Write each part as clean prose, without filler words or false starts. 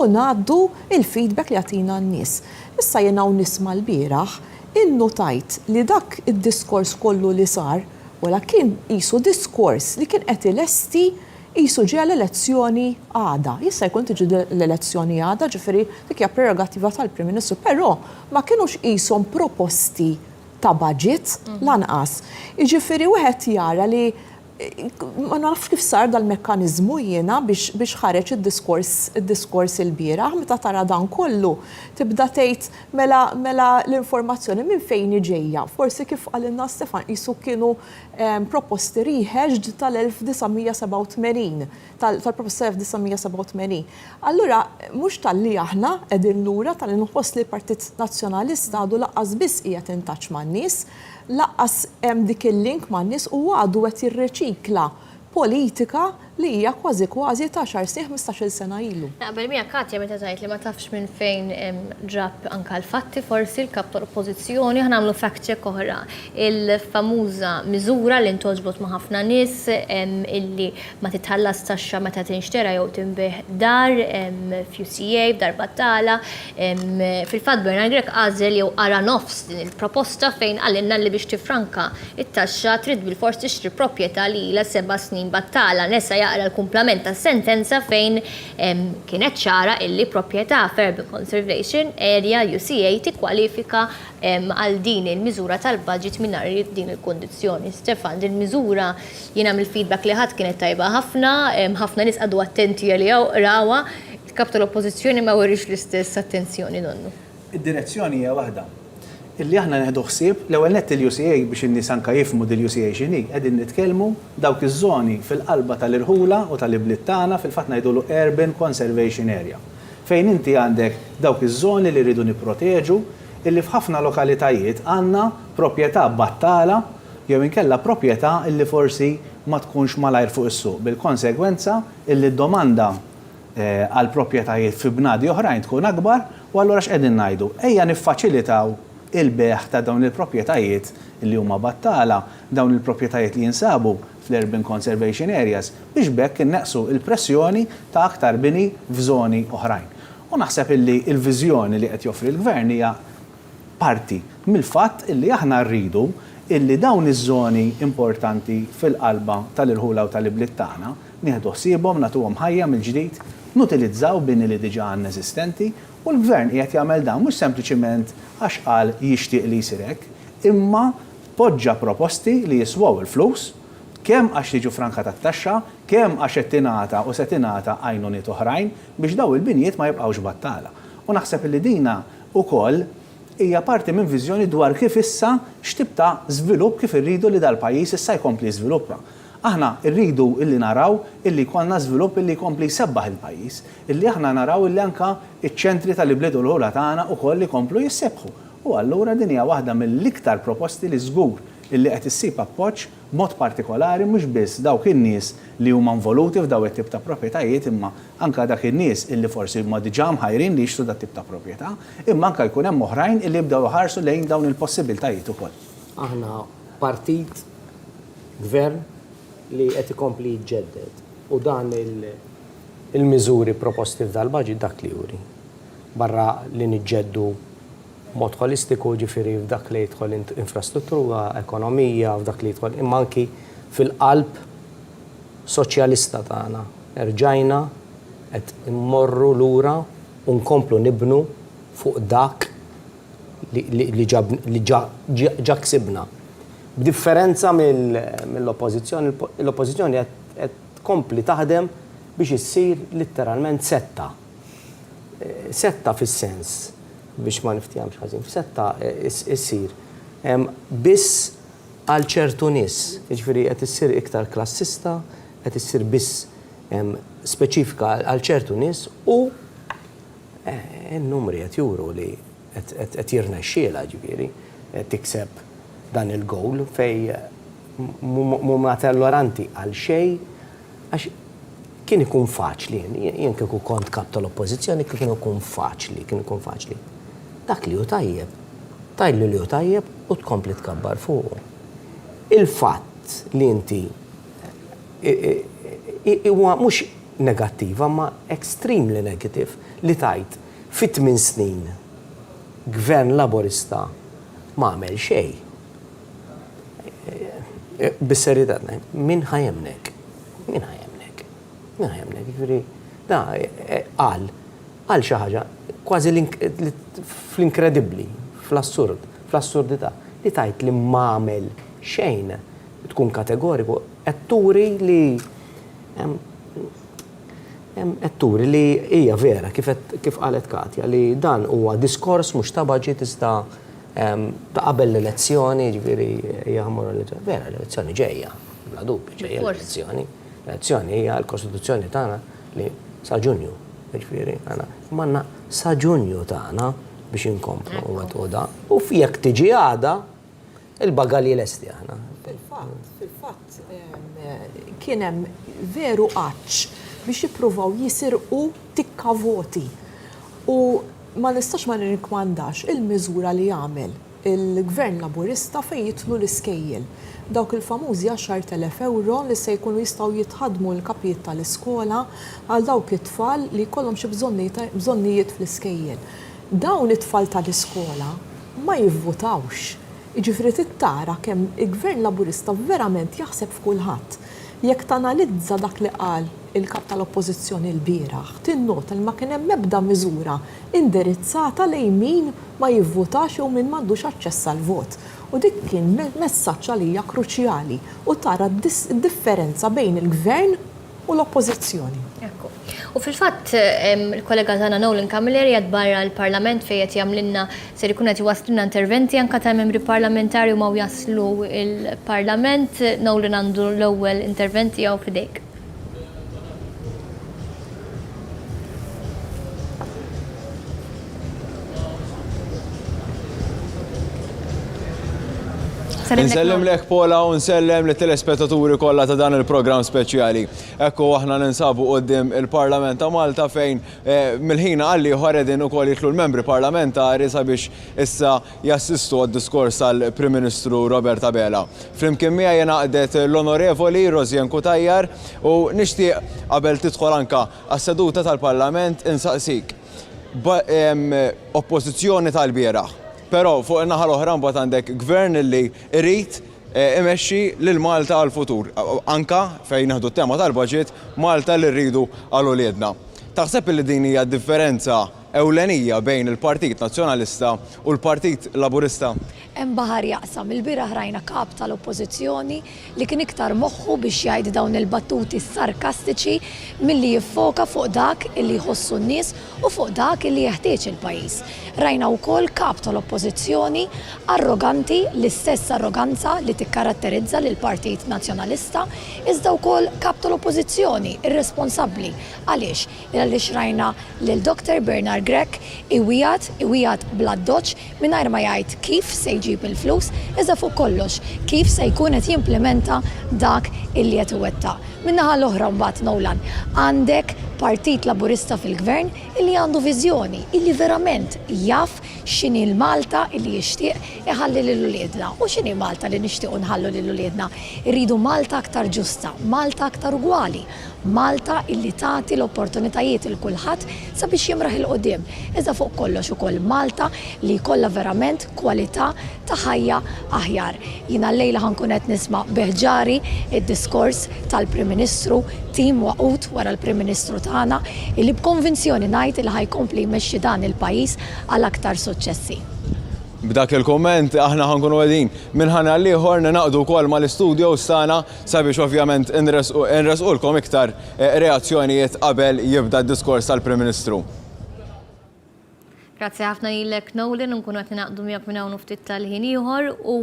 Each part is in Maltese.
u ngħaddu il-feedback li għatina n-nies. Issa jena u nisma l-bieraħ, innotajt li dak id-diskors kollu li sar, wara kien qisu diskors li kien qed ilesti qisu ġie l-elezzjoni għada. Jista' jkun tiġi l-elezzjoni għada, ġifieri dik hija prerogattiva tal-Prim Ministru, però ma kienux qishom proposti ta' budget lanqas. Jiġifieri wieħed jara li ma nafx kif sar dal-mekkaniżmu jiena biex ħareġ id-diskors il-bieraħ, meta tara dan kollu tibda tgħid mela l-informazzjoni minn fejn ġejja. Forsi kif qalilna Stefan qisu kienu proposti rieħeġ tal-1987, tal-proposta 1987. Allura mhux tal-li aħna qegħdin lura tal-inħoss li l-Partit Nazzjonalista għadu laqqas biss qiegħed intaċċ man-nies, laqqas hemm dik il-link man-nies u għadu qed jirriċikla politika li hija kważi ta' 15-il sena ilu. Naqbel mija Katja meta tgħid li ma tafx minn fejn ġab anke l-fatti forsi l-kap tal-oppożizzjoni ħa nagħmlu fact check oħra. Il-famuża miżura li ntoġbot ma' ħafna nies illi ma titħallas taxxa meta tinxtera jew tinbih dar f'UCA f'dar battala. Fil-fatt Bernard Grek għażel jew ara nofs din il-proposta fejn għalilna li biex tifranka it-taxxa trid bil-fors tixtri proprjetà li ilha 7 snin battala. Nesa jaqra l-kumplament ta' sentenza fejn kienet ċara illi proprjetà Urban Conservation Area UCA tikkwalifika għal din il-miżura tal-budget mingħajr din il-kondizzjoni. Stefan, din miżura jiena mill-feedback li ħadd kienet tajba ħafna, ħafna nies għadu attenti li rawha, il-kap tal-oppożizzjoni ma werrix l-istess attenzjoni donnu. Id-direzzjoni hija waħda. Illi aħna neħdu ħsieb l-ewwel nett il-UCA biex in-nies anke jifhmu dil-UCA x'inhi qegħdin nitkellmu dawk iż-żoni fil-qalba tal-irħula u tal-ibliet tagħna fil-fatt ngħidulu Urban Conservation Area. Fejn inti għandek dawk iż-żoni li rridu nipproteġu illi f'ħafna lokalitajiet għandna proprjetà battala jew inkella proprjetà illi forsi ma tkunx malajr fuq is-suq. Bil-konsegwenza illi d-domanda għal proprjetajiet fi bnadi oħrajn tkun akbar u allura x'qegħdin ngħidu. Ejja niffaċilitaw il-beħ ta' dawn il-proprjetajiet li huma battala, dawn il-proprjetajiet li jinsabu fl-Urban Conservation Areas biex bekk innaqsu il-pressjoni ta' aktar bini f'żoni oħrajn. U naħseb illi il-viżjoni li qed joffri l-Gvern hija parti mill-fatt illi aħna rridu illi dawn iż-żoni importanti fil-qalba tal-irħula u tal-ibliet tagħna nieħdu ħsiebhom nagħtuhom ħajja mill-ġdid, nutilizzaw bini li diġà għandna eżistenti u l-Gvern qiegħed jagħmel dan mhux sempliċiment għax qal jixtieq li jsir hekk, imma poġġa proposti li jiswaw il-flus kemm għax jiġu franka tat-taxxa, kemm għax qed tingħata u se tingħata għajnuniet oħrajn biex daw il-binijiet ma jibqgħux battala. U naħseb li dina wkoll hija parti minn viżjoni dwar kif issa x'tib ta' żvilupp kif irridu li dal-pajjiż issa jkompli żviluppa. Aħna rridu illi naraw illi konna żvilupp illi jkompli jsebbaħ il-pajjiż, illi aħna naraw illi anka iċ-ċentri tal-ibliet u l-ħola tagħna wkoll jkomplu jissebħu. U allura din hija waħda mill-iktar proposti li żgur illi qed issib appoġġ mod partikolari mhux biss dawk in-nies li huma involuti f'daw it-tip ta' proprjetajiet imma anke dak in-nies illi forsi huma diġà mħajrin li jixtru dat tip ta' proprjetà, imma anke jkun hemm oħrajn illi jibdew iħarsu lejn dawn il-possibbiltajiet ukoll. Aħna partit gvern li qed ikompli jġedded u dan il-miżuri proposti f'dal-baġit dak li juri. Barra li niġġeddu mod holistiku ġifieri f'dak li jidħol infrastruttura, ekonomija, f'dak li jidħol imma anki fil-qalb soċjalista tagħna. Erġajna qed immorru lura u nkomplu nibnu fuq dak li ġa ksibna. B'differenza mill-oppożizzjoni, l-oppożizzjoni qed tkompli taħdem biex issir letteralment setta. Setta fis-sens biex ma niftihamx ħażin, setta issir biss għal ċertu nies, jiġifieri qed issir iktar klassista, qed issir biss speċifika għal ċertu nies u n-numri qed juru li qed jirnexxielha ġifieri tikseb dan il-gowl fej mhuma telloranti għal xejn għax kien ikun faċli, jien kieku kont kap tal-oppożizzjoni kien ikun faċli. Dak li hu tajjeb, tajlu li hu tajjeb u tkompli tkabbar fuq. Il-fatt li inti huwa mhux negattiva, ma extremely negative li tajt fit 8 snin gvern laborista ma għamel xej. Bis-serjetà, min ħajemnek? Min ħajemnek? Min ħajemnek? Ġifieri, da għal xi ħaġa kważi fl-inkredibbli, fl-assurd, fl-assurdità li tajt li ma għamel xejn tkun kategoriku qed turi li hija vera kif qalet Katja li dan huwa diskors mhux ta' baġit iżda ta' qabel l-elezzjoni, ġifieri hija ħamur vera l-elezzjoni ġejja, bla dubju ġejja l-elezzjoni. L-elezzjoni hija l-Kostituzzjoni tagħna li sa Ġunju, ġifieri manna sa Ġunju tagħna biex inkomplu u da. U fjek tiġi għada il-bagalji lesti aħna. Fil-fatt kien hemm veru qaċċ biex jippruvaw jisirqu tikka voti. U ma nistax ma nirrikmandax il-miżura li jagħmel il-Gvern Laburista fejn jitlu l-iskejjel. Dawk il-famużi 10,000 euro li se jkunu jistgħu jitħadmu l-kapijiet tal-iskola għal dawk it-tfal li jkollhom xi bżonnijiet fl-iskejjel. Dawn it-tfal tal-iskola ma jivvotawx. Jiġifieri tittara kemm il-Gvern Laburista verament jaħseb f'kulħadd. Jekk tanalizza dak li qal il-kap tal-oppożizzjoni l-bieraħ, tinnota li ma kien hemm ebda miżura indirizzata lejn min ma jivvotax jew min m'għandux aċċess għall-vot. U dik kien messaġġ għalija kruċjali u tara d-differenza bejn il-Gvern u l-oppożizzjoni. U fil-fatt, il-kollega tagħna Nolan Camilleri għad barra l-Parlament fejn qed jagħmlilna ser ikun qed iwasslilna interventi anke ta' membri parlamentari ma jaslu il-Parlament. Nolan għandu l-ewwel interventi jew fidejk. Nsellem lek Pola u nsellem li telespettaturi kollha ta' dan il-programm speċjali. Ekku aħna ninsabu qudiem il-Parlament ta' Malta fejn mill-ħin għalli ħoredin ukoll jitlu l-membri parlamentari sabiex issa jassistu għad-diskors tal-Prim Ministru Robert Abela. Flimkien miegħi jena qdet l-Onorevoli Rosjen Kutajjar u nixtieq qabel tidħol anke għas-seduta tal-Parlament insaqsik. Oppożizzjoni tal-bieraħ. Però fuq in-naħa l-oħra mbagħad għandek gvern li rrid imexxi lil Malta għall-futur. Anka fejn naħdu t-tema tal-budget Malta li rridu għal uliedna. Taħseb li din hija differenza ewlenija bejn il-Partit Nazzjonalista u l-Partit Laburista? Hemm baħar jaqsam. Il-bieraħ rajna kap tal-oppożizzjoni li kien iktar moħħu biex jgħid dawn il-battuti sarkastiċi milli jiffoka fuq dak illi jħossu n-nies u fuq dak illi jeħtieġ il-pajjiż. Rajna wkoll kap tal-oppożizzjoni arroganti, l-istess arroganza li tikkaratterizza lil Partit Nazzjonalista, iżda wkoll kap tal-oppożizzjoni irresponsabbli. Għaliex? Għaliex rajna lil Dr. Bernard Grech iwijat bla doċ mingħajr ma jgħid kif se jġib il-flus, iżda fuq kollox kif se jkun qed jimplementa dak illi qed iwettaq. Min-naħa l-oħra mbagħad Nolan, għandek Partit Laburista fil-Gvern illi għandu viżjoni, illi verament jaf x'inhi l-Malta illi jixtieq iħalli lil uliedna u x'inhi Malta li nixtiequ nħallu lil uliedna. Irridu Malta aktar ġusta, Malta aktar ugwali, Malta illi tagħti l-opportunitajiet il kulħadd sabiex jimraħ il-qudiem. Iżda fuq kollox ukoll Malta li jkollha verament kwalità ta' ħajja aħjar. Jiena llejla ħankun qed nisma' beħġari id-diskors tal-Prim Ministru, tim waqut wara l-Prim Ministru tagħna illi b'konvinzjoni ngħid li ħajkompli jmexxi dan il-pajjiż għal aktar suċċessi. B'dak il-komment aħna ħankunu qegħdin minħana ieħor naqdu wkoll mal-istudio stana sabiex ovvjament inresqulkom iktar reazzjonijiet qabel jibda d-diskors tal-Prim Ministru. Grazzi ħafna lilek Nolan, nkunu qed naqdu miegħek minn hawn ftit tal-ħin ieħor u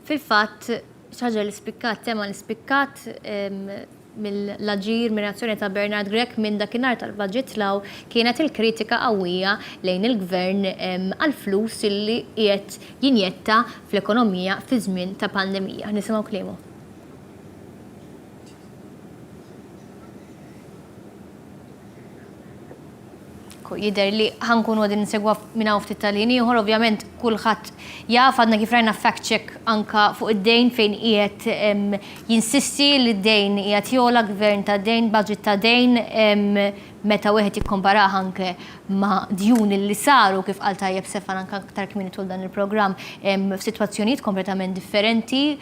fil-fatt xaġa li spikkat, tema li spikkat mill-aġir mir-reazzjoni ta' Bernard Grech minn dakinhar tal-budget law kienet il-kritika qawwija lejn il-gvern għall-flus li qiegħed jinjetta fl-ekonomija fi żmien ta' pandemija. Nisimgħu kliemu. jider li ħankunu għadin nsegwa minna ftit tal-jien ieħor, ovvjament kulħadd jaf għadna kif rajna fact check anka fuq id-dejn fejn qiegħed jinsisti li d-dejn qiegħed jola gvern ta' dejn, budget ta' dejn, meta wieħed jikkomparaha anke ma' djun li saru kif qal tajjeb Stefan anke aktar kmieni tul dan il-programm f'sitwazzjonijiet kompletament differenti,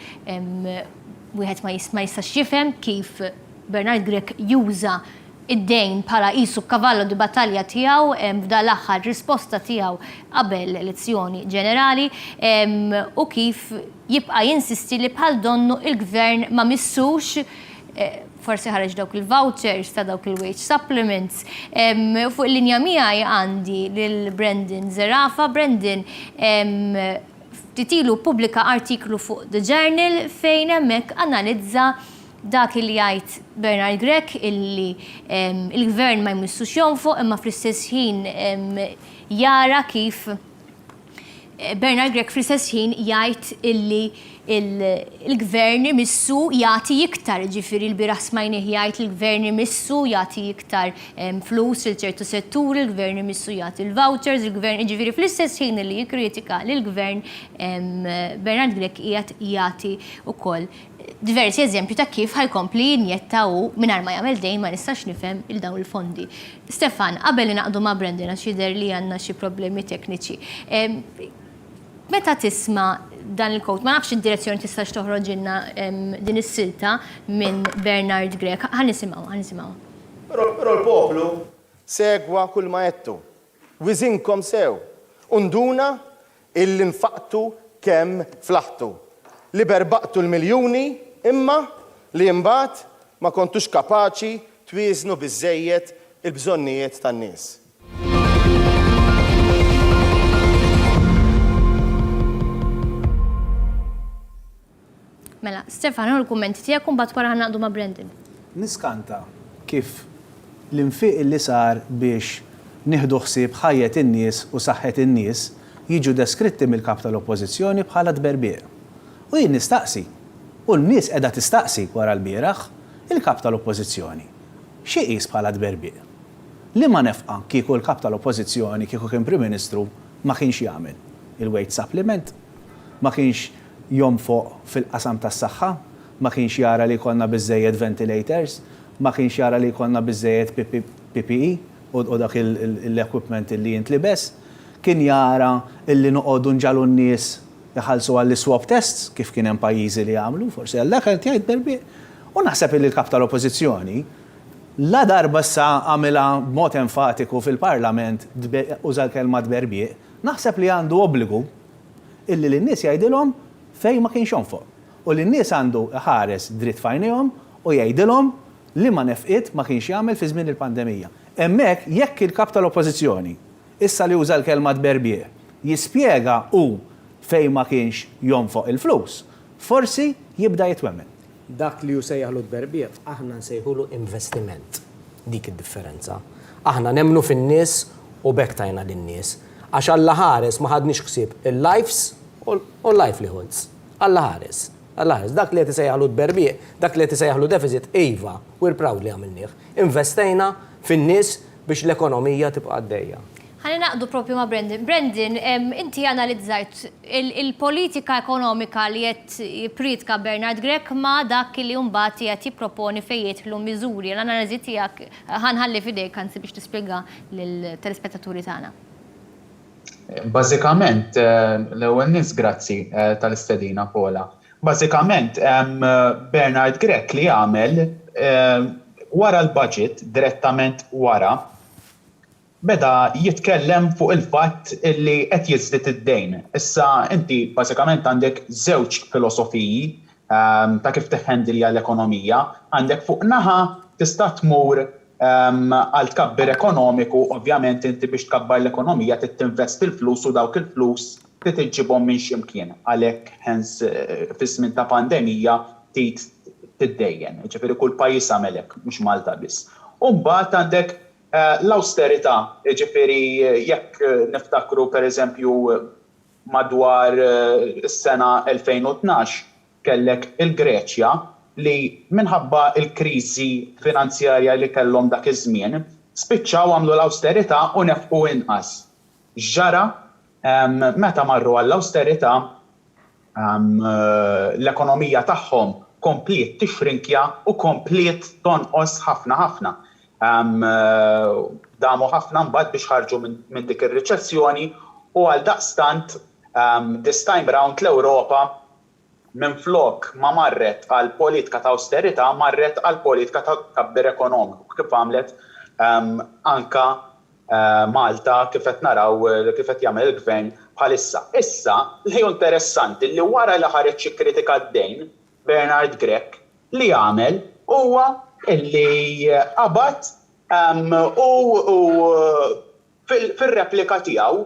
wieħed ma jistax jifhem kif Bernard Grech juża id-dejn bħala qisu kavallo di battalja tiegħu f'dan l-aħħar risposta tiegħu qabel l-elezzjoni ġenerali u kif jibqa' jinsisti li bħal donnu il-gvern ma missux forsi ħareġ dawk il-vouchers ta' dawk il-wage supplements. Fuq il-linja miegħi għandi lil Brendan Zerafa. Brendan titilu pubblika artiklu fuq The Journal fejn hemmhekk analizza dak li jgħid Bernard Grech illi il-gvern ma jmissux jonfoq imma fl-istess ħin jara kif Bernard Grech fl-istess ħin jgħid illi il-gvern imissu jagħti iktar, ġifieri l-bieraħ smajnih jgħid il-gvern imissu jagħti iktar flus fil ċertu setturi, il-gvern imissu jagħti il-vouchers, il-gvern ġifieri fl-istess ħin li jikkritika lill-gvern Bernard Grech qiegħed jagħti wkoll diversi eżempju ta' kif ħajkompli jinjettaw mingħajr ma jagħmel dejn ma nistax nifhem il dawn il-fondi. Stefan, qabel li naqdu ma' Brendan għax jidher li għandna xi problemi tekniċi. Meta tisma' dan il-kod, ma nafx id-direzzjoni tistax toħroġilna din is-silta minn Bernard Grech. Ħanisimgħu. Però l-poplu segwa kull ma jettu. Wiżinkom sew. Unduna illi nfaqtu kemm flaħtu. Li berbaqtu l-miljuni imma li imbagħad ma kontux kapaċi twiżnu biżżejjed il-bżonnijiet tan-nies. Mela, Stefan, l-kummenti tiegħek u mbagħad wara ħannaqdu ma' Brendan. Niskanta kif l-infiq li sar biex nieħdu ħsieb ħajjet in-nies u saħħet in-nies jiġu deskritti mill-kap tal-Oppożizzjoni bħala tberbieq. U jien nistaqsi, u n-nies qiegħda tistaqsi wara l-bieraħ il-kap tal-Oppożizzjoni. Xi qis bħala tberbieq? Li ma nefqa kieku l-kap tal-Oppożizzjoni kieku kien Prim Ministru ma kienx jagħmel il-wage supplement, ma kienx jonfoq fil-qasam tas-saħħa, ma kienx jara li jkollna biżżejjed ventilators, ma kienx jara li jkollna biżżejjed PPE u dak l-equipment li jintlibes, kien jara illi noqogħdu nġalu n-nies jaħalsu għall-swab tests kif kien hemm pajjiżi li jagħmlu, forsi għallek qed jgħid berbieq. U naħseb li l-kap tal-Oppożizzjoni la darba sa għamilha b'mod enfatiku fil-Parlament uża l-kelma berbieq, naħseb li għandu obbligu illi lin-nies jgħidilhom fejn ma kienx jonfoq. U lin-nies għandu ħares dritt fajnihom u jgħidilhom li ma nefqiet ma kienx jagħmel fi żmien il-pandemija. Hemmhekk jekk il-kap tal-Oppożizzjoni issa li uża l-kelma berbieq jispjega u fejn ma kienx jonfoq il-flus, forsi jibda jitwemmen. Dak li ju sejjaħlu d-berbieq, aħna nsejħulu investiment. Dik id-differenza. Aħna nemnu fin-nies u bekk tajna lin-nies. Għax Alla ħares ma ħadniex ħsieb il-lives u l-livelihoods. Alla ħares. Dak li qed isejjaħlu d-berbieq, dak li qed isejjaħlu deficit, iva, we're proud li għamilnieh. Investejna fin-nies biex l-ekonomija tibqa' għaddejja. Ħalli naqdu propju ma' Brendan. Brendan, inti analizzajt il-politika ekonomika li qed jippritka Bernard Grech ma' dak li mbagħad qed jipproponi fejn jidħlu miżuri. L-analiżi tiegħek ħanħalli f'idejk anzi biex tispjega lill-telespettaturi tagħna. Bażikament, l-ewwel nies grazzi tal-istedina Pola. Bażikament, Bernard Grech li għamel wara l-budget, direttament wara, beda jitkellem fuq il-fatt illi qed jiżdied id-dejn. Issa inti bażikament għandek żewġ filosofiji ta' kif teħendilja l-ekonomija. Għandek fuq naħa tista' tmur għal tkabbir ekonomiku, ovvjament inti biex tkabbar l-ekonomija trid tinvesti l-flus u dawk il-flus trid iġibhom minn x'imkien. Għalhekk hens fis-żmien ta' pandemija trid tiddejjen. Ġifieri kull pajjiż għamel hekk, mhux Malta biss. U mbagħad għandek l-austerità, ġifieri jekk niftakru pereżempju madwar is-sena 2012 kellek il-Greċja li minħabba il-kriżi finanzjarja li kellhom dak iż-żmien spiċċaw għamlu l-austerità u nefqu inqas. Ġara meta marru għall-austerità l-ekonomija tagħhom komplet tixrinkja u komplet tonqos ħafna. Damu ħafna mbagħad biex ħarġu minn dik ir-riċessjoni u għal daqstant this time round l-Ewropa minflok ma marret għal politika ta' austerità marret għal politika ta' tkabbir ekonomiku kif għamlet anka Malta kif qed naraw kif qed jagħmel il-gvern bħalissa. Issa li interessanti li wara li ħareġ xi kritika d-dejn Bernard Grech li għamel huwa li qabad u fil-replika tiegħu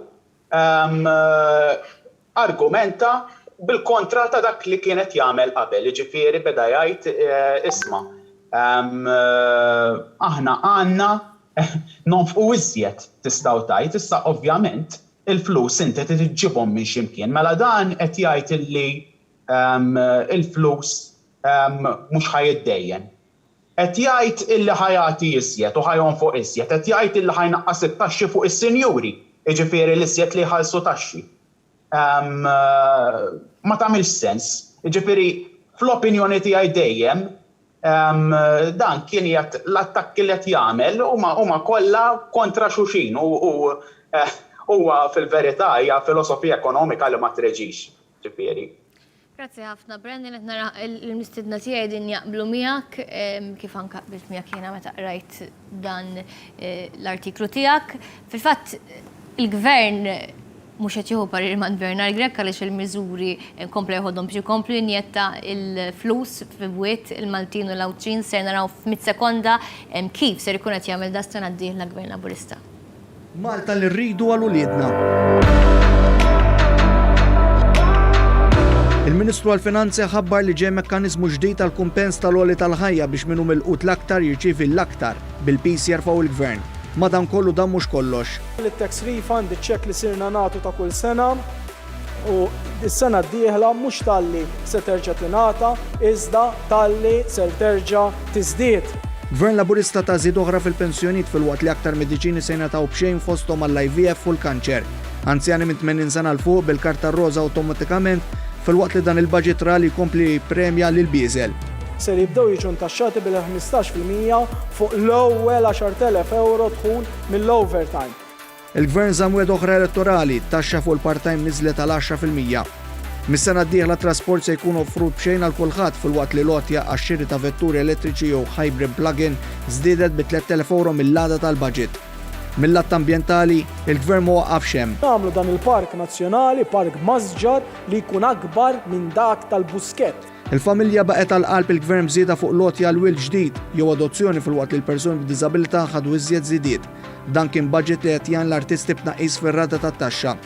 argumenta bil-kontra ta' dak li kienet jagħmel qabel, ġifieri beda jgħid isma' aħna għandna nonfqu iżjed tistgħu tgħid, issa ovvjament il-flus inti tiġġibhom minn x'imkien. Mela dan qed jgħid li il-flus mhux ħajiddejjen. Qed jgħid illi ħajati iżjed u ħajonfoq iżjed, qed jgħid illi ħajnaqqas it-taxxi fuq is-sinjuri, jiġifieri l-iżjed li jħallsu taxxi. Ma tagħmilx sens. Jiġifieri fl-opinjoni tiegħi dejjem dan kien jgħid l-attakki li qed jagħmel huma kollha kontra xulxin u huwa fil-verità hija filosofija ekonomika li ma treġix. Ġifieri. Grazzi ħafna, Brendan, qed nara l-mistidna tiegħi din jaqblu miegħek kif anke qbilt miegħek jiena meta qrajt dan l-artiklu tiegħek. Fil-fatt il-gvern mhux qed jieħu parir minn Bernard Grech għaliex il-miżuri komplu jħoddhom biex ikomplu jinjetta il-flus f'wiet il-Maltin u l-Awtrin se naraw f'100 sekonda kif ser ikun qed jagħmel da sena d-dieħla gvern Laburista. Malta li rridu għal uliedna. Il-Ministru għall-Finanzi ħabbar li ġej mekkaniżmu ġdid tal-kumpens tal-għoli tal-ħajja biex minnu mill-qut l-aktar jirċievi l-aktar bil-pis jarfaw il-gvern. Madankollu dan mhux kollox. Il-tax refund iċ-ċek li sirna nagħtu ta' kull sena u s-sena d-dieħla mhux talli se terġa' tingħata iżda talli se terġa' tiżdied. Gvern Laburista ta' żied oħra fil-pensjonijiet fil-waqt li aktar mediċini se jingħataw b'xejn fosthom għall-IVF u l-kanċer. Anzjani minn 80 sena l fuq bil-karta roża awtomatikament fil-waqt li dan il-budget rali jkompli premja lil biżel. Se jibdew jiġu ntaxxati bil-15% fuq l-ewwel 10,000 euro dħul mill-overtime. Il-gvern żamm oħra elettorali taxxa fuq il-part-time niżlet għal 10%. Mis-sena d-dieħla trasport se jkun offrut b'xejn għal kulħadd fil-waqt li lotja għax-xiri ta' vetturi elettriċi jew hybrid plug-in żdiedet bi 3,000 euro mill-għada tal-budget. Mill-lat ambjentali, il-gvern ma waqafx hemm. Nagħmlu dan il-park nazzjonali, park mażġar li jkun akbar minn dak tal-Buskett. Il-familja baqgħet għall-qalb il-gvern bżieda fuq lotja l-wil ġdid jew adozzjoni fil-waqt li l-persuni b'diżabilità ħadu iżjed żidiet. Dan kien budget li qed jgħin l-artisti b'tnaqqis fir-rata tat-taxxa.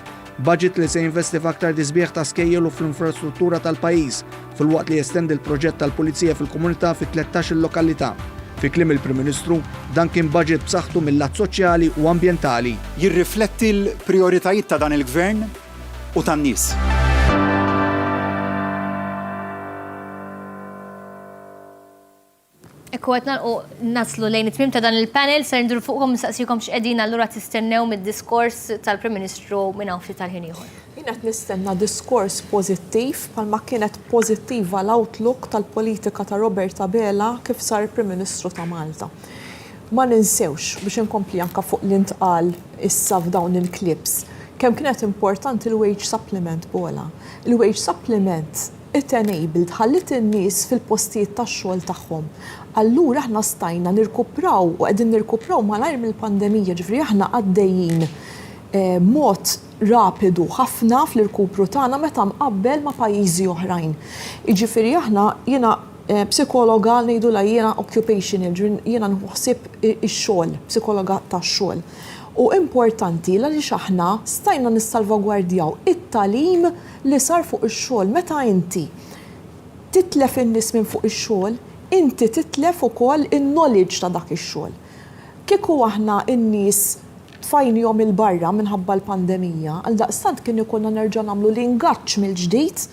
Budget li se jinvesti f'aktar disbieħ ta' skejjel u fl-infrastruttura tal-pajjiż fil-waqt li jestendi l-proġett tal-Pulizija fil-komunità fi 13 lokalità. Fi kliem il-Prim Ministru, dan kien budget b'saħħtu mill-lat soċjali u ambjentali. Jirrifletti l-prijoritajiet ta' dan il-gvern u tan-nies. Ekku għetna u naslu lejn it-tmim ta' dan il-panel, ser ndur fuqkom nistaqsikom x'qegħdin allura tistennew mid-diskors tal-Prim Ministru minn hawn ftit tal-ħin ieħor. Jien qed nistenna diskors pożittiv bħalma kienet pożittiva l-outlook tal-politika ta' Roberta Bela kif sar il-Prim Ministru ta' Malta. Ma ninsewx biex inkompli anke fuq l-intqal issa f'dawn il-clips kemm kienet importanti l-wage supplement Bola. Il-wage supplement it-enabled ħallit in-nies fil-postijiet tax-xogħol tagħhom. Allura aħna stajna nirkupraw u qegħdin nirkupraw malajr mill-pandemija, ġifri aħna għaddejjin mod rapidu ħafna fl-irkupru tagħna meta mqabbel ma' pajjiżi oħrajn. Jiġifieri aħna jiena psikologa ngħidula jiena occupational, jiena nħossib ix-xogħol, psikologa tax-xogħol. U importanti għaliex aħna stajna nissalvagwardjaw it-talim li sar fuq ix-xogħol. Meta inti titlef in-nies minn fuq ix-xogħol, inti titlef ukoll in-knowledge ta' dak ix-xogħol. Kieku aħna n-nies tfajnihom il-barra minħabba l-pandemija, għal daqstant kien ikunna nerġa' nagħmlu l-ingaġġ mill-ġdid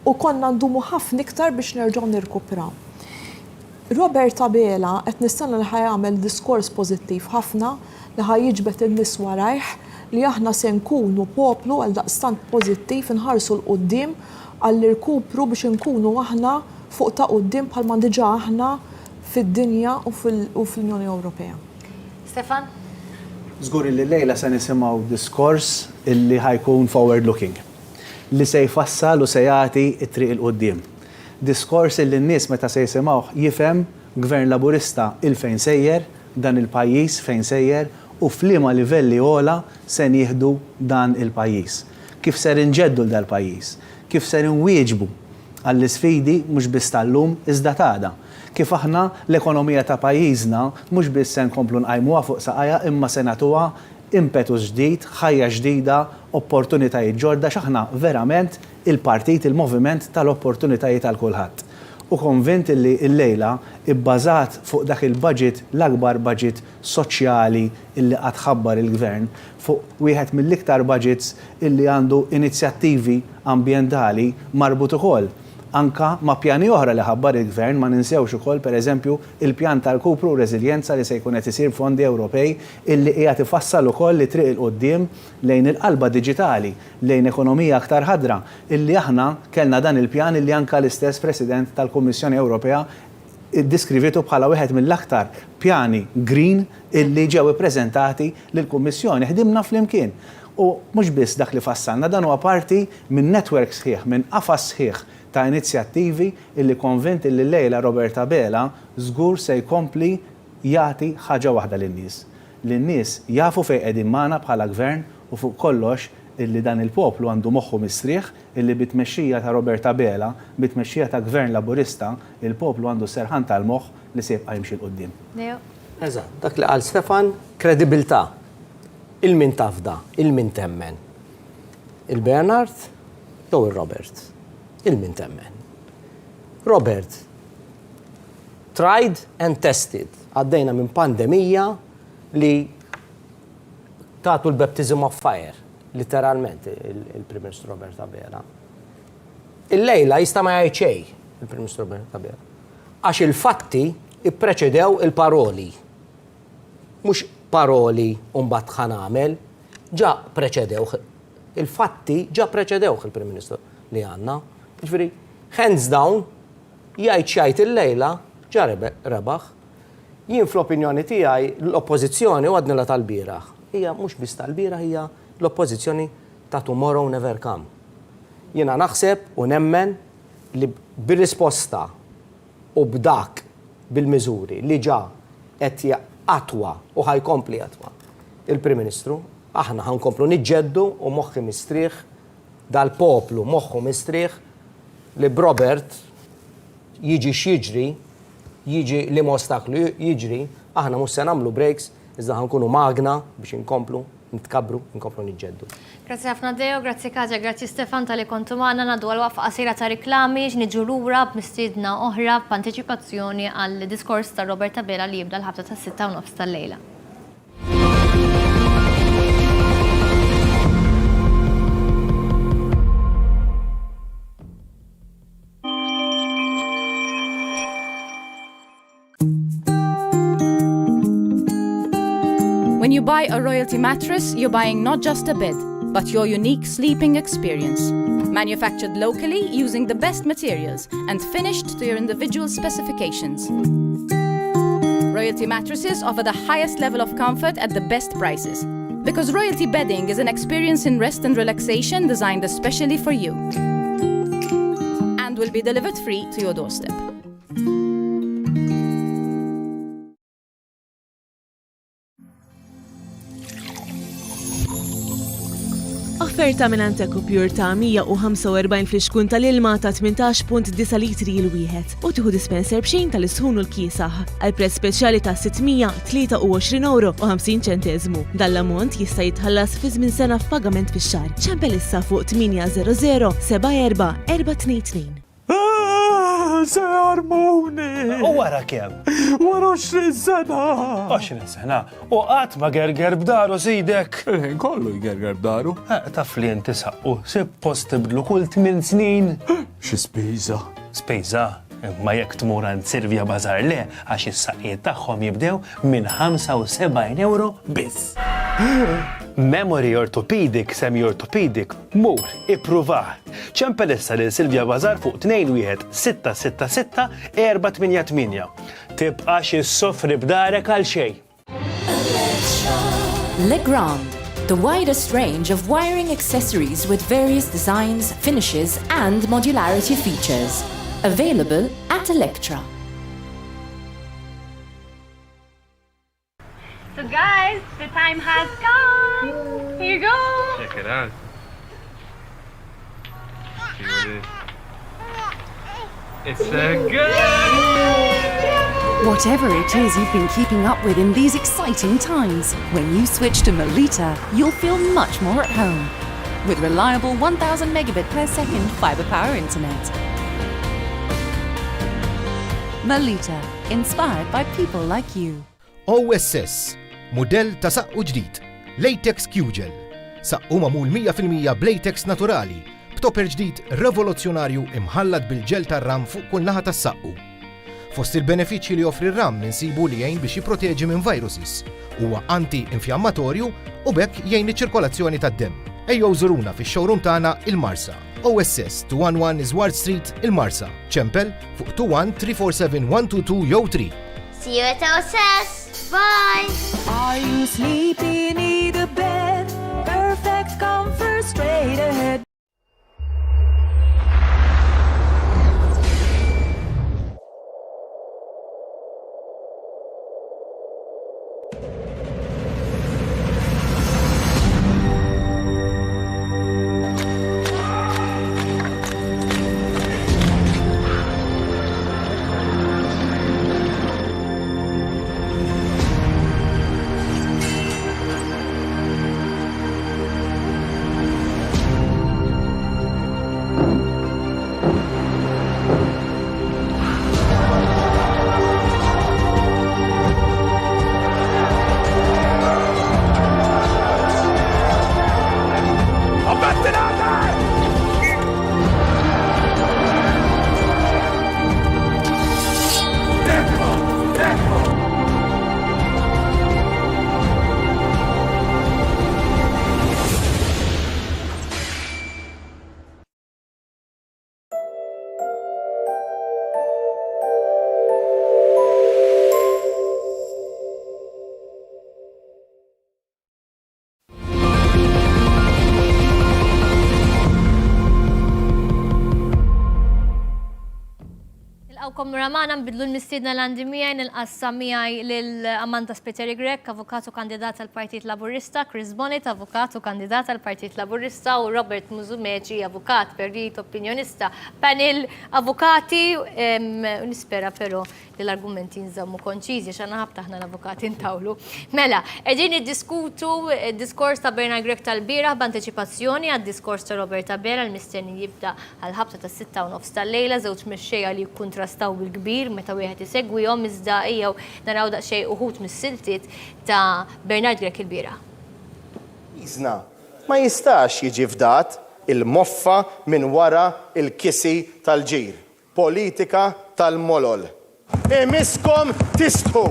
u konna ndumu ħafna iktar biex nerġgħu nirkupraw. Robert Abela qed nistenna li ħajamel diskors pożittiv ħafna li ħajjiġbed in-nies warajh li aħna se nkunu poplu għal daqstant pożittiv inħarsu l-qudiem għall-irkupru biex nkunu aħna fuq ta' qudiem bħalma diġà aħna fid-dinja u fl-Unjoni Ewropea. Stefan? Żgur li lejla se nisimgħu diskors illi ħajkun forward looking. Li se jfassal u se jagħti t-triq il-qudiem. Diskors illi n-nies meta se jisimgħuh jifhem Gvern Laburista il-fejn sejjer, dan il-pajjiż fejn sejjer u f'liema livelli ogħla se nieħdu dan il-pajjiż. Kif ser inġeddu l-dal pajjiż, kif ser inwieġbu għall-isfidi mhux biss tal-lum iżda tagħda. Kif aħna l-ekonomija ta' pajjiżna mhux biss se nkomplu nqajmuha fuq saqajja imma se nagħtuha impetus ġdid, ħajja ġdida, opportunitajiet ġodda x'aħna verament il-partit, il-moviment tal-opportunitajiet għal kulħadd. U konvint li l-lejla ibbażat fuq dak il-budget, l-akbar budget soċjali illi qatt ħabbar il-gvern, fuq wieħed mill-iktar budgets illi għandu inizjattivi ambjentali marbut ukoll anka ma' pjani oħra li ħabbar il-gvern, ma ninsewx ukoll pereżempju il-pjan tal-kupru u reżiljenza li se jkun qed isir fondi Ewropej illi qiegħed ifassal ukoll li triq il-qudiem lejn il-qalba diġitali, lejn ekonomija aktar ħadra, illi aħna kellna dan il-pjan illi anka l-istess President tal-Kummissjoni Ewropea iddeskrivitu bħala wieħed mill-aktar pjani green illi ġew ippreżentati lill-Kummissjoni. Ħdimna flimkien. U mhux biss dak li fassalna dan huwa parti minn network sħiħ, minn qafas sħiħ ta' inizjattivi illi konvint illi lejla Robert Abela żgur se jkompli jagħti ħaġa waħda lin-nies. Lin-nies jafu fejn qegħdin magħna bħala gvern u fuq kollox illi dan il-poplu għandu moħħu mistrieħ illi bit-tmexxija ta' Robert Abela, bit-tmexxija ta' Gvern Laburista, il-poplu għandu serħan tal-moħħ li se jibqa' jimxi l-qudiem. Eżatt, dak li qal Stefan, kredibilità. Il-min tafda, il-min temmen. Il-Bernard jew il-Robert. Il-min temmen. Robert, tried and tested. Għaddejna minn pandemija li tagħtu l-baptism of fire, literalment, il-Prim Ministru Robert Abela. Il-lejla jista' ma jgħid xejn, il-Prim Ministru Robert Abela. Għax il-fatti ippreċedew il-paroli. Mhux paroli u mbagħad ħanamel, ġa preċedew. Il-fatti ġa preċedew il-Prim Ministru li għandna. Ġifieri, hands down, jgħid xajt il-lejla, ġa rebaħ. Jien fl-opinjoni tiegħi l-oppożizzjoni u għadnila tal-bieraħ. Hija mhux biss tal-bieraħ, hija l-oppożizzjoni ta' tomorrow never come. Jiena naħseb u nemmen li bir-risposta u b'dak bil-miżuri li ġa qed atwa u ħajkompli atwa il-Prim Ministru, aħna ħankomplu niġġeddu u moħħi mistrieħ dal-poplu moħħu mistrieħ li b'Robert jiġi x'jiġri, jiġi li ostaklu jiġri, aħna mhux se nagħmlu breaks, iżda ħankunu magna biex inkomplu nitkabru, inkomplu niġġeddu. Grazzi ħafna Deo, grazzi Kaġa, grazzi Stefan tal-li kontu magħna ngħaddu għal waqfa qasira ta' riklami x'niġu lura b'mistiedna oħra b'antiċipazzjoni għal diskors ta' Robert Abela li jibda l-ħabta tas-6:30 tal-lejla. When you buy a Royalty mattress, you're buying not just a bed, but your unique sleeping experience. Manufactured locally using the best materials and finished to your individual specifications. Royalty mattresses offer the highest level of comfort at the best prices. Because Royalty bedding is an experience in rest and relaxation designed especially for you. And will be delivered free to your doorstep. Offerta minn Anteco Pure ta' 145 fl-xkun tal-ilma ta' 18.9 litri il-wieħed u tieħu dispenser b'xejn tal-isħun u l-kiesaħ għal prezz speċjali ta' €623.50. Dal-ammont jista' jitħallas fi żmien sena f'pagament fix-xahar. ċempel issa fuq 800 74 422. Se armoni! U wara kemm? Wara 20 sena! 20 sena. U qatt ma gerger b'daru sidek. Kollu jgerger b'daru. Taf li inti saqqu, se post tibdlu kull 8 snin. Xi spiża? Spiża? Ma jekk tmur għand Silvia Bazar le, għax is-saqqiet tagħhom jibdew minn 75 euro biss. Memory Orthopedic, Semi Orthopedic, mur, ippruvaħ. ċempel issa lil Silvia Bazar fuq 21666-488. Tibqax issofri b'darek għal xejn. Legrand, the widest range of wiring accessories with various designs, finishes, and modularity features. Available at Electra. So guys, the time has come. Here you go. Check it out. See what it is. It's a good. Whatever it is you've been keeping up with in these exciting times, when you switch to Melita, you'll feel much more at home. With reliable 1000 megabit per second fiber power internet. Melita, inspired by people like you. OSS, modell ta' saqqu ġdid, Latex Q-Gel. Saqqu mamul 100% b'latex naturali, b'topper ġdid revoluzzjonarju imħallad bil-ġel tar-ram fuq kull naħa tas-saqqu. Fost il-benefiċċji li joffri r-ram ninsibu li jgħin biex jipproteġi minn viruses, huwa anti-infjammatorju u bekk jgħin iċ-ċirkolazzjoni tad-demm. Ejjew żuruna fix-showroom tagħna il-Marsa. OSS 211 Isward Street, il-Marsa. ċempel fuq 21-347-122 jew 3. See you at OSS. Bye. Are you sleepy, need a bed? Perfect comfort straight ahead. Kom ramana nbidlu l-mistidna l-għandimijaj nil-qassa mijaj l-Amanda Spiteri Grek, avukatu kandidat għal-Partit Laburista, Chris Bonnet, avukatu kandidat għal-Partit Laburista u Robert Muzumeċi, avukat, perdit, opinjonista. Panel avukati, nispera pero li l-argumenti nżammu konċizi, xana ħabtaħna l-avukati ntawlu. Mela, edin id-diskutu diskors ta' Bernard Grek tal-bira b'anticipazzjoni għad-diskors ta' Roberta Bera l-mistenni jibda għal-ħabta ta' 6:30 tal-lejla, żewġ mexxejja li kontrastaw bil-kbir meta wieħed isegwihom iżda ejjew naraw daqsxejn uħud mis-siltiet ta' Bernard Grek il-bira. Iżna, ma jistax jiġi fdat il-moffa minn wara il-kisi tal-ġir. Politika tal-molol. Emiskom tistħu,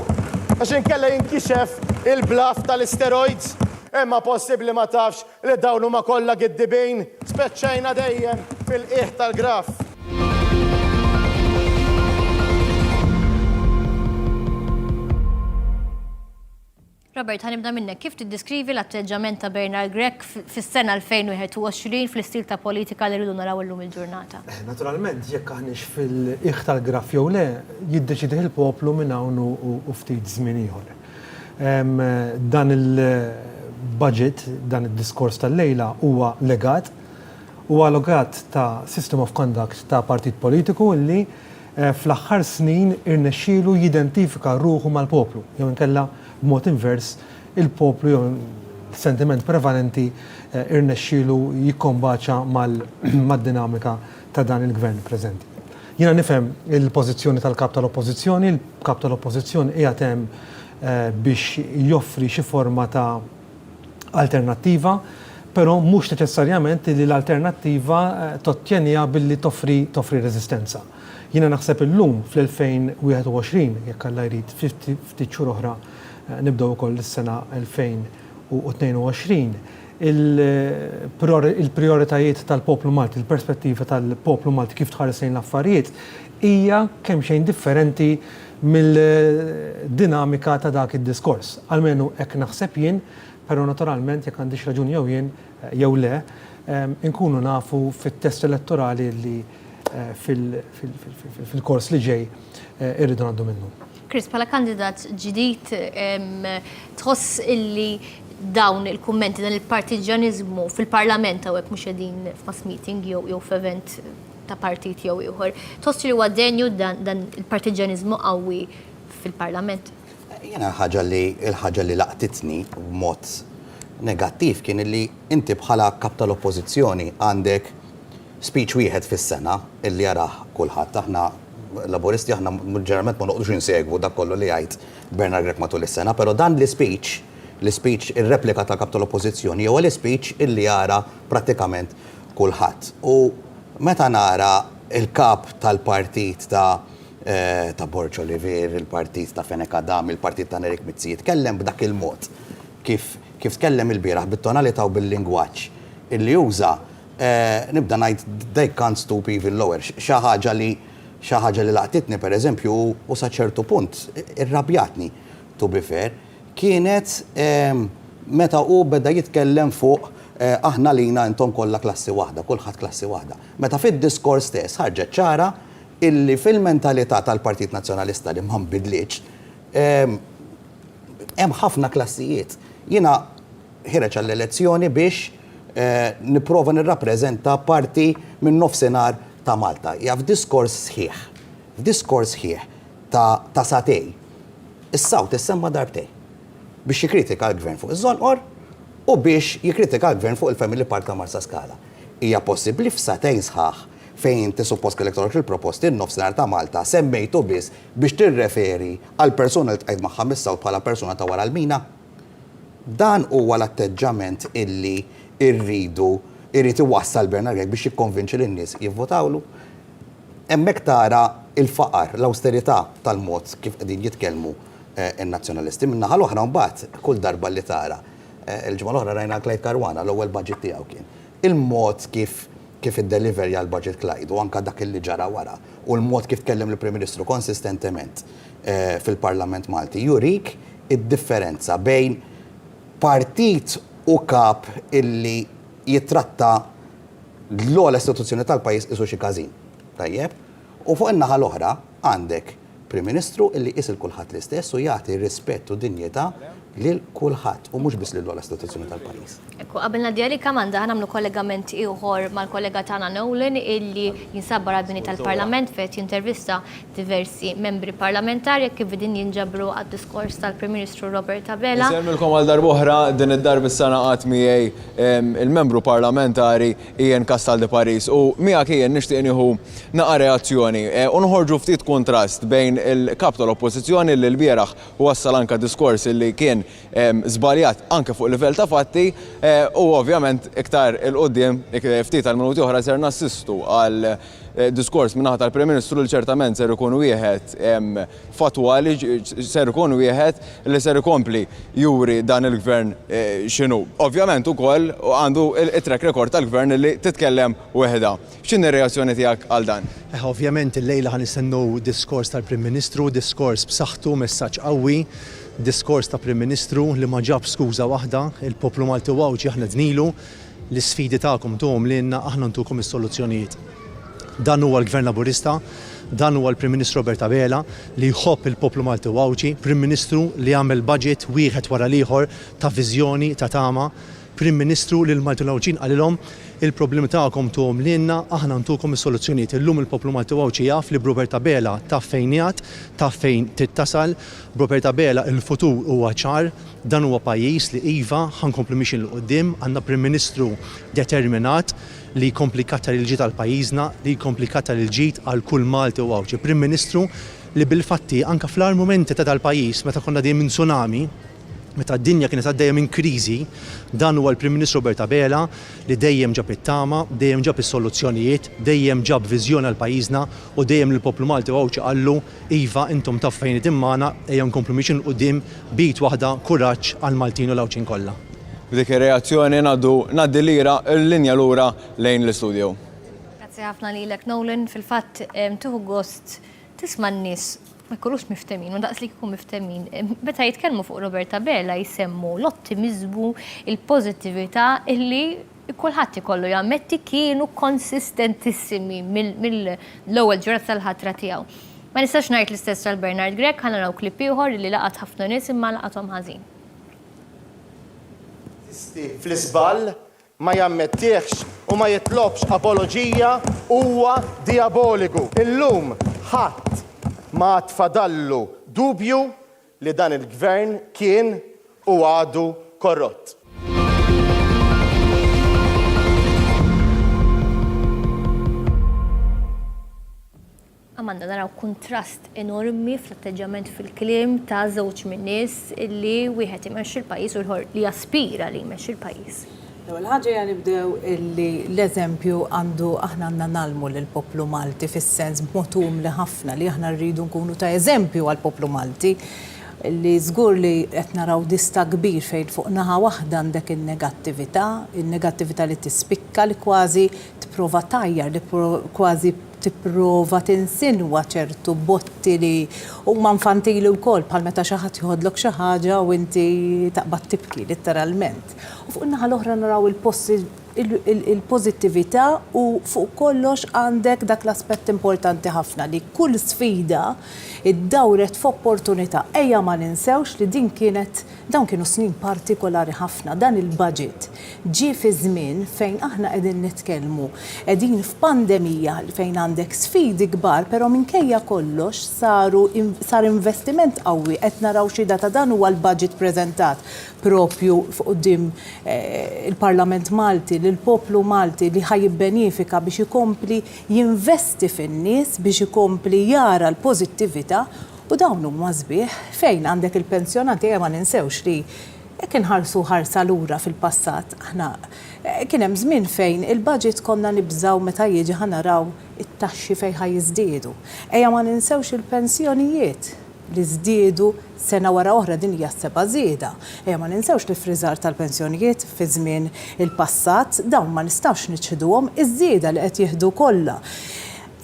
għax inkella jinkixef il-blaf tal-steroids. Imma possibli ma tafx li dawnu ma kollha giddibejn, speċċajna dejjem fil-qiegħ tal-graf. Robert, ħanibda minnek, kif tiddiskrivi l-atteġġament ta' Bernard Grek fis-sena 2021 fl-istil ta' politika li rridu naraw illum il-ġurnata? Naturalment, jekk aħniex fil-qiegħ tal-graf jew le, jiddeċidih il-poplu minn hawn u ftit żmien ieħor. Dan il-budget, dan id-diskors tal-lejla huwa legat, huwa logat ta' System of Conduct ta' partit politiku illi fl-aħħar snin irnexxielu jidentifika ruħu mal-poplu, jew inkella b'mod invers il-poplu jew sentiment prevalenti irnexxielu jikkombaċa mad-dinamika ta' dan il-gvern preżenti. Jiena nifhem il-pożizzjoni tal-kap tal-oppożizzjoni, il-kap tal-oppożizzjoni qiegħed hemm biex joffri xi forma ta' alternattiva però mhux neċessarjament li l-alternattiva tottenija billi toffri reżistenza. Jiena naħseb illum fl-2021 jekk Alla jrid ftit xhur oħra nibdew ukoll is-sena 2022 il-prioritajiet tal-poplu Malti, il-perspettiva tal-poplu Malti kif tħares lejn l-affarijiet hija kemm xejn differenti mill-dinamika ta' dak id-diskors. Almenu hekk naħseb jien, però naturalment jekk għandix raġun jew jien jew le, inkunu nafu fit-test elettorali li fil-kors li ġej irridu ngħaddu minnu. Chris, bħala kandidat ġdid tħoss illi dawn il-kummenti, dan il-partiġanizmu fil-parlament hawnhekk mhux qegħdin f'mass meeting jew f'event ta' partit jew ieħor. Tħoss li huwa denju dan il-partiġanizmu qawwi fil-parlament? Jena il-ħaġa li laqtitni b'mod negattiv kien li inti bħala kap tal-oppożizzjoni għandek speech wieħed fis-sena illi jaraħ kulħadd. Aħna laboristi aħna ġeneralment ma noqgħodux insegwu dak kollu li jgħid Bernard Grech matul is-sena, però dan l-speech ir-replika tal-kap tal-oppożizzjoni huwa l-speech illi jara prattikament kulħadd. U meta nara il-kap tal-partit ta' Borġ Olivier, il-partit ta' Fenek Adam, il-partit ta' Nerik Mizzi, jitkellem b'dak il-mod kif tkellem il-bieraħ bit-tonalità u bil-lingwaġġ illi juża nibda ngħid they can't stoop even lower. Xi ħaġa li laqtitni pereżempju u sa ċertu punt irrabjatni to be fair kienet meta u beda jitkellem fuq aħna lina intom kollha klassi waħda, kulħadd klassi waħda. Meta fid-diskors stess ħarġet ċara illi fil-mentalità tal-Partit Nazzjonalista li ma nbidlitx hemm ħafna klassijiet. Jiena ħireġ għall-elezzjoni biex nipprova nirrappreżenta parti minn nofsinhar ta' Malta. Ja f'diskors sħiħ ta' satej. Is-sawt issemma darbtej biex jikkritika l-gvern fuq iż-żonqor u biex jikkritika l-gvern fuq il-Family Park ta' Marsa Scala. Hija possibbli f'satej sħaħ fejn inti suppost kellek torok il-proposti n-nofsinhar ta' Malta semmejtu biss biex tirreferi għal persuna li tqajt magħha mis-sawt bħala persuna ta' wara l-mina. Dan huwa l-atteġġament illi irrid iwassal Bernard Grech biex jikkonvinċi lin-nies jivvotawlu. Hemmhekk tara il-faqar, l-awsterità tal-mod kif qegħdin jitkellmu in-nazzjonalisti. Min-naħa l-oħra mbagħad kull darba li tara. Il-ġimgħa l-oħra rajna Clyde Caruana l-ewwel budget tiegħu kien. Il-mod kif id-delivery għal budget Clyde u anke dak illi ġara wara u l-mod kif tkellem il-Prim Ministru konsistentement fil-Parlament Malti jurik id-differenza bejn partit u kap illi jitratta l-ogħla istituzzjoni tal-pajjiż isu xi każin. Tajjeb? U fuq in-naħa l-oħra għandek Prim Ministru illi qis il-kulħadd l-istess u jagħti rispett u dinjità lil kulħadd u mhux biss lill-ogħla istituzzjoni tal-pajjiż. Ekku, qabel nadjali kamanda ħanamlu kollegament ieħor mal-kollega tagħna Nolan illi jinsab barra bini tal-Parlament fejn jintervista diversi membri parlamentari kif din jinġabru għad-diskors tal-Prim Ministru Robert Abela. Nsemmilkom għal darb'oħra din id-darb is-sena qatt miegħi il-membru parlamentari Ian Castal de Paris u miegħek Ian nixtieq nieħu naqa' reazzjoni u nħorġu ftit kontrast bejn il-kap tal-Oppożizzjoni li l-bieraħ wassal anke diskors illi kien żbaljat anke fuq livell ta' fatti u ovvjament iktar il-qoddim ftit tal-minuti oħra ser nassistu għal diskors minnaħa tal-Prim Ministru li ċertament ser ikun wieħed fatwali ser ikun wieħed li ser ikompli juri dan il-gvern x'inhu. Ovvjament ukoll għandu it-track record tal-gvern li titkellem weħda. X'inhi r-reazzjoni tiegħek għal dan? Ovvjament illejla ħanistennew diskors tal-Prim Ministru, diskors b'saħħtu, messaġġ qawwi, diskors ta' Prim Ministru li ma ġab skuża waħda, il-poplu Malti wawġi aħna dnilu l-isfidi tagħkom tuhom lilna aħna ntukom is-soluzzjonijiet. Dan huwa l-Gvern Laburista, dan huwa l-Prim Ministru Robert Abela li jħobb il-poplu Malti wawġi, Prim Ministru li għamel budget wieħed wara l-ieħor ta' viżjoni ta' tama, Prim Ministru li l-Malti wawġin qalilhom il-problemi tagħkom tuhom lilna aħna ntukom is-soluzzjonijiet. Illum il-poplu Malti wawġi jaf li b'Robert Abela taf fejn jgħat, taf fejn tittasal. Robert Abela il-futur huwa ċar, dan huwa pajjiż li iva ħankomplu mixin l qudiem għandna Prim Ministru determinat li jkomplikata l-ġid għal pajjiżna, li jkomplikata l-ġid għal kull Malti wawġi. Prim Ministru li bil-fatti anke fl-ar momenti ta' dal-pajjiż meta konna dejjem minn tsunami meta d-dinja kienet għaddejja minn kriżi, dan huwa l-Prim Ministru Robert Abela li dejjem ġab it-tama, dejjem ġab is-soluzzjonijiet, dejjem ġab viżjoni għal pajjiżna u dejjem lill-poplu Malti wawċi qallu iva intom taf fejn timmana ejja nkomplu mixin qudiem bit waħda kuraġġ għal Maltin u l-Awċin kollha. B'dik ir-reazzjoni ngħaddi lira l-linja lura lejn l-istudju. Grazzi ħafna lilek Nolan, fil-fatt tieħu gost tisma' n-nies ma jkunux miftemin, ma daqs li jkun miftemin. Meta jitkellmu fuq Robert Abela jisemmu l-ottimizmu, il-pożittività illi kulħadd ikollu jammetti kienu konsistentissimi mill-ewwel ġurnata tal-ħatra tiegħu. Ma nistax ngħid l-istess għal Bernard Grech, ħana naraw klipp ieħor li laqat ħafna nies imma laqathom ħażin. Fl-isball ma jammettiex u ma jitlobx apoloġija huwa diaboliku. Illum ħadd ma tfadallu dubju li dan il-gvern kien u għadu korrott. Amanda, naraw kontrast enormi fl-atteġġament fil-kliem ta' żewġ minn nies illi wieħed imexxi l-pajjiż u l-ħor li jaspira li jmexxi l-pajjiż. L-ewwel ħaġa ja nibdew illi l-eżempju għandu aħna għandna nagħmlu lill-poplu Malti fis-sens b'motum li ħafna li aħna rridu nkunu ta' eżempju għall-poplu Malti li żgur li qed naraw dista kbir fejn fuq naħa waħda għandek in-negattività li tispikka li kważi tipprova tajjar li kważi tipprova tinsinwa ċertu botti li huma infantili wkoll bħal meta xi ħadd jħoddlok xi ħaġa u inti taqbad tibki litteralment. U fuq in-naħa l-oħra naraw il-pożittività u fuq kollox għandek dak l-aspett importanti ħafna li kull sfida iddawret f'opportunità. Ejja ma ninsewx li dawn kienu snin partikolari ħafna, dan il-budget ġie fi żmien fejn aħna qegħdin nitkellmu qegħdin f'pandemija fejn għandek sfidi kbar, però minkejja kollox sar investiment qawwi qed naraw xi data dan huwa l-budget preżentat propju quddiem il-Parlament Malti lill-poplu Malti li ħajibbenefika biex ikompli jinvesti fin-nies biex ikompli jara l-pożittività u dawn huma sbieħ fejn għandek il-pensjonati ma ninsewx li jekk inħarsu ħarsa lura fil-passat aħna kien hemm żmien fejn il-budget konna nibżgħu meta jiġi ħanaraw it-taxxi fejn ħajjiżdiedu. Ejja ma ninsewx il-pensjonijiet li żdiedu sena wara oħra din hija seba' żieda. Ejja ma ninsewx li friżar tal-pensjonijiet fi żmien il-passat dawn ma nistgħux niċċeduhom iż-żieda li qed jieħdu kollha.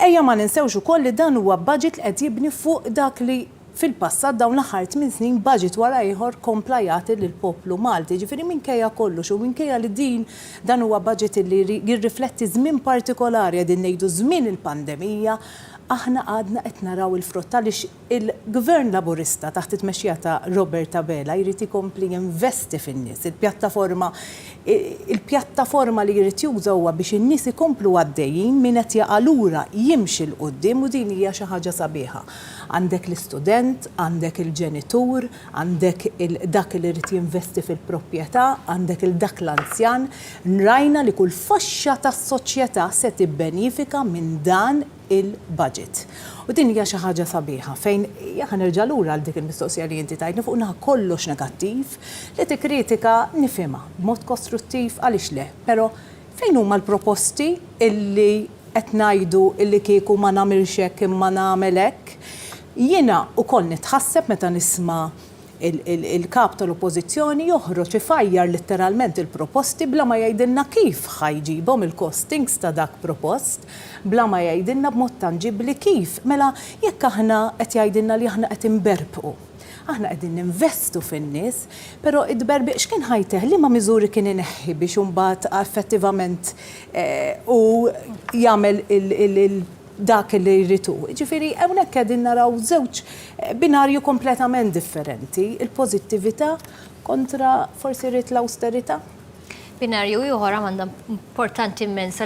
Ejja ma ninsewx ukoll li dan huwa budget li qed jibni fuq dak li fil-passat dawn l-aħħar 8 snin budget wara ieħor kompla jagħti lill-poplu Malti. Ġifieri minkejja kollox u minkejja li dan huwa budget li jirrifletti żmien partikolari qegħdin ngħidu żmien il-pandemija, aħna għadna qed naraw il-frott għaliex il-Gvern Laburista taħt it-tmexxija ta' Robert Abela jrid ikompli jinvesti fin-nies. Il-pjattaforma li jrid juża huwa biex in-nies ikomplu għaddejjin min qed jaqa' lura jimxi l quddiem u din hija xi ħaġa sabiħa. Għandek l-istudent, għandek il-ġenitur, għandek dak li jrid jinvesti fil-proprjetà, għandek dak l-anzjan, rajna li kull faxxa tas-soċjetà se tibbenefika minn dan il-budget. U din hija xi ħaġa sabiħa fejn jaħ nerġa' lura għal dik il-mistoqsija li inti tajtni fuq naħa kollox negattiv li tikkritika nifhimha b'mod kostruttiv għaliex le. Però fejn huma l-proposti illi qed ngħidu illi kieku ma nagħmilx hekk imma nagħmel hekk. Jiena wkoll nitħasseb meta nisma' il-kap tal-oppożizzjoni joħroġ ifajjar letteralment il-proposti bla ma jgħidilna kif ħajġibhom il-costings ta' dak propost, bla ma jgħidilna b'mod tanġibbli kif. Mela jekk aħna qed jgħidilna li aħna qed imberbqu. Aħna qegħdin ninvestu fin-nies, però id-berbiq x'kien ħajteħ li ma miżuri kien ineħħi biex imbagħad effettivament u jagħmel dak li jritu. Ġifieri hawnhekk qegħdin naraw żewġ binarju kompletament differenti, il-pożittività kontra forsi rrid l-austerità. Binarju ieħor għandha importanti immens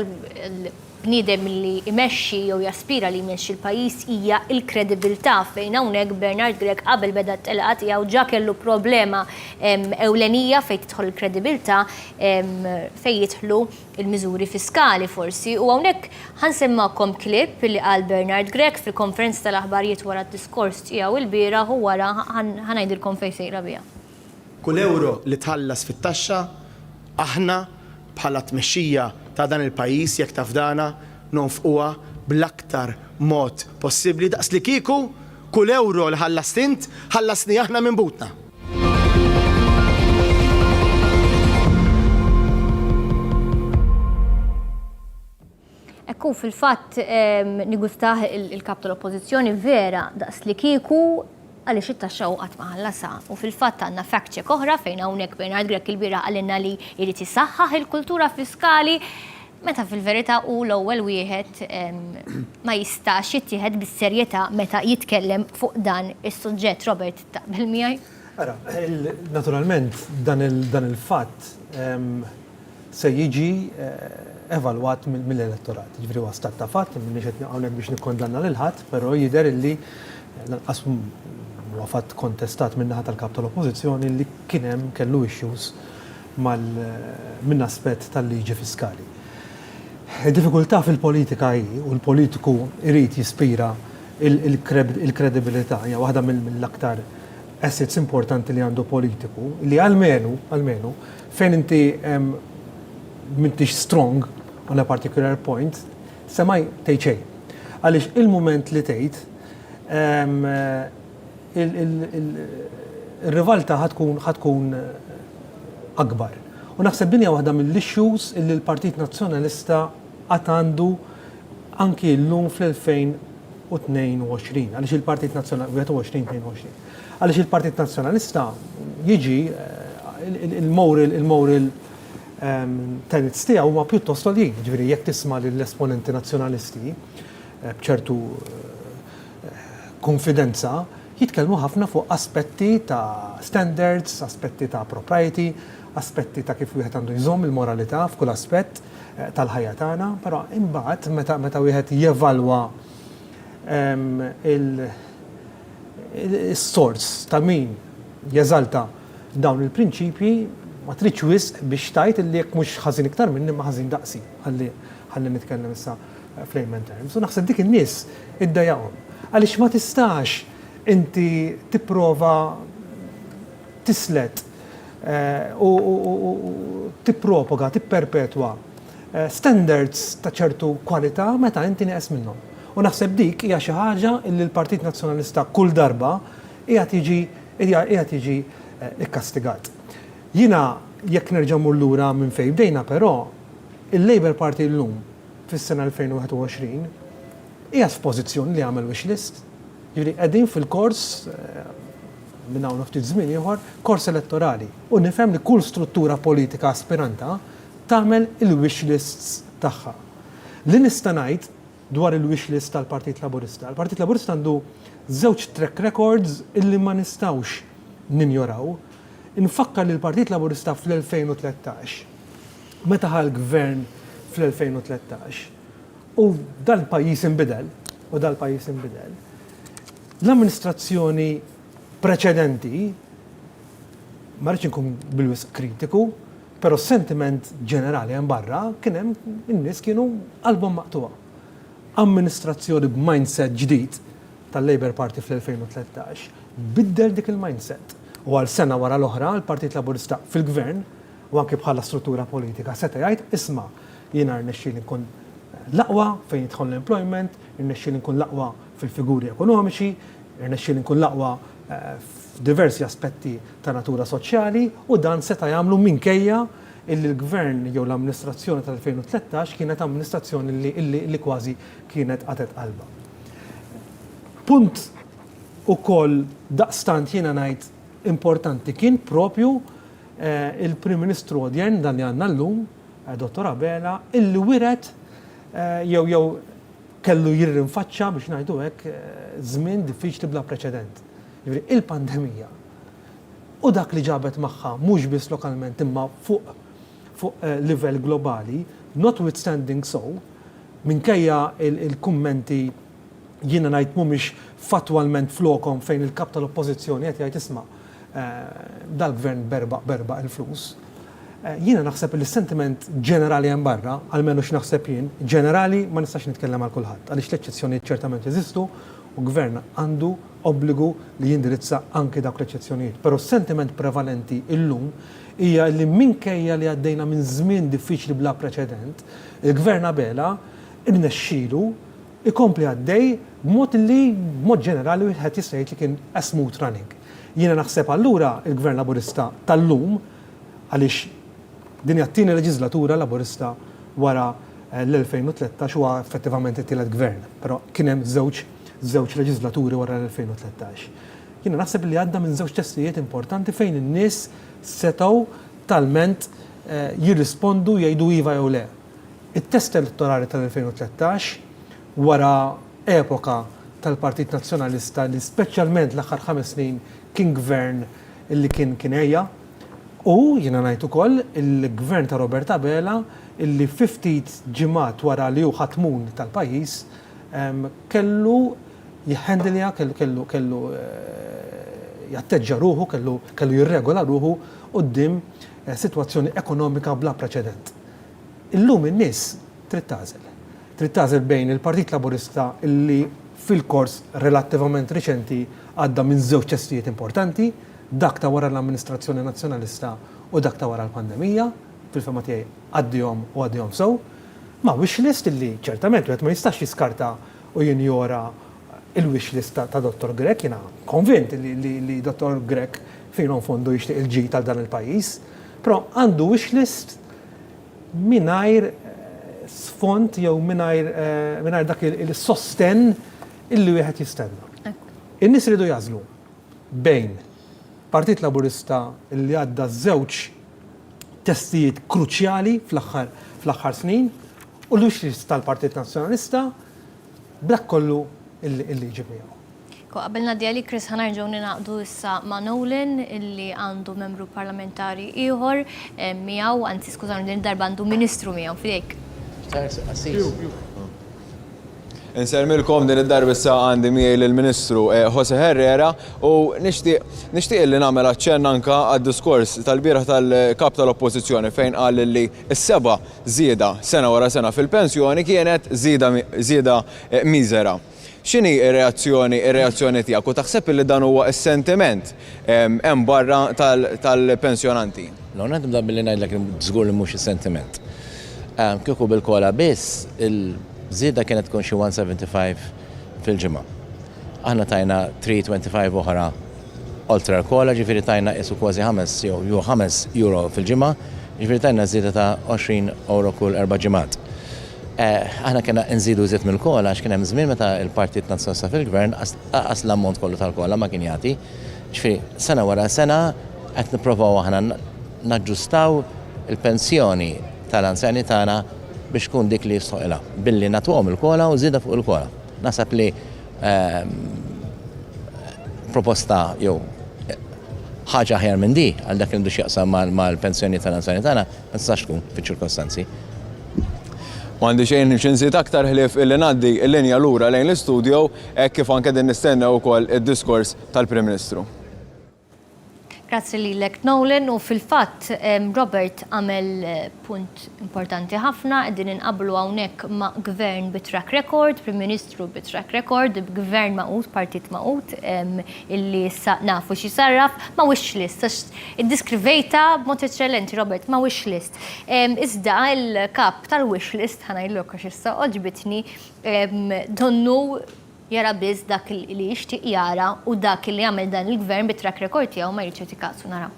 bniedem li imexxi jew jaspira li jmexxi l-pajjiż hija l-kredibilità fejn hawnhekk Bernard Grech qabel beda t-telqa tiegħu ġa kellu problema ewlenija fejn tidħol il-kredibilità fejn jidħlu il-miżuri fiskali forsi u hawnhekk ħansemmakom klipp li qal Bernard Grech fil-konferenza tal-aħbarijiet wara d-diskors tiegħu il-bieraħ u wara ħanajdilkom fejn sejra biha. kull euro li tħallas fit-taxxa aħna bħala tmexxija ta' dan il-pajjiż jekk tafdana nonfquha bl-aktar mod possibbli daqs li kieku kull euro li ħallast int ħallasni aħna minn butna. Ekku fil-fatt nigustaħ il-kap tal-oppożizzjoni vera daqs li kieku għaliex it-taxxa qatt ma ħallasa. U fil-fatt għandna fact check oħra fejn hawnhekk Bernard Grek il-bieraħ għalilna li jrid isaħħaħ il-kultura fiskali meta fil-verità hu l-ewwel wieħed ma jistax jittieħed bis-serjetà meta jitkellem fuq dan is-suġġett. Robert, taqbel miegħi? Ara, naturalment dan il-fatt se jiġi evalwat mill-elettorat. Ġifri huwa stat ta' fatt, minniex qed hawnhekk biex nikkondanna lil ħadd, però jidher illi lanqas huwa fatt kontestat min-naħa tal-kap tal-oppożizzjoni li kien hemm kellu issues minn aspett tal-liġi fiskali. Id-diffikultà fil-politika hi u l-politiku irid jispira il-kredibilità hija waħda mill-aktar assets importanti li għandu politiku li almenu fejn inti m'intix strong on a particular point semaj tgħid xejn. Għaliex il-mument li tgħid il-rivalta ħatkun akbar. U naħseb dinja waħda mill-issues illi l-Partit Nazzjonalista qatt għandu anki llum fl-2022 għaliex il-Partit Nazzjonalista għaliex il-Partit Nazzjonalista jiġi il-moral tenets tiegħu huma pjuttost għoljin. Ġifieri jekk tisma' lill-esponenti nazzjonalisti b'ċertu konfidenza jitkellmu ħafna fuq aspetti ta' standards, aspetti ta' propriety, aspetti ta' kif wieħed għandu jżomm il-moralità f'kull aspett tal-ħajja tagħna, però imbagħad meta wieħed jevalwa il-sors ta' min jeżalta dawn il-prinċipji ma tridx wisq biex tajt illi jekk mhux ħażin iktar minni ma ħażin daqsi ħalli nitkellem issa fl-layman terms. U naħseb dik in-nies iddejjaqhom. Għaliex ma tistax inti tipprova tislet u tippropaga, tipperpetwa standards ta' ċertu kwalità meta inti neqes minnhom. U naħseb dik hija xi ħaġa li l-Partit Nazzjonalista kull darba qiegħed jiġi ikkastigat. Jiena jekk nerġa' mmur lura minn fejn bdejna, però il-Labour Party llum fis-sena 2021 hija f'pożizzjoni li għamel wish list. Jiġri qegħdin fil-kors minn hawn ftit żmien ieħor kors elettorali. U nifhem li kull struttura politika aspiranta tagħmel il-wish lists tagħha. Li nista' ngħid dwar il-wish list tal-Partit Laburista. Il-Partit Laburista għandu żewġ track records illi ma nistgħux ninjoraw. Infakkar li l-Partit Laburista fl-2013 meta ħal gvern fl-2013 u dal-pajjiż inbidel l-amministrazzjoni preċedenti ma rridx inkun bil-wisq kritiku, però s-sentiment ġenerali hemm barra kien hemm in-nies kienu qalbhom maqtuha. Amministrazzjoni b'mindset ġdid tal-Labour Party fl-2013 biddel dik il-mindset. U għal sena wara l-oħra l-Partit Laburista fil-gvern u anke bħala struttura politika seta' jgħid isma' jiena rnexxieli nkun l-aqwa fejn jidħol l-employment, rnexxieli nkun l-aqwa fil-figuri ekonomiċi, rnexxieli nkun l-aqwa f'diversi aspetti ta' natura soċjali u dan seta' jagħmlu minkejja illi l-gvern jew l-amministrazzjoni tal-2013 kienet amministrazzjoni li kważi kienet qatet qalba. Punt ukoll daqstant jiena ngħid importanti kien propju il-Prim Ministru odjern dan li għandna llum, Dottor Abela, illi wiret jew kellu jirrinfaċċa biex ngħidu hekk żmien diffiċli bla preċedent. Jiġri il-pandemija u dak li ġabet magħha mhux biss lokalment imma fuq livell globali, notwithstanding so, minkejja il-kummenti jiena ngħid mhumiex fatwalment flokhom fejn il-kap tal-oppożizzjoni qed jgħid isma' dal-gvern berba il-flus. Jiena naħseb li s-sentiment ġenerali hemm barra, almenu x'naħseb jien, ġenerali ma nistax nitkellem għal kulħadd, għaliex l-eċċezzjonijiet ċertament jeżistu u gvern għandu obbligu li jindirizza anke dawk l-eċezzjonijiet. Però s-sentiment prevalenti illum hija li minkejja li għaddejna minn żmien diffiċli bla preċedent, il-Gvern Abela irnexxielu ikompli għaddej b'mod li b'mod ġenerali wieħed jista' jgħid li kien a smooth running. Jiena naħseb allura il-Gvern Laburista tal-lum għaliex din hija t-tieni leġislatura Laburista wara l-2013 huwa effettivament it-tielet gvern, però kien hemm żewġ leġislaturi wara l-2013. Jiena naħseb li għadda minn żewġ testijiet importanti fejn in-nies setgħu talment jirrispondu jgħidu iva jew le. It-test elettorali tal-2013 wara epoka tal-Partit Nazzjonalista li speċjalment l-aħħar 5 snin kien gvern illi kien ejja u jiena ngħid ukoll il-gvern ta' Robert Abela illi 50 ġimgħat wara li hu ħatmun tal-pajjiż kellu jħendilja, kellu jatteġġa ruħu, kellu jirregola ruħu quddiem sitwazzjoni ekonomika bla preċedent. Illum in-nies trid tażel bejn il-Partit Laburista illi fil-kors relattivament riċenti għadda minn żewġ testijiet importanti, dak ta' wara l-amministrazzjoni nazzjonalista u dak ta' wara l-pandemija, fil-fema tiegħi għaddihom sew, ma' wishlist illi ċertament wieħed ma jistax jiskarta u jinjora il-wishlist ta' Dr. Grek, jiena konvint li Dr. Grek fejn fondu jixtieq il-ġi tal dan il-pajjiż, però għandu wishlist mingħajr sfond jew mingħajr dak il-sosten illi wieħed jistenna. In-nies iridu jażlu bejn Partit Laburista illi għadda żewġ testijiet kruċjali fl-aħħar snin u l-wishlist tal-Partit Nazzjonalista b'dak kollu illi ġib miegħu. Qabel nadja li Chris ħanarġgħu ninaqdu issa ma' Nolan illi għandu membru parlamentari ieħor miegħu, anzi skużani din darba għandu ministru miegħu fidejk. Inselmilkom din id-darba issa għandi miegħi lill-Ministru Jose Herrera u nixtieq li nagħmel aċċenn anke għad-diskors tal-bieraħ tal-kap tal-Oppożizzjoni fejn qal li s-seba' żieda sena wara sena fil-pensjoni kienet żieda miżera. X'inhi r-reazzjoni tiegħek u taħseb li dan huwa s-sentiment hemm barra tal-pensjonanti? L-għonet nibda billi ngħidlek żgur li mhux is-sentiment. Kieku bil-kola biss il-żieda kienet tkun xi 175 fil-ġimgħa. Aħna tajna 325 oħra oltre l-kola, ġifieri tajna isu kważi 5 euro fil-ġimgħa, ġifieri tajna żieda ta' 20 euro kull 4 ġimgħat. Aħna kena nżidu żied mill-kola għax kien hemm żmien meta l-Partit Nazzjonalista fil-Gvern qas l-ammont kollu tal-kola ma kien jagħti. Ġifieri sena wara sena qed nippruvaw aħna naġġustaw il-pensjoni tal-anzjani tagħna biex tkun dik li jistħoqilha billi nagħtuhom il-kola u żieda fuq il-kola. Naħseb li proposta jew ħaġa aħjar minn di għal dak li ndux jaqsam mal-pensjoni tal-anzjani tagħna ma tistax tkun fiċ-ċirkostanzi. M'għandi xejn xinżid aktar ħlief illi ngħaddi l-linja lura lejn l-istudio hekk kif anke din nistennew ukoll id-diskors tal-Prim Ministru. Grazzi lilek Nolan u fil-fatt Robert għamel punt importanti ħafna qegħdin inqabblu hawnhekk ma' gvern bit-track record, Prim Ministru bit-track record, gvern maqut, partit maqut illi nafu xi sarraf ma' wish list. Iddiskrivejta b'mod eċċellenti Robert ma' wish list. Iżda l-kap tal-wish list ħanajdlok għax issa oġbitni donnu jara biss dak li jixtieq jara u dak li għamel dan il-gvern bit-track record tiegħu ma jridx kasu naraw.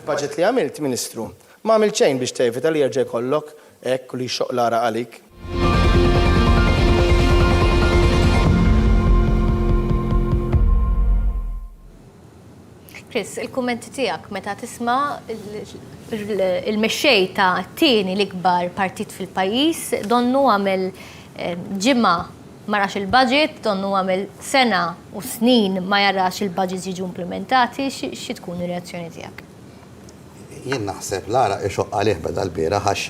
Budget li għamilt, Ministru, ma għamil ċejn biex tevita li jerġa' jkollok hekk li xoqlara għalik. Chris, il-kummenti tiegħek meta tisma' il-mexxej ta' tieni l-ikbar partit fil-pajjiż donnu għamel ġimgħa ma rax il-budget, donnu għamil sena u snin ma jarax il-budget jiġu implementati, xi tkun ir-reazzjoni tiegħek? Jien naħseb Lara ixoq għalih beda l-bieraħ għax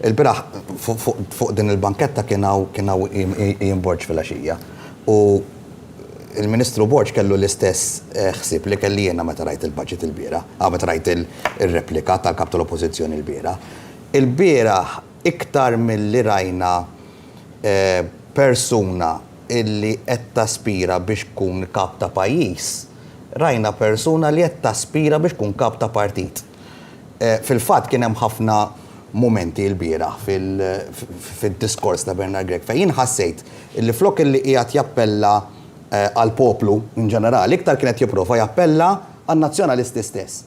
il-bieraħ fuq din il-banketta kienaw jimborġ fil-għaxija. U il-Ministru Borġ kellu l-istess ħsieb li kelli jiena meta rajt il-budget il-bieraħ, meta rajt il-replika tal-kap tal-Oppożizzjoni il-bieraħ. Il-bieraħ iktar mill-li rajna persuna illi qed taspira biex tkun kap ta' pajjiż, rajna persuna li qed taspira biex tkun kap ta' partit. Fil-fatt kien hemm ħafna momenti l-bieraħ fil-diskors ta' Bernard Gregg fejn ħassejt illi flok illi qiegħed jappella għal-poplu in ġenerali, iktar kienet jipprova jappella għan-nazzjonalisti stess.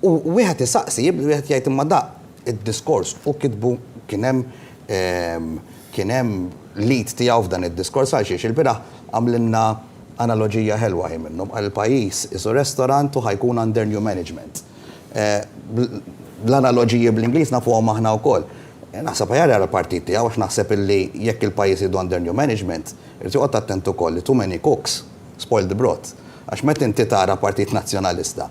U wieħed isaqsi, wieħed jgħid imma da id-diskors u kitbu kien hemm lead tiegħu f'dan id-diskors għal xiex il-bieraħ għamlilna analogija ħelwa minnhom għall-pajjiż isu restorant u ħajkun under new management. L-analogiji bl-Ingliż nafuhom aħna wkoll. Naħseb ħajara l-partit tiegħu għax naħseb illi jekk il-pajjiż idu under new management, irid joqgħod attent ukoll li too many cooks spoil the broth. Għax meta inti tara Partit Nazzjonalista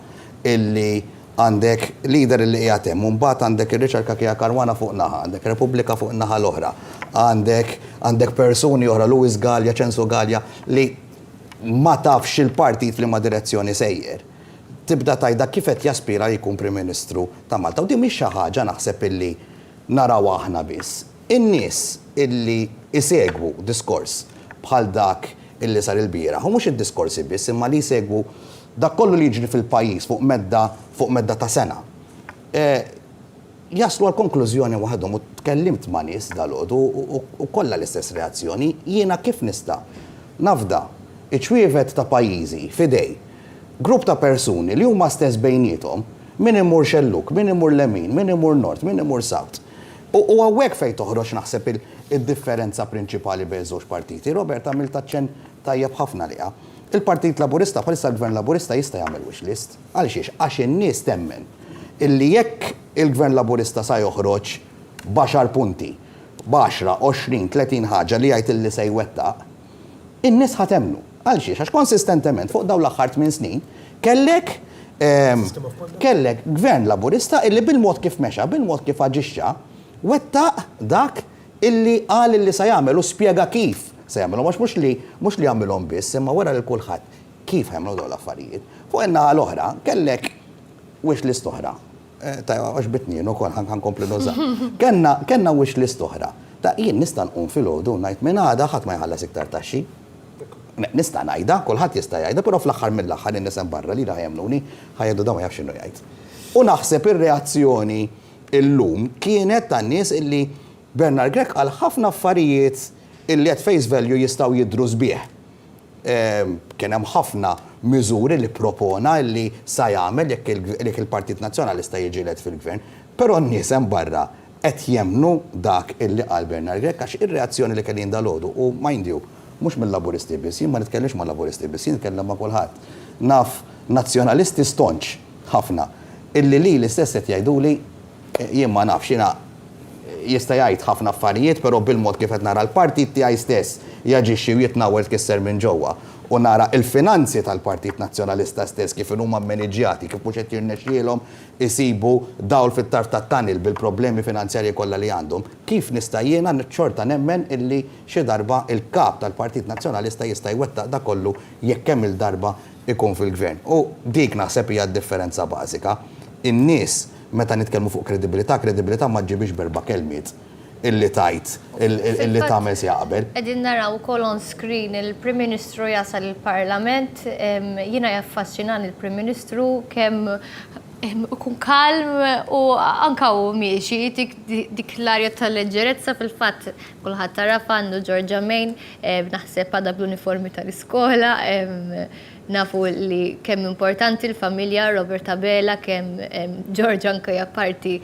illi għandek leader illi qiegħed hemm, u mbagħad għandek ir-Richard Kakija Karwana fuq naħa, għandek Repubblika fuq naħa l-oħra, għandek persuni oħra, Luis Gallia, Censo Gallia, li ma tafx il-partit li ma direzzjoni sejjer. Tibda tajda kif qed jaspira jkun Prim Ministru ta' Malta. U din mhix xi ħaġa naħseb illi naraw aħna biss. In-nies illi isegwu diskors bħal dak illi sar il-bieraħ, u mhux id-diskorsi biss, imma li jsegwu dak kollu li jiġri fil-pajjiż fuq medda ta' sena. Jaslu għal konklużjoni waħedhom u tkellimt ma' nies dal-għodu u kollha l-istess reazzjoni, jiena kif nista' nafda iċwievet ta' pajjiżi fidej grupp ta' persuni li huma stess bejnietom min imur xelluk, min imur lemin, min imur nord, min imur south. U għawek fejn toħroġ naħseb il-differenza prinċipali bejn żewġ partiti. Robert għamil taċċen tajjeb ħafna liha. Il-Partit Laburista, bħalissa l-Gvern Laburista jista' jagħmel wish list. Għaliex għax in-nies temmen illi jekk il-Gvern Laburista sa joħroġ b'10 punti, b'10, 20, 30 ħaġa li jgħid illi se jwettaq, in-nies ħatemnu. Għaliex għax konsistentement fuq dawn l-aħħar 8 snin kellek Gvern Laburista illi bil-mod kif mexa, bil-mod kif aġixxa, wettaq dak illi qal illi se jagħmel u spjega kif se jagħmlu, mhux li jagħmilhom biss, imma wara lil kulħadd kif jagħmlu dawn l-affarijiet. Fuq in-naħa l-oħra kellek wish list oħra. Tajwa għax bitnien ukoll ħankompli nuża. Kenna wish list oħra. Ta' jien nista' nqum filgħodu ngħid minn għada ħadd ma jħallas iktar taxxi. Nista' ngħidha, kulħadd jista' jgħidha, però fl-aħħar mill-aħħar in-nies hemm barra li ħajemluni ħajgħidu da ma jafx x'inhu jgħid. U naħseb ir-reazzjoni illum kienet tan-nies illi Bernard Gregg għal ħafna affarijiet illi at face value jistgħu jidhru sbieħ. Kien hemm ħafna miżuri li propona illi sa jagħmel jekk il-Partit Nazzjonalista jiġilet fil-Gvern, però n-nies hemm barra qed jemmnu dak illi qal Bernard Gregg għax ir-reazzjoni li kellin dalgħodu u mind you, mhux mill-Laburisti biss, jien ma nitkellix mal-Laburisti biss, jien nitkellem ma' kulħadd. Naf nazzjonalisti stonċ ħafna illi li l-istess qed jgħiduli jien ma nafx jiena jista' jgħid ħafna affarijiet, però bil-mod kif qed nara l-partit tiegħi stess jaġixxi u jitnawel tkisser minn ġewwa u nara il-finanzi tal-Partit Nazzjonalista stess kif huma mmaniġjati, kif mhux qed jirnexxielhom isibu dawl fit-tarf tat-tanil bil-problemi finanzjarji kollha li għandhom. Kif nista' jiena xorta nemmen illi xi darba il-kap tal-Partit Nazzjonalista jista' jwettaq da kollu jekk hemm il-darba ikun fil-Gvern. U dik naħseb hija d-differenza bażika. In-nies meta nitkellmu fuq kredibilità ma ġibix berba kelmiet illi tajt, illi tagħmel jaqbel. Qegħdin naraw ukoll on screen il-Prim Ministru jasal il-Parlament, jiena jaffaxxinan il-Prim Ministru kemm ikun kalm u anka u miexi dik l-arja tal-leġġerezza fil-fatt kulħadd taraf għandu Georgia Main, naħseb għadha bl-uniformi tal-iskola, nafu li kemm importanti l-familja Robert Abela, kemm Georgia anke hija parti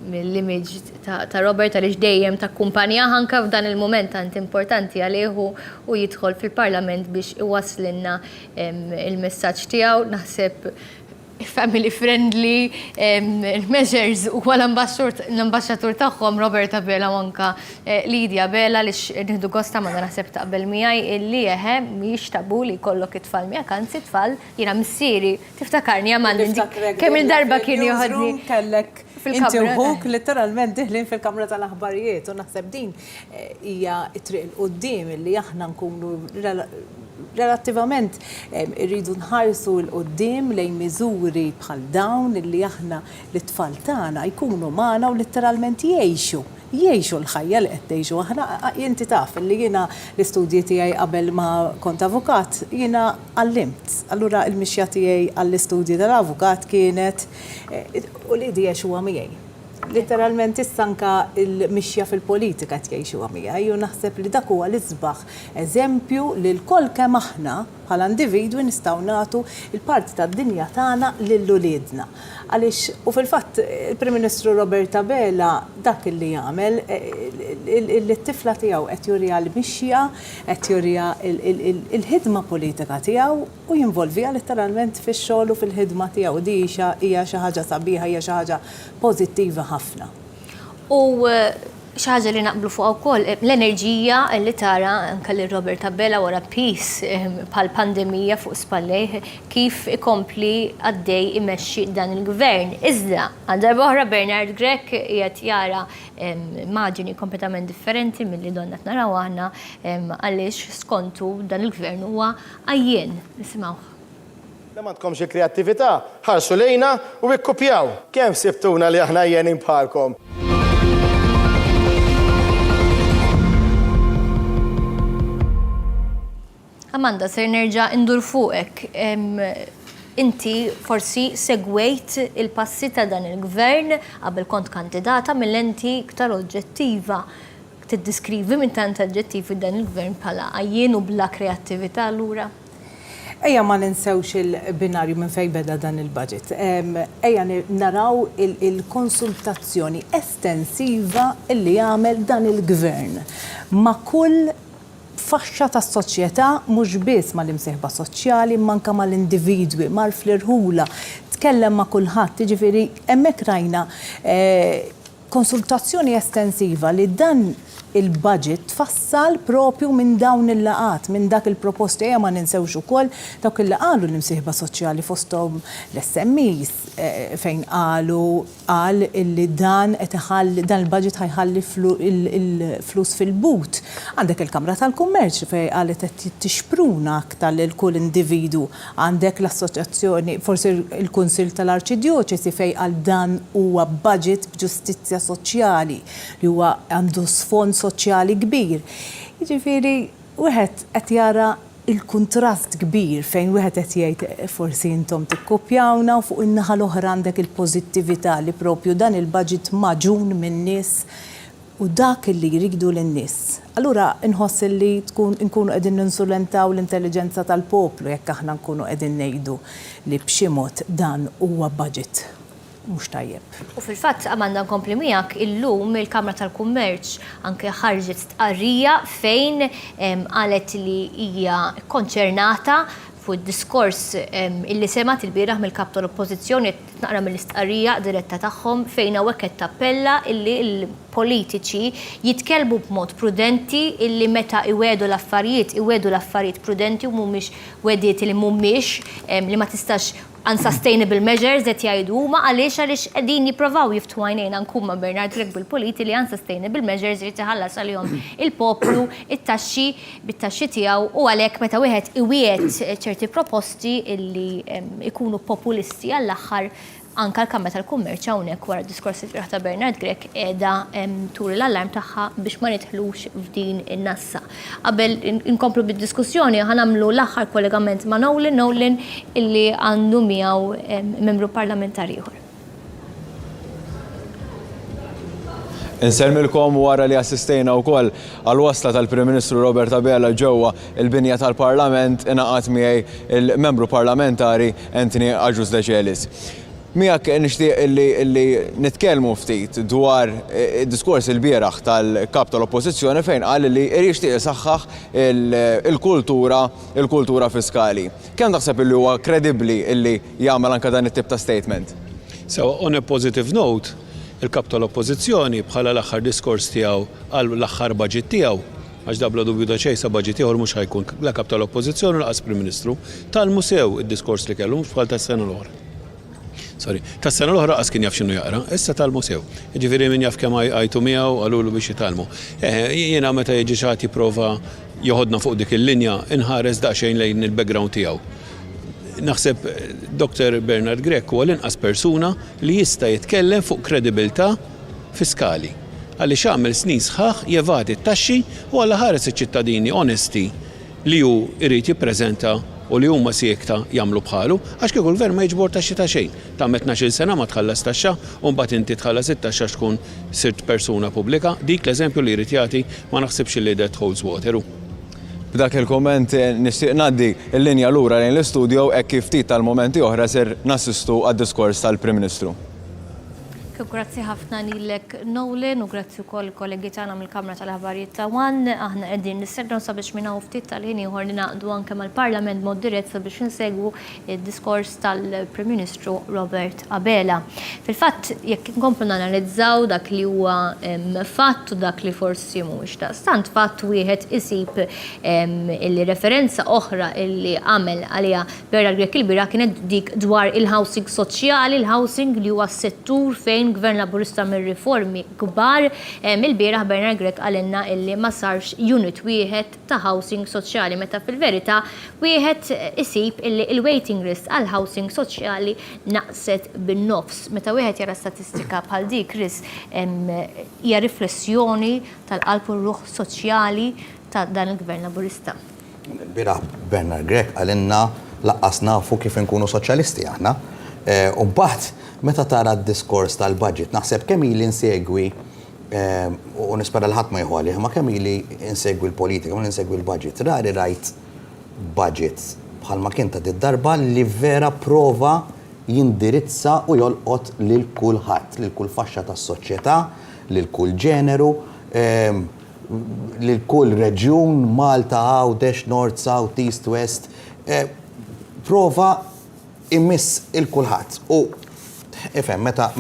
mill-image ta' Robert għaliex dejjem ta' kumpanija anke f'dan il-moment tant importanti għalih u jidħol fil-Parlament biex iwaslilna il-messaġġ tiegħu, naħseb family friendly measures u l-ambasċatur tagħhom Robert Abela u anke Lydia Abela li nieħdu gosta ma naħseb taqbel miegħi illi mhix tabu li jkollok it-tfal miegħek, anzi tfal jiena missieri tiftakarni Amanda kemm il-darba kien joħodni kellek inti uħuk literalment diħlin fil-Kamra tal-Aħbarijiet u naħseb din hija t-triq il-qudiem illi aħna nkunu relattivament irridu nħarsu l-qoddim lejn miżuri bħal dawn illi aħna l-tfal tagħna jkunu magħna u literalment jgħixu jgħixu l-ħajja li qed tgħixu. Aħna inti taf li jiena l-istudji tiegħi qabel ma kont avukat jiena għallimt. Allura l-mixja tiegħi għall-istudji tal-avukat kienet u li jgħixuha miegħi. Literalment issanka il-mixja fil-politika tgħixuha miegħi u naħseb li dak huwa l-isbaħ eżempju li l-koll kemm aħna bħala individwi nistgħu nagħtu il-parti tad-dinja tagħna lil-uliedna. Għaliex u fil-fatt il-Prim Ministru Robert Abela dak li jagħmel il-tifla tiegħu qed jurija l-mixja, qed jurija il-ħidma politika tiegħu u jinvolviha literalment fix-xogħol u fil-ħidma tiegħu. Di hija xi ħaġa sabiħa, hija xi ħaġa pożittiva ħafna. U xaħġa li naqblu fuq wkoll l-enerġija li tara anke li Robert Abela wara peace bħal pandemija fuq spallej kif ikompli għaddej imexxi dan il-gvern. Iżda għal darba oħra Bernard Grech qiegħed jara maġini kompletament differenti milli donna qed naraw aħna għaliex skontu dan il-gvern huwa għajjien. Nisimgħu. Ma m'għandkomx kreattività, ħarsu lejna u ikkupjaw. Kemm sibtuna li aħna għajjenin bħalkom? Amanda, ser nerġa' indur fuqek. Inti forsi segwejt il-passi ta' dan il-gvern qabel kont kandidata mill-enti iktar oġġettiva. Tiddiskrivi minn tant oġġettiv dan il-gvern bħala għajjien u bla kreattività allura? Ejja ma ninsewx il-binarju minn fejn beda dan il-budget. Ejja naraw il-konsultazzjoni estensiva illi jagħmel dan il-gvern ma' kull faxxa tas-soċjetà mhux biss mal-imsieħba soċjali manka mal-individwi, mar fl-irħula, tkellem ma' kulħadd, jiġifieri hemmhekk rajna konsultazzjoni estensiva li dan il-budget tfassal propju minn dawn il-laqat, minn dak il-proposti ma ninsewx ukoll dawk il qalu l-imsieħba soċjali fosthom l-SMEs fejn qal illi dan il-budget ħajħalli il-flus fil-but. Għandek il-Kamra tal-Kummerċ fejn qalet qed tixpruna aktar lil kull individu. Għandek l-assoċjazzjoni, forsi il-Kunsill tal-Arċidjoċesi fejn qal dan huwa budget b'ġustizzja soċjali li huwa għandu sfond soċjali kbir. Jiġifieri wieħed qed jara il-kuntrast kbir fejn wieħed qed jgħid forsi intom tikkopjawna u fuq in-naħa l-oħra għandek il-pożittività li propju dan il-budget maġun min-nies u dak li jridu lin-nies. Allura inħoss li nkunu qegħdin ninsulentaw l-intelligenza tal-poplu jekk aħna nkunu qegħdin ngħidu li b'xi mod dan huwa budget mhux tajjeb. U fil-fatt Amanda nkompli miegħek illum il-Kamra tal-Kummerċ anke ħarġet stqarrija fejn qalet li hija konċernata fuq id-diskors illi semat il-bieraħ mill-kap tal-Oppożizzjoni naqra mill-istqarrija diretta tagħhom fejn hawnhekk qed tappella illi l-politiċi jitkellmu b'mod prudenti illi meta iwedu l-affarijiet prudenti u mhumiex wediet li mhumiex li ma tistax unsustainable measures qed jgħidu huma għaliex qegħdin jippruvaw jiftu għajnejna nkun ma' Bernard Grech bil-politi li unsustainable measures irid iħallas għalihom il-poplu it-taxxi bit-taxxi tiegħu u għalhekk meta wieħed iwiet ċerti proposti illi ikunu populisti għall-aħħar anka l-Kamra tal-Kummerċ hawnhekk wara d-diskors ta' Bernard Grech qiegħda turi l-allarm tagħha biex ma nidħlux f'din in-nassa. Qabel inkomplu bid-diskussjoni ħanamlu l-aħħar kollegament ma' Nolan illi għandu miegħu membru parlamentari ieħor. Inselmilkom wara li assistejna wkoll għal-wasla tal-Prim Ministru Robert Abela ġewwa il-binja tal-Parlament ingħaqad miegħi il-membru parlamentari Anthony Agius De Celis. Miegħek nixtieq illi nitkellmu ftit dwar id-diskors il-bieraħ tal-kap tal-Oppożizzjoni fejn qal li jixtieq isaħħaħ il-kultura fiskali. Kemm taħseb illi huwa kredibbli illi jagħmel anke dan it-tip ta' statement? So on a positive note, il-kap tal-Oppożizzjoni bħala l-aħħar diskors tiegħu għal l-aħħar budget tiegħu għax dabla dubju da ċejsa budget ieħor mhux ħajkun la kap tal-Oppożizzjoni laqas Prim Ministru tal-musew id-diskors li kellu mhux bħal tas-sena l-oħra. Tas-sena l-oħra qas kien jaf x'inhu jaqra, issa tal-musew. Jiġifieri min jaf kemm għajtu miegħu qalulu biex jitalmu. Jiena meta jiġi xi ħadd jipprova joħodna fuq dik il-linja inħares daqsxejn lejn il-background tiegħu. Naħseb Dr. Bernard Grech huwa l-inqas persuna li jista' jitkellem fuq kredibilità fiskali. għalli xamil snin sħaħ jevadi t-taxxi u għalla ħares iċ-ċittadini onesti li ju irrit jippreżenta u li huma siekta jagħmlu bħalu, għax kieku l-gvern ma jiġbor taxxi ta' xejn. Ta' 12 sena ma tħallas taxxa u mbagħad inti tħallas it-taxxa tkun sirt persuna pubblika, dik l-eżempju li jrid jagħti ma naħsibx li that holds water. B'dak il-komment nixtieq ngħaddi l-linja lura lejn l-istudio hekk kif ftit tal-momenti oħra ser nassistu għad-diskors tal-Prim Ministru. Grazzi ħafna lilek Nolan u grazzi wkoll kollegi tagħna mill-Kamra tal-Aħbarijiet ta' Wan. Aħna qegħdin nistednu sabiex minna ftit tal-ħin ieħor li naqdu anke mal-Parlament mod dirett sabiex insegwu id-diskors tal-Prim Ministru Robert Abela. Fil-fatt jekk inkomplu nanalizzaw dak li huwa fatt u dak li forsi mhux ta' stant fatt wieħed isib il-referenza oħra illi għamel għaliha Bernard Grech il-bira kienet dik dwar il-housing soċjali, il-housing li huwa settur fejn Gvern Laburista mir-riformi kbar mill-bieraħ Bernard Grech għalenna illi ma sarx unit wieħed ta' housing soċjali meta fil-verità wieħed isib illi il-waiting list għal housing soċjali naqset bin-nofs. Meta wieħed jara statistika bħal dik Chris hija riflessjoni tal-qalb u r-ruħ soċjali ta' dan il-Gvern Laburista. Il-bieraħ Bernard Grech għalenna laqqas nafu kif inkunu soċjalisti aħna. U mbagħad meta tara d-diskors tal-budget, naħseb kemm ili insegwi u nispera l-ħadd ma jħolli, ma kemm ili insegwi l-politika, ma insegwi l-budget. Rari rajt budget bħalma kien ta' darba li vera prova jindirizza u jolqot lil kulħadd, lil kull faxxa tas-soċjetà, lil kull ġeneru, lil kull reġjun, Malta, Għawdex, North, South, East, West. Prova immiss il-kulħadd. U ifhem meta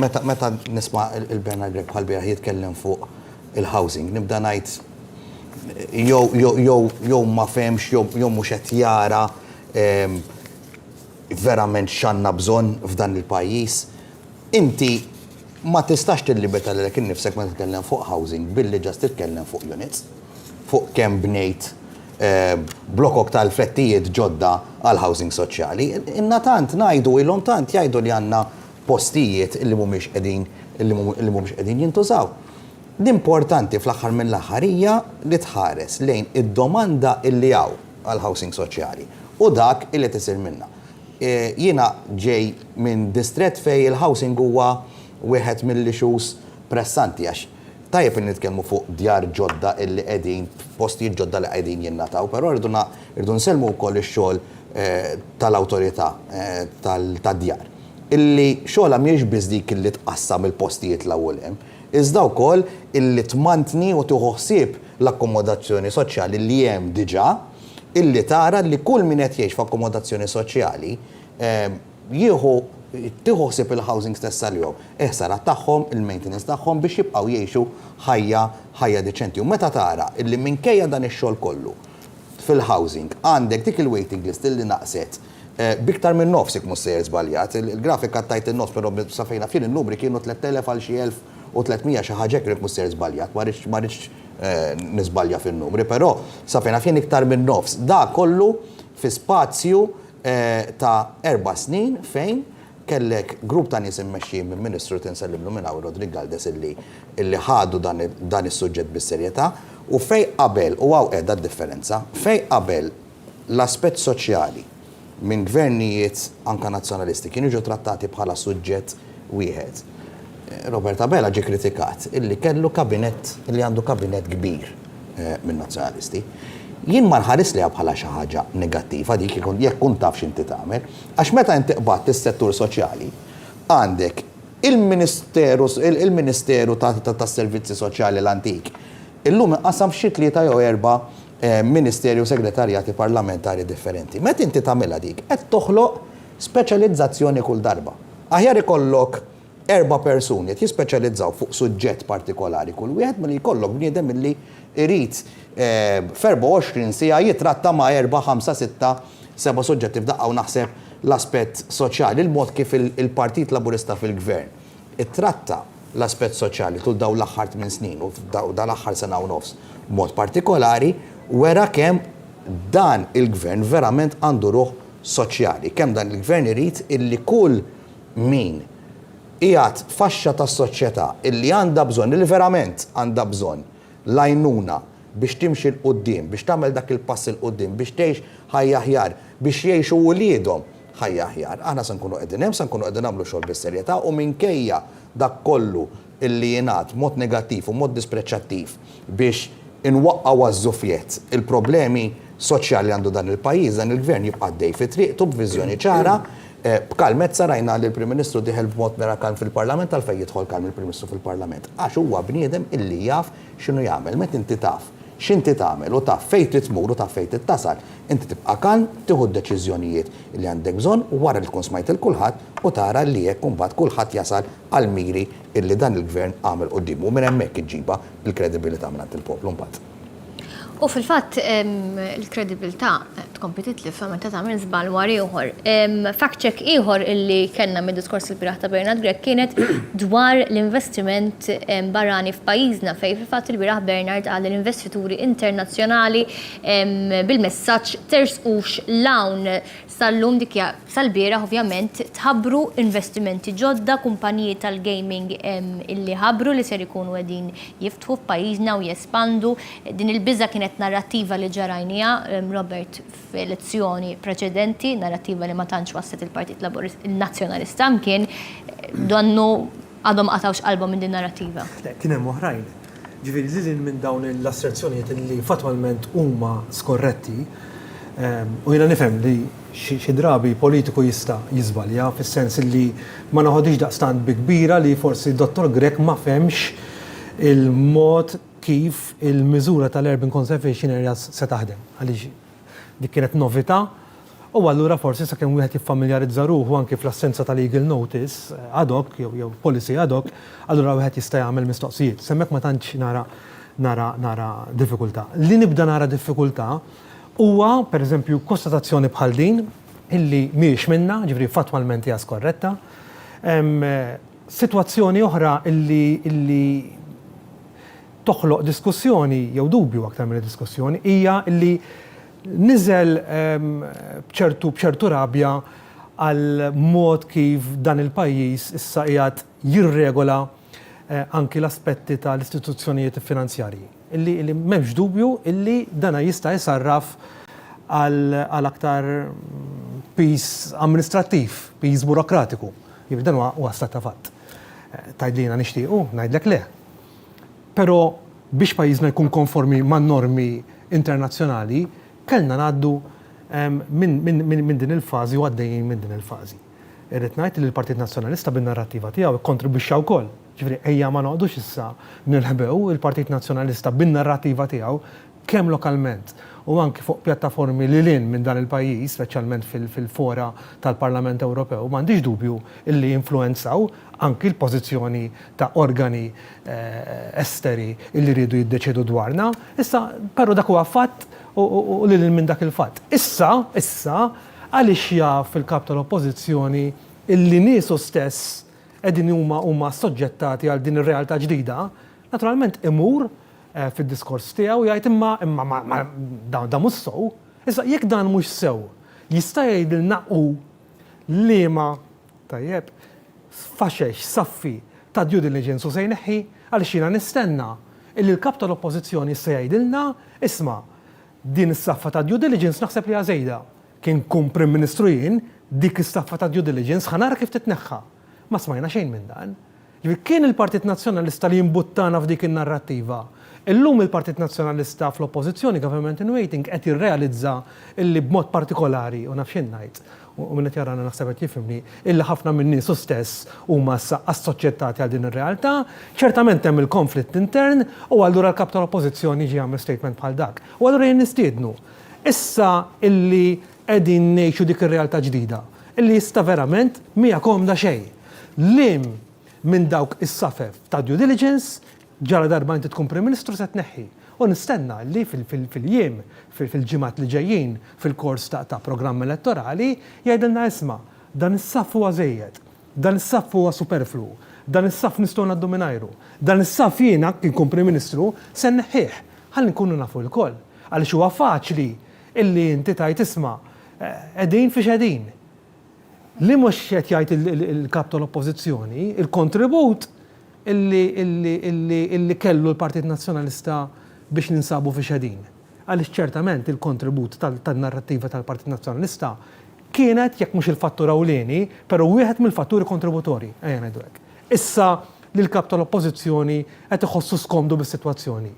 nisma' il-Bernard Grech bħal jitkellem fuq il-housing, nibda ngħid jew ma femx jew mhux qed jara verament x'għandna bżonn f'dan il-pajjiż. Inti ma tistax tillibeta lilek innifsek ma titkellem fuq housing billi ġast titkellem fuq units, fuq kemm bnejt blokok tal-flettijiet ġodda għal housing soċjali. Inna tant ngħidu ilhom tant jgħidu li għandna postijiet illi mhumiex qegħdin jintużaw. L-importanti fl-aħħar mill-aħħar hija li tħares lejn id-domanda illi hawn għal housing soċjali u dak illi tisir minnha. Jiena ġej minn distrett fej il-housing huwa wieħed mill-issues pressanti għax tajjeb li nitkellmu fuq djar ġodda illi qegħdin postijiet ġodda li qegħdin jinnataw, però rridu nsellmu wkoll ix-xogħol tal-awtorità tad-djar. Illi xogħla mhijiex biss dik illi tqassam il-postijiet l-ewwel hemm, iżda wkoll illi tmantni u tieħu ħsieb l-akkomodazzjoni soċjali li hemm diġà, illi tara li kull min qed jgħix f'akkomodazzjoni soċjali tieħu ħsieb il-housing stessa li jew eħsara tagħhom, il-maintenance tagħhom biex jibqgħu jgħixu ħajja deċenti. U meta tara illi minkejja dan ix-xogħol kollu fil-housing għandek dik il-waiting list illi naqset biktar minn nofsik mhux sejjer żbaljat. Il-grafika tajt in-nofs però sa fejna fien in-numri kienu 3000 għal xi 1300 xi ħaġa hekk mhux sejjer żbaljat. Ma rridx nisbalja fin-numri, però sa fejna fien iktar minn nofs. Da kollu fi spazju ta' 4 snin fejn kellek grupp ta' nies immexxi minn Ministru tinsellimlu minn hawn Rodrigo Galdes illi ħadu dan is-suġġett bis-serjetà u fejn qabel u hawn qiegħda d-differenza, fejn qabel l-aspett soċjali minn gvernijiet anka nazzjonalisti kienu ġew trattati bħala suġġett wieħed. Robert Abela ġie kritikat illi kellu kabinett illi għandu kabinett kbir minn nazzjonalisti. Jien ma nħares liha bħala xi ħaġa negattiva dik jekk kun taf x'inti tagħmel, għax meta inti qbad is-settur soċjali għandek il-Ministeru tas-Servizzi Soċjali l-antik. Illum inqasam f'xi 3 jew 4 Ministeri u segretarjati parlamentari differenti. Meta inti tagħmilha dik qed toħloq speċjalizzazzjoni kull darba. Aħjar ikollok 4 persuni qed jispeċjalizzaw fuq suġġett partikolari kull wieħed milli jkollok bniedem milli irid f'24 sija jitratta ma' 4, 5, 6, 7 suġġetti f'daqqa u naħseb l-aspett soċjali, il-mod kif il-Partit Laburista fil-Gvern ittratta l-aspett soċjali tul dawn l-aħħar 8 snin u dawn l-aħħar sena u nofs b'mod partikolari wera kemm dan il-Gvern verament għandu ruħ soċjali, kemm dan il-Gvern irid illi kull min qiegħed faxxa tas-soċjetà illi għandha bżonn, illi verament għandha bżonn lajnuna biex timxi l-qoddim, biex tagħmel dak il-pass il-qoddim, biex tgħix ħajja aħjar, biex jgħixu wliedhom ħajja aħjar. Aħna se nkunu qegħdin hemm, se nkunu qegħdin nagħmlu xogħol bis-serjetà u minkejja dak kollu illi jingħad mod negattiv u mod dispreċċattiv biex inwaqqgħu għaż-żufjet il-problemi soċjali għandu dan il-pajjiż, dan il-gvern jibqa' għaddej fi triqtu b'viżjoni ċara. B'kalmezza rajna li l-Prim Ministru diħel b'mod mera kalm fil-Parlament għalfejn jidħol kalm il-Prim Ministru fil-Parlament. Għax huwa bniedem illi jaf x'inhu jagħmel. Meta inti taf x'inti tagħmel u taf fejn trid tmur u taf fejn trid tasal, inti tibqa' kalm, tieħu d-deċiżjonijiet li għandek bżonn u wara li tkun smajt il-kulħadd u tara li hekk imbagħad kulħadd jasal għal miri illi dan il-gvern għamel quddiem u minn hemmhekk iġġiba l-kredibilità mingħand il-poplu mbagħad. U fil-fatt il-kredibilità tkompli titlif meta tagħmel żball war ieħor. Fact check ieħor illi kellna mid-diskors il-biraħ ta' Bernard Grech kienet dwar l-investiment barrani f'pajjiżna fejn fil-fatt il-biraħ Bernard qal l-investituri internazzjonali bil-messaġġ tersqux l-hawn sal-lum dikja sal-bieraħ ovvjament tħabbru investimenti ġodda kumpaniji tal-gaming illi ħabbru li ser ikunu qegħdin jiftħu f'pajjiżna u jespandu. Din il-biża kienet narrattiva li ġarajnija Robert f'elezzjoni preċedenti, narrattiva li ma tantx wasset il-Partit Nazzjonalista mkien donnu għadhom qatawx qalbhom minn din narrattiva. Kien hemm oħrajn. Ġifieri lil minn dawn l-asserzjonijiet li fatwalment huma skorretti u jiena nifhem li xi drabi politiku jista' jiżbalja fis-sens li ma naħodix daqstant bi kbira li forsi Dottor Grech ma femx il-mod kif il-miżura tal-Urban Conservation Areas se taħdem. Għaliex dik kienet novità u allura forsi sakemm wieħed jiffamiljarizza ruħu anke fl-assenza ta' legal notice ad hoc jew policy ad hoc, allura wieħed jista' jagħmel mistoqsijiet. Semmek ma tantx nara diffikultà. Li nibda nara diffikultà huwa pereżempju konstatazzjoni bħal din illi mhijiex minnha, ġifri fatwalment hija skorretta. Sitwazzjoni oħra illi toħloq diskussjoni jew dubju aktar minn diskussjoni hija li niżel b'ċertu rabja għal mod kif dan il-pajjiż issa qiegħed jirregola anki l-aspetti tal-istituzzjonijiet finanzjarji. Illi m'hemmx dubju illi dana jista' jsarraf għal aktar piż amministrattiv, piż burokratiku. Jibda dan huwa stat ta' fatt. Tgħidlina nixtiequ, ngħidlek le. Però biex pajjiżna jkun konformi man normi internazzjonali, kellna ngħaddu minn din il-fażi u għaddejjin minn din il-fażi. Irrid ngħid li l-Partit Nazzjonalista bin-narrattiva tiegħu ikkontribwixxa wkoll. Ġifieri ejja ma noqgħodux issa nilħbew il-Partit Nazzjonalista bin-narrattiva tiegħu kemm lokalment u anke fuq pjattaformi li lin minn dan il-pajjiż, speċjalment fil-fora tal-Parlament Ewropew, m'għandix dubju illi influenzaw anki l-pożizzjoni ta' organi esteri illi rridu jiddeċidu dwarna. Issa, però dak huwa fatt u lil minn dak il-fatt. Issa, għaliex jaf fil-kap tal-oppożizzjoni illi niesu stess qegħdin huma soġġettati għal din ir-realtà ġdida, naturalment imur fid-diskors tiegħu jgħid imma da mhux sew. Issa jekk dan mhux sew, jista' jgħidilna liema tajjeb faxex saffi ta' due diligence u se jneħħi għaliex jiena nistenna illi l-kap tal-oppożizzjoni se jgħidilna isma' din is-saffa ta' due diligence naħseb li żejda. Kien kun Prim Ministru jien dik is-saffa ta' due diligence ħanara kif titneħħa. Ma smajna xejn minn dan. Kien il-Partit Nazzjonalista li jimbuttana f'dik in-narrattiva. Illum il-Partit Nazzjonalista fl-oppożizzjoni Government in Waiting qed jirrealizza illi b'mod partikolari u naf x'in ngħid u minn qed jarana naħseb qed jifhimni illi ħafna minn nies stess huma assoċjettati għal din ir-realtà, ċertament hemm il-konflitt intern u allura l-kap tal-oppożizzjoni ġie jagħmel statement bħal dak. U allura jien nistiednu. Issa illi qegħdin ngħixu dik ir-realtà ġdida, illi jista' verament mija komda xejn. Lim minn dawk is-safef ta' due diligence ġara darba inti tkun Prim Ministru se tneħħi. U nistenna li fil-jiem, fil-ġimgħat li ġejjin fil-kors ta' programm elettorali jgħidilna isma' dan is-saff huwa żejjed, dan is-saff huwa superflu, dan is-saff nistgħu ngħaddu mingħajru, dan is-saff jiena kien kun Prim Ministru se nneħħih. Ħalli nkunu nafu l-koll. Għaliex huwa faċli illi inti tajt isma' qegħdin fiex qegħdin. li mhux qed jgħid il-kap tal-Oppożizzjoni, il-kontribut illi kellu l-Partit Nazzjonalista biex ninsabu fi xedin. Għaliex ċertament il-kontribut tal-narrattiva tal-Partit Nazzjonalista kienet jekk mhux il-fattur ewlieni, però wieħed mill-fatturi kontributorji, ejja ngħidu hekk. Issa li l-kap tal-Oppożizzjoni qed iħossu skomdu bis-sitwazzjoni.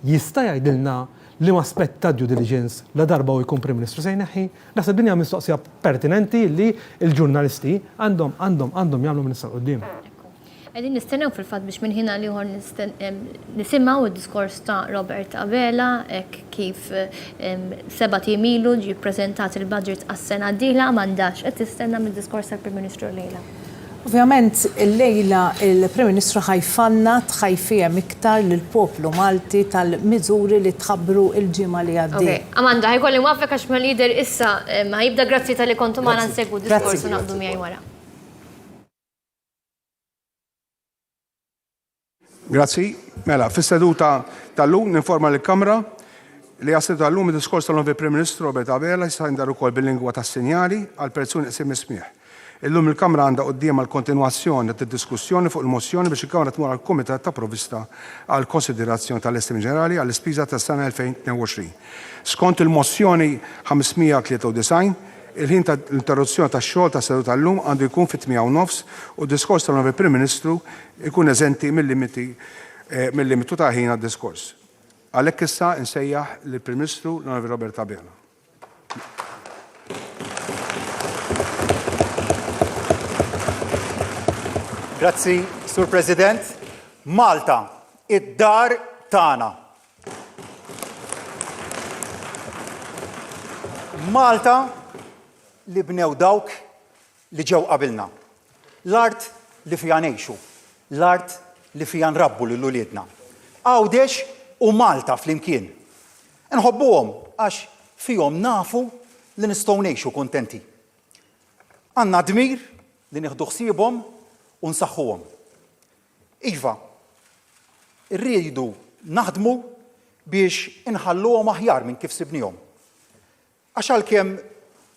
Jista' jgħidilna li ma aspett ta' due diligence la darba u jkun Prim Ministru se jneħħi, naħseb din hija mistoqsija pertinenti li l-ġurnalisti għandhom jagħmlu minn issa quddiem. Għedin nistennew fil-fatt biex minn ħina li ħor nisimaw il-diskors ta' Robert Abela, kif 7 ilu ġi prezentat il-budget għas-sena d-dieħla m'għandax qed tistenna mid-diskors tal-Prim Ministru lejla. Ovvjament, il-lejla il-Prim Ministru ħajfanna tħajfijem iktar lill-poplu Malti tal-miżuri li tħabbru il-ġimgħa li għaddej. Amanda, ħajkolli mwafek għax ma' lider issa ma jibda grazzi tal-li kontu ma' nsegwu diskors u naqdu miegħi wara. Grazzi. Mela, fis-seduta tal-lum ninforma l-Kamra li għas-seduta tal-lum id-diskors tal-Novi Prim Ministru Robert Abela jista' jindar ukoll bil-lingwa tas-sinjali għal persuni qsim ismieħ. Illum il-Kamra għandha quddiem għal kontinwazzjoni tad-diskussjoni fuq il-mozzjoni biex il-Kamra tmur għal Kumitat ta' Provvista għal konsiderazzjoni tal-Estim Ġenerali għall ispiża tas-sena 2022. Skont il-mozzjoni 593, il-ħin ta' l-interruzzjoni tax-xogħol ta' seduta tal-lum għandu jkun fit-8:30 u d-diskors tal-Novi Prim Ministru jkun eżenti mill-limitu ta' ħin għad-diskors. Għalhekk issa nsejjaħ lill-Prim Ministru l-Onorevoli Robert Abela. Grazzi, Sur President. Malta, id-dar tagħna. Malta li bnew dawk li ġew qabilna. L-art li fija ngħixu, l-art li fija nrabbu lil uliedna. Għawdex u Malta flimkien. Nħobbuhom għax fihom nafu li nistgħu ngħixu kuntenti. Għandna dmir li nieħdu ħsiebhom u nsaħħuhom. Iva, rridu naħdmu biex inħalluhom aħjar minn kif sibnihom. Għax għalkemm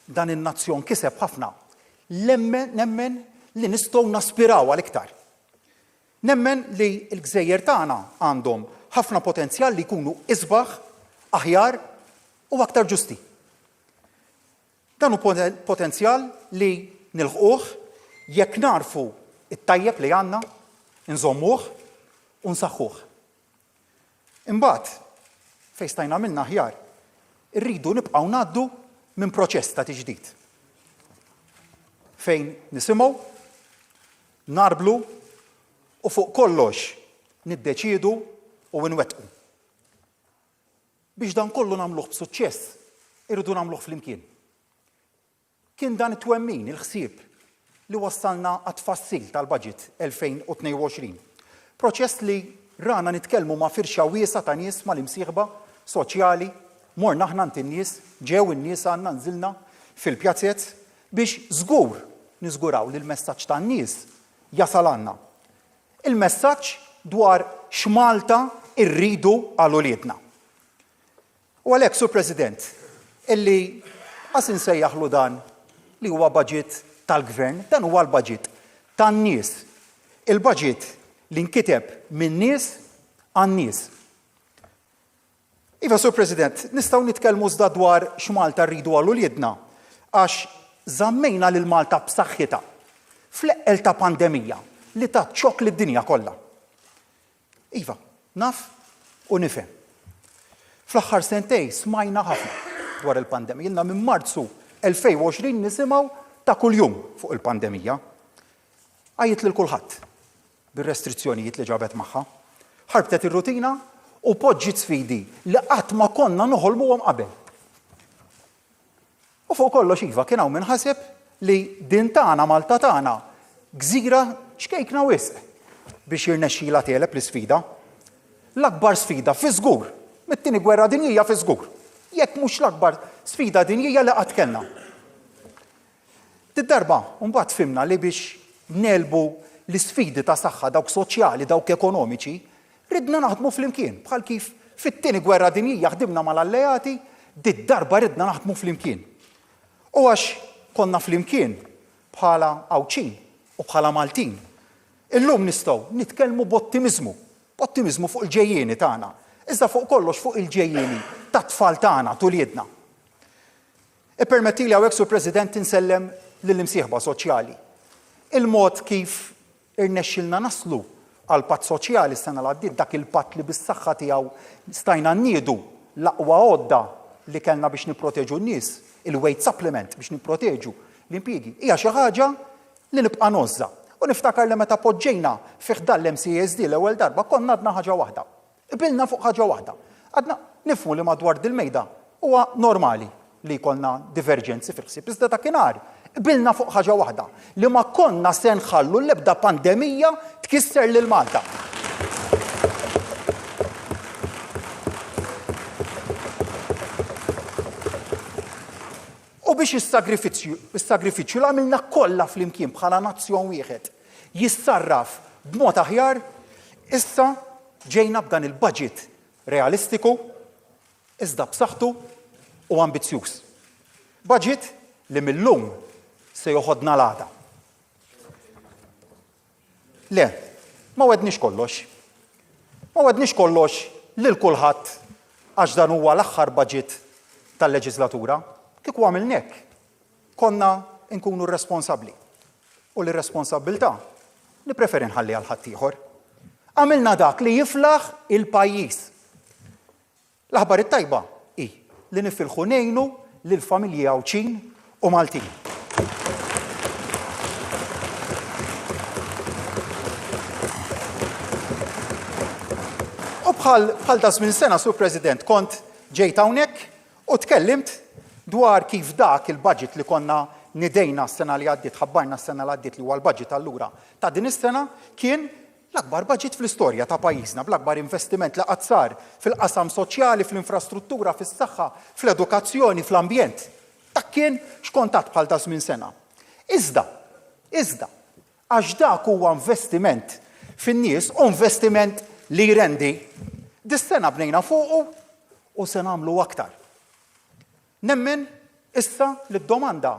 dan in-nazzjon kiseb ħafna, nemmen li nistgħu naspiraw għal iktar. Nemmen li l-gżejjer tagħna għandhom ħafna potenzjal li jkunu isbaħ, aħjar u aktar ġusti. Dan hu potenzjal li nilħquh jekk narfu it-tajjeb li għandna, nżommuh u nsaħħuh. Imbagħad fejn stajna minna aħjar, irridu nibqgħu ngħaddu minn proċess ta' tiġdid. Fejn nisimgħu, narblu u fuq kollox niddeċiedu u nwettqu. Biex dan kollu nagħmluh b'suċċess, irridu nagħmluh flimkien. Kien dan it-twemmin, il-ħsieb li wassalna għat-tfassil tal-budget 2022. Proċess li rana nitkellmu ma' firxa wiesa ta' nies mal-imsieħba soċjali, morna aħna ant in-nies, ġew in-nies għandna nżilna fil-pjazzett biex żgur niżguraw li l-messaġġ tan-nies jasal għandna. Il-messaġġ dwar x'Malta rridu għal uliedna. U għalhekk, Sur President, illi qas insejjaħlu dan li huwa budget tal-Gvern, dan huwa l-budget tan-nies. Il-budget li nkiteb min-nies għan-nies. Iva, Sur President, nistgħu nitkellmu iżda dwar x'Malta rridu għal uliedna għax żammejna lil Malta b'saħħitha fl-eqqel ta' pandemija li tat ċokk lid-dinja kollha. Iva, naf u nifhem. Fl-aħħar sentejn smajna ħafna dwar il-pandemija. Ilna minn Marzu 2020 nisimgħu ta' kuljum fuq il-pandemija. Għajjit lil kulħadd bir-restrizzjonijiet li ġabet magħha, ħarbtet ir-rutina u poġġiet sfidi li qatt ma konna noħolmuhom qabel. U fuq kollox iva kien hawn minħaseb li din tagħna Malta tagħna gżira xkejkna wisq biex jirnexxila teleb l-isfida. L-akbar sfida fi żgur, mit-tieni gwerra dinjija fi żgur. Jekk mhux l-akbar sfida dinjija li qatt kellna. Tid-darba mbagħad fimna li biex nelbu l-isfidi ta' saħħa dawk soċjali, dawk ekonomiċi, ridna naħdmu flimkien, bħal kif fit-tieni gwerra dinjija ħdimna mal-alleati, dit-darba ridna naħdmu flimkien. U għax konna flimkien bħala Awċin u bħala Maltin. Illum nistgħu nitkellmu b'ottimizmu fuq il-ġejjieni tagħna, iżda fuq kollox fuq il-ġejjieni tat-tfal tagħna tuliedna. Ippermettili hawnhekk Sur President insellem lill-imsieħba soċjali. Il-mod kif irnexxilna naslu għal patt soċjali s-sena l-għaddiet dak il-patt li bis-saħħa tiegħu stajna nniedu l-aqwa għodda li kellna biex nipproteġu n-nies, il-weight supplement biex nipproteġu l-impjiegi, hija xi ħaġa li nibqa' nozza. U niftakar li meta poġġejna fih dan l-MCSD l-ewwel darba konna għadna ħaġa waħda. Ibilna fuq ħaġa waħda. Għadna nifhmu li madwar dil-mejda huwa normali li jkollna divergenzi fil-ħsieb. Iżda dakinhar ibilna fuq ħaġa waħda li ma konna se nħallu l-ebda pandemija tkisser lil Malta. U biex is-sagrifiċċju li għamilna kollha flimkien bħala nazzjon wieħed jissarraf b'mod aħjar, issa ġejna b'dan il-budget realistiku, iżda b'saħħtu u ambizzjuż. Budget li millum se joħodna l-għada. Le, ma wedniex kollox. Ma wedniex kollox lil kulħadd għax dan huwa l-aħħar budget tal-leġislatura. Kieku għamilnek, konna nkunu responsabbli. U l-responsabilità li preferi nħalli għal ħaddieħor. Għamilna dak li jiflaħ il-pajjiż. L-aħbar it-tajba hi li nifilħu ngħinu lill-familji Awċin u Maltin. U bħal ta' żmien sena, Sur President, kont ġejt hawnhekk u tkellimt dwar kif dak il-budget li konna nidejna s-sena li għaddiet, ħabbarna s-sena li għaddiet li huwa l-budget allura ta' din is-sena kien l-akbar budget fl-istorja ta' pajjiżna, bl-akbar investiment li qatt sar fil-qasam soċjali, fl-infrastruttura, fis-saħħa, fl-edukazzjoni, fl-ambjent. Dak kien xkontat bħal ta' żmien sena. Iżda, għax dak huwa investiment fin-nies u investiment li jrendi, dis-sena bnejna fuqu u se nagħmlu aktar. Nemmen issa li d-domanda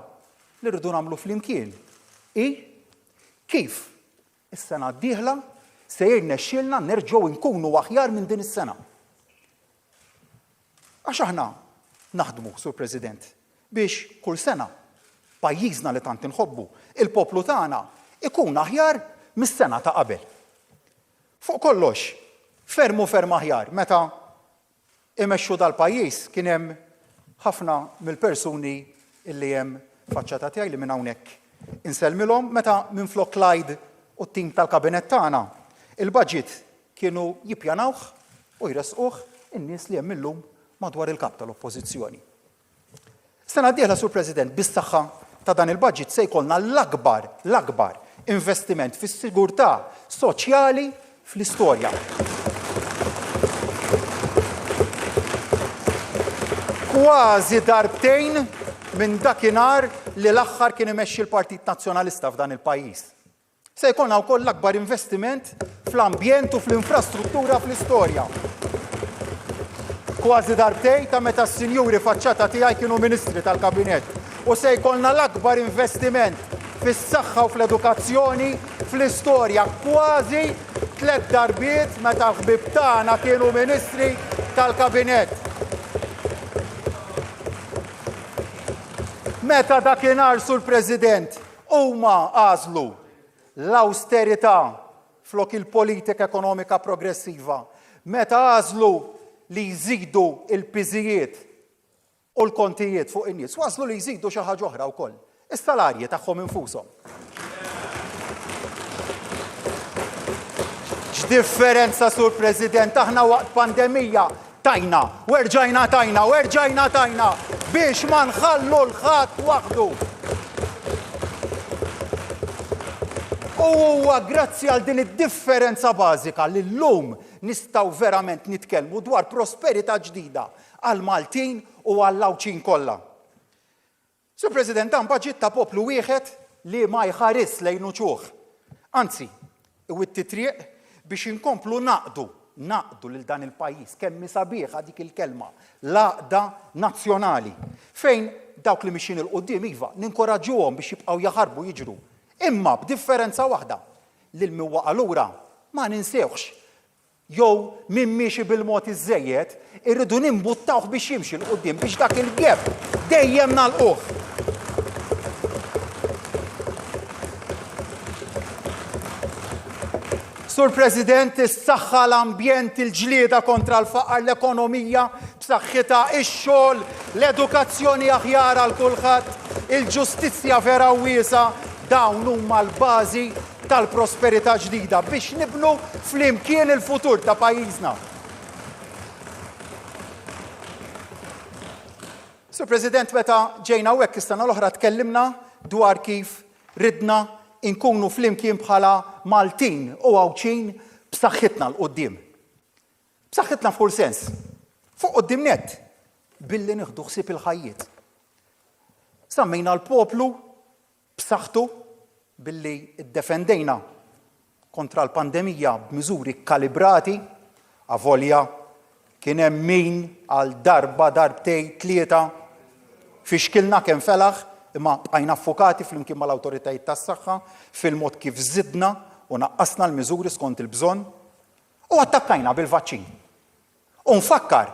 li rridu nagħmlu flimkien hi kif is-sena d-dieħla se jirnexxielna nerġgħu nkunu aħjar minn din is-sena. Għax aħna naħdmu, Sur President, biex kull sena pajjiżna li tant inħobbu, il-poplu tagħna ikun aħjar mis-sena ta' qabel. Fuq kollox, ferm aħjar meta imexxu dal-pajjiż kien hemm ħafna mill-persuni illi hemm faċċata tiegħi li minn hawnhekk insellmilhom meta minflok Clyde u t-tim tal-kabinett tagħna il-budget kienu jippjanawh u jresquh in-nies li hemm illum madwar il-kap tal-oppożizzjoni. Sena d-dieħla, Sur President, bis-saħħa ta' dan il-budget se jkollna l-akbar investiment fis-sigurtà soċjali fl-istorja. Kważi darbtejn minn dakinhar li l-aħħar kien imexxi l-Partit Nazzjonalista f'dan il-pajjiż. Se jkollna wkoll l-akbar investiment fl-ambjent u fl-infrastruttura fl-istorja. Kważi darbtejn ta' meta s-sinjuri faċċata tiegħi kienu ministri tal-Kabinett. U se jkollna l-akbar investiment fis-saħħa u fl-edukazzjoni fl-istorja. Kważi 3 darbiet meta l-ħbieb tagħna kienu ministri tal-Kabinett. Meta dakinhar, Sur President, huma għażlu l-austerità flok il-politika ekonomika progressiva. Meta għażlu li jżidu il-piżijiet u l-kontijiet fuq in-nies, waslu li jżidu xi ħaġa oħra wkoll, is-salarji tagħhom infushom. X'differenza, Sur President, aħna waqt pandemija tajna, u erġajna tajna, biex ma nħallu l-ħadd waħdu. U huwa grazzi għal din id-differenza bażika li llum nistgħu verament nitkellmu dwar prosperità ġdida għal Maltin u għall Awċin kollha. Sur President, dan baġit ta' poplu wieħed li ma jħares lejn uċuħ. Anzi, iwitti triq biex inkomplu naqdu naqdu lil dan il-pajjiż kemm sabiħa dik il-kelma l-għaqda nazzjonali fejn dawk li mixin il-qudiem iva ninkoraġġuhom biex jibqgħu jaħarbu jiġru. Imma b'differenza waħda lil miwaqa lura ma ninsewx jew min miexi bil-mod iżejjed irridu nimbuttawh biex jimxi l-qudiem biex dak il-geb dejjem nagħlquh. Sur President, is-saħħa l-ambjent, il-ġlieda kontra l-faqar, l-ekonomija, b'saħħitha ix-xogħol, l-edukazzjoni aħjar għal kulħadd, il-ġustizzja vera wiesa, dawn huma l-bażi tal-prosperità ġdida biex nibnu flimkien il-futur ta' pajjiżna. Sur President, meta ġejna hawnhekk is-sena l-oħra tkellimna dwar kif ridna inkunu flimkien bħala Maltin u Għawċin b'saħħitna l-qoddim. B'saħħitna f'kull sens. Fuq qoddim net billi nieħdu ħsieb il-ħajjiet. Sammejna l-poplu b'saħħtu billi iddefendejna kontra l-pandemija b'miżuri kalibrati avolja kien hemm min għal darba darbtej tlieta fixkilna kemm felaħ imma bqajna affokati flimkien mal-awtoritajiet tas-saħħa fil-mod kif żidna u naqqasna l-miżuri skont il-bżonn u attakkajna bil-vaċċin. U nfakkar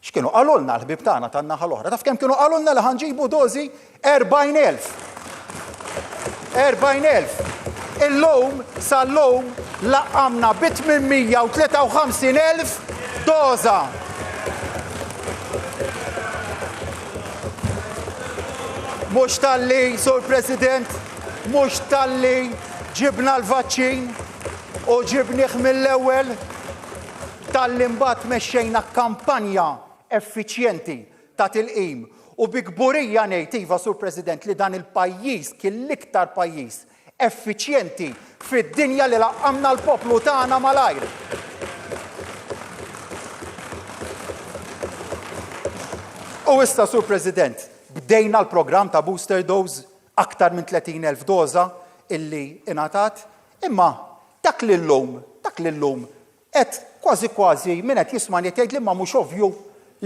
x'kienu qalulna l-ħbieb tagħna tan-naħa l-oħra. Taf kemm kienu qalulna li ħanġibu dożi 40,000. 40,000. Illum sal-lum laqqamna bi 853,000 doża. Mhux talli, Sur President, mhux talli ġibna l-vaċċin u ġibnieh mill-ewwel talli mbagħad mexxejna kampanja effiċjenti ta' tilqim u bi kburija ngħid iva, Sur President, li dan il-pajjiż kien l-iktar pajjiż effiċjenti fid-dinja li laqqamna l-poplu tagħna malajr. U issa, Sur President, bdejna l-programm ta' booster dose aktar minn 30,000 doza illi ingħatat, imma dak li llum qed kważi min qed jisma' jgħid li ma mhux ovvju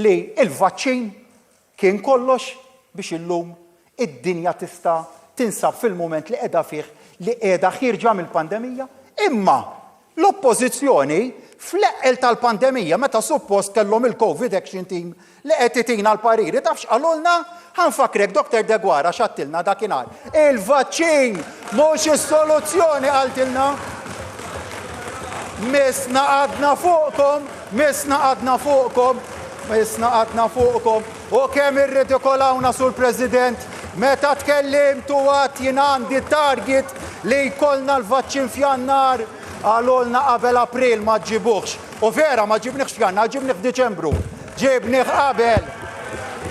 li l-vaċċin kien kollox biex illum id-dinja tista' tinsab fil-mument li qiegħda fih li qiegħda ħirġa mill-pandemija, imma l-oppożizzjoni fl-eqqel tal-pandemija meta suppost kellhom il-COVID Action Team li qed itina l-pariri tafx qalulna ħanfakrek Dr. Degwara x'għattilna dakinhar. Il-vaċċin mhux is-soluzzjoni qaltilna. Misna qadna fuqkom u kemm irridikolawna, Sur President, meta tkellimtu għad jien għandi target li jkollna l-vaċċin f'Jannar għalulna qabel April ma ġibuħx. U vera ma ġibniħx f'Jannar, ġibniħ f'Diċembru. Ġibniħ qabel.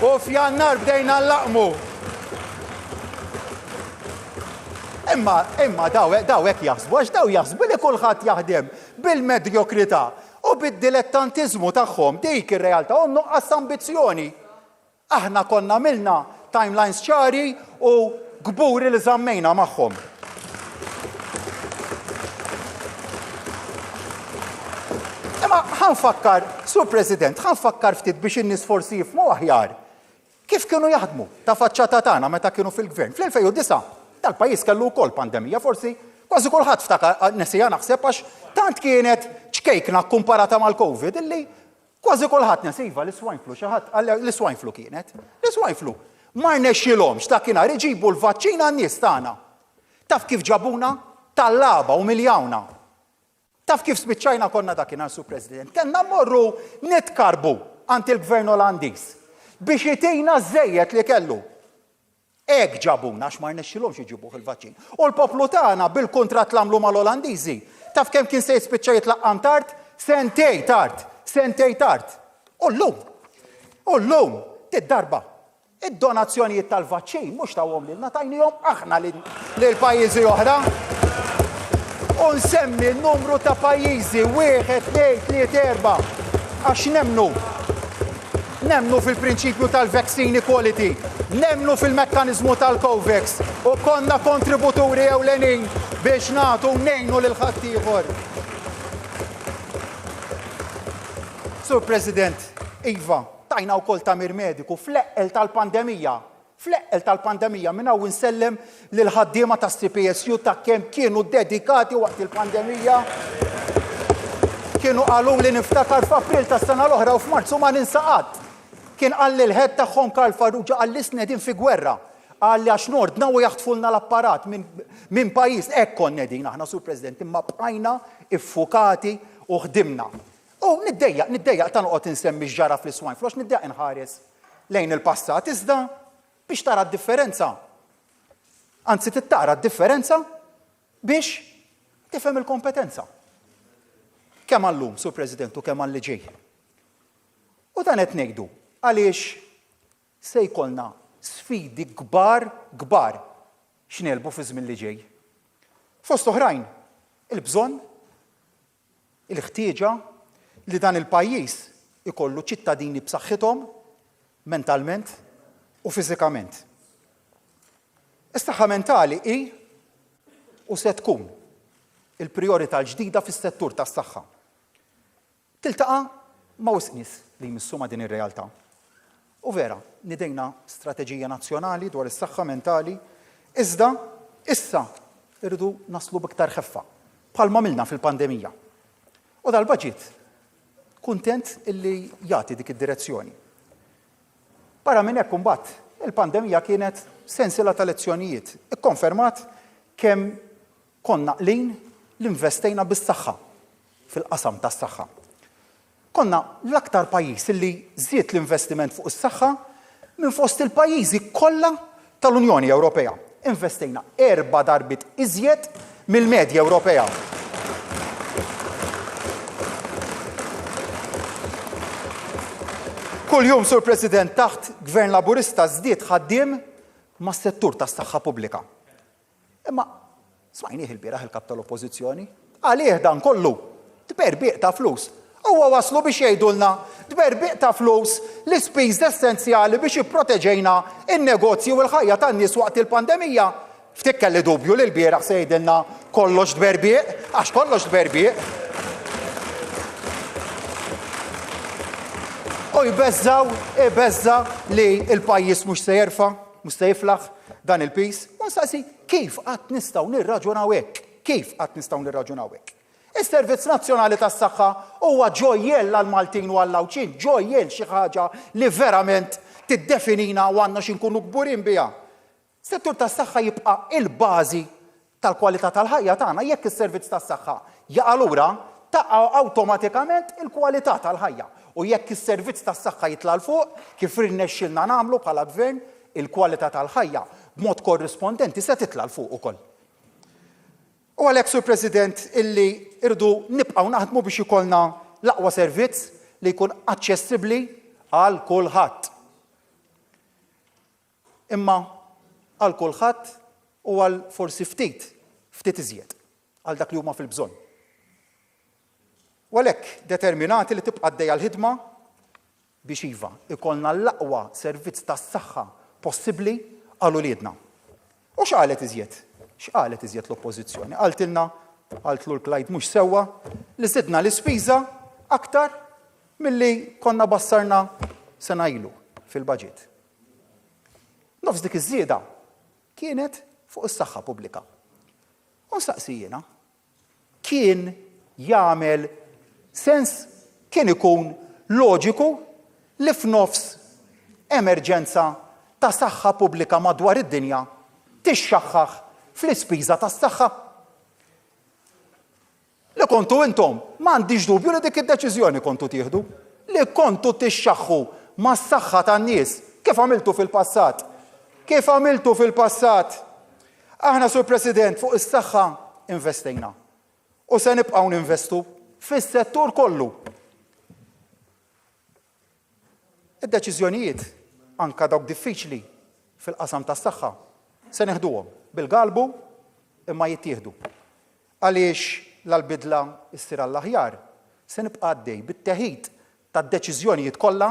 U f'Jannar bdejna nlaqmu. Imma dawek jaħsbu, għax daw jaħsbu li kulħadd jaħdem bil-medjokrità u bid-dilettantizmu tagħhom dik ir-realtà u nuqqas ambizzjoni. Aħna konna milna timelines ċari u gburi li żammejna magħhom. Imma ħanfakkar, Sur President, ħanfakkar ftit biex in-nies forsi jifhmu aħjar kif kienu jaħdmu ta' faċċata tagħna meta kienu fil-gvern. Fl-2009 tal-pajjiż kellu wkoll pandemija, forsi kważi kulħadd ftakar nesija naħseb għax tant kienet ċkejkna kkumparata mal-COVID illi kważi kulħadd nesiva l-swine flu xi ħadd l-swine flu kienet. L-swine flu ma rnexxilhomx dakinhar iġibu l-vaċċin għan-nies tagħna. Taf kif ġabuna tal-laba u miljawna. Taf kif spiċċajna konna dakinhar, Sur President. Kellna mmorru nitkarbu għand il-Gvern Olandiż biex jitina żejjed li kellu. Ek ġabuna għax ma rnexxilhomx iġibuh il-vaċċin. U l-poplu tagħna bil-kuntratt l-għamlu mal-Olandiżi. Taf kemm kien se jispiċċa jitlaqqam tard? Sentej tard. U llum tid-darba. Id-donazzjonijiet tal-vaċċin mhux tawhom lilna tajnihom aħna lil pajjiżi oħra. U nsemmi n-numru ta' pajjiżi 1, 2, 3, 4 għax nemnu fil-prinċipju tal-vaccine equality, nemnu fil-mekkanizmu tal-COVAX u konna kontributuri ewlenin biex nagħtu nejnu lil ħaddieħor. Sur President, Iva, tajna wkoll tamir mediku fl-eqqel tal-pandemija. Fl-eqqel tal-pandemija minn hawn insellem lil ħaddiema tas-CPSU ta' kemm kienu dedikati waqt il-pandemija. Kienu qalu li niftakar f'April tas-sena l-oħra u f'Marzu ma ninsaqat. Kien qal l-ħed tagħhom Karl Farrugia qal li snedin fi gwerra. Qal li għax nordna u jaħtfulna l-apparat minn pajjiż hekk konna qegħdin aħna Sur President imma bqajna iffukati u ħdimna. U niddejjaq ta' noqgħod insemmi ġara fl-swine flu għax niddejjaq inħares lejn il-passat iżda biex tara d-differenza. Anzi tittara d-differenza biex tifhem il-kompetenza. Kemm għallum, Sur President, u kemm għalli ġej. U dan qed ngħidu għaliex se jkollna sfidi kbar x'nelbu fi żmien li ġej. Fost oħrajn, il-bżonn, il-ħtieġa li dan il-pajjiż ikollu ċittadini b'saħħithom mentalment u fiżikament. Is-saħħa mentali hi u se tkun il-prijorità l-ġdida fis-settur tas-saħħa. Tiltaqa' ma' wisq nies li jmissu ma' din ir-realtà. U vera, nidejna strateġija nazzjonali dwar is-saħħa mentali, iżda issa irridu naslu b'iktar ħeffa bħalma milna fil-pandemija. U dal-budget kuntent illi jagħti dik id-direzzjoni. Barra minn hekk imbagħad il-pandemija kienet sensiela ta' lezzjonijiet, ikkonfermat kemm konna qlin li investejna bis-saħħa fil-qasam tas-saħħa. Konna l-aktar pajjiż illi żied l-investiment fuq is-saħħa minn fost il-pajjiżi kollha tal-Unjoni Ewropea. Investejna 4 darbit iżjed mill-medja Ewropea. Kuljum, Sur President, taħt Gvern Laburista żdied ħaddiem mas-settur tas-saħħa pubblika. Imma smajnieh il-bieraħ il-kap tal-Oppożizzjoni għalih dan kollu tberbiq ta' flus. Huwa waslu biex jgħidulna tberbiq ta' flus l-ispiż essenzjali biex jipproteġejna in-negozji u l-ħajja tan-nies waqt il-pandemija. Ftik kelli dubju li l-bieraħ se jgħidilna kollox tberbiq, għax kollox tberbiq. U jbeżza li l-pajjiż mhux se jerfa', mhux se jiflaħ dan il-piż. U nsaqsi kif qatt nistgħu nirraġunaw hekk? Kif qatt nistgħu nirraġunaw hekk? Is-Servizz Nazzjonali tas-Saħħa huwa ġojjel għall-Maltin u għall-Lawċin, ġojjel xi ħaġa li verament tiddefinina u għandna xi nkunu kburin biha. Settur tas-saħħa jibqa' il-bażi tal-kwalità tal-ħajja tagħna jekk is-servizz tas-saħħa jaqa' lura taqa' awtomatikament il-kwalità tal-ħajja. U jekk is-servizz tas-saħħa jitla' l fuq kif irnexxilna nagħmlu bħala gvern il-kwalità tal-ħajja b'mod korrispondenti se titla' l fuq ukoll. U għalhekk, Sur President, illi irdu nibqgħu naħdmu biex ikollna l-aqwa servizz li jkun aċċessibbli għal kulħadd. Imma għal kulħadd u għal forsi ftit iżjed għal dak li huma fil-bżonn. U għalhekk determinati li tibqa' għaddejja l-ħidma biex iva ikollna l-aqwa servizz tas-saħħa possibbli għal uliedna. U x'qalet iżjed? X'qalet iżjed l-Oppożizzjoni? Qaltlu l-Klajd mhux sewwa li żidna l-ispiża aktar milli konna bassarna sena ilu fil-baġit. Nofs dik iż-żieda kienet fuq is-saħħa pubblika. U nsaqsi jiena, kien jagħmel sens, kien ikun loġiku li f'nofs emerġenza ta' saħħa pubblika madwar id-dinja tixxaħħaħ fl-ispiża tas-saħħa. Li kontu intom, m'għandix dubju li dik id-deċiżjoni kontu tieħdu, li kontu tixxaħħu mas-saħħa tan-nies kif għamiltu fil-passat. Kif għamiltu fil-passat. Aħna, Sur President, fuq is-saħħa investejna. U se nibqgħu ninvestu fis-settur kollu. Id-deċiżjonijiet anke dawk diffiċli fil-qasam tas-saħħa se neħduhom bil-qalbu imma jittieħdu. Għaliex l-bidla issir għall-aħjar se nibqa' għaddej bit-teħid tad-deċiżjonijiet kollha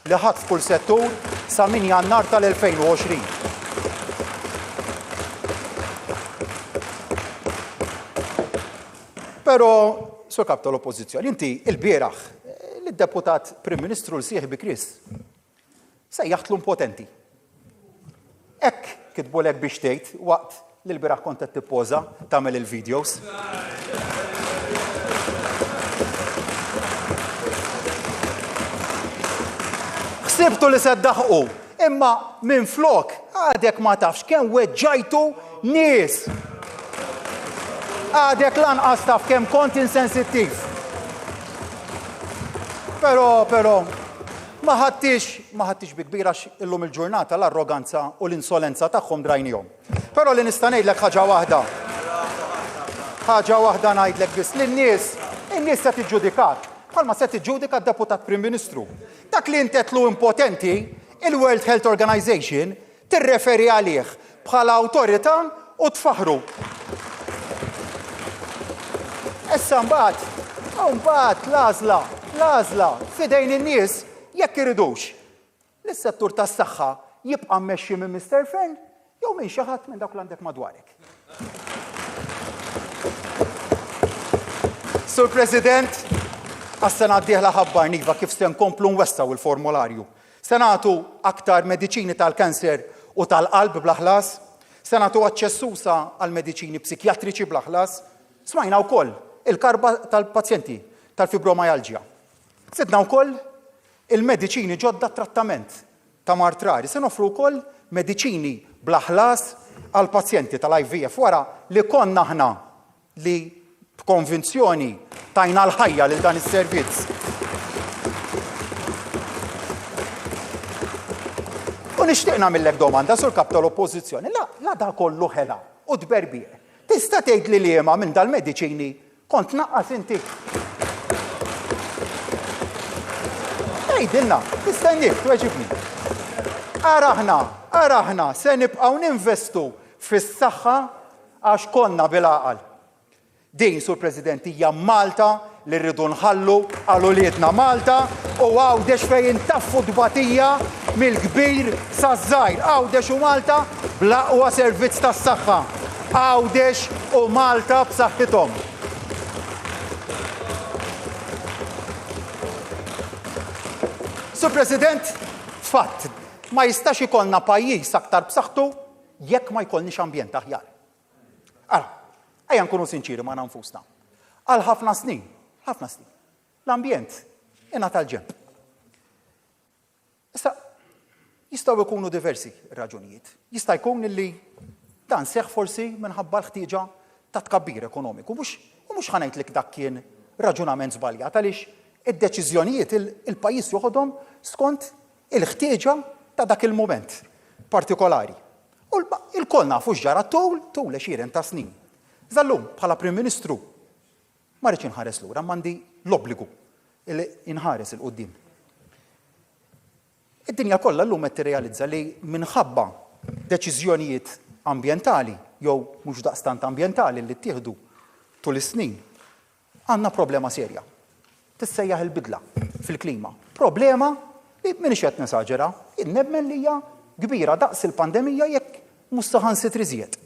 li ħadd f'kull settur sa min Jannar tal-2020. Però, Sur Kap tal-Oppożizzjoni, inti l-bieraħ li id-deputat Prim Ministru l-sieħ Bikris sejjaħtlu impotenti. Hekk kitbulek biex tgħid waqt li l-biraħ kont qed tippoża tagħmel il-videos. Ħsibtu li se ddaħqu, imma minn flok għadek ma tafx kemm weġġajtu nies. Għadek lanqas taf kemm kont insensittiv. Però ma ħadtix bi kbira illum il-ġurnata l-arroganza u l-insolenza tagħhom drajnihom. Però li nista' ngħidlek ħaġa waħda. Ħaġa waħda ngħidlek biss lin-nies, in-nies se tiġġudikat. Bħalma se tiġġudika d-deputat Prim Ministru. Dak li intetlu impotenti, il-World Health Organization tirreferi għalih bħala awtorità u tfaħru. Issa mbagħad l-għażla fidejn in-nies jekk iridux. Lis-settur tas-saħħa jibqa' mmexxi minn Mr. Friend jew minn xi ħadd minn dawk li għandek madwarek. Sur President, għas-sena d-dieħla ħabbarniva kif se nkomplu nwessaw il-formularju. Se nagħtu aktar mediċini tal-kanser u tal-qalb bla ħlas, se nagħtu aċċessusa għal mediċini psikjatriċi bla ħlas, smajna wkoll il-karba tal-pazjenti tal-fibromialgia. Sidna wkoll il-mediċini ġodda trattament ta' martrari. Se nofru wkoll mediċini bla ħlas għal pazjenti tal-IVF wara li konna aħna li b'konvinzjoni tajna l-ħajja lil dan is-servizz. U nixtieq nagħmellek domanda sur kap tal-Oppożizzjoni. La da kollu ħela u tberbieq. Tista' tgħid li liema minn dal-mediċini kont naqqas inti. Tgħidilna, tista' nif tweġibni. Araħna se nibqgħu ninvestu fis-saħħa għax konna bil-għaqal. Din, Sur President, hija Malta li rridu nħallu għal uliedna Malta u għawdex fejn intaffu dbatija mill-kbir saż-żgħir. Għawdex u Malta bl-aqwa servizz tas-saħħa. Għawdex u Malta b'saħħithom. Sur President, fatt, ma jistax ikollna pajjiż aktar b'saħħtu jekk ma jkollniex ambjent aħjar. Ejja nkunu sinċiri ma' nfusna. Għal ħafna snin, l-ambjent ingħata l-ġenb. Issa, jistgħu jkunu diversi raġunijiet. Jista' jkun li dan seħħ forsi minħabba l-ħtieġa ta' tkabbir ekonomiku. Mhux ħanejtlek dak kien raġunament żbaljat għaliex id-deċiżjonijiet il-pajjiż joħodhom skont il-ħtieġa ta' dak il-mument partikolari. U l-koll nafu x'ġara tul għexieren ta' snin. Zallum, bħala Prim Ministru, ma rridx inħares lura, m'għandi l-obbligu li inħares il-qudiem. Id-dinja kollha llum qed tirrealizza li minħabba deċiżjonijiet ambjentali jew mhux daqstant ambjentali li ttieħdu tul is-snin, għandna problema serja. Tissejjaħ il-bidla fil-klima. Problema li m'iniex qed nesaġera, innemmen li hija kbira daqs il-pandemija jekk mhux saħansitri iżjed.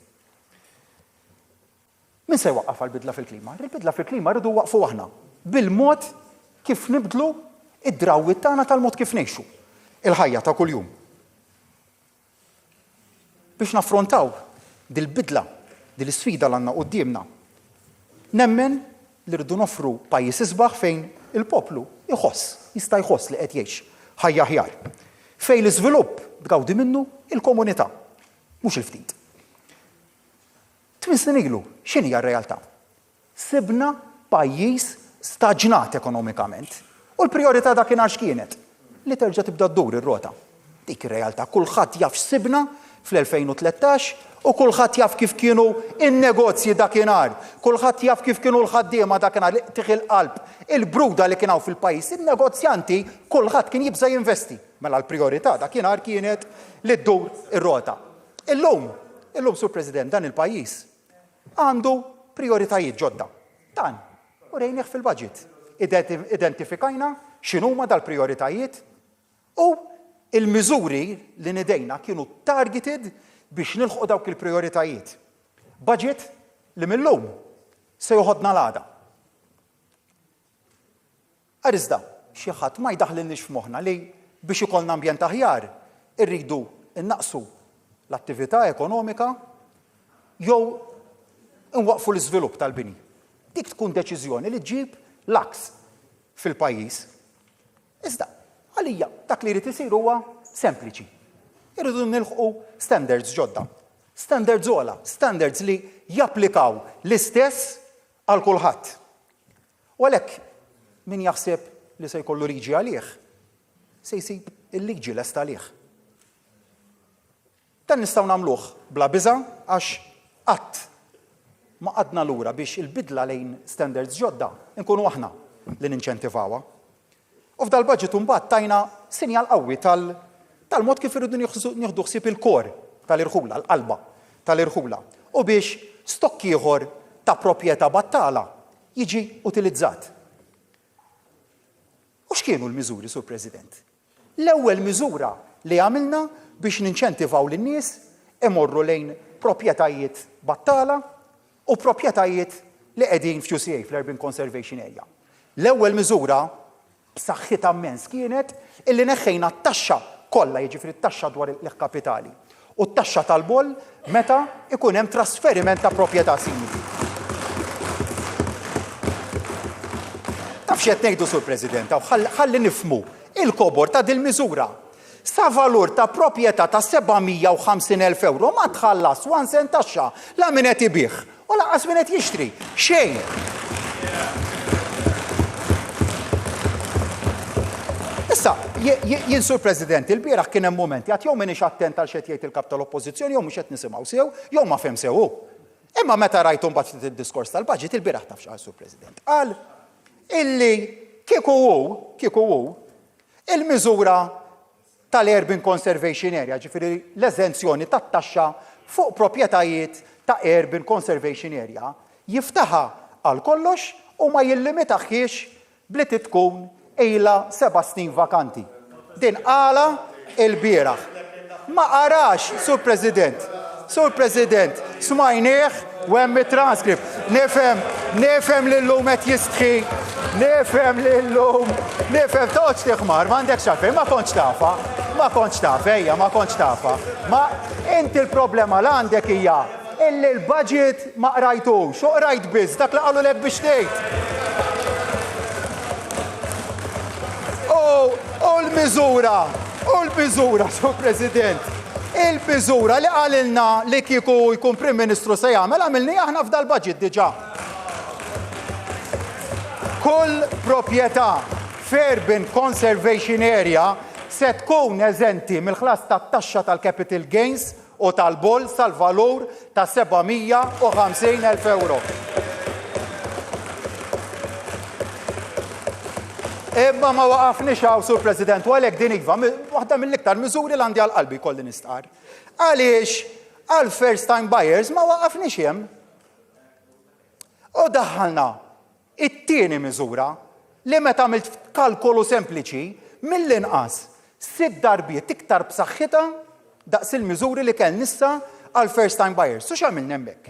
Min se jwaqqaf għal-bidla fil-klima? Il-bidla fil-klima rridu waqfu aħna bil-mod kif nibdlu id-drawwiet tagħna tal-mod kif ngħixu il-ħajja ta' kuljum. Biex naffrontaw dil-bidla, dil-isfida l għandna qudiemna. Nemmen li rridu nofru pajjiż isbaħ fejn il-poplu jista' jħoss li qed jgħix ħajja aħjar. Fejn l-iżvilupp tgawdi minnu il-komunità, mhux il-ftit. 8 snin ilu, x'inhi r-realtà? Sibna pajjiż staġnat ekonomikament. U l-prijorità dakinhar x'kienet? Li terġa' tibda ddur ir-rota. Dik ir-realtà. Kulħadd jaf x'sibna fl-2013 u kulħadd jaf kif kienu in-negozji dakinhar. Kulħadd jaf kif kienu l-ħaddiema dakinhar li tieħ il-qalb, il-bruda li kienu fil-pajjiż, in-negozjanti kulħadd kien jibża jinvesti. Mela l-prijorità dakinhar kienet li ddur ir-rota. Illum, Sur President, dan il-pajjiż għandu prioritajiet ġodda. Dan, u rejnieh fil-budget. Identifikajna x'inhuma dal-prioritajiet u il-miżuri li nidejna kienu targeted biex nilħu dawk il-prioritajiet. Budget li millum se joħodna l-għada. Arizda, xi ħadd ma jdaħħlilniex f'moħħna li biex ikollna ambjent aħjar irridu innaqsu l-attività ekonomika jew inwaqfu l-iżvilupp tal-bini. Dik tkun deċiżjoni li ġib l-aks fil-pajjiż. Iżda, għalija, dak li jrid isir huwa sempliċi. Irridu nilħqu standards ġodda. Standards ola, standards li japplikaw l-istess għal kulħadd. U għalhekk min jaħseb li se jkollu liġi għalih, se jsib il-liġi lesta għalih. Dan nistgħu nagħmluh bla biża' għax qatt ma qadna lura biex il-bidla lejn standards ġodda nkunu aħna li ninċentivawha. U f'dal budget imbagħad tajna sinjal qawwi tal-mod kif irridu nieħdu ħsieb il-kor tal-irħula, l-qalba tal-irħula. U biex stokk ieħor ta' proprjetà battala jiġi utilizzat. U x'kienu l-miżuri, Sur President? L-ewwel miżura li għamilna biex ninċentivaw lin-nies imorru lejn proprjetajiet battala u proprjetajiet li qegħdin f'UCA, fl-Urban Conservation Area. L-ewwel miżura b'saħħitha immens kienet illi neħħejna t-taxxa kollha, jiġifieri t-taxxa dwar il-kapitali u t-taxxa tal-boll meta ikun hemm trasferiment ta' proprjetà simili. Taf x'qed ngħidu, Sur President, ħalli nifhmu il-kobor ta' dil-miżura. Sa valur ta' proprjetà ta' 750,000 euro ma tħallas 1 cent taxxa la min qed ibih u lanqas min qed jixtri xejn. Issa, jien Sur President, il-bieraħ kien hemm momenti għad jew m'iniex attent għal x'qed jgħid il-kap tal-Oppożizzjoni jew mhux qed nisimgħu sew, jew ma fehm sew. Imma meta rajtu mbagħad id-diskors tal-baġit il-bieraħ taf x'qal Sur President. Qal illi kieku hu il-miżura tal-Urban Conservation Area, ġifieri l-eżenzjoni tat-taxxa fuq proprjetajiet ta' Urban Conservation Area jiftaħa għal kollox u ma jillimitaħiex bli tkun ejla 7 snin vakanti. Din qala il-bieraħ. Ma qarax, Sur President, smajnieh u hemm it-transkript. Nifhem li llum qed jistħi, nifhem toċ tiħmar, m'għandekx għalfejn, ma kontx tafa. Ma inti l-problema l għandek hija illi l-budget ma qrajtux, u qrajt biss dak li qalu lek biex tgħid. U l-miżura, Sur President, il-miżura li qalilna li kieku jkun Prim Ministru se jagħmel għamilni aħna f'dal budget diġà. Kull proprjetà f'Urban Conservation Area se tkun eżenti mill-ħlas tat-taxxa tal-capital gains u tal-boll sal-valur ta' 750,000 euro. Imma ma waqafniex hawn, Sur President, u għalhekk din iva, waħda mill-iktar miżuri li għandi għall-qalbi kolli nistqar. Għaliex għal first time buyers ma waqafniex hemm. U daħħalna it-tieni miżura li meta għamilt kalkolu sempliċi mill-inqas 6 darbiet iktar b'saħħitha daqs il-miżuri li kell nissa għal first time buyers. So x'għamilna hemmhekk?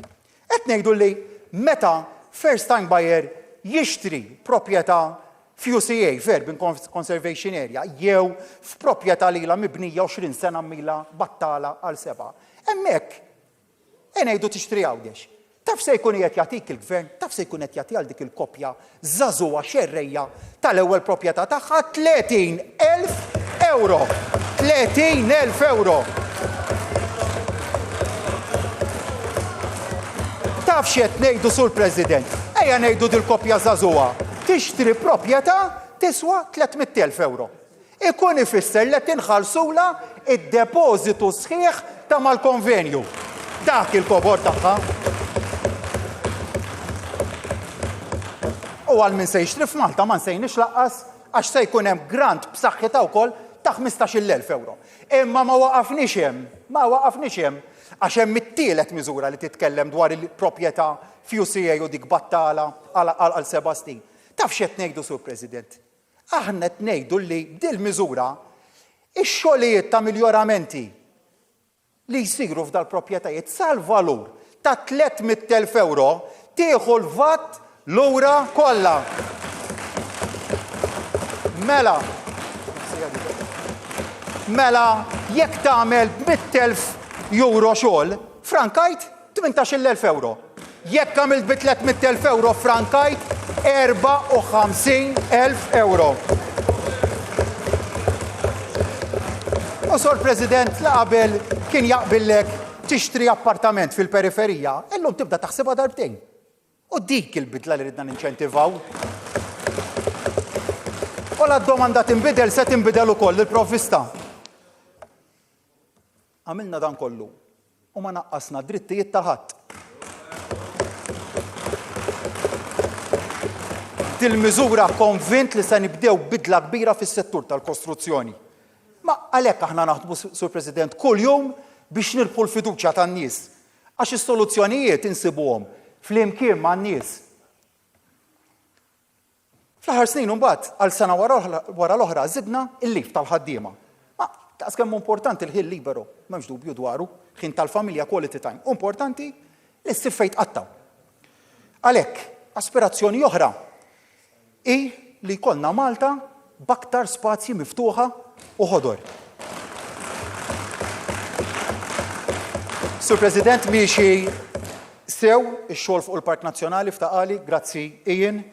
Qed ngħidu li meta first time buyer jixtri proprjetà f'UCA, f'Urban Conservation Area, jew f'proprjetà li ilha mibnija 20 sena mila battala għal 7. Hemmhekk ngħidu tixtri għawdex. Taf se jkun qed jagħtik il-gvern, taf se jkun qed jagħti għal dik il-koppja żagħżugħa xerrejja tal-ewwel proprjetà tagħha 30,000 euro. 30,000 euro. Taf x'qed ngħidu, Sur President, ejja ngħidu dil-koppja żagħżugħa tixtri proprjetà tiswa 300,000 euro. Ikun ifisser li tinħallsula id-depożitu sħiħ ta' mal-konvenju. Dak il-kobor tagħha. U għal min se jixtri f'Malta ma nsejniex laqqas għax se jkun hemm grant b'saħħitha wkoll ta' 15,000 euro. Imma ma waqafniex hemm għax hemm it-tielet miżura li titkellem dwar il-proprjetà f'UCA u dik battala għal 7 snin. Taf x'qed ngħidu, Sur President? Aħna qed ngħidu li b'dil-miżura ix-xogħlijiet ta' miljoramenti li jsiru f'dal proprjetajiet sal-valur ta' 300,000 euro tieħu l-vatt lura kollha. Mela, jekk tagħmel €100,000 xogħol, frankajt 18,000 euro. Jekk għamilt bi 300,000 euro, frankajt 54,000 euro. U Sur President, la qabel kien jaqbillek tixtri appartament fil-periferija, illum tibda taħsibha darbtejn. U dik il-bidla li ridna ninċentivaw. U la-domanda tinbidel se tinbidel ukoll il-provvista. Għamilna dan kollu u ma naqqasna drittijiet ta' ħadd. Dil-miżura konvint li se nibdew bidla kbira fis-settur tal-kostruzzjoni. Ma għalhekk aħna naħdmu, Sur President, kuljum biex nirpu l-fiduċja tan-nies. Għax is-soluzzjonijiet insibuhom flimkien man-nies. Fl-aħħar snin imbagħad għal sena wara l-oħra żidna l-lif tal-ħaddiema. Taqs kemm importanti l-ħin liberu, m'hemmx dubju dwaru, ħin tal-familja quality time. Importanti li ssir fejn tqattaw. Għalhekk, aspirazzjoni oħra hi li jkollna Malta b'aktar spazji miftuħa u ħodor. Sur President, miexi sew ix-xogħol fuq il-Park Nazzjonali f'Taqali, grazzi Ian,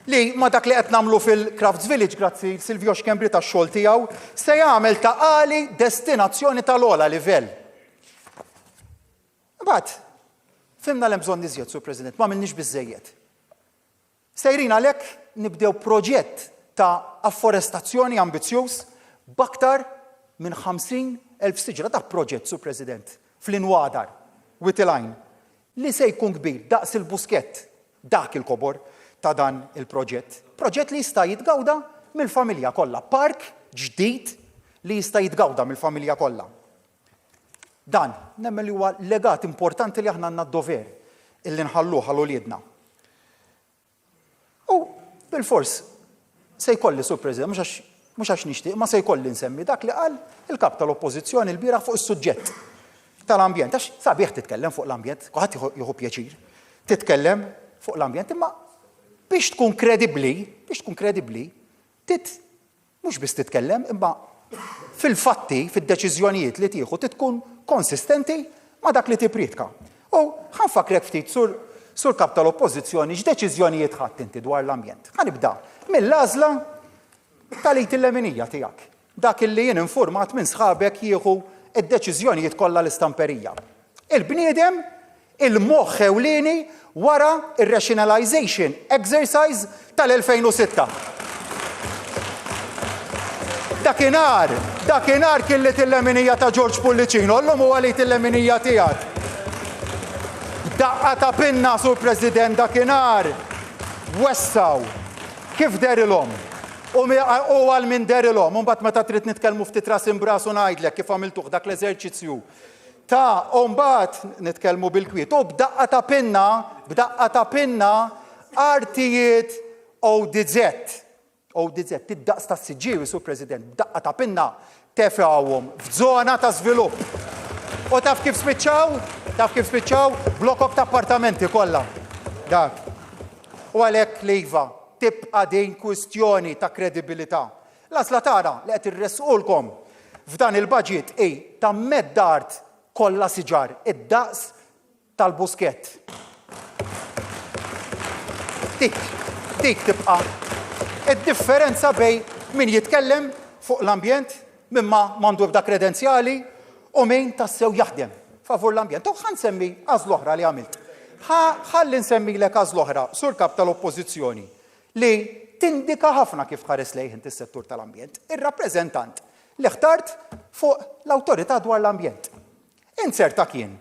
li ma dak li qed nagħmlu fil-Crafts Village, grazzi Silvio Xkembri tax-xogħol tiegħu, se jagħmel Taqali destinazzjoni tal-ogħla livell. Imbagħad, fimna l-hemm bżonn iżjed, Sur President, ma għamilniex biżżejjed. Sejrin għalhekk nibdew proġett ta' afforestazzjoni ambizzjuż b'aktar minn 50,000 siġra ta' proġett, Sur President, fl-Inwadar, Witilajn, li se jkun kbir daqs il-buskett dak il-kobor ta' dan il-proġett. Proġett li jista' jitgawda mill-familja kollha. Park ġdid li jista' jitgawda mill-familja kollha. Dan nemmen li huwa legat importanti li aħna għandna d-dover illi nħalluh għal uliedna. U bil-fors se jkolli, Sur President, mhux għax nixtieq, ma se jkolli nsemmi dak li qal il-kap tal-Oppożizzjoni l-bieraħ fuq is-suġġett tal-ambjent. Għax sabiħ titkellem fuq l-ambjent, kulħadd jieħu pjaċir. Titkellem fuq l-ambjent, imma biex tkun kredibbli, mhux biss titkellem, imma fil-fatti, fid-deċiżjonijiet li tieħu tkun konsistenti ma' dak li tipritka. U ħanfakrek ftit sur kap tal-Oppożizzjoni x'deċiżjonijiet ħadd inti dwar l-ambjent. Ħanibda mill-għażla tal-ejt il-leminija tiegħek. Dak illi jien infurmat minn sħabek jieħu id-deċiżjonijiet kollha l-istamperija. Il-bniedem, il-moħħ ewlieni wara ir-rationalization exercise tal-2006. Dakinhar killet il-leminija ta' George Pullicino, llum huwa lejt il-leminija tiegħek. Daqqa ta' pinna, Sur President, dakinhar wessaw kif derilhom. U għal minn derilhom, u mbagħad meta trid nitkellmu ftit ras imbras u ngħidlek kif għamiltuh dak l-eżerċizzju. U mbagħad nitkellmu bil-kwiet. U b'daqqa ta' pinna artijiet ODZ, tiddaqs ta' siġġiewi, Sur President, b'daqqa ta' pinna tefgħuhom f'żona ta' żvilupp. U taf kif spiċċaw? Blokok ta' appartamenti kollha. Dak. U għalhekk lejva tibqa' din kwistjoni ta' kredibilità. L-għażla tara li qed irresqulkom f'dan il-budget ta' meddart kollha siġar, id-daqs tal-buskett. Dik tibqa' id-differenza bejn min jitkellem fuq l-ambjent mimma m'għandu ebda kredenzjali u min tassew jaħdem favur l-ambjent. U ħansemmi għażl oħra li għamilt. Ħalli nsemmilek għażl oħra, Sur Kap tal-Oppożizzjoni, li tindika ħafna kif ħares lejh inti s-settur tal-ambjent. Ir-rappreżentant li ħtart fuq l-awtorità dwar l-ambjent. Inserta kien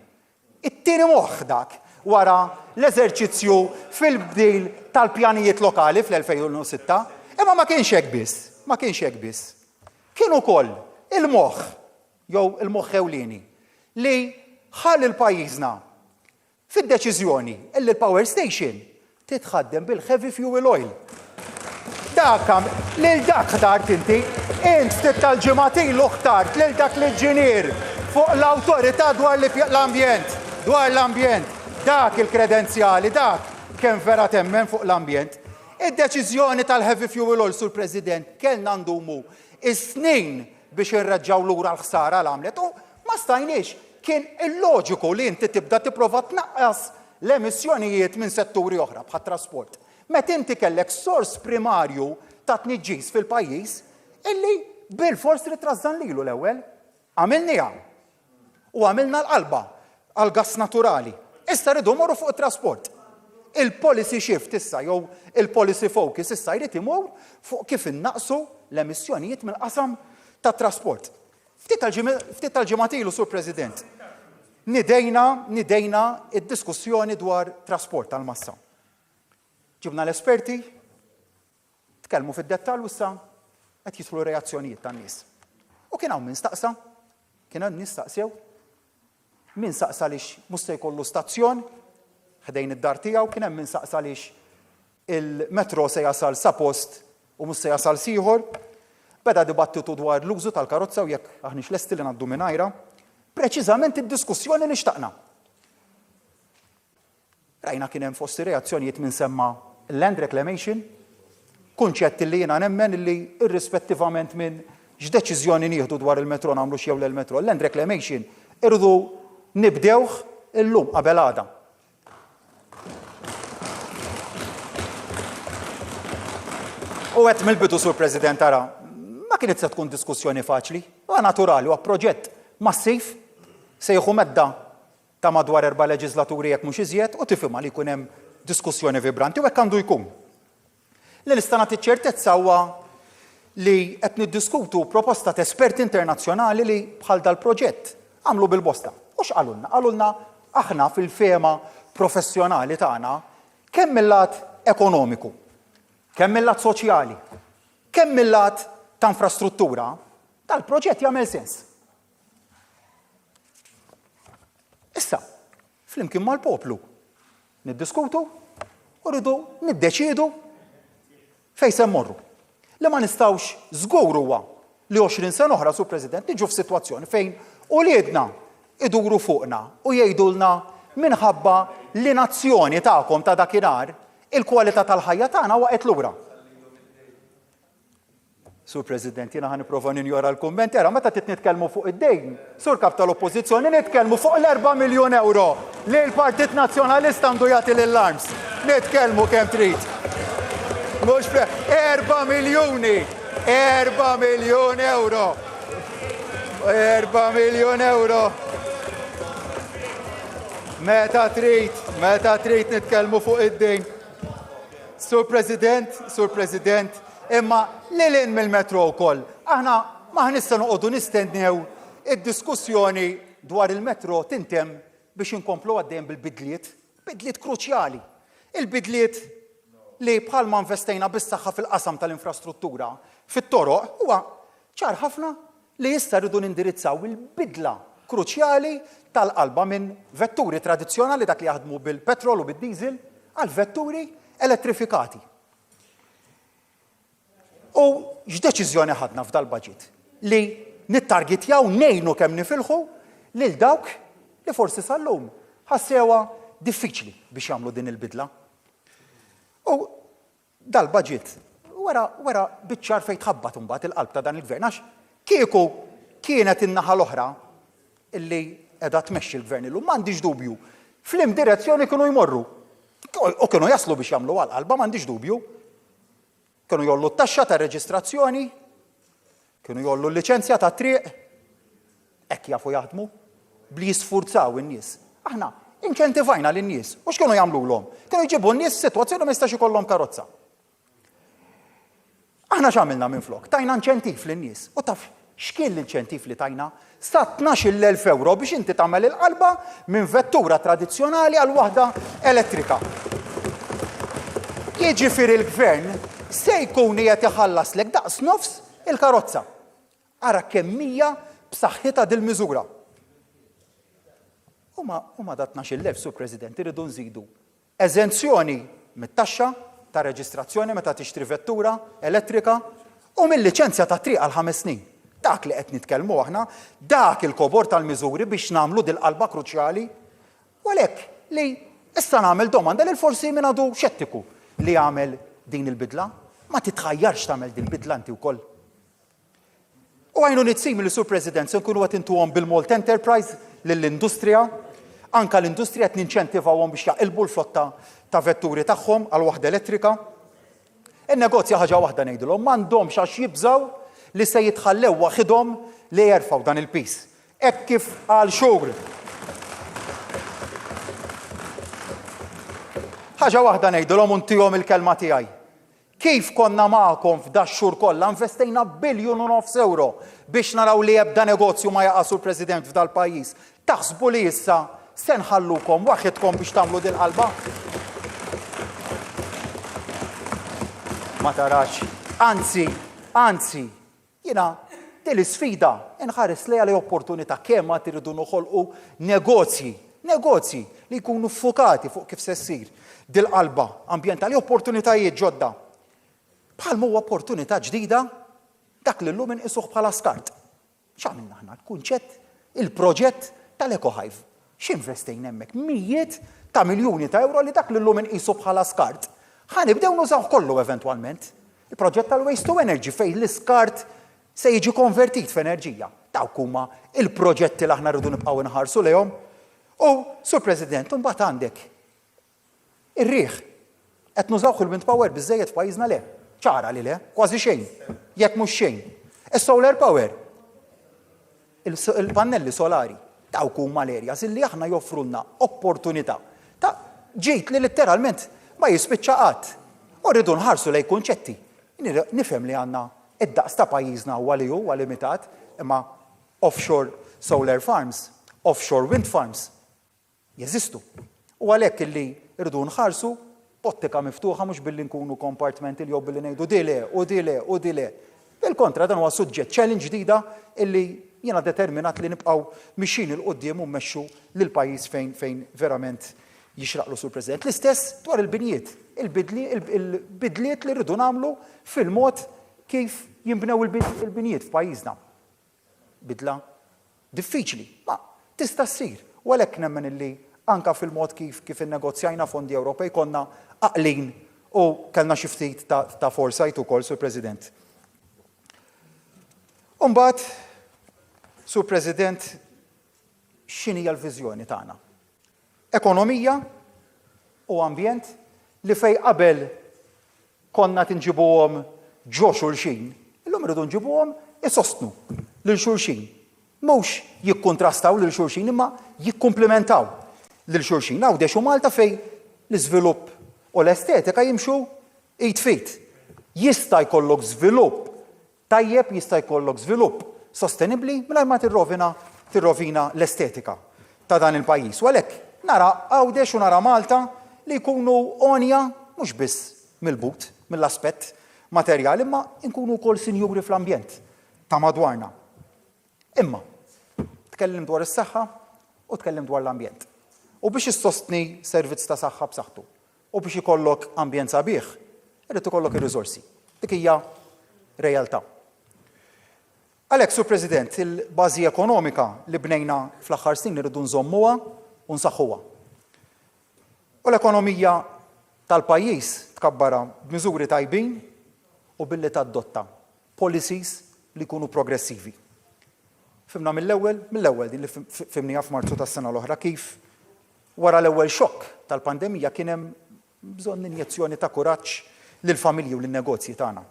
it-tieni moħħ dak wara l-eżerċizzju fil-bdil tal-pjanijiet lokali fl-2006, imma ma kienx hekk biss. Kien ukoll il-moħħ jew il-moħħ ewlieni li ħall il-pajjiżna fid-deċiżjoni illi l-power station titħaddem bil-heavy fuel oil. Lil dak ħtart inti, int ftit tal-ġimagħtin ħtart lil dak l-inġinier fuq l-awtorità dwar l-ambjent, dak il-kredenzjali, dak kemm vera temmen fuq l-ambjent. id-deċiżjoni tal-heavy fuel oil, Sur President, kellna ndumu is-snin biex irreġġaw lura l-ħsara l-għamlet. U ma stajniex, kien illoġiku li inti tibda tipprova tnaqqas l-emissjonijiet minn setturi oħra bħat trasport. Meta inti kellek sors primarju ta' tniġġis fil-pajjiż illi bil-fors li trażżan lilu l-ewwel. Għamilniha. U għamilna l-qalba għal-gas naturali. Issa rridu morru fuq it-trasport. Il-policy shift issa jew il-policy focus issa jrid imur fuq kif innaqsu l-emissjonijiet mill-qasam tat-trasport. Ftit tal-ġimgħat ilu, Sur President, nidejna id-diskussjoni dwar trasport tal-massa. Ġibna l-esperti, tkellmu fid-dettall u issa qed jidħlu reazzjonijiet tan-nies. U kien hawn min staqsa, kien hemm nistaqsew, min saqsa lix mhux se jkollu stazzjon ħdejn id-dar tiegħu, kien hemm min saqsa lix il-metro se jasal sa post u mhux se jasal sieħor. Beda dibattitu dwar l-użu tal-karozza u jekk aħniex lesti li ngħaddu mingħajra, preċiżament id-diskussjoni li xtaqna. Rajna kien hemm fost reazzjonijiet minn semma l-land reclamation, kunċett li jiena nemmen li irrispettivament minn x'deċiżjoni nieħdu dwar il-metro nagħmlu xew l-metro. Land reclamation irdu nibdewh illum qabel għada. U qed mill-bidu, Sur President, tara, ma kienet se tkun diskussjoni faċli, huwa naturali, huwa proġett massiv se jieħu medda ta' madwar 4 leġislaturi jekk mhux iżjed u tifhimha li jkun hemm diskussjoni vibranti u hekk għandu jkun. Li nista' nagħti ċertezza huwa li qed niddiskutu proposta ta' esperti internazzjonali li bħal dal-proġett għamlu bil-bosta. U x'qalulna? Qalulna aħna fil-fema professjonali tagħna kemm mill-lat ekonomiku, kemm mill-lat soċjali, kemm mill-lat ta' infrastruttura, tal-proġett jagħmel sens. Issa, flimkien mal-poplu, niddiskutu u rridu niddeċiedu fejn se mmorru. Li ma nistgħux żgur huwa li 20 sena oħra, Sur President, niġu f'sitwazzjoni fejn uliedna iduru fuqna u jgħidulna minħabba li nazzjoni tagħkom ta' dakinhar il-kwalità tal-ħajja tagħna waqgħet lura. Sur President, jiena ħan nipprova ninjora l-kumment, era meta nitkellmu fuq id-dejn, Sur Kap tal-Oppożizzjoni nitkellmu fuq l-4 miljun euro li l-Partit Nazzjonalista għandu jagħti lill-arms. Nitkellmu kemm trid. Mhux 4 miljuni, 4 miljun euro. 4 miljun euro. Meta trid nitkellmu fuq id-dejn. Sur President, imma lilin mill-metro wkoll. Aħna ma nista' noqogħdu nistennew id-diskussjoni dwar il-metro tintemm biex inkomplu għaddejjem bidliet kruċjali. Il-bidliet li bħalma investejna bis-saħħa fil-qasam tal-infrastruttura fit-toroq huwa ċar ħafna li issa rridu nindirizzaw il-bidla kruċjali tal-qalba minn vetturi tradizzjonali dak li jaħdmu bil-petrol u bid-diesel għal vetturi elettrifikati. U x'deċiżjoni ħadna f'dal-baġit li nittargetjaw ngħinu kemm nifilħu lil dawk li forsi sal-lum ħassewha diffiċli biex jagħmlu din il-bidla. U dal-baġit wara biċċar fejn tħabbat imbagħad il-qalb ta' dan il-gvern għax kieku kienet in-naħa l-oħra illi qiegħda tmexxi l-gvern illum m'għandix dubju fl-im direzzjoni kienu jmorru. U kienu jaslu biex jagħmlu għall-qalba m'għandix dubju. Kienu jollu t-taxxa ta' reġistrazzjoni, kienu jollu l-liċenzja ta' triq, hekk jafu jaħdmu, bli jisfurzaw in-nies. Aħna inċentivajna lin-nies. U x'kienu jagħmluhom? Kienu jġibu n-nies f'sitwazzjoni ma jistax ikollhom karozza. Aħna x'għamilna minflok? Tajna inċentiv lin-nies. U taf x'kien l-inċentiv li tajna? Sa 12,000 euro biex inti tagħmel il-qalba minn vettura tradizzjonali għal waħda elettrika. Jiġifieri l-gvern se jkun qiegħed iħallaslek daqs nofs il-karozza. Ara kemm hija b'saħħitha dil-miżura. Huma da 12,000, Sur President, iridu nżidu eżenzjoni mit-taxxa ta' reġistrazzjoni meta tixtri vettura elettrika u mill-liċenzja ta' triq għal 5 snin. Dak li qed nitkellmu aħna, dak il-kobor tal-miżuri biex nagħmlu dil-qalba kruċjali. U għalhekk li issa nagħmel domanda lil forsi min għadu xettiku li jagħmel din il-bidla, ma titħajjarx tagħmel din il-bidla inti wkoll. U għajnu nitsim li Sur President se nkunu qed intuhom bil-Malt Enterprise lill-industrija, anka l-industrija qed ninċentivawhom biex jaqilbu l-flotta ta' vetturi tagħhom għal waħda elettrika. In-negozja ħaġa waħda ngħidulhom m'għandhomx għax jibżgħu li se jitħallew waħedhom li jerfgħu dan il-pis. Hekk kif għal xogħol. Ħaġa waħda ngħidulhom u ntihom il-kelma tiegħi. Kif konna magħkom f'dax xhur kollha investejna €1.5 biljun biex naraw li ebda negozju ma jaqa' Sur President f'dal pajjiż. Taħsbu li issa se nħallukom waħedkom biex tagħmlu din qalba? Ma tarax. Anzi, jiena din l-isfida inħares lejha li opportunità kemm ma tridu noħolqu negozji li jkunu ffukati fuq kif se ssir dil-qalba ambjentali, opportunitajiet ġodda. Bħalma huwa opportunità ġdida dak li llum inqisuh bħala skart. X'għamilna aħna l-kunċett, il-proġett tal-EcoHive. X'investejna hemmhekk mijiet ta' miljuni ta' euro li dak li llum inqisu bħala skart. Ħanibdew nużaw kollu eventwalment. Il-proġett tal-Waste to Energy fejn l-iskart se jiġi konvertit f'enerġija. Dawk huma il-proġetti li aħna rridu nibqgħu inħarsu lejhom. U, Sur President, imbagħad għandek ir-riħ qed nużawh il-wind power biżżejjed f'pajjiżna le. ċara li le, kważi xejn, jekk mhux xejn. Is-solar power, il-pannelli solari, dawk huma l-areas illi aħna joffrulna opportunità ta' ġejt li letteralment ma jispiċċa qatt. U rridu nħarsu lejn kunċetti. Nifhem li għandna id-daqs ta' pajjiżna huwa li huwa limitat, imma offshore solar farms, offshore wind farms jeżistu. U għalhekk illi rridu nħarsu pottika miftuħa mhux billi nkunu kompartmenti li jew billi ngħidu dile. Bil-kontra dan huwa suġġett challenge ġdida illi jiena determinat li nibqgħu mixin il qudiem u mmexxu lil pajjiż fejn verament jixraqlu Sur President. L-istess dwar il-binjiet, il-bidliet li rridu nagħmlu fil-mod kif jinbnew il-binjiet f'pajjiżna. Bidla diffiċli, ma tista' ssir. U għalhekk nemmen illi anka fil-mod kif innegozjajna fondi Ewropej konna aqlin u kellna xi ftit ta' foresight ukoll, Sur President. Umbagħad, Sur President, x'inhi l-viżjoni tagħna? Ekonomija u ambjent li fejn qabel konna tinġibuhom ġo xulxin, illum irridu nġibuhom isostnu lil xulxin. Mhux jikkontrastaw lil xulxin imma jikkumplementaw lil xulxin. Għawdex u Malta fejn l-iżvilupp u l-estetika jimxu id-fit. Jista' jkollok żvilupp tajjeb, jista' jkollok żvilupp sostenibbli mingħajr ma tirrovina l-estetika ta' dan il-pajjiż. U għalhekk nara għawdex u nara Malta li jkunu onja mhux biss mill-but, mill-aspett materjali, imma nkunu wkoll sinjuri fl-ambjent ta' madwarna. Imma tkellim dwar is-saħħa u tkellim dwar l-ambjent. U biex issostni servizz ta' saħħa b'saħħtu u biex ikollok ambjent sabiħ, irid ikollok ir-riżorsi. Dik hija realtà. Għalhekk, Sur President, il-bażi ekonomika li bnejna fl-aħħar snin irridu nżommuha u nsaħħuha. U l-ekonomija tal-pajjiż tkabbara b'miżuri tajbin u billi tadotta policies li jkunu progressivi. Fimna mill-ewwel din li fimnija f'Marzu tas-sena l-oħra kif wara l-ewwel xokk tal-pandemija kien hemm bżonn injezzjoni ta' kuraġġ lill-familji u lin-negozji tagħna.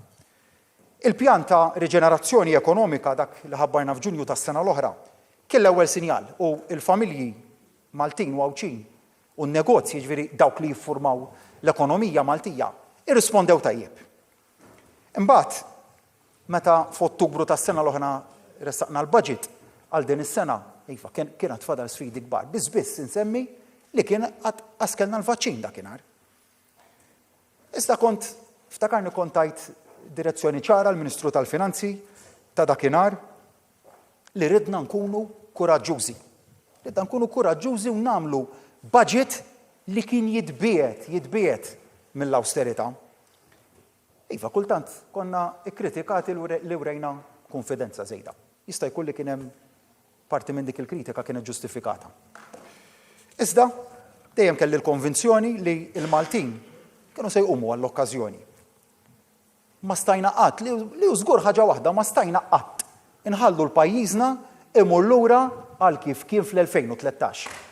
Il-pjan ta' riġenerazzjoni ekonomika dak li ħabbarna f'Ġunju tas-sena l-oħra kien l-ewwel sinjal u l-familji Maltin u Awċin u n-negozji ġifieri dawk li jiffurmaw l-ekonomija Maltija irrispondew tajjeb. Imbagħad meta f'Ottubru tas-sena l-oħra ressaqna l-budget għal din is-sena, iva kienet tfadal sfidi kbar. Biss insemmi li kien għaskelna l-vaċċin dakinhar. Iżda ftakarni kont tajt direzzjoni ċara l-Ministru tal-Finanzi ta' dakinhar li ridna nkunu kuraġġużi. Ridna nkunu kuraġġużi u nagħmlu budget li kien jitbiet mill-awsterità. Iva, kultant konna ikkritikati li wrejna konfidenza żejda. Jista' jkun li kien hemm parti minn dik il-kritika kienet ġustifikata. Iżda dejjem kelli l-konvinzjoni li l-Maltin kienu se jqumu għall-okkażjoni ma stajna qatt li hu żgur ħaġa waħda ma stajna qatt inħallu l-pajjiżna imur lura għal kif kien fl-2013.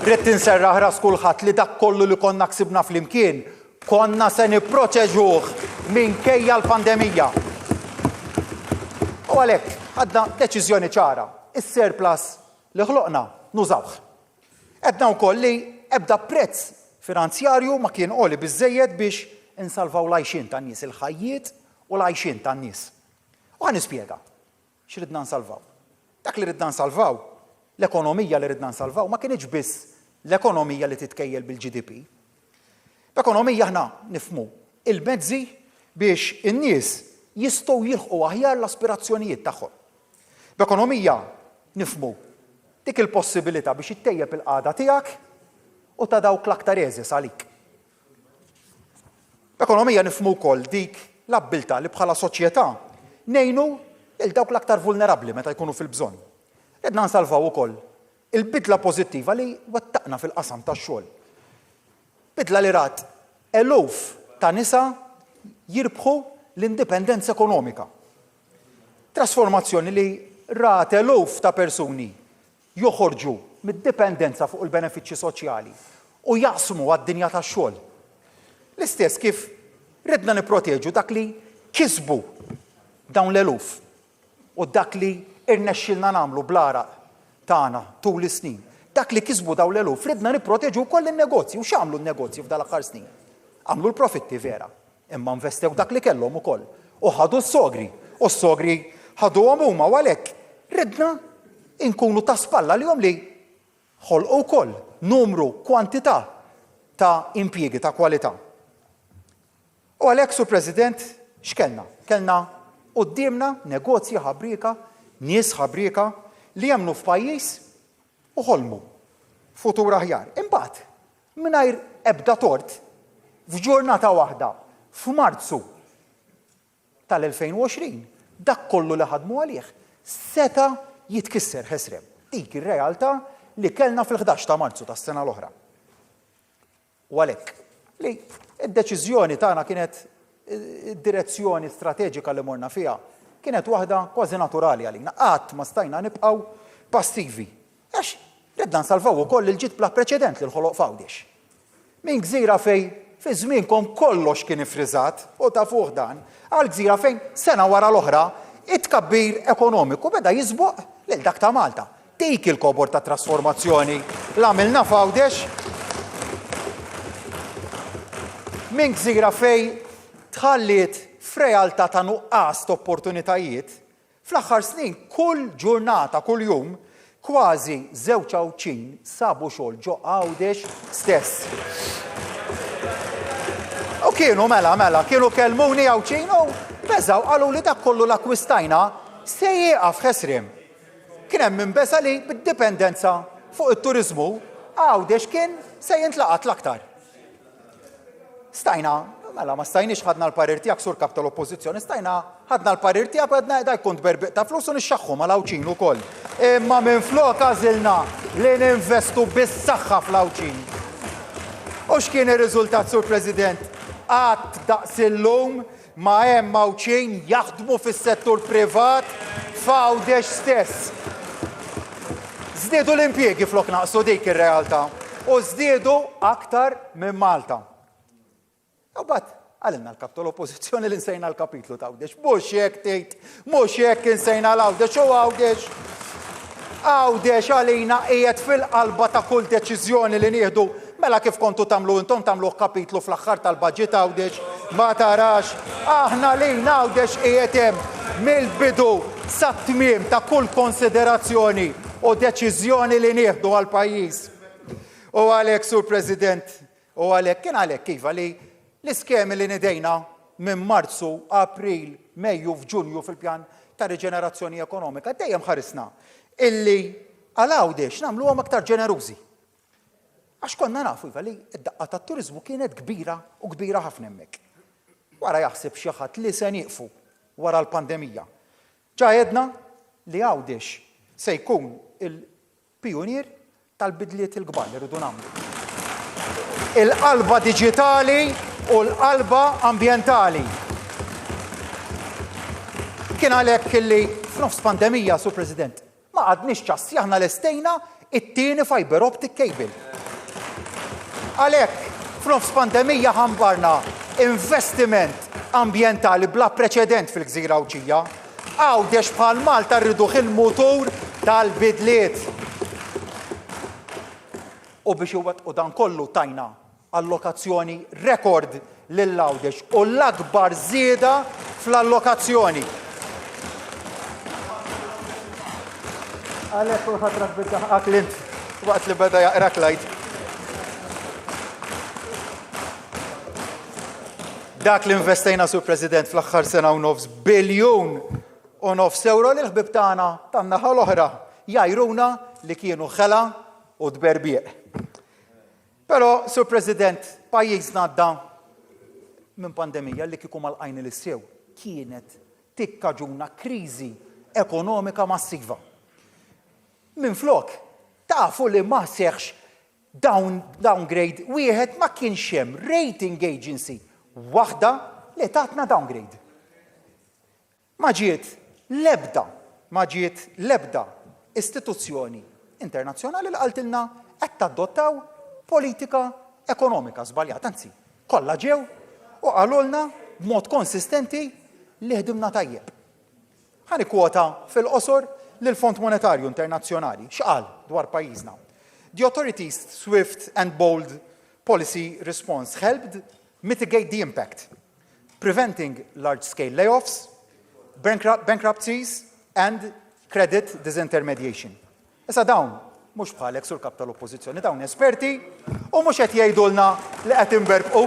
Rrid inserraħ ras kulħadd li dak kollu li konna ksibna flimkien konna se nipproteġuh minkejja l-pandemija. U għalhekk għadna deċiżjoni ċara, is-surplus li ħloqna nużawh. Edna wkoll li ebda prezz finanzjarju ma kien qoli biżżejjed biex insalvaw l-għajxin tan-nies, il-ħajjiet u l-għajxin tan-nies. U ħanispjega x'ridna nsalvaw. Dak li ridna nsalvaw, l-ekonomija li ridna nsalvaw ma kienx biss l-ekonomija li titkejjel bil-GDP. B'ekonomija aħna nifhmu il-mezzi biex in-nies jistgħu jilħqu aħjar l-aspirazzjonijiet tagħhom. B'ekonomija nifhmu dik il-possibilità biex ittejjeb il-qagħda tiegħek u ta' dawk l-aktar eżis għalik. B'ekonomija nifhmu wkoll dik l-abbiltà li bħala soċjetà ngħinu lil dawk l-aktar vulnerabbli meta jkunu fil-bżonn. Ridna nsalvaw ukoll il-bidla pożittiva li wettaqna fil-qasam tax-xogħol. Bidla li rat eluf ta' nisa jirbħu l-indipendenza ekonomika. Trasformazzjoni li rat eluf ta' persuni joħorġu mid-dipendenza fuq il-benefiċċji soċjali u jaqsmu għad-dinja tax-xogħol. L-istess kif ridna nipproteġu dak li kisbu dawn l-eluf u dak li irnexxilna nagħmlu bl-araq tagħna tul is-snin. Dak li kisbu dawn l-eluf ridna nipproteġu wkoll in-negozji u x'għamlu n-negozji f'dan l-aħħar snin. Għamlu l-profitti vera, imma investew dak li kellhom ukoll u ħadu s-sogri u s-sogri ħaduhom huma u għalhekk ridna inkunu ta' spalla li li ħolqu wkoll numru kwantità ta' impjiegi ta' kwalità. U għalhekk, Sur President, x'kellna? Kellna qudiemna negozji ħabrieka, nies ħabrieka li jemmnu f'pajjiż u ħolmu futur aħjar. Imbagħad, mingħajr ebda tort, f'ġurnata waħda, f'Marzu tal-2020, dak kollu li ħadmu għalih seta' jitkisser ħesrem. Dik ir-realtà li kellna fil-11 ta' Marzu tas-sena l-oħra. U għalhekk li d-deċiżjoni tagħna kienet id-direzzjoni strateġika li morna fiha kienet waħda kważi naturali għalina. Qatt ma stajna nibqgħu passivi. Għax ridna nsalvaw ukoll il-ġid bla preċedent li l-ħoloq f'Għawdex. Min gżira fejn fi żmienkom kollox kien ifriżat u ta' fuq dan, għal gżira fejn sena wara l-oħra it-tkabbir ekonomiku beda jisbuq lil dak ta' Malta. Dik il-kobor ta' trasformazzjoni l-għamilna f'Għawdex. Min gżira fejn tħalliet f'realtà ta' nuqqas ta' opportunitajiet, fl-aħħar snin kull ġurnata, kull jum, kważi żewġ Għawdxin sabu xogħol ġo Għawdex stess. U kienu mela, kienu kelmuni Għawdxin u beżaw qalu li dak kollu l-akkwistajna se jieqaf ħesriem. Kien hemm min besa li bid-dipendenza fuq it-turiżmu Għawdex kien se jintlaqat l-aktar. Stajna, mela ma stajniex ħadna l-parir tiegħek Sur Kap tal-Oppożizzjoni, stajna ħadna l-parir tiegħek u għedna dak kont berbiq ta' flus u nixxaħħu mal-Għawdxin ukoll. Imma minflok għażilna li ninvestu bis-saħħa fl-Għawdxin. U x'kien ir-riżultat, Sur President? Qatt daqs illum ma hemm Għawdxin jaħdmu fis-settur privat f'Għawdex stess. Żdiedu l-impjiegi flok naqsu dik ir-realtà u żdiedu aktar minn Malta. U bat, għalina l-kap tal-Oppożizzjoni li nsejna l-kapitlu ta' Għawdex. Mhux hekk tgħid, mhux hekk insejna l-Għawdex u Għawdex. Għawdex għalina qiegħed fil-qalba ta' kull deċiżjoni li nieħdu. Mela kif kontu tagħmlu intom tagħmlu kapitlu fl-aħħar tal-baġġit Għawdex, ma tarax. Aħna lejna Għawdex qiegħed hemm mill-bidu sat-tmiem ta' kull konsiderazzjoni u deċiżjoni li nieħdu għall-pajjiż. U għalhekk, Sur President, u għalhekk kien għalhekk kif li l-iskemi li nidejna minn Marzu, April, Mejju, f'Ġunju fil-pjan ta' riġenerazzjoni ekonomika dejjem ħarisna illi għal Għawdex nagħmluhom aktar ġenerużi. Għax konna nafu li d-daqqa tat-turiżmu kienet kbira u kbira ħafna hemmhekk. Wara jaħseb xi ħadd li se nieqfu wara l-pandemija. Ġa għedna li Għawdex se jkun il-pjunier tal-bidliet il-kbar li rridu nagħmlu. il-qalba diġitali u l-qalba ambjentali. Kien għalhekk illi f'nofs pandemija, Sur President, ma għadniex ċassi aħna lestejna it-tieni fiber optic cable. Għalhekk f'nofs pandemija ħambarna investiment ambjentali bla preċedent fil-Gżira Awċija. Għawdex bħal Malta rridu il-mutur tal-bidliet. U biex u dan kollu tajna allokazzjoni rekord lill-Għawdex u l-akbar żieda fl-allokazzjoni. Għalek u ħatrak biddaħqak l-int waqt li beda jaqrak lajt. Dak li investejna, Sur President, fl-aħħar sena u nofs biljun u nofs euro li l-ħbib tagħna tan-naħa l-oħra jajruna li kienu ħela u dberbieq. Però, Sur President, pajjiżna għadda minn pandemija li kieku mal-qajni li sew kienet tikkaġuna kriżi ekonomika massiva. Minflok, tafu li ma seħx downgrade wieħed ma kienx hemm rating agency waħda li tatna downgrade. Ma ġiet l-ebda istituzzjoni internazzjonali li qaltilna qed tadottaw politika ekonomika żbaljata, anzi, kollha ġew u qalulna b'mod konsistenti li ħdimna tajjeb. Ħani kwota fil-qosor lill-Fond Monetarju Internazzjonali x'qal dwar pajjiżna. The authorities' swift and bold policy response helped mitigate the impact, preventing large-scale layoffs, bankruptcies, and credit disintermediation. Issa dawn, mhux bħalek Sur Kap tal-Oppożizzjoni, dawn esperti u mhux qed jgħidulna li qed inberbqu.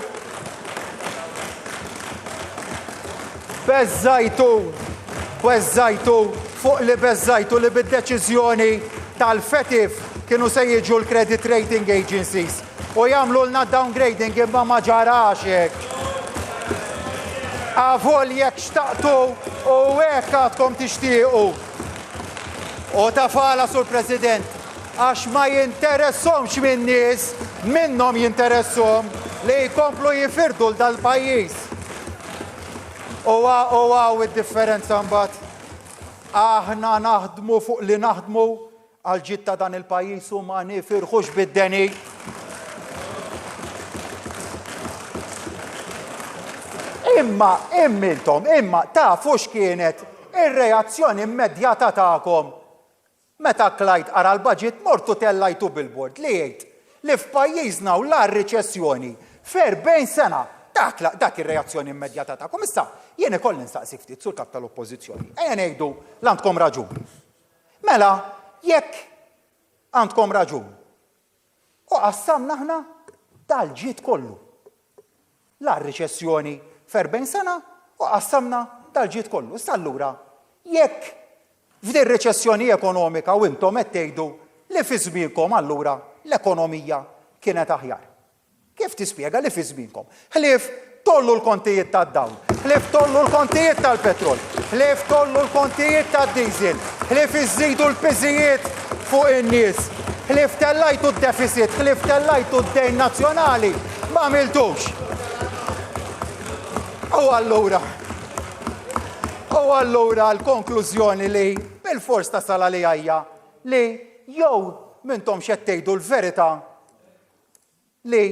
Beżżajtu fuq li beżżajtu li bid-deċiżjoni tal-fetif kienu se jiġu l-credit rating agencies u jagħmlulna downgrading imma ma ġarax hekk. Avol jekk xtaqtu u hekk għadkom tixtiequ. U tafala, Sur President, għax ma jinteressomx minn nies, minnhom jinteressom li jkomplu jifirdu l-dal-pajjiż. U għaw id-differenza mbagħad. Aħna naħdmu fuq li naħdmu għal ġitta dan il-pajjiż u ma nifirħux bid-deni. Imma tafu x'kienet ir-reazzjoni immedjata tagħkom meta klajt ara l-baġit mortu tellajtu bil-bord li jgħid li f'pajjiżna u l-ar riċessjoni f'40 sena dak ir-reazzjoni immedjata tagħkom. Issa jien ikolli nistaqsi ftit Sur Kap tal-Oppożizzjoni. Ejja ngħidu l-għandkom raġun. Mela jekk għandkom raġun u qassamna aħna dal-ġid kollu. L-ar riċessjoni f'40 sena u qassamna dal-ġid kollu. Issa allura jekk f'din reċessjoni ekonomika u intom qed tgħidu li fi żmienkom allura l-ekonomija kienet aħjar. Kif tispjega li fi żmienkom? Ħlief tollu l-kontijiet tad-dawl, ħlief tollu l-kontijiet tal-petrol, ħlief tollu l-kontijiet tad-diesel, ħlief iżidu l-piżijiet fuq in-nies, ħlief tellajtu d-deficit, ħlief tellajtu d-dejn nazzjonali, ma għamiltux. U allura l-konklużjoni li bil-fors tasal għalija li jew minnhom x'qed tgħidu l-verità li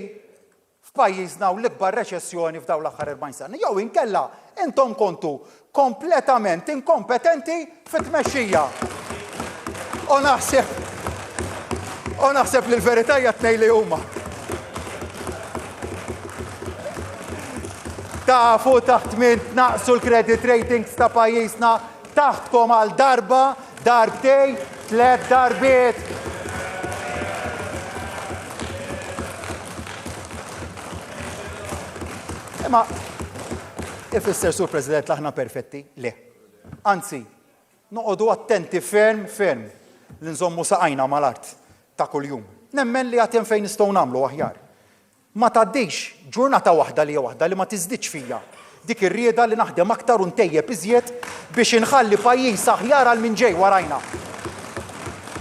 f'pajjiżna u l-ikbar reċessjoni f'dawn l-aħħar 40 sena, jew inkella intom kontu kompletament inkompetenti fit-tmexxija. U naħseb li l-verità hija tnejn li huma. Tafu taħt min naqsu l-credit ratings ta' pajjiżna taħtkom għal darba, darbtej, 3 darbiet. Imma ifisser Sur President l-aħna perfetti? Le. Anzi, noqogħdu attenti ferm li nżommu saqajna mal-art ta' kuljum. Nemmen li għatem fejn nistgħu nagħmlu aħjar. Ma tgħaddix ġurnata waħda li ma tiżdidx fija dik ir-rieda li naħdem aktar u ntejjeb iżjed biex inħalli pajjiż aħjar għal min ġej warajna.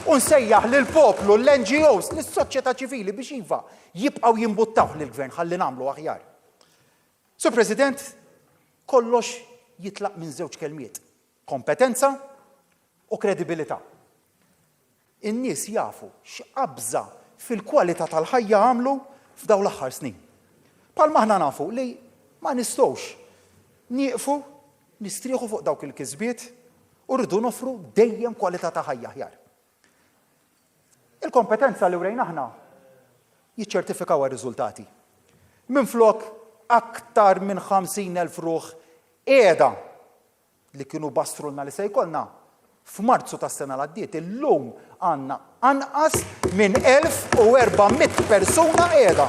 U nsejjaħ lill-poplu, l-NGOs, lis-soċjetà ċivili biex iva jibqgħu jimbuttaw lill-gvern ħalli nagħmlu aħjar. Sur President, kollox jitlaq minn żewġ kelmiet: kompetenza u kredibilità. In-nies jafu x'qabża fil-kwalità tal-ħajja għamlu f'dawn l-aħħar snin. Bħalma aħna nafu li ma nistgħux nieqfu nistrieħu fuq dawk il-kisbiet u rridu nofru dejjem kwalità ta' ħajja aħjar. Il-kompetenza li wrejna aħna jiċċertifikaw ir-riżultati. Minflok aktar minn 50,000 ruħ qiegħda li kienu bastrulna li se jkollna f'Marzu tas-sena l-għaddiet, illum għandna anqas minn 1400 persuna qiegħda.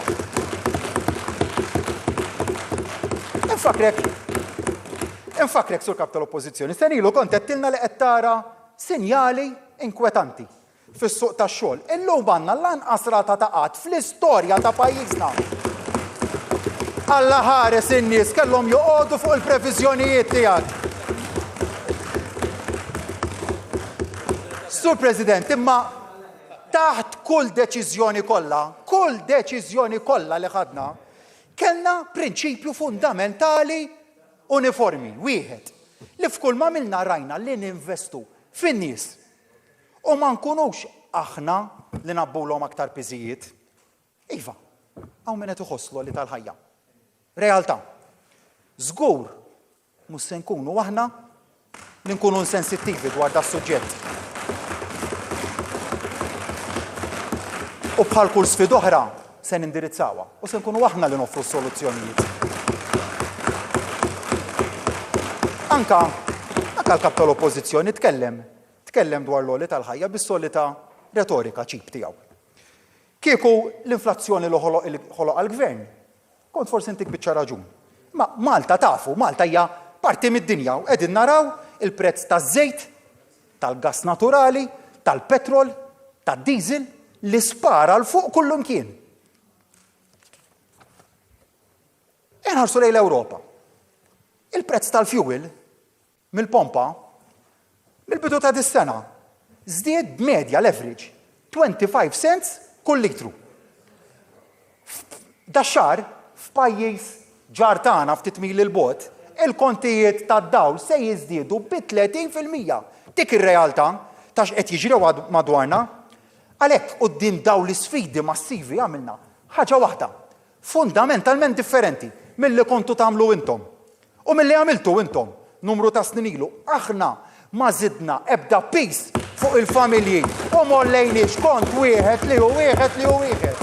Infakrek sur kap tal-Oppożizzjoni, senilu kont qedtilna li qed tara sinjali inkwetanti fis-suq tax-xogħol. Illum għandna l-anqas rata ta' qatt fl-istorja ta' pajjiżna. Alla ħares in-nies kellhom joqogħdu fuq il-previżjonijiet tiegħek. Sur President, imma taħt kull deċiżjoni kollha li ħadna, kellna prinċipju fundamentali uniformi, wieħed, li f'kull ma milna rajna li ninvestu fin-nies u ma nkunux aħna li nabbulhom aktar piżijiet. Iva, hawn min qed iħosslu li tal-ħajja. Realtà. Żgur mhux se nkunu aħna li nkunu insensittivi dwar da' suġġett. U bħal kull sfida oħra se nindirizzawha u se nkunu aħna li noffru soluzzjonijiet. Anka l-kap tal-Oppożizzjoni tkellem dwar l-għoli tal-ħajja bis-solita retorika ċip tiegħu. Kieku l-inflazzjoni li ħoloq għall-gvern, kont forsi intik biċċa raġun. Ma Malta tafu, Malta hija parti mid-dinja u qegħdin naraw il-prezz taż-żejt, tal-gass naturali, tal-petrol, tad-diesel li spara l fuq kullum kien. Inħarsu lejn l-Ewropa. Il-prezz tal-fuel mill-pompa mill-bidu ta' dis-sena żdied b'medja l-average 25 cents kull litru. Dax-xahar f'pajjiż ġar tagħna ftit mil il-bogħod, il-kontijiet tad-dawl se jiżdiedu b'30%. Dik ir-realtà ta' x'qed jiġri madwarna. Għalhekk quddiem dawn l-isfidi massivi għamilna ħaġa waħda fundamentalment differenti milli kontu tagħmlu intom. U milli għamiltu intom numru ta' snin ilu, aħna ma żidna ebda pis fuq il-familji u mollejniex kont wieħed li hu wieħed.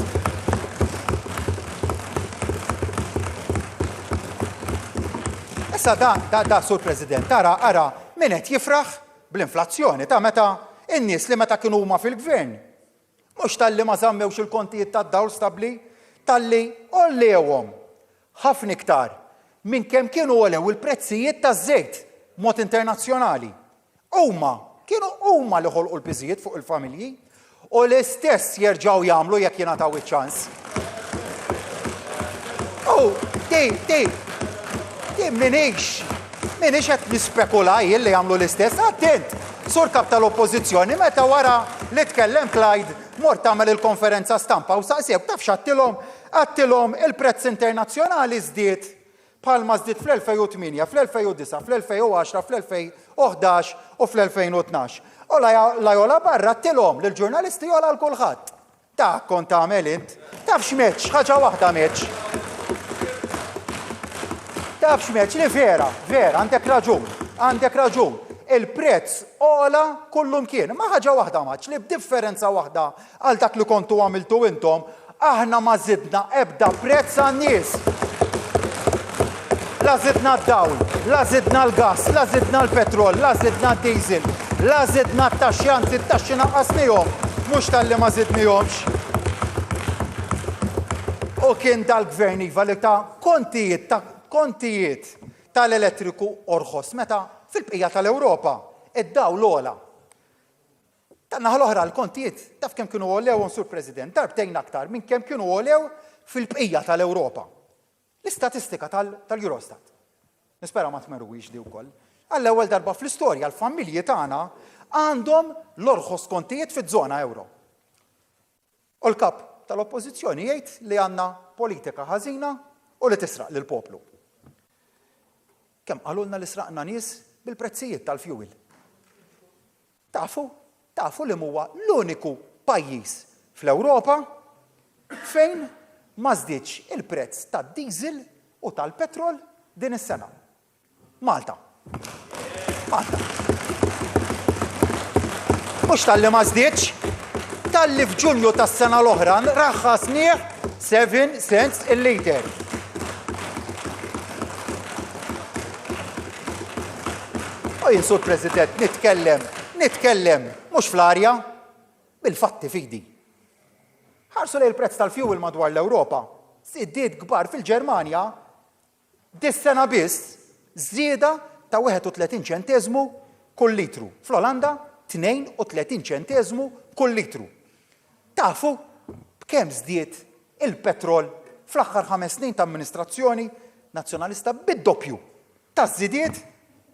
Issa da Sur President, ara min qed jifraħ bl-inflazzjoni ta' meta in-nies li meta kienu huma fil-gvern. Mhux talli ma żammewx il-kontijiet tad-dawl stabbli, talli ollewhom ħafna iktar minn kemm kienu olew il-prezzijiet taż-żejt mod internazzjonali. Kienu huma li ħolqu l-piżijiet fuq il-familji u l-istess jerġgħu jagħmlu jekk jingħataw iċ-ċans. Minix qed nispekula jien li jagħmlu l-istess, attent, sur kap tal-Oppożizzjoni meta wara li tkellem Clyde mort tagħmel il-konferenza stampa u saqsejk taf x'għattilhom il-prezz internazzjonali żdied bħalma żdied fl-2008, fl-2009, fl-2010, fl-2011 u fl-2012. U Lajola Barra għattilhom lill-ġurnalisti jola l kulħadd. Ta' kont tagħmel int, taf x'meċ, ħaġa waħda meċ. Taf x'meċ li vera, għandek raġun. Il-prezz ola kullum kien, ma ħaġa waħda maċ li b'differenza waħda għal dak li kontu għamiltu intom, aħna ma żidna ebda prezz għan-nies. La żidna d-dawl, la żidna l-gass, la żidna l-petrol, la żidna d-diesel, la żidna t-taxxi, anzi t-taxxi naqqasnihom, mhux tal-li ma żidnihomx. U kien dal-gvern iva li ta' kontijiet tal-elettriku orħos meta fil-bqija tal-Ewropa id-dawl ola. Tanna ħal-oħra l-kontijiet taf kemm kienu għolew Sur President, darbtejn aktar minn kemm kienu għolew fil-bqija tal-Ewropa. L-istatistika tal-Eurostat. Nispera ma tmerwix di wkoll. Għall-ewwel darba fl-istorja l-familji tagħna għandhom l-orħos kontijiet fiż-żona euro. U l-kap tal-oppożizzjoni jgħid li għandna politika ħażina u li tisraq lill-poplu. Kemm qalulna li sraqna nies bil-prezzijiet tal-fuel. Tafu li huwa l-uniku pajjiż fl-Ewropa fejn ma żdiedx il-prezz tad-diesel u tal-petrol din is-sena. Malta. Mhux tal-li ma żdiedx, tal-li f'Ġunju tas-sena l-oħra raħħasnieh 7 cents il-liter. U jien, Sur President, nitkellem mhux fl-arja, bil-fatti fidi. Ħarsu lejn il-prezz tal-fuel madwar l-Ewropa, żiediet kbar fil-Ġermanja dis-sena biss żieda ta' 31 ċenteżmu kull litru. Fl-Olanda 32 ċenteżmu kull litru. Tafu b'kemm żdied il-petrol fl-aħħar 5 snin ta' amministrazzjoni nazzjonalista bid-doppju ta' żidiet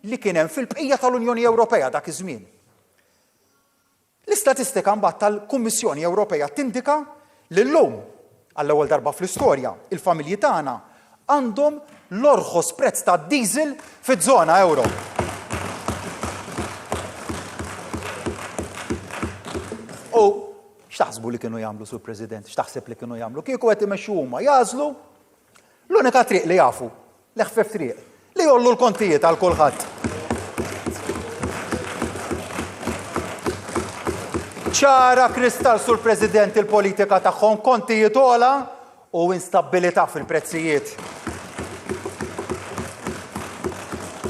li kien hemm fil-bqija tal-Unjoni Ewropea dak iż-żmien. L-istatistika mbagħad tal-Kummissjoni Ewropea tindika li llum għall-ewwel darba fl-istorja il-familji tagħna għandhom l-orħos prezz tad-diesel fiż-żona euro. U x'taħsbu li kienu jagħmlu, Sur President? X'taħseb li kienu jagħmlu? Kieku qed imexxu huma jażlu l-unika triq li jafu, l-eħfef triq, li jollu l-kontijiet għal kulħadd. ċara kristall, Sur President, il-politika tagħhom kontijiet ogħla u instabilità fil-prezzijiet.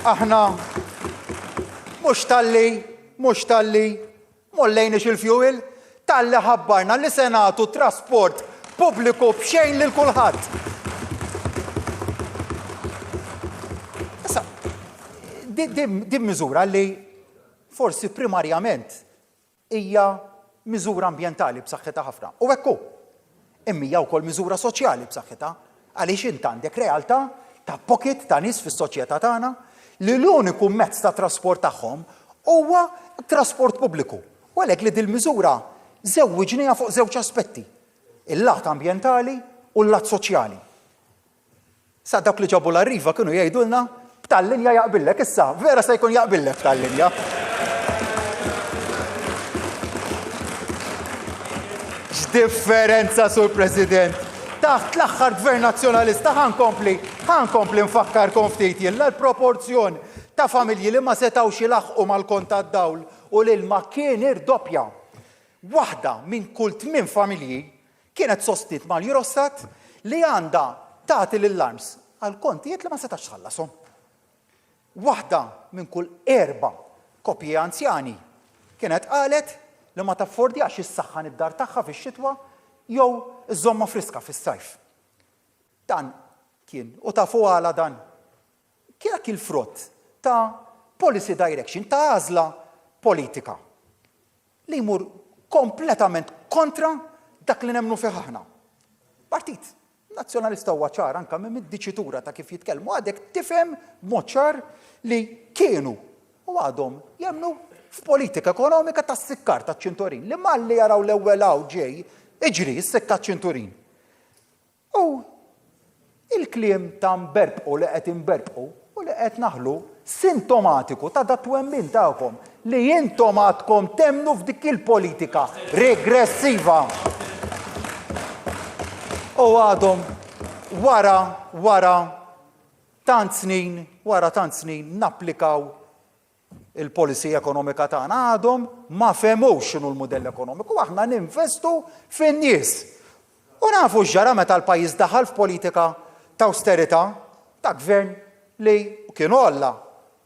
Aħna mhux talli mollejniex il-fuel, talli ħabbarna li se nagħtu trasport pubbliku b'xejn lil kulħadd. Issa, din miżura li forsi primarjament hija miżura ambjentali b'saħħitha ħafna. U hekk hu. Imma hija wkoll miżura soċjali b'saħħitha għaliex int għandek realtà ta' pocket ta' nies fis-soċjetà tagħna li l-uniku mezz ta' trasport tagħhom huwa trasport pubbliku. U għalhekk li dil-miżura żewwiġniha fuq żewġ aspetti, il-lat ambjentali u l-lat soċjali. Sa dawk li ġabu l-arriva kienu jgħidulna b'tal-linja jaqbillek, issa vera se jkun jaqbillek b'tal-linja. X'differenza, Sur President. Taħt l-aħħar gvern nazzjonalista ħankompli nfakkarkom ftit jien l-proporzjon ta' familji li ma setgħux ilaħqu mal-kont tad-dawl u l-ilma kien irdoppja. Waħda minn kull 8 familji kienet sostit mal-Eurostat li għandha tagħti l-alarms għal kontijiet li ma setax tħallashom. Waħda minn kull 4 koppji anzjani kienet qalet li ma taffordjax is-saħħan id-dar tagħha fix-xitwa jew iż-żomma friska fis-sajf. Dan kien, u tafu għala dan, kien il-frott ta' policy direction, ta' għażla politika li jmur kompletament kontra dak li nemmnu fih aħna. Partit nazzjonalista huwa ċar anke minn mid-diċitura ta' kif jitkellmu għadek tifhem b'mod ċar li kienu u għadhom jemmnu f'politika ekonomika tas-sikkar taċ-ċinturin li malli jaraw l-ewwel ġej iġri s-sekka ċinturin. U il-kliem ta' mberbqu li qed imberbqu u li qed naħlu sintomatiku ta' dat twemmin tagħkom li intom għadkom temnu f'dik il-politika regressiva. U għadhom wara tant snin napplikaw il-policy ekonomika tagħna għadhom ma femux x'inhu l-mudell ekonomiku aħna ninvestu fin-nies. U nafu x'ġara meta l-pajjiż daħal f'politika ta' austerità ta' gvern li kienu olla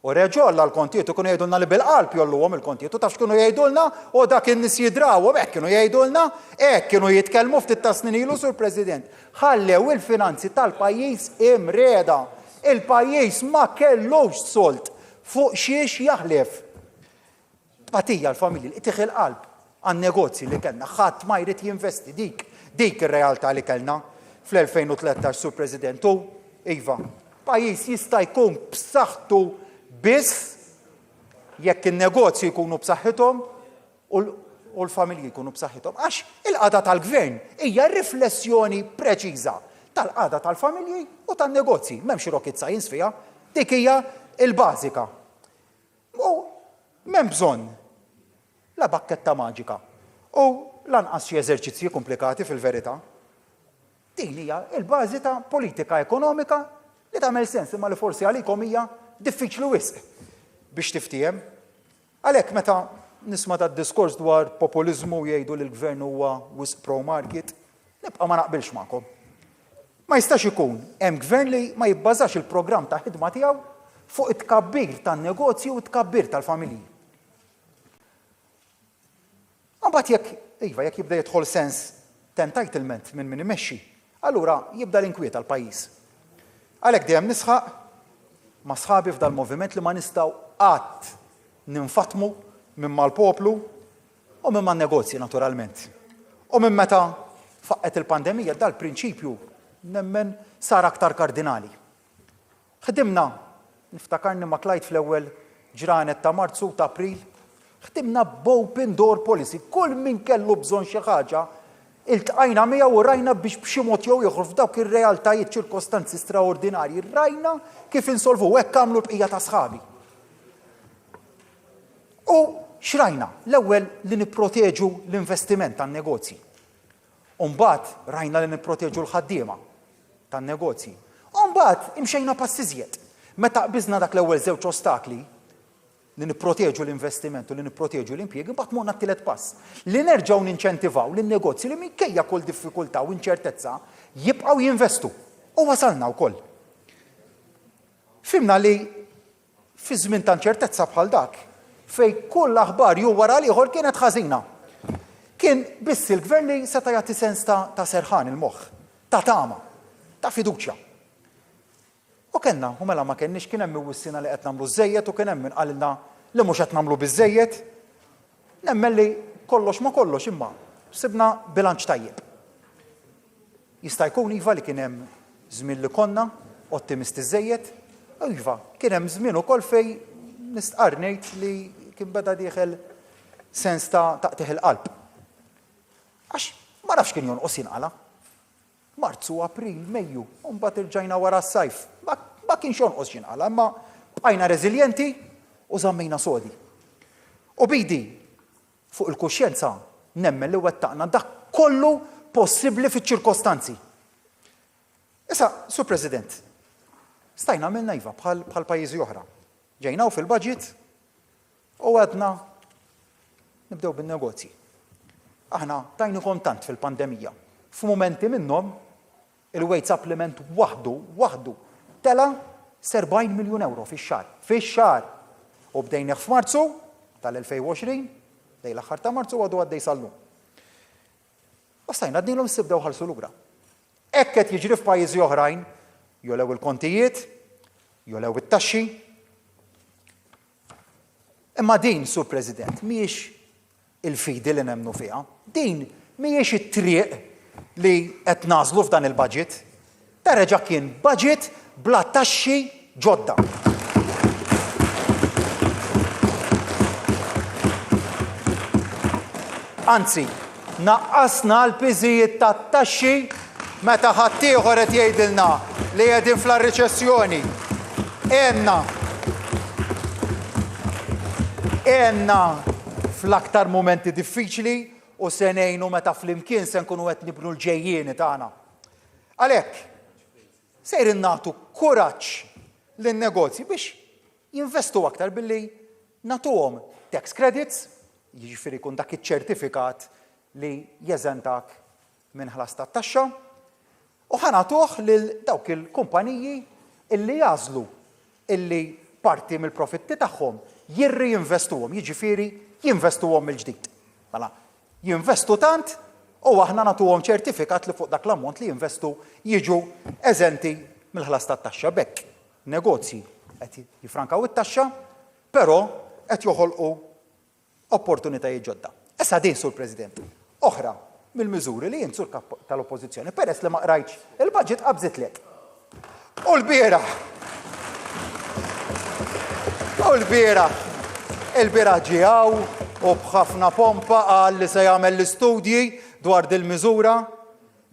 u reġgħu olla l-kontijiet u kienu jgħidulna li bil-qalb jolluhom il-kontijiet u taf x'kienu jgħidulna u dak in-nies jidrawhom hekk kienu jgħidulna hekk kienu jitkellmu ftit ta' snin ilu, Sur President. Ħallew il-finanzi tal-pajjiż imrieda. Il-pajjiż ma kellux solt fuq xiex jaħlef. Patija l-familji li tiħ il-qalb għan-negozji li kellna, ħadd ma jrid jinvesti dik ir-realtà li kellna fl-2013, Sur President. U iva, pajjiż jista' jkun b'saħħtu biss jekk in-negozji jkunu b'saħħithom u l-familji jkunu b'saħħithom. Għax il-qagħda tal-gvern hija riflessjoni preċiża tal-qagħda tal-familji u tan-negozji. M'hemmx rocket science fiha, dik hija l-bażika. U m'hemm bżonn la bakketta maġika u lanqas xi eżerċizzji komplikati fil-verità. Din hija l-bażi ta' politika ekonomika li tagħmel sens imma li forsi għalikom hija diffiċli wisq biex tiftihem. Għalhekk meta nisma' tad-diskors dwar populiżmu jgħidu li l-gvern huwa wisq pro-market, nibqa' ma naqbilx magħkom. Ma jistax ikun hemm gvern li ma jibbażax il-programm ta' ħidma tiegħu fuq it-tkabbir tan-negozju u t-tkabbir tal-familji. Mbagħad jekk jibda jidħol sens ta' entitlement minn min imexxi, allura jibda l-inkwieta l-pajjiż. Għalhekk dejjem nisħaq ma' sħabi f'dal moviment li ma nistgħu qatt ninfatmu minn mal-poplu u minn man-negozji naturalment. U minn meta faqqet il-pandemija dal-prinċipju nemmen sar aktar kardinali. Ħdimna, niftakarni ma' Klajt fl-ewwel ġranet ta' Marzu ta' April, ħdimna b'open door policy, kull min kellu bżonn xi ħaġa, iltqajna miegħu u rajna biex b'xi mod jew ieħor f'dawk ir-realtajiet ċirkostanzi straordinarji, rajna kif insolvu hekk għamlu l-bqija ta' sħabi. U x'rajna? L-ewwel li nipproteġu l-investiment tan-negozji. U mbagħad rajna li nipproteġu l-ħaddiema tan-negozji. U mbagħad imxejna pass iżjed. Meta qbiżna dak l-ewwel żewġ ostakli li nipproteġu l-investiment u li nipproteġu l-impjiegi, mbagħad morna t-tielet pass. Li nerġgħu ninċentivaw lin-negozji li minkejja kull diffikultà u inċertezza jibqgħu jinvestu. U wasalna wkoll. Fimna li fi żmien ta' inċertezza bħal dak fejn kull aħbar jew wara l-ieħor kienet ħażina. Kien biss il-gvern li seta' jagħti sens ta' serħan il-moħħ, ta' tama, ta' fiduċja. U kellna, u mela ma kenniex kien hemm wissina li qed nagħmlu żejjed u kien hemm min qalilna li mhux qed nagħmlu biżejjed. Nemmen li kollox ma kollox imma sibna bilanċ tajjeb. Jista' jkun iva li kien hemm żmien li konna ottimisti żejjed, u iva kien hemm żmien ukoll fejn nistqar ngħid li kien beda dieħel sens ta' taqtih il-qalb. Għax ma nafx kien jonqos jinqala. Marzu, April, Mejju, u mbagħad irġajna wara s-sajf. Ma kienx jonqos jinqala, imma bqajna reżiljenti u żammejna sodi. U bidi fuq il-kuxjenza nemmen li wettaqna dak kollu possibbli fiċ-ċirkostanzi. Issa, Sur President, stajna għamilna iva bħal pajjiżi oħra. Ġejnaw fil-budget u għadna nibdew bin-negozji. Aħna tajnu kontant fil-pandemija. F'mumenti minnhom il-wage supplement waħdu tela 40 miljun euro fix-xahar. U bdejna f'Marzu tal-2020, dej l-aħħar ta' Marzu għadu għaddej sal-lum. U stajna għadnilhom sibdew ħalsu lura. Hekk qed jiġri f'pajjiżi oħrajn, jolew il-kontijiet, jolew it-taxxi. Imma din, Sur President, mhijiex il-fidi li nemmnu fiha, din mhijiex it-triq li qed nażlu f'dan il-budget. Reġa' kien budget bla taxxi ġodda. Anzi, naqqasna l-piżijiet tat-taxxi meta ħadd ieħor qed jgħidilna li qegħdin fl-riċessjoni. Għenna fl-aktar momenti diffiċli u se ngħinu meta flimkien se nkunu qed nibnu l-ġejjieni tagħna. Għalhekk sejrin nagħtu kuraġġ lin-negozji biex jinvestu aktar billi nagħtuhom tax credits, jiġifieri jkun dak iċ-ċertifikat li jeżentak minn ħlas tat-taxxa, u ħanatuh lil dawk il-kumpaniji illi jażlu illi parti mill-profitti tagħhom jirreinvestuhom, jiġifieri jinvestuhom mill-ġdid. Mela, jinvestu tant u aħna nagħtuhom ċertifikat li fuq dak l-ammont li jinvestu jiġu eżenti mill-ħlas tat-taxxa. Bekk negozji qed jifrankaw it-taxxa, però qed joħolqu opportunitajiet ġodda. Issa din, Sur President, oħra mill-miżuri li jien sur tal-Oppożizzjoni peress li ma qrajtx il-budget qabżitlek. U l-bieraħ il-biraġġijaw u bħafna pompa qal li se jagħmel l-istudji dwar dil-miżura.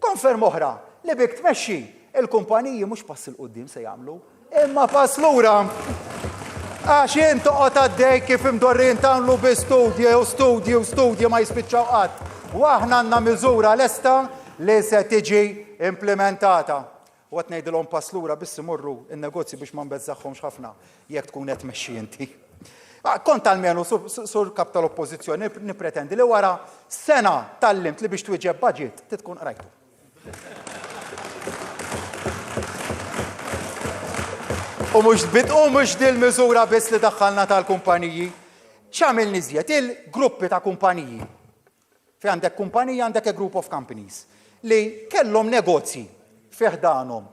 Konferm oħra li bik tmexxi il-kumpaniji mhux pass il-qudiem se jagħmlu, imma pass lura. Għax jien toqgħod għaddej kif imdorrin tagħmlu bi studji ma jispiċċaw qatt. U aħna għandna miżura lesta li se tiġi implementata. U qed ngħidilhom pass lura biss imorru in-negozji biex ma nbeżżaħħomx ħafna jekk tkun qed tmexxi inti. Kont almenu sur kap tal-oppożizzjoni nippretendi li wara sena tallimt li biex twieġeb budget tkun qrajtu. U mhux dil-miżura biss li daħħalna tal-kumpaniji. X'għamil niżjed il-gruppi ta' kumpaniji. Fi għandek kumpanija għandek a group of companies li kellhom negozji fih danhom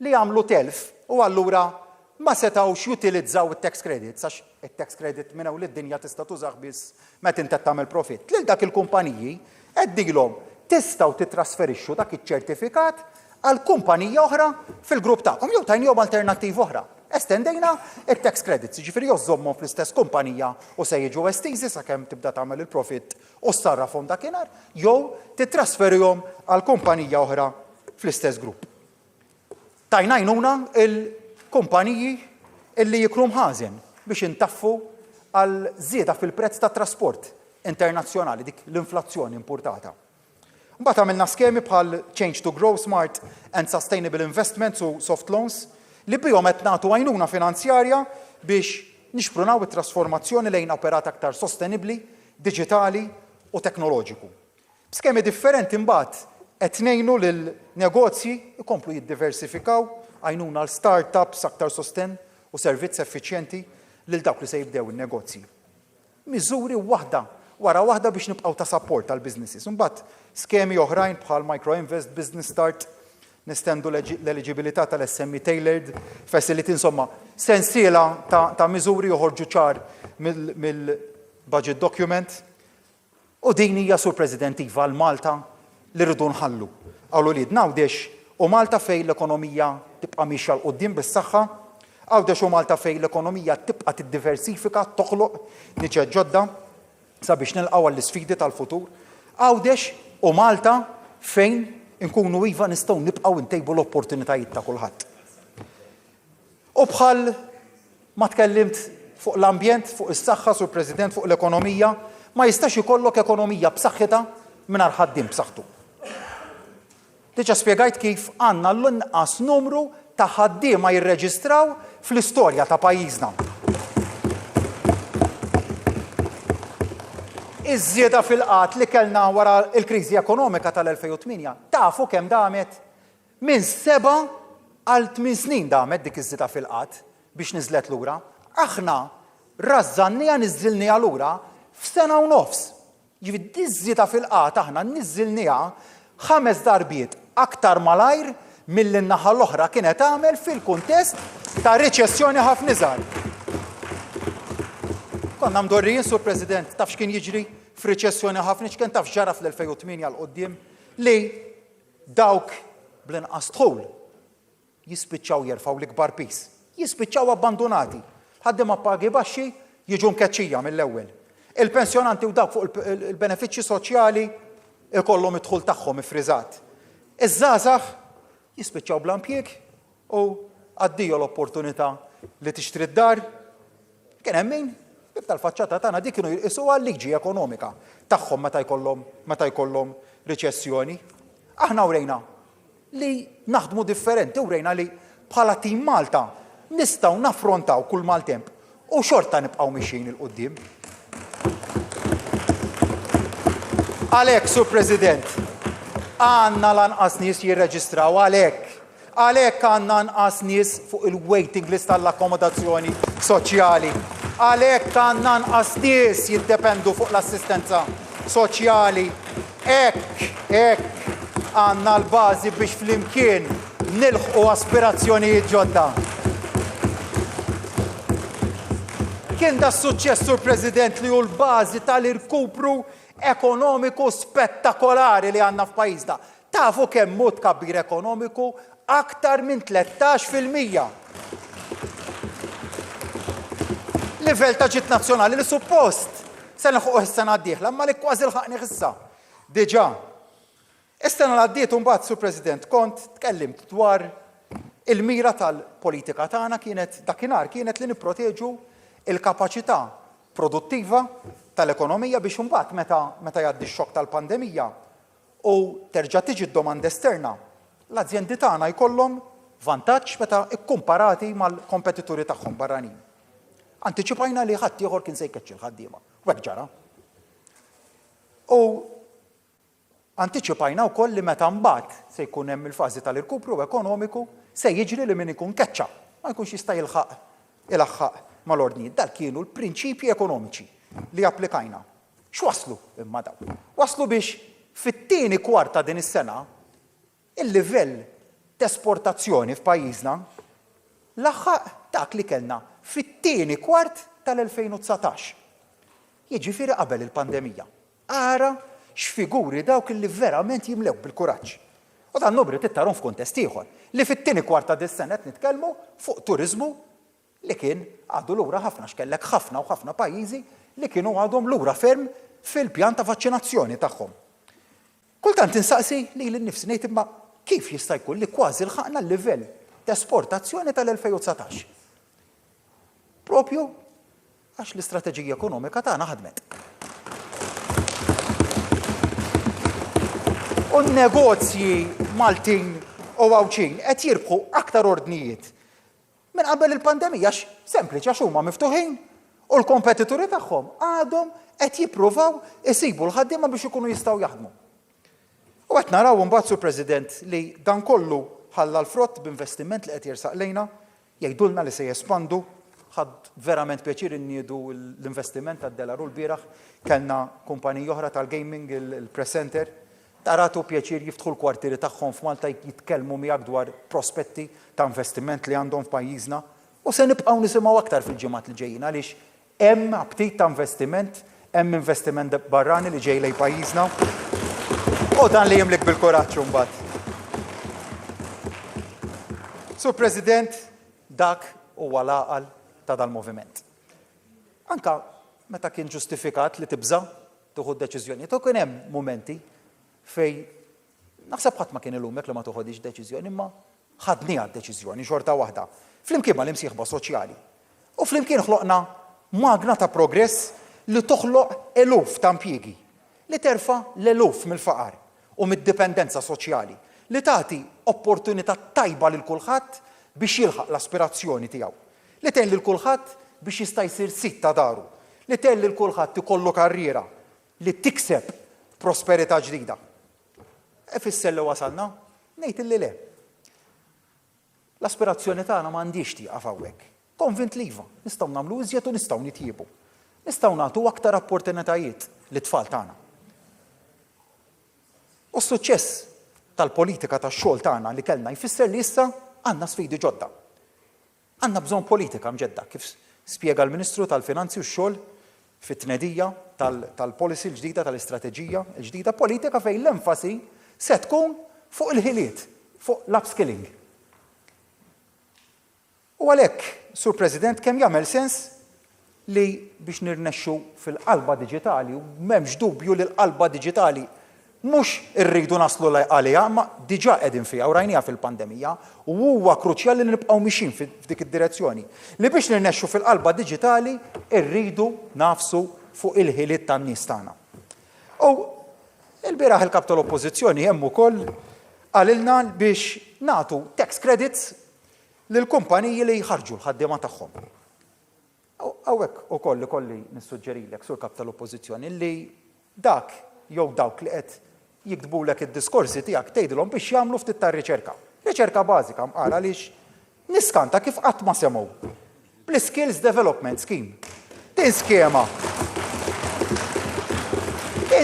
li għamlu telf u allura ma setawx jutilizzaw it-tax credits għax it-tax credit minn hawn lid-dinja tista' tużaħ biss meta inti tagħmel profitt. Lil dak il-kumpaniji qegħdilhom tistgħu titrasferixxu dak iċ-ċertifikat għal kumpanija oħra fil-grupp tagħkom jew tajnihom alternattiv oħra. Estendejna it-tax credits, ġifieri jożommhom fl-istess kumpanija u se jiġu estiżi sakemm tibda tagħmel il-profit u ssarrafhom dakinhar, jew titrasferihom għal kumpanija oħra fl-istess grupp. Tajna għajnuna il-kumpaniji illi jikru mħażen biex intaffu għal żieda fil-prezz tat trasport internazzjonali dik l-inflazzjoni importata. Mbagħad għamilna skemi bħal Change to Grow, Smart and Sustainable Investments u Soft Loans li bihom qed nagħtu għajnuna finanzjarja biex nixprunaw it-trasformazzjoni lejn operat aktar sostenibbli, diġitali u teknoloġiku. B'skemi differenti mbagħad qed ngħinu lil negozji ikomplu jiddiversifikaw għajnuna l-startups aktar sosten u servizz effiċjenti lil dawk li se jibdew in-negozji. Miżuri waħda wara waħda biex nibqgħu ta' support tal-businesses. Imbagħad skemi oħrajn bħal Microinvest, Business Start, nistendu l-eligibilità tal-SME Tailored Facility, insomma, sensiela ta' miżuri joħorġu ċar mill-budget document. U din hija sur President iva l-Malta li rridu nħallu. Għawlu li Għawdex u Malta fejn l-ekonomija tibqa' mixja l-qudiem bis-saħħa, Għawdex u Malta fejn l-ekonomija tibqa' tiddiversifika, toħloq niċċed ġodda sabiex nilqgħu għall-isfidi tal-futur. Għawdex u Malta fejn inkunu iva nistgħu nibqgħu ntejbu l-opportunitajiet ta' kulħadd. U bħal ma tkellimt fuq l-ambjent, fuq is-saħħa sur President, fuq l-ekonomija, ma jistax ikollok ekonomija b'saħħitha mingħajr ħaddiem b'saħħtu. Diġà spjegajt kif għandna l-inqas numru ta' ħaddiema jirreġistraw fl-istorja ta' pajjiżna. Iż-żieda fil-qatt li kellna wara l-kriżi ekonomika tal-2008 tafu kemm damet minn 7 għal 8 snin damet dik iż-żieda fil-qatt biex niżlet lura. Aħna rażżannija niżżilniha lura f'sena u nofs. Ġifieri iż-żieda fil-qatt aħna niżżilniha 5 darbiet aktar malajr mill-naħa l-oħra kienet tagħmel fil-kuntest ta' riċessjoni ħafna iżgħar. Konna mdorrijin, Sur President, taf x'kien jiġri f'riċessjoni ħafna x'kien taf ġara fl-2008 għal qudiem li dawk bl-inqas dħul jispiċċaw jerfgħu l-ikbar pis, jispiċċaw abbandonati. Ħaddiema pagi baxxi jiġu mkeċċija mill-ewwel. Il-pensjonanti u dawk fuq il-benefiċċji soċjali ikollhom id-dħul tagħhom ifriżat. Iż-żgħażagħ jispiċċaw bla impjieg u għaddiju l-opportunità li tixtri d-dar. Kien hemm min bib tal-faċċata tagħna dik kienu jqisuha l-liġi ekonomika tagħhom meta jkollhom riċessjoni. Aħna wrejna li naħdmu differenti, wrejna li bħala tim Malta nistgħu naffrontaw kull maltemp u xorta nibqgħu mixjin il-qudiem. Għalhekk, Sur President, għandna lanqas nies jirreġistraw għalhekk għandna nqas nies fuq il-waiting list tal-akkomodazzjoni soċjali. Għalhekk għandna nqas nies jiddependu fuq l-assistenza soċjali. Hekk għandna l-bażi biex flimkien nilħqu aspirazzjonijiet ġodda. Kien da suċċess, Sur President, li hu l-bażi tal-irkupru ekonomiku spettakolari li għandna f'pajjiżna. Tafu kemm mod tkabbir ekonomiku aktar minn 13%. livell ta' ġit nazzjonali li suppost se nilħuq is-sena d-dieħla, imma li kważi lħaqni issa. Diġà. Is-sena l-għaddiet imbagħad, Sur President, kont tkellimt dwar il-mira tal-politika tagħna kienet dakinhar kienet li nipproteġu il-kapaċità produttiva tal-ekonomija biex imbagħad meta jgħaddi x-xokk tal-pandemija u terġa' tiġi d-domanda esterna, l-azzjendi tagħna jkollhom vantaġġ meta kkumparati mal-kompetituri tagħhom barranin. Antiċipajna li ħadd ieħor kien se jkeċċi l-ħaddiema, u hekk ġara. U antiċipajna wkoll li meta mbagħad se jkun hemm il-fażi tal-irkupru ekonomiku se jiġri li min ikun keċċa, ma jkunx jista' ilaħħaq mal-ordnijiet. Dal kienu l-prinċipji ekonomiċi li applikajna. X'waslu imma daw? Waslu biex fit-tieni kwarta din is-sena il-livell t-esportazzjoni f'pajjiżna laħħaq dak li kellna fit-tieni kwart tal-2019. Jiġifieri qabel il-pandemija. Ara x'figuri dawk li verament jimlew bil-kuraġġ. U dan nubri tittarhom f'kuntest ieħor li fit-tieni kwart ta' dis-sena qed nitkellmu fuq turiżmu li kien għadu lura ħafna x'kellek ħafna u ħafna pajjiżi li kienu għadhom lura ferm fil-pjan ta' vaċċinazzjoni tagħhom. Kultant insaqsi li l-nifsi ngħid imma kif jista' jkun li kważi lħaqna l-livell ta' esportazzjoni tal-2019? Propju għax l-istrateġija ekonomika tagħna ħadmet. U n-negozji Maltin u Għawċin qed jirbħu aktar ordnijiet minn qabel il-pandemija sempliċi għax huma miftuħin u l-kompetituri tagħhom għadhom qed jippruvaw isibu l-ħaddiema biex ikunu jistgħu jaħdmu. U qed naraw imbagħad, Sur President, li dan kollu ħalla l-frott b'investiment li qed jersaq lejna, jgħidulna li se jespandu, ħadd verament pjaċir inniedu l-investiment tad-delaru l-bieraħ, kellna kumpaniji oħra tal-gaming, il-Press Center, taratu pjaċir jiftħu l-kwartieri tagħhom f'Malta jitkellmu miegħek dwar prospetti ta' investiment li għandhom f'pajjiżna u se nibqgħu nisimgħu aktar fil-ġimgħat li ġejjin għaliex hemm aptit ta' investiment, hemm investiment barrani li ġej lejn pajjiżna u dan li jimlik bil-kuraġġ imbagħad. Sur President, dak huwa l-għaqal ta' dal-moviment. Anka meta kien ġustifikat li tibża tuħu deċiżjoni, tu kien hemm mumenti fej naħseb ħadd ma kien ilumek li ma toħodix deċiżjoni, imma ħadniha d-deċiżjoni xorta waħda. Flimkien ma l-imsieħba soċjali. U flimkien ħloqna magna ta' progress li toħloq eluf ta' impjiegi, li terfa' l-eluf mill-faqar u mid-dipendenza soċjali, li tagħti opportunità tajba lil kulħadd biex jilħaq l-aspirazzjoni tiegħu, li tgħin lil kulħadd biex jista' jsir sit ta' daru, li tgħin lil kulħadd ikollu karriera, li tikseb prosperità ġdida. Ifisser li wasalna, ngħid illi le. L-aspirazzjoni tagħna m'għandix tieqaf hawnhekk. Konvint li iva, nistgħu nagħmlu iżjed u nistgħu nitjiebu. Nistgħu nagħtu aktar opportunitajiet lit-tfal tagħna. U s-suċċess tal-politika tax-xogħol tagħna li kellna jfisser li issa għandna sfidi ġodda. Għandna bżonn politika mġedda, kif spjega l-Ministru tal-Finanzi u x-xogħol fit-tnedija tal-policy l-ġdida, tal-istrateġija l-ġdida, politika fejn l-enfasi se tkun fuq il-ħiliet, fuq l-upskilling. U għalhekk, Sur President, kemm jagħmel sens li biex nirnexxu fil-qalba diġitali, u m'hemmx dubju li l-qalba diġitali mhux irridu naslu għaliha, ma diġà qegħdin fiha u rajniha fil-pandemija, u huwa kruċjali li nibqgħu mixin f'dik id-direzzjoni. Li biex nirnexxu fil-qalba diġitali irridu nafsu fuq il-ħiliet tan-nies tagħna. U il-bieraħ il-kap tal-Oppożizzjoni hemm ukoll qalilna biex nagħtu tax credits lill-kumpaniji li jħarġu l-ħaddiema tagħhom. Hawnhekk ukoll ikolli nissuġġerilek sur kap tal-Oppożizzjoni li dak jew dawk li qed jiktbulek id-diskorsi tiegħek tgħidilhom biex jagħmlu ftit ta' riċerka. Riċerka bażika mqara għaliex niskanta kif qatt ma semgħu. Bl-Skills Development Scheme. Din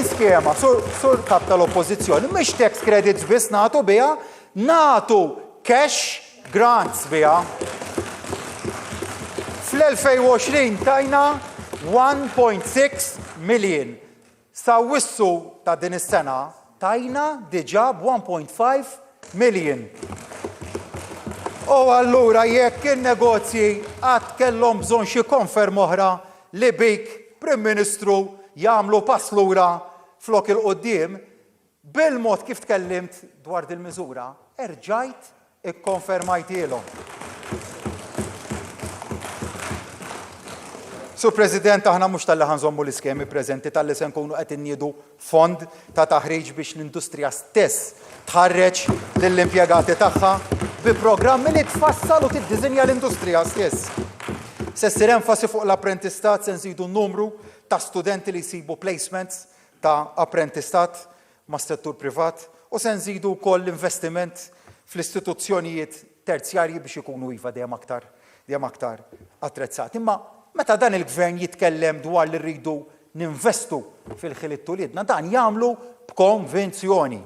skema sur kap tal-Oppożizzjoni mhix tax credits biss nagħtu biha, nagħtu cash grants biha. Fl-2020 tajna 1.6 million. Sa wissu ta' din is-sena tajna diġà b'1.5 million. U allura jekk in-negozji għad kellhom bżonn xi konferma oħra li bik Prim Ministru jagħmlu pass lura flok il-qudiem, bil-mod kif tkellimt dwar dil-miżura, erġajt ikkonfermajtielhom. Sur President, aħna mhux tal-li ħanżommu l-iskemi preżenti tal-li se nkunu qed inniedu fond ta' taħriġ biex l-industrija stess tħarreġ lill-impjegati tagħha bi programmi li tfassal u tiddiżinja l-industrija stess. Se ssir enfasi fuq l-apprentistat se nżidu n-numru ta' studenti li jsibu placements ta' apprentistat ma' settur privat u se nżidu wkoll l-investiment fl-istituzzjonijiet terzjarji biex ikunu iva dejjem aktar attrezzati. Imma meta dan il-gvern jitkellem dwar li rridu ninvestu fil-ħiliet tuliedna, dan jagħmlu b'konvinzjoni.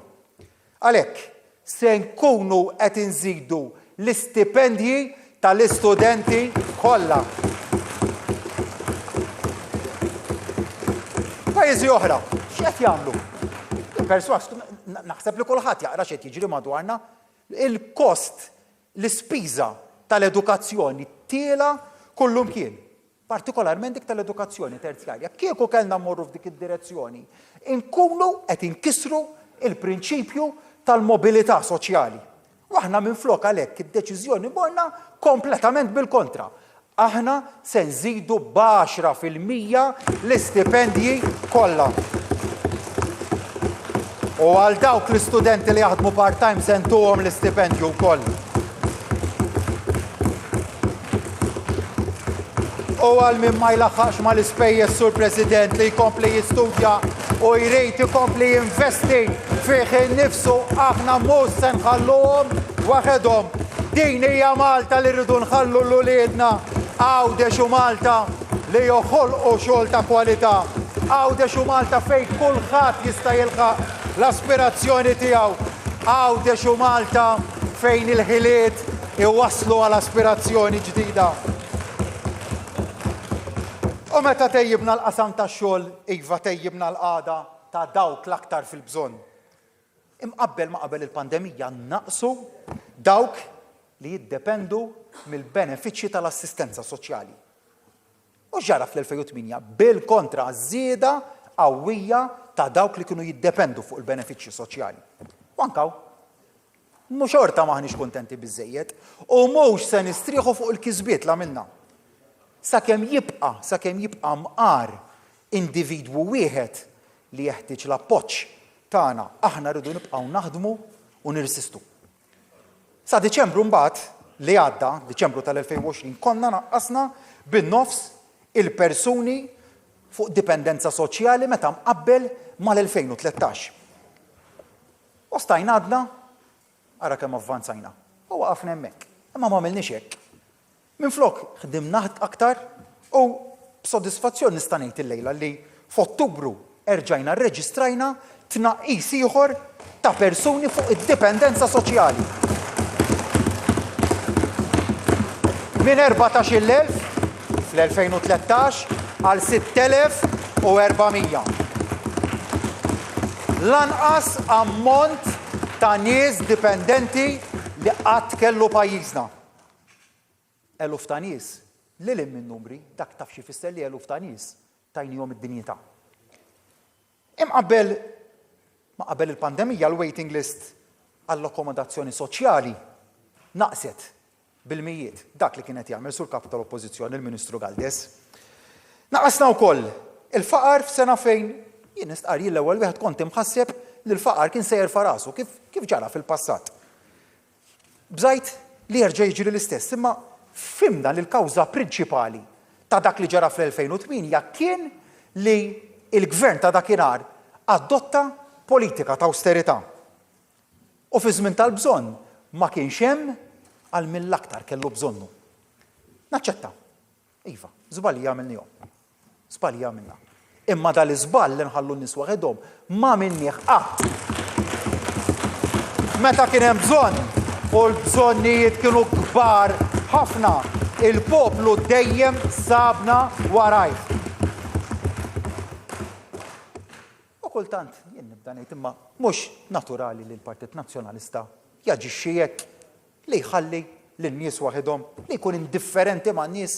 Għalhekk se nkunu qed inżidu l-istipendji tal-istudenti kollha. Pajjiżi oħra, x'qed jagħmlu? Naħseb li kulħadd jaqra x'qed jiġri madwarna, il-kost, l-ispiża tal-edukazzjoni tiela kullum kien. Partikolarment dik tal-edukazzjoni terzjarja. Kieku kellna mmorru f'dik id-direzzjoni, inkunu qed inkisru il-prinċipju tal-mobilità soċjali. U aħna minflok għalhekk id-deċiżjoni morna kompletament bil-kontra. Aħna se nżidu b'10% l-istipendji kollha. U għal dawk l-istudenti li jaħdmu part-time se ntuhom l-istipendju wkoll. U għal min ma jlaħħax ma l-ispejjeż Sur President li jkompli jistudja u jrid ikompli jinvesti fih innifsu aħna mhux se nħalluhom waħedhom. Din hija Malta li rridu nħallu l-uliedna. Għawdex u Malta li joħolqu xogħol ta' kwalità. Għawdex u Malta fejn kulħadd jista' jilħaq l-aspirazzjoni tiegħu. Għawdex u Malta fejn il-ħiliet iwasslu għal aspirazzjoni ġdida. U meta tejjibna l-qasam tax-xogħol, iva tejjibna l-qagħda ta' dawk l-aktar fil-bżonn. Imqabbel ma qabel il-pandemija naqsu dawk li jiddependu mill-benefiċċji tal-assistenza soċjali. U ġara fl-2008 bil-kontra żieda qawwija ta' dawk li kienu jiddependu fuq il-benefiċċji soċjali. U ankaw, mhux xorta maħniex kuntenti biżżejjed u mhux se nistrieħu fuq il-kisbiet la minna. Sakemm jibqa' mqar individwu wieħed li jeħtieġ l-appoġġ tagħna, aħna rridu nibqgħu naħdmu u nirsistu. Sa Diċembru mbagħad li għadda, Diċembru tal-2020, konna naqqasna bin-nofs il-persuni fuq dipendenza soċjali meta mqabbel mal-2013. U stajna għadna, ara kemm avvanzajna. U waqafna hemmhekk, imma ma għamilniex hekk. Minflok ħdimna aktar u b'sodisfazzjon nista' ngħid illejla li f'Ottubru erġajna rreġistrajna tnaqqis ieħor ta' persuni fuq id-dipendenza soċjali. Minn 14,000 fl-2013 għal 6,400. Lanqas ammont ta' nies dipendenti li qatt kellu pajjiżna. Eluf ta' nies, lil minn numri, dak taf xi fisser li eluf ta' nies tajnihom id-dinjità. Imqabbel ma qabel il-pandemija l-waiting list għall-akkomodazzjoni soċjali naqset bil-mijiet dak li kienet jagħmel sur kap tal-Oppożizzjoni il-Ministru Galdes. Naqasna wkoll il-faqar f'sena fejn jien nistqar jien l-ewwel wieħed kont imħasseb li l-faqar kien sejjer farasu kif ġara fil-passat. Bżajt li jerġa' jiġri l-istess, imma fimna li l-kawża prinċipali ta' dak li ġara fl-2008 kien li il-gvern ta' dakinhar adotta politika ta' austerità. U fi żmien tal-bżonn ma kienx hemm għal mill-aktar kellu bżonnu. Naċċetta. Iva, żball jagħmilnihom. Żball jagħmilna. Imma dal-iżball li nħallu n-nies waħedhom ma minnieh qatt. Meta kien hemm bżonn u l-bżonnijiet kienu kbar ħafna, il-poplu dejjem sabna warajh. U kultant jien nibda ngħid imma mhux naturali li l-Partit Nazzjonalista jaġixxi hekk li jħalli lin-nies waħedhom li jkun indifferenti man-nies.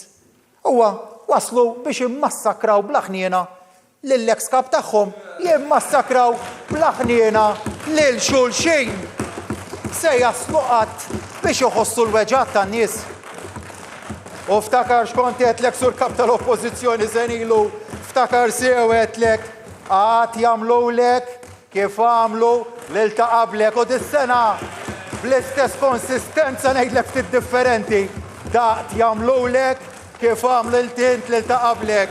Huwa waslu biex immassakraw bl-aħniena lill-ex kap tagħhom jimmassakraw bl-aħniena lil xulxin. Se jaslu qatt biex iħossu l-weġġat tan-nies. U ftakar xkont għedlek sur kap tal-oppożizzjoni senilu, ftakar sew għedlek għad jagħmlulek kif għamlu lil ta' qablek u dis-sena bl-istess konsistenza ngħidlek ftit differenti. Daqt jagħmlulek kif għamlu l-tint lil ta' qablek.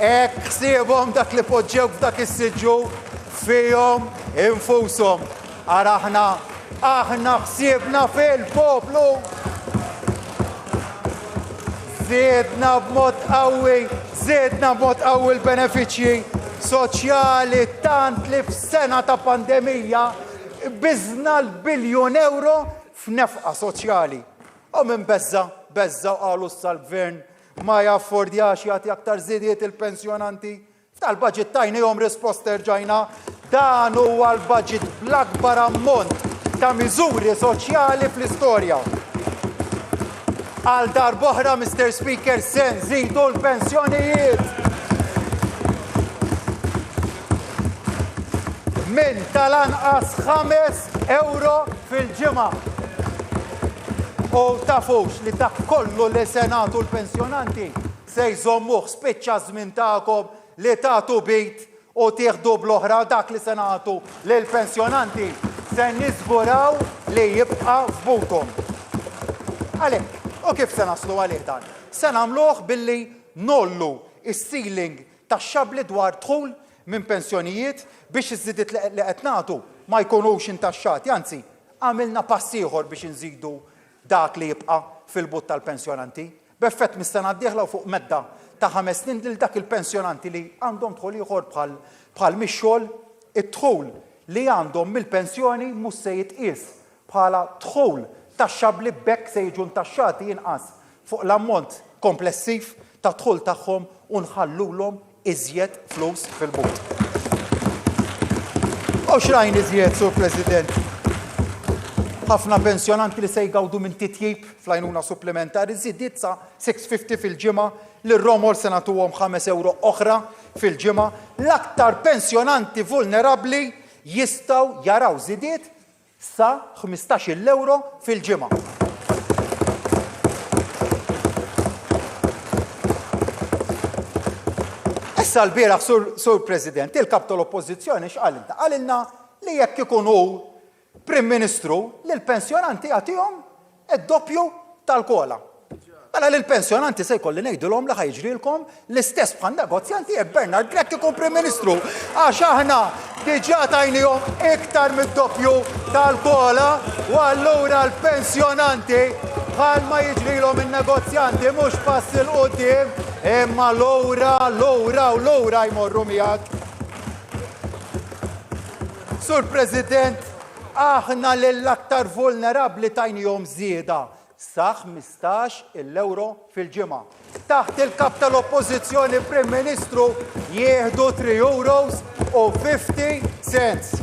Hekk ħsiebhom dak li poġġew f'dak is-siġġu fihom infushom. Ara aħna ħsiebna fil-poplu. Żiedna b'mod qawwi l-benefiċċji soċjali tant li f'sena ta' pandemija biżna l-biljun euro f'nefqa soċjali. U minn beżza qalu s-gvern ma jaffordjax jagħti aktar żidiet il-pensjonanti. F'tal-budget tajnihom risposta rġajna dan huwa l-budget bl-akbar ammont ta' miżuri soċjali fl-istorja. Għal darb'oħra, Mr. Speaker, se nżidu l-pensjonijiet. Minn tal-anqas 5 euro fil-ġimgħa. U tafux li dak kollu li se nagħtu l-pensjonanti se jżommuh spiċċa żmien tagħkom li tagħtu bit u tieħdu bl-oħra dak li se nagħtu lill-pensjonanti se niżguraw li jibqa' f'butom. Għalhekk, u kif se naslu għalih dan? Se nagħmluh billi nollu is-ceiling tax-xabli dwar dħul minn pensjonijiet biex iż-żidiet li qed nagħtu ma jkunux intaxxati, anzi, għamilna pass ieħor biex inżidu dak li jibqa' fil-but tal-pensjonanti. B'effett mis-sena d-dieħla fuq medda ta' 5 snin lil dak il-pensjonanti li għandhom dħul ieħor bħal mix-xogħol, id-dħul li għandhom mill-pensjoni mhux se jitqies bħala dħul tax-xabli bekk se jiġu ntaxxati inqas fuq l-ammont komplessiv ta' dħul tagħhom u nħallulhom iżjed flus fil-but. U xrajn iżjed, Sur President? Ħafna pensjonanti li se jgawdu minn titjib fl-għajnuna supplementari żidiet sa 650 fil-ġimgħa li r-romor se nagħtuhom 5 euro oħra fil-ġimgħa. L-aktar pensjonanti vulnerabbli jistgħu jaraw żidiet sa 15 euro fil-ġimgħa. Issa l-bieraħ, Sur President, il-kap tal-Oppożizzjoni x'qalilna? Qalilna li jekk ikun hu Prim Ministru li l-pensjonanti jagħtihom id-doppju tal-kola. Mela li l-pensjonanti se jkolli ngħidulhom li ħajġrilkom l-istess bħal negozjanti jekk Bernard Grech ikun Prim Ministru għax aħna diġà tajnihom iktar mid-doppju tal-kola u allura l-pensjonanti bħal ma jiġrilhom in-negozjanti mhux pass il qudiem imma lura jmorru miegħek. Sur President, aħna lill-aktar vulnerabbli tajnihom żieda sa 15 euro fil-ġimgħa. Taħt il-kap tal-Oppożizzjoni Prim Ministru jieħdu 3 euros u 50 cents.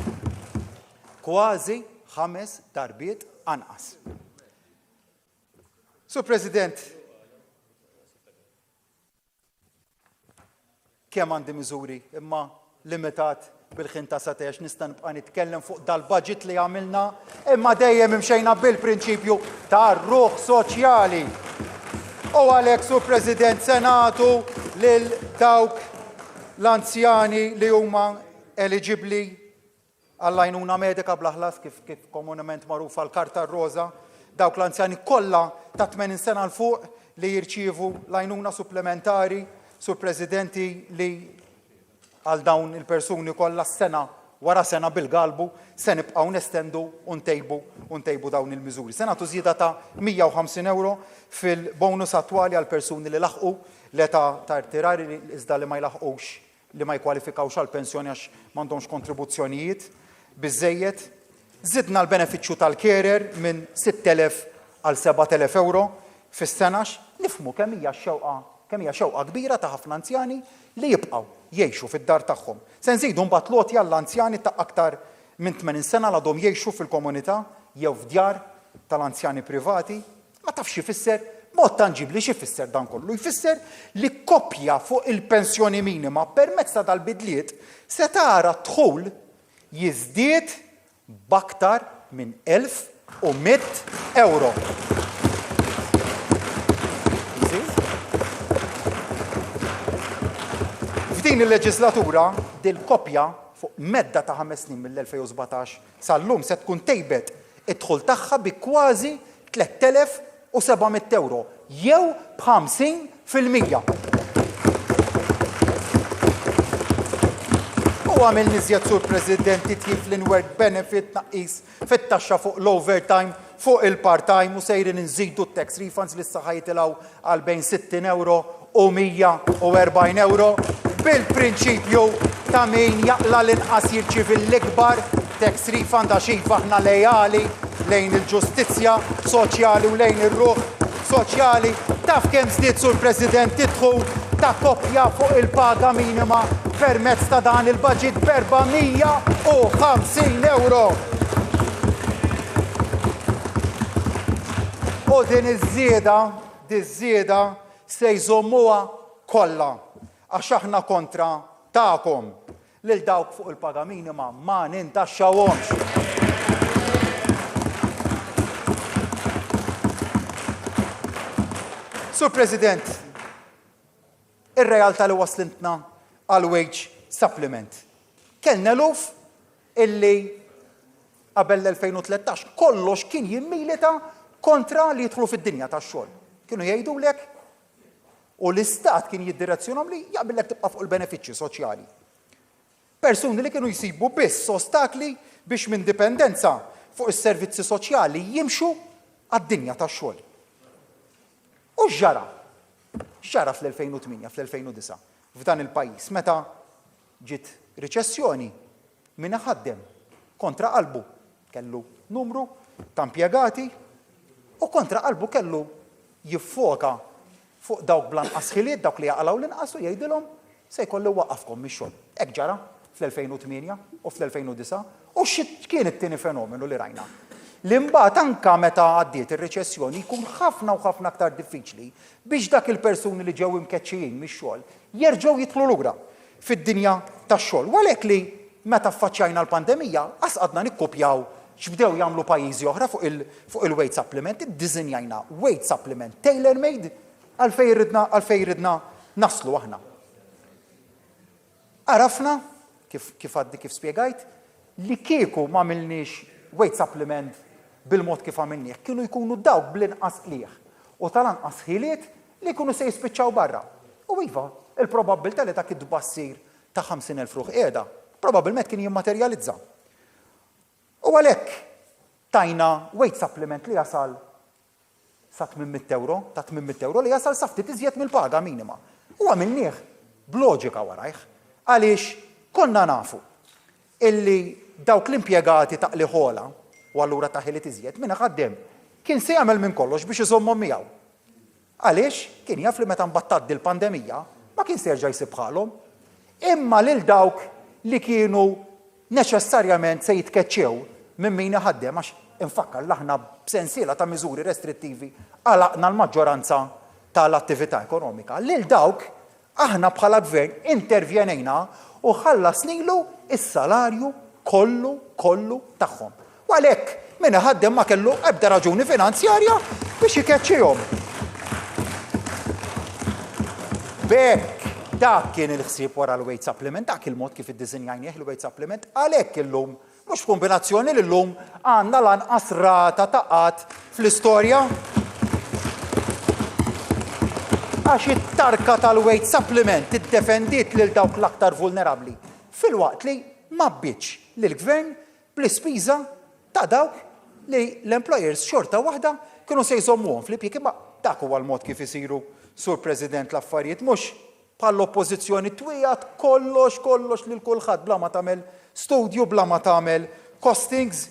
Kważi 5 darbiet anqas. Sur President, kemm għandi miżuri imma limitat bil-ħin ta' satex nista' nibqa' nitkellem fuq dal-budget li għamilna imma dejjem imxejna bil-prinċipju tar-ruħ soċjali. U għalhekk, Sur President, se nagħtu lil dawk l-anzjani li huma eligibbli għall-għajnuna medika bl-aħlas kif komunement magħrufa l-Karta Roża, dawk l-anzjani kollha ta' 80 sena l fuq li jirċievu l-għajnuna supplementari, Sur Presidenti, li għal dawn il-persuni kollha sena wara sena bil-galbu se nibqgħu nestendu u ntejbu dawn il-miżuri. Se nagħtu żieda ta' 150 euro fil-bonus attwali għal persuni li laħqu l-età ta' irtirari iżda li ma jlaħqux li ma jkwalifikawx għal pensjoni għax m'għandhomx kontribuzzjonijiet biżżejjed. Żidna l-benefiċċju tal-carer minn 6,000 għal 7,000 euro fis-senax. Nifhmu kemm hija xewqa kbira ta' ħafna anzjani li jibqgħu jgħixu fid-dar tagħhom. Se nżidu mbagħad lotja għall-anzjani ta' aktar minn 80 sena li għadhom jgħixu fil-komunità jew f'djar tal-anzjani privati, ma tafx x'ifisser, mod tanġibli x'ifisser dan kollu. Jfisser li koppja fuq il-pensjoni minima permezz ta' dal-bidliet se tara dħul jiżdied b'aktar minn 1,100 euro. F'din il-leġislatura dil-koppja fuq medda ta' 5 snin mill-2017 sal-lum se tkun tejbet id-dħul tagħha bi kważi 3,700 euro jew b'50%. U għamil niżjed Sur President titjib l-inward benefit naqis fit-taxxa fuq l-overtime fuq il-part-time u sejrin nżidu t-tax refunds li s-saħħa jitilgħu għal bejn 60 euro u 140 euro bil-prinċipju ta' min jaqla l-inqas jirċievi l-ikbar tax refund għax iva aħna lejali lejn il-ġustizzja soċjali u lejn ir-ruħ soċjali. Taf kemm żdied Sur President tidħul ta' koppja fuq il-paga minima permezz ta' dan il-budget b'450 euro. U din iż-żieda se jżommuha kollha għax aħna kontra tagħkom lil dawk fuq il-paga minima ma nintaxxawhomx. Sur President, ir-realtà li waslintna għal wage supplement. Kellna eluf illi qabel l-2013 kollox kien jimmilita kontra li jidħlu fid-dinja tax-xogħol. Kienu jgħidulek u l-istat kien jiddirezzjonhom li jaqbillek tibqa' fuq il-benefiċċji soċjali. Persuni li kienu jsibu biss ostakli biex minn dipendenza fuq is-servizzi soċjali jimxu għad-dinja tax-xogħol. U x'ġara? X'ġara fl-2008, fl-2009 f'dan il-pajjiż meta ġiet riċessjoni min ħaddem kontra qalbu kellu numru ta' impjegati u kontra qalbu kellu jiffoka fuq dawk blanqas ħiliet dawk li jaqalgħu l-inqas u jgħidilhom se jkollu waqafkom mix-xogħol. Hekk ġara fl-2008 u fl-2009 u x'kien it-tieni fenomenu li rajna. L-imbagħad anke meta għaddiet ir-riċessjoni jkun ħafna u ħafna aktar diffiċli biex dak il-persuni li ġew imkeċċijin mix-xogħol jerġgħu jidħlu lura fid-dinja tax-xogħol. U għalhekk li meta affaċċjajna l-pandemija qasqadna nikkopjaw x'bdew jagħmlu pajjiżi oħra fuq il-wage supplement, iddiżinjajna wage supplement tailor-made għalfejn ridna naslu aħna. Arafna kif spjegajt li kieku ma għamilniex wage supplement bil-mod kif għamilnieh kienu jkunu dawk bl-inqas qlieħ u tal-anqas ħiliet li jkunu se jispiċċaw barra. U iva, il-probabbiltà li dak id-bassir ta' 50,000 ruħ qiegħda probabbilment kien jimmaterjalizza. U għalhekk tajna wage supplement li jasal sa 800 euro, ta' 800 euro li jasal sa ftit iżjed mill-paga minima. U għamilnieh b'loġika warajh għaliex konna nafu illi dawk l-impjegati ta' liħola u allura ta' ħiliet iżjed minna ħaddem kien se jagħmel minn kollox biex iżommhom miegħu. Għaliex kien jaf li meta mbattad il-pandemija ma kien se jerġa' jsib bħalhom, imma lil dawk li kienu neċessarjament se jitkeċċew minn min ħaddem għax infakkar l aħna b'sensiela ta' miżuri restrittivi għalaqna l-maġġoranza tal-attività ekonomika. Lil dawk aħna bħala gvern intervjenejna u ħallasnilu is-salarju kollu tagħhom. U għalhekk min ħaddem ma kellu ebda raġuni finanzjarja biex ikeċċihom. Bekk dak kien il-ħsieb wara l-wage supplement, dak il-mod kif iddiżinjajnieh il-wage supplement, għalhekk illum mhux kombinazzjoni li llum għandna lanqas rata ta' qatt fl-istorja. Għax it-tarka tal-wage supplement iddefendiet lil dawk l-aktar vulnerabbli fil-waqt li ma bbiċ lill-gvern bl-ispiża ta' dawk li l-employers xorta waħda kienu se jżommuhom fl-impjiegi ma dak huwa l-mod kif isiru Sur President l-affarijiet mhux bħall-oppożizzjoni twijat kollox lil kulħadd bla ma tagħmel studju bla ma tagħmel costings.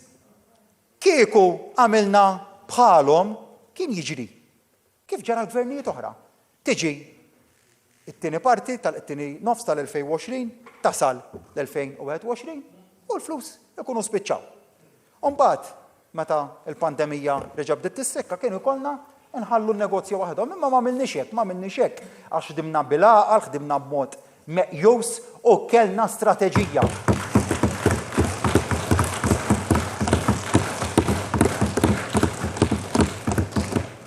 Kieku għamilna bħalhom kien jiġri. Kif ġara l-gvernijiet oħra. Tiġi it-tieni parti tal-tieni nofs tal-2020 tasal l-2021 u l-flus ikunu spiċċaw. Mbagħad meta il-pandemija reġa' bdiet tissekka kienu jkollna nħallu n-negozju waħedhom, imma ma m'għamilniex hekk, għax ħdimna bil-għaqal, ħdimna b'mod meqjus u kellna strateġija.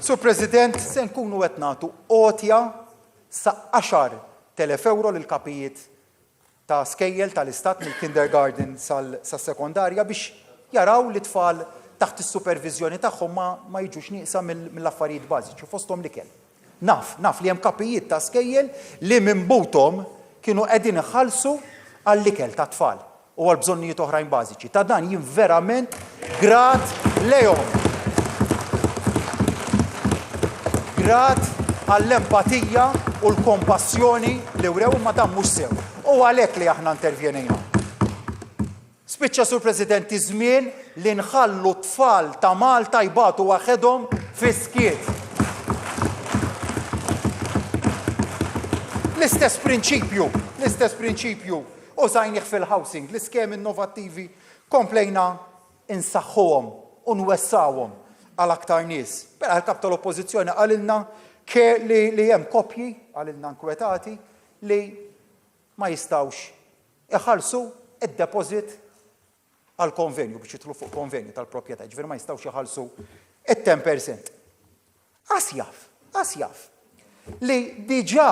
Sur President, se nkunu qed nagħtu għotja sa 10,000 euro lil kapijiet ta' skejjel tal-istat mill-kindergarten sas-sekondarja biex jaraw li tfal taħt is-supervizjoni tagħhom ma jiġux nieqsa mill-affarijiet bażiċi fosthom l-ikel. Naf li hemm kapijiet ta' skejjel li minn butom kienu qegħdin iħallsu għall-ikel ta' tfal u għal bżonnijiet oħrajn bażiċi. Ta' dan jien verament grat lejhom. Grat għall-empatija u l-kompassjoni li wrew ma dan mhux sew. U għalhekk li aħna intervjenejna. Spiċċa Sur President żmien li nħallu tfal ta' Malta jbatu waħedhom fi-skiet. L-istess prinċipju użajnieh fil-housing, l-iskemi innovattivi komplejna insaħħuhom u nwessawhom għal aktar nies. Però l-kap tal-Oppożizzjoni qalilna li hemm koppji għalilna nkwetati li ma jistawx iħallsu id-deposit għal konvenju biex jitlu fuq konvenju tal-proprjetà, ġifieri ma jistawx iħallsu it-10%. Asjaf li diġà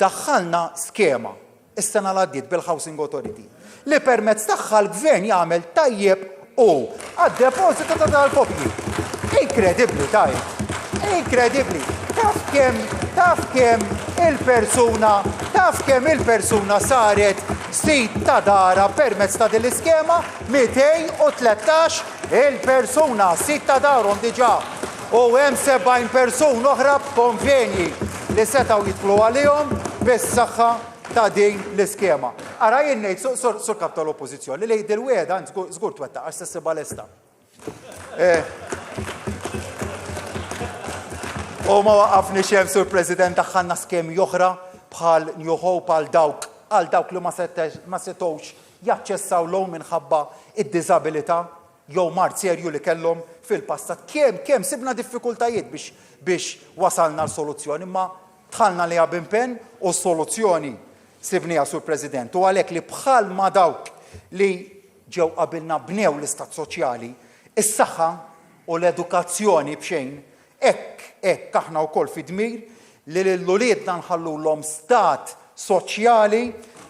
daħħalna skema is-sena l-għaddiet bil-Housing Authority li permezz tagħha l-Gvern jagħmel tajjeb u għad-depożitu tal-koppji. Inkredibbli tajjeb. Inkredibbli. Taf kemm il-persuna saret sit ta' dara permezz ta' din l-iskema 213 il-persuna sit ta' darhom diġà u hemm 70 persuna oħra b'konvenji li setgħu jidħlu għalihom bis-saħħa ta' din l-iskema. Ara jien ngħid sur kap tal-Oppożizzjoni li lejn il-wiegħda żgur twettaq għax se balesta. U ma waqafniex hemm Sur President daħħalna skemi oħra bħal njuħu bħal dawk li ma setgħux jaċċessaw l minħabba id-diżabilità jew mart serju li kellhom fil-passat. Kemm sibna diffikultajiet biex wasalna l-soluzzjoni, imma tħallna liha b'impenn u s-soluzzjoni sibniha Sur President. U għalhekk li bħal ma dawk li ġew qabilna bnew l-istat soċjali, is-saħħa u l-edukazzjoni b'xejn hekk aħna wkoll fi dmir li l-uliedna nħallulhom stat soċjali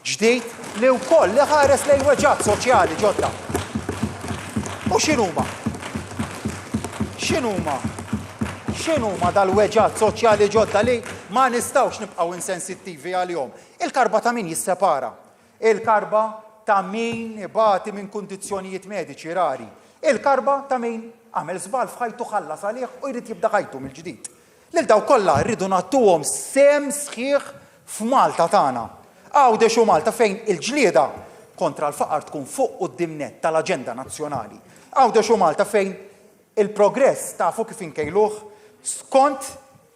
ġdid li wkoll li ħares lejn weġġat soċjali ġodda. U x'inhuma dal-weġġat soċjali ġodda li ma nistgħux nibqgħu insensittivi għalihom. Il-karba ta' min jissepara. Il-karba ta' min ibati minn kundizzjonijiet mediċi rari. Il-karba ta' min għamel żball f'ħajtu ħallas għalih u jrid jibda ħajtu mill-ġdid. Lil daw kollha rridu nagħtuhom sem sħiħ f'Malta tagħna. Għawdex u Malta fejn il-ġlieda kontra l-faqar tkun fuq quddiem-nett tal-aġenda nazzjonali. Għawdex u Malta fejn il-progress tafu kif inkejluh skont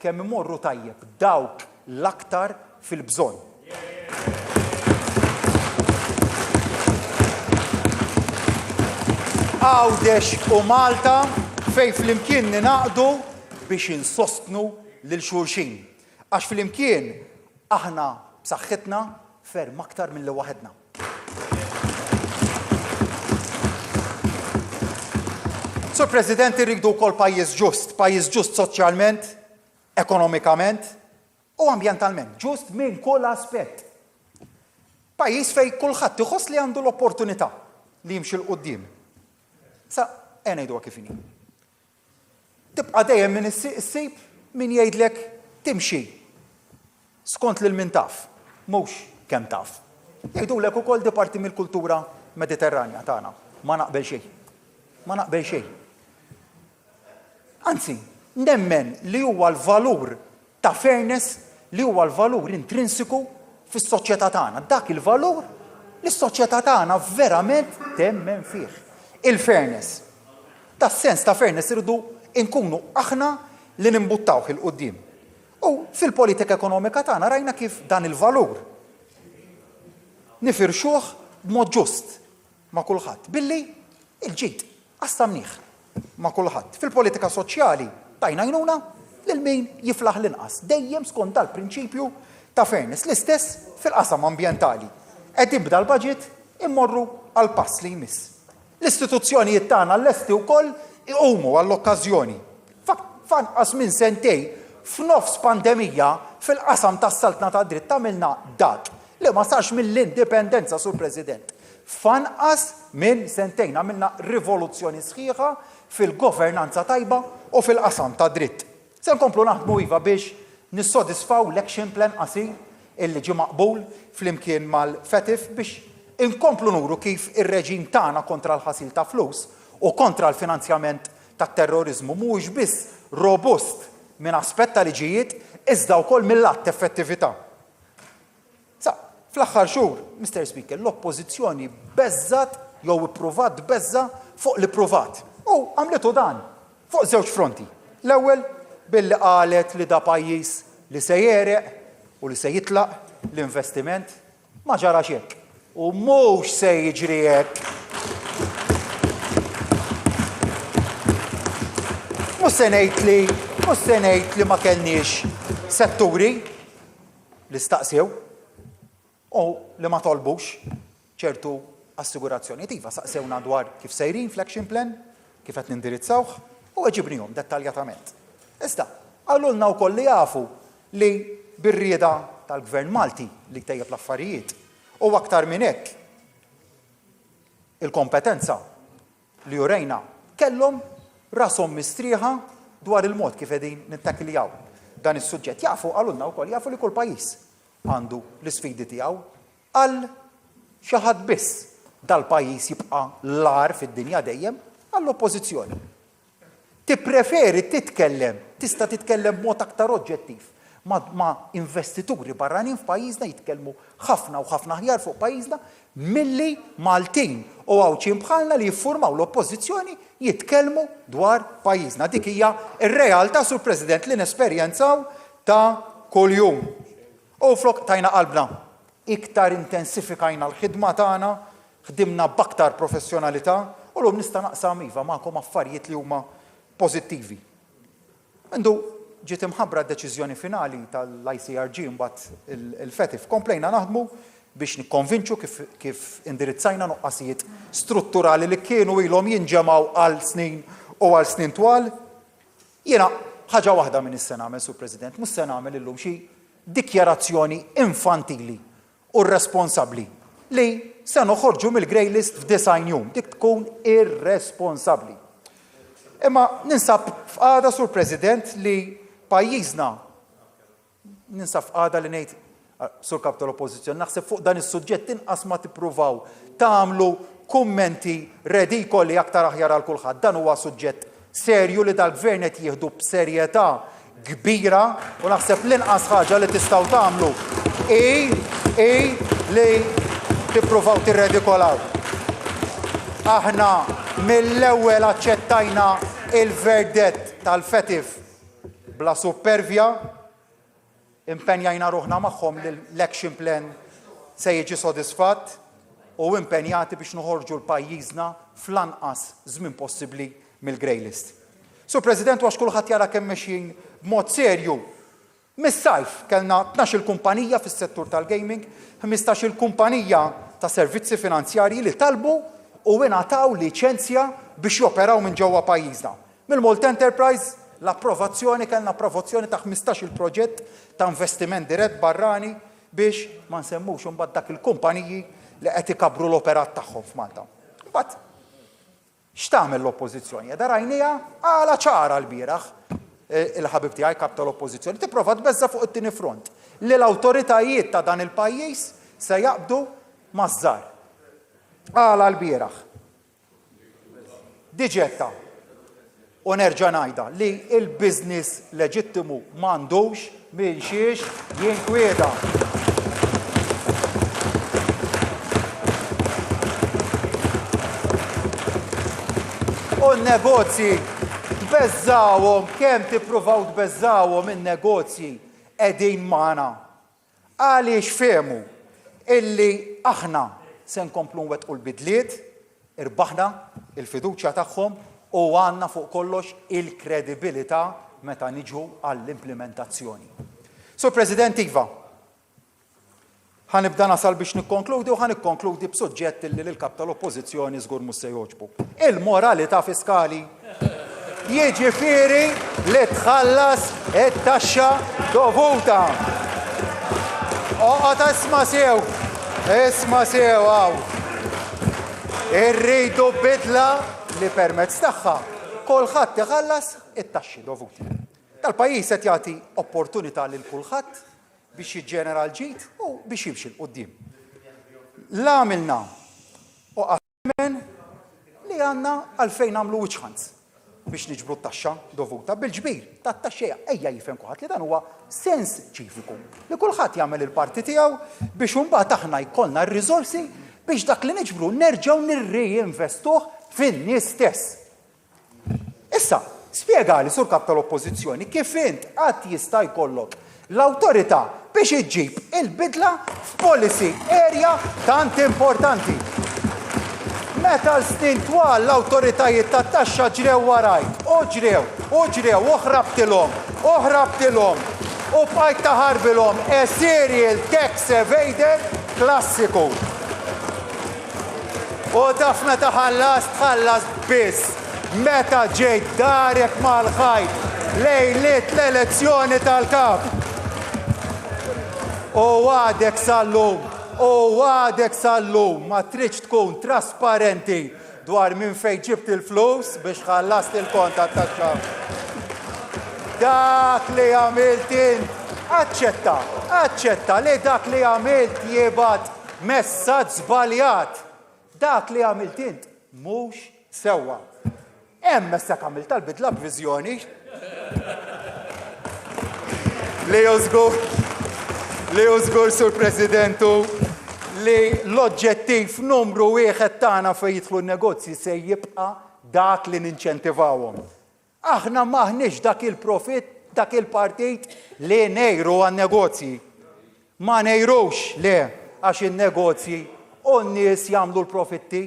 kemm imorru tajjeb dawk l-aktar fil-bżonn. Għawdex u Malta fejn flimkien ninaqdu biex insostnu lil xulxin. Għax flimkien aħna b'saħħitna ferm aktar minn li waħedna. Sur President, irridu wkoll pajjiż ġust soċjalment, ekonomikament u ambjentalment, ġust minn kull aspett. Pajjiż fejn kulħadd iħoss li għandu l-opportunità li jimxi l-qudiem. Sa, ngħiduha kif inhi. Tibqa' dejjem minn issib min jgħidlek timxi skont lil min taf, mhux kemm taf. Jgħidulek ukoll di parti mill-kultura Mediterranja tagħna. Ma naqbel xejn. Anzi, nemmen li huwa l-valur ta' fairness li huwa l-valur intrinsiku fis-soċjetà tagħna. Dak il-valur li s-soċjetà tagħna verament temmen fih. Il-fairness. Tas-sens ta' fairness irridu nkunu aħna li nimbuttawh il-qudiem. U fil-politika ekonomika tagħna rajna kif dan il-valur nifirxuh b'mod ġust ma' kulħadd billi il-ġid qassamnieh ma' kulħadd. Fil-politika soċjali tajna jnuna lil min jiflaħ l-inqas. Dejjem skont dal-prinċipju ta' fairness. L-istess fil-qasam ambjentali. Qed jibda l-budget immorru għal pass li jmiss. L-istituzzjonijiet tagħna lesti wkoll iqumu għall-okkażjoni. Fanqas minn sentej f'nofs pandemija fil-qasam tas-saltna ta' dritt tagħmilna dak li ma sarx mill-indipendenza sur President. Fanqas minn sentejn għamilna rivoluzzjoni sħiħa fil-governanza tajba u fil-qasam ta' dritt. Se nkomplu naħdmu iva biex nissodisfaw l-action plan qasir illi ġie maqbul flimkien mal-FETIF biex inkomplu nuru kif ir-reġim tagħna kontra l-ħasil ta' flus u kontra l-finanzjament tat-terrorizmu mhuwiex biss robust minn aspett ta' liġijiet iżda wkoll mill-att effettività. Sa, fl-aħħar xhur, Mr. Speaker, l-oppożizzjoni beżżat jew ippruvat beżza fuq li pruvat. U għamletu dan fuq żewġ fronti. L-ewwel billi qalet li da pajjiż li se jereq u li se jitlaq l-investiment ma ġarax hekk. U mhux se jiġri hekk. Mhux se ngħid li ma kellniex setturi li staqsew u li ma tolbux ċertu assigurazzjonijiet. Iva saqsewna dwar kif sejrin fl-action plan, kif qed nindirizzawh u ġibnihom dettaljatament. Iżda, għallulna wkoll li jafu li bir-rieda tal-Gvern Malti li tejjeb l-affarijiet u aktar minn hekk il-kompetenza li jurejna kellhom rashom mistrieħa dwar il-mod kif qegħdin nittakiljaw dan is-suġġett. Jafu għalulna wkoll jafu li kull pajjiż għandu l-isfidi tiegħu għal xi ħadd biss dal-pajjiż jibqa' l-agħar fid-dinja dejjem għall-oppożizzjoni. Tippreferi tista' titkellem b'mod aktar oġġettiv ma' investituri barranin f'pajjiżna jitkellmu ħafna u ħafna aħjar fuq pajjiżna milli Maltin u għawċin bħalna li jiffurmaw l-oppożizzjoni jitkellmu dwar pajjiżna. Dik hija r-realtà sur President li nesperjenzaw ta' kuljum. U flok tajna qalbna iktar intensifikajna l-ħidma tagħna, ħdimna b'aktar professjonalità u l-lum nista' naqsam iva magħkom affarijiet li huma pożittivi. Għandu ġiet imħabbra d-deċiżjoni finali tal-ICRG mbagħad il-FETIF komplejna naħdmu biex nikkonvinċu kif indirizzajna nuqqasijiet strutturali li kienu ilhom jinġemgħu għal snin u għal snin twal. Jiena ħaġa waħda minn is-se nagħmel, Sur President, mhux se nagħmel illum xi dikjarazzjoni infantili u responsabbli li se noħorġu mill-grey list f'9 jum. Dik tkun irresponsabbli. Imma ninsab f'qagħda, Sur President, li pajjiżna ninsab f'qagħda li ngħid Sur Kap tal-Oppożizzjoni naħseb fuq dan is-suġġett inqas ma tippruvaw tagħmlu kummenti redikoli aktar aħjar għal kulħadd. Dan huwa suġġett serju li dal-Gvern qed jieħdu b'serjetà kbira u naħseb l-inqas ħaġa li tistgħu tagħmlu li tippruvaw tirredikolaw. Aħna mill-ewwel aċċettajna il-verdett tal-FETIF bla supervja, impenjajna ruħna magħhom li l-action plan se jiġi sodisfatt u impenjati biex noħorġu l-pajjiżna fl-anqas żmien possibbli mill-grey list. Sur President, għax kulħadd jara kemm mexjin b'mod serju. Mis-sajf kellna 12 kumpanija fis-settur tal-gaming, 15 kumpanija ta' servizzi finanzjarji li talbu u ingħataw liċenzja biex joperaw minn ġewwa pajjiżna. Mill-Malt Enterprise l-approvazzjoni kellna approvazzjoni ta' 15 il-proġett ta' investiment dirett barrani biex ma nsemmux imbagħad dak il-kumpaniji li qed ikabru l-operat tagħhom f'Malta. Imbagħad x'tagħmel l-oppożizzjoni? Darajnija għala ċara l-bieraħ il-ħabib tiegħi kap tal-oppożizzjoni tipprova tbeżza fuq it-tieni front li l-awtoritajiet ta' dan il-pajjiż se jaqbdu maż-żgħar. Għala l-bieraħ. Diġetta. U nerġa' ngħidha li l-business leġittimu m'għandux minn xiex jinkwieta. U n-negozji tbeżżawhom kemm tippruvaw tbeżżawhom in-negozji qegħdin magħna. Għaliex fehmu illi aħna se nkomplu nwettqu l-bidliet, irbaħna il-fiduċja tagħhom u għandna fuq kollox il-kredibilità meta niġu għall-implementazzjoni. Sur President Iva, ħanibda nasal biex nikkonkludi u ħanikkonkludi b'suġġett li l-kap tal-Oppożizzjoni żgur mhux se jogħġbu. Il-moralità fiskali. Jiġifieri li tħallas it-taxxa dovuta. Oqgħod isma' sew hawn. Irridu bidla li permezz tagħha kulħadd iħallas it-taxxi dovuti. Tal-pajjiż qed jagħti opportunità lil kulħadd biex jiġġenera l-ġid u biex jimxi l-qudiem. L-għamilna u għasmen li għandna għalfejn għamlu witch hunts biex niġbru t-taxxa dovuta bil-ġbir tat-taxxija ejja jifhem kulħadd li dan huwa sens ċiviku li kulħadd jagħmel il-parti tiegħu biex imbagħad aħna jkollna r-riżorsi biex dak li niġbru nerġgħu nirreinvestuh fin-nies stess. Issa, spjegali sur kap tal-Oppożizzjoni kif int qatt jista' jkollok l-awtorità biex iġġib il-bidla f'policy area tant importanti. Meta l-snin twal l-awtoritajiet tat-taxxa ġrew warajt, u ħrabtilhom, u bqajt taħarbilhom a serial tax evader klassiku. U dafna tħallas biss meta ġejt darek mal-ħajt lejliet l-elezzjoni tal-kap. U għadek sal-lum ma tridx tkun trasparenti dwar minn fejn ġibt il-flus biex ħallast il-kont tat-taxxa. Dak li għamilt int, aċċetta li dak li għamilt jibgħat messaġġ żbaljat. Dak li għamilt int mhux sewwa. Hemm messek għamilt tal-bidla b'viżjoni. Li użgur sur Presidentu li l-oġġettiv numru 1 tagħna fejn jidħlu n-negozji se jibqa' dak li ninċentivawhom. Aħna maħniex dak il-profit, dak il-partit li nejru għan-negozji. Ma nejrux le għax in-negozji u n-nies jagħmlu l-profitti.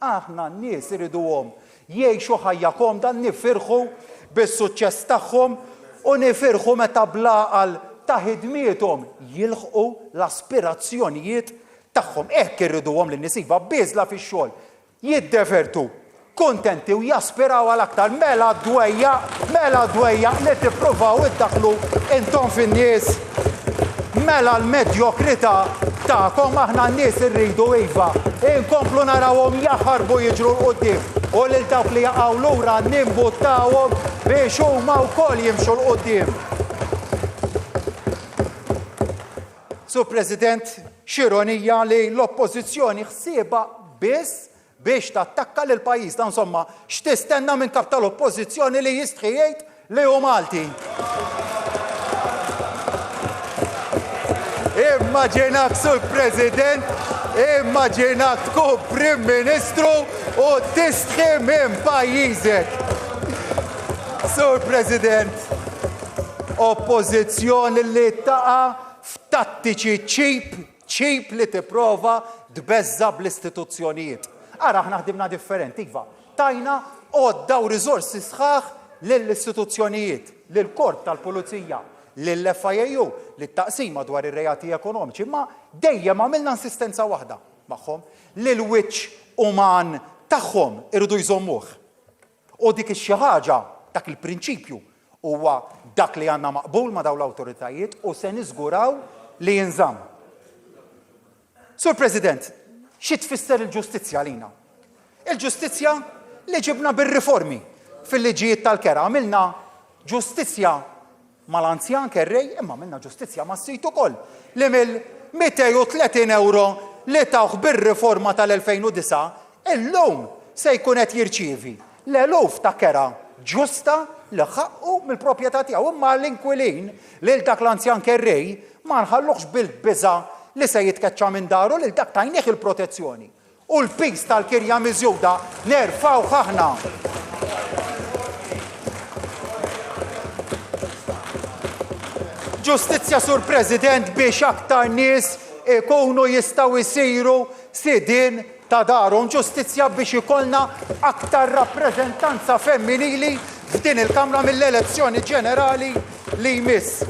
Aħna n-nies iriduhom jgħixu ħajja komda nifirħu bis-suċċess tagħhom u nifirħu meta blaqal ta' ħidmietom jilħqu l-aspirazzjonijiet tagħhom. Hekk irriduhom lin-nies iva biżla fix-xogħol. Jiddevertu, kuntenti u jaspiraw għal aktar mela dwejja li tippruvaw iddaħħlu intom fin-nies. Mela l-medjokrità tagħkom aħna n-nies irridu iva. Inkomplu narawhom jaħarbu jiġru l-qudiem u lil dawk li jaqgħu lura nimbuttawhom biex huma wkoll jimxu l-qudiem. Sur President, xironija li l-Oppożizzjoni ħsieba biss biex tattakka lil pajjiż ta' insomma x'tistenna minn kap tal-Oppożizzjoni li jistħi jgħid li hu Malti. Immaġinak sur President, immaġinak tkun Prim Ministru u tistħi minn pajjiżek. Sur President, Oppożizzjoni li taqa' f'tattiċi ċip li tipprova tbeżza bl-istituzzjonijiet. Ara aħna ħdimna differenti, iva. Tajna għodda u riżorsi sħaħ lill-istituzzjonijiet, lill-Kort tal-Pulizija, lill-FIU, lit-taqsima dwar ir-reati ekonomiċi, ma dejjem għamilna insistenza waħda magħhom lill-wiċċ uman tagħhom irridu jżommuh. U dik xi ħaġa, dak il-prinċipju huwa dak li għandna maqbul ma' dawn l-awtoritajiet u se niżguraw li jinżamm. Sur President, xi tfisser il-ġustizzja lina? Il-ġustizzja li ġibna bir-riformi fil-liġijiet tal-kera. Għamilna ġustizzja mal-anzjan Kerrej, imma għamilna ġustizzja mas-sit ukoll. Li mill-230 euro li tawħ bir-riforma tal-2009, illum se jkun qed jirċievi l-eluf ta' kera ġusta li ħaqqu mill-proprjetà tiegħu. Imma l-inkwilin lil dak l-anzjan Kerrej ma nħalluhx bil-biża' li se jitkeċċa minn daru lil dak tajnieh il-protezzjoni. U l-pis tal-kirja miżjuda nerfgħu aħna. Ġustizzja sur President biex aktar nies ikunu jistgħu jsiru sidien ta' darhom ġustizzja biex ikollna aktar rappreżentanza femminili f'din il-Kamra mill-elezzjoni ġenerali li jmiss.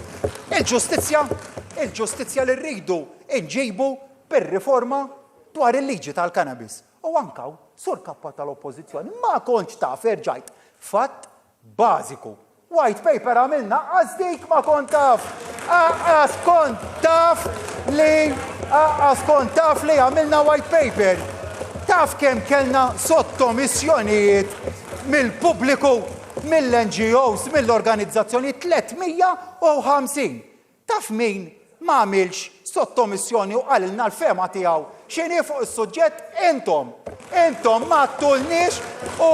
Il-ġustizzja li rridu nġibu per-riforma dwar il-liġi tal-cannabis. U anka sur kappa tal-oppożizzjoni ma kontx taf erġajt fatt bażiku. White paper għamilna, għazdik ma kont taf. Kont taf li għamilna white paper. Taf kemm kellna sottomissjonijiet mill-pubbliku, mill-NGOs, mill-organizzazzjoni 350. Taf min ma għamilx sottomissjoni u għalilna l-fema tiegħu x'inhi fuq is-suġġett intom. Intom ma tulniex u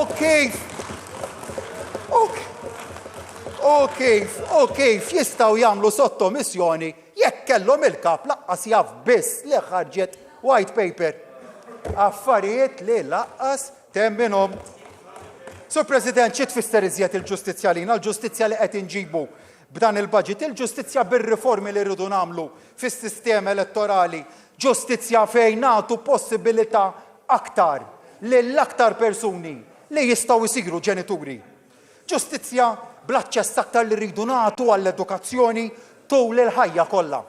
kif jistgħu jagħmlu sottomissjoni jekk kellhom il-kap laqqas jaf biss li ħarġet white paper. Affarijiet li laqqas temminhom. Sur President, xi tfisser iżjed il-ġustizzja lina, l-ġustizzja li qed inġibu b'dan il-budget, il-ġustizzja bir-riformi li rridu nagħmlu fis-sistema elettorali, ġustizzja fejn nagħtu possibilità aktar lill-aktar persuni li jistgħu jsiru ġenituri. Ġustizzja bl-aċċess aktar li rridu nagħtu għall-edukazzjoni tul il-ħajja kollha.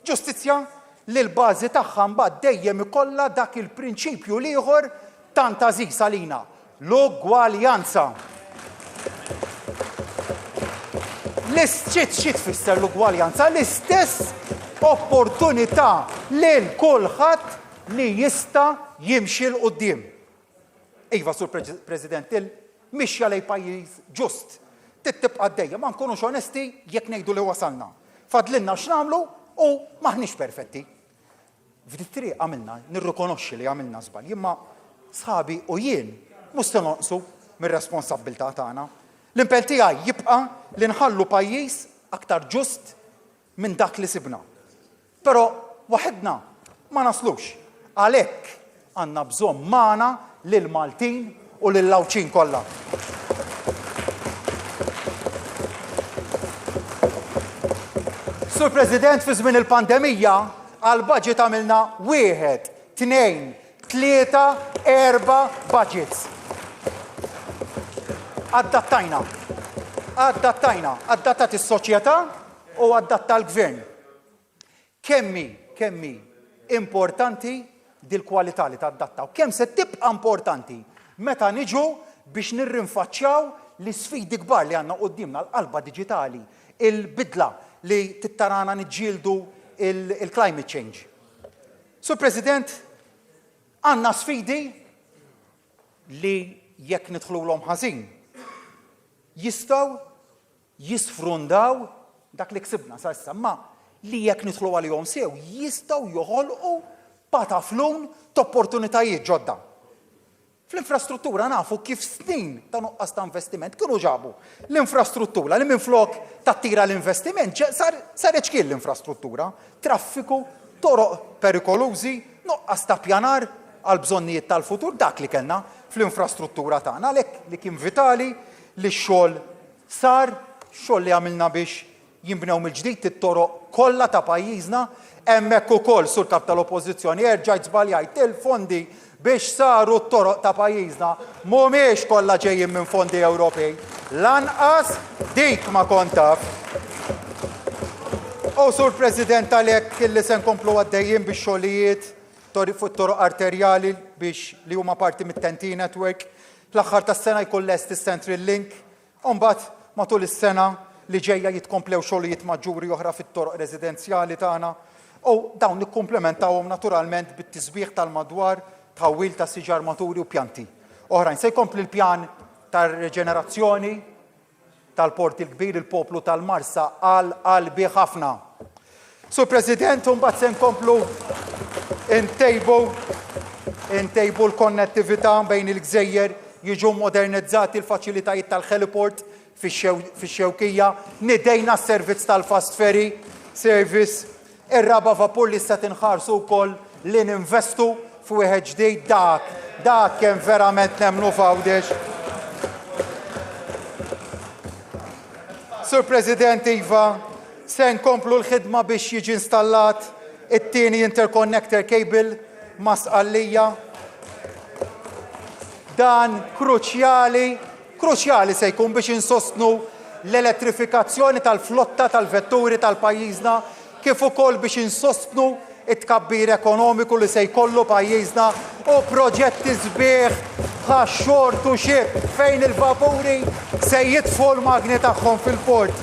Ġustizzja li l-bażi tagħha mbagħad dejjem ikollha dak il-prinċipju ieħor tant għażiż għalina, l-ugwaljanza. Xi tfisser l-ugwaljanza? L-istess opportunità lil kulħadd li jista' jimxi l qudiem. Iva, Sur President, il-mixja lejn pajjiż ġust tibqa' għaddejja, ma nkunux onesti jekk ngħidu li wasalna. Fadlilna x'nagħmlu u maħniex perfetti. F'dik triq għamilna, nirrikonoxxi li għamilna żball, imma sħabi u jien mhux se noqsu mir-responsabbiltà tagħna. L-impell tiegħi jibqa' li nħallu pajjiż aktar ġust minn dak li sibna. Però waħedna ma naslux. Għalhekk għandna bżonn magħna lil Maltin u lil Lawċin kollha. Sur President, fi żmien il-pandemija għall-budget għamilna 1, 2, 3, 4 budgets. Adattat is-soċjetà u adatta l-gvern. Kemmi importanti dil-kwalità li tadattaw, kemm se tibqa' importanti meta niġu biex nirrinfaċċjaw l-isfidi kbar li għandna qudiemna l-qalba diġitali, il-bidla li tittarana niġġieldu il-climate change. Sur President, għandna sfidi li jekk nidħlulhom ħażin jistgħu jisfrundaw dak li ksibna sa issa, ma li jekk nidħlu għalihom sew jistgħu joħolqu pataflun t'opportunitajiet ġodda. Fl-infrastruttura nafu kif snin ta' nuqqas ta' investiment kienu ġabu l-infrastruttura li minflok tattira l-investiment saret xkien l-infrastruttura, traffiku, toroq perikolużi, nuqqas ta' pjanar għal bżonnijiet tal-futur dak li kellna fl-infrastruttura tagħna għalhekk li kien vitali li x-xogħol sar, xogħol li għamilna biex jinbnew mill-ġdid it-toroq kollha ta' pajjiżna, hemmhekk ukoll sur kap tal-Oppożizzjoni erġa' żbaljajt il-fondi biex saru t-toroq ta' pajjiżna mhumiex kollha ġejjin minn fondi Ewropej. Lanqas dik ma kont taf. U Sur President għalhekk illi se nkomplu għaddejjin biex xogħlijiet fuq toroq arterjali biex li huma parti mit-TEN-T network. L-aħħar tas-sena jkun lest is-Central Link, u mbagħad matul is-sena li ġejja jitkomplew xogħlijiet maġġuri oħra fit-toroq residenzjali tagħna. U dawn nikkumplementawhom naturalment bit-tisbieħ tal-madwar, tħawwil ta' siġar maturi u pjanti. Oħrajn se jkompli l-pjan tar-reġenerazzjoni tal-port il-kbir il-poplu tal-Marsa għal qalbi ħafna. Sur President, mbagħad se nkomplu intejbu l-konnettività bejn il-gżejjer, jiġu modernizzati l-faċilitajiet tal-heliport fix-Xewkija, nidejna s-servizz tal-fast ferry service, ir-raba vapur li se tinħarsu wkoll li ninvestu f'wieħed ġdid dak kemm verament nemmnu f'għawdex. Sur President Iva, se nkomplu l-ħidma biex jiġi installat it-tieni interconnector cable ma' Sqallija Dan kruċjali se jkun biex insostnu l-elettrifikazzjoni tal-flotta tal-vetturi tal-pajjiżna kif ukoll biex insostnu it-tkabbir ekonomiku li se jkollu pajjiżna u proġetti sbieħ bħax short to ship fejn il-vapuri se jitfgħu l-magni tagħhom fil-port.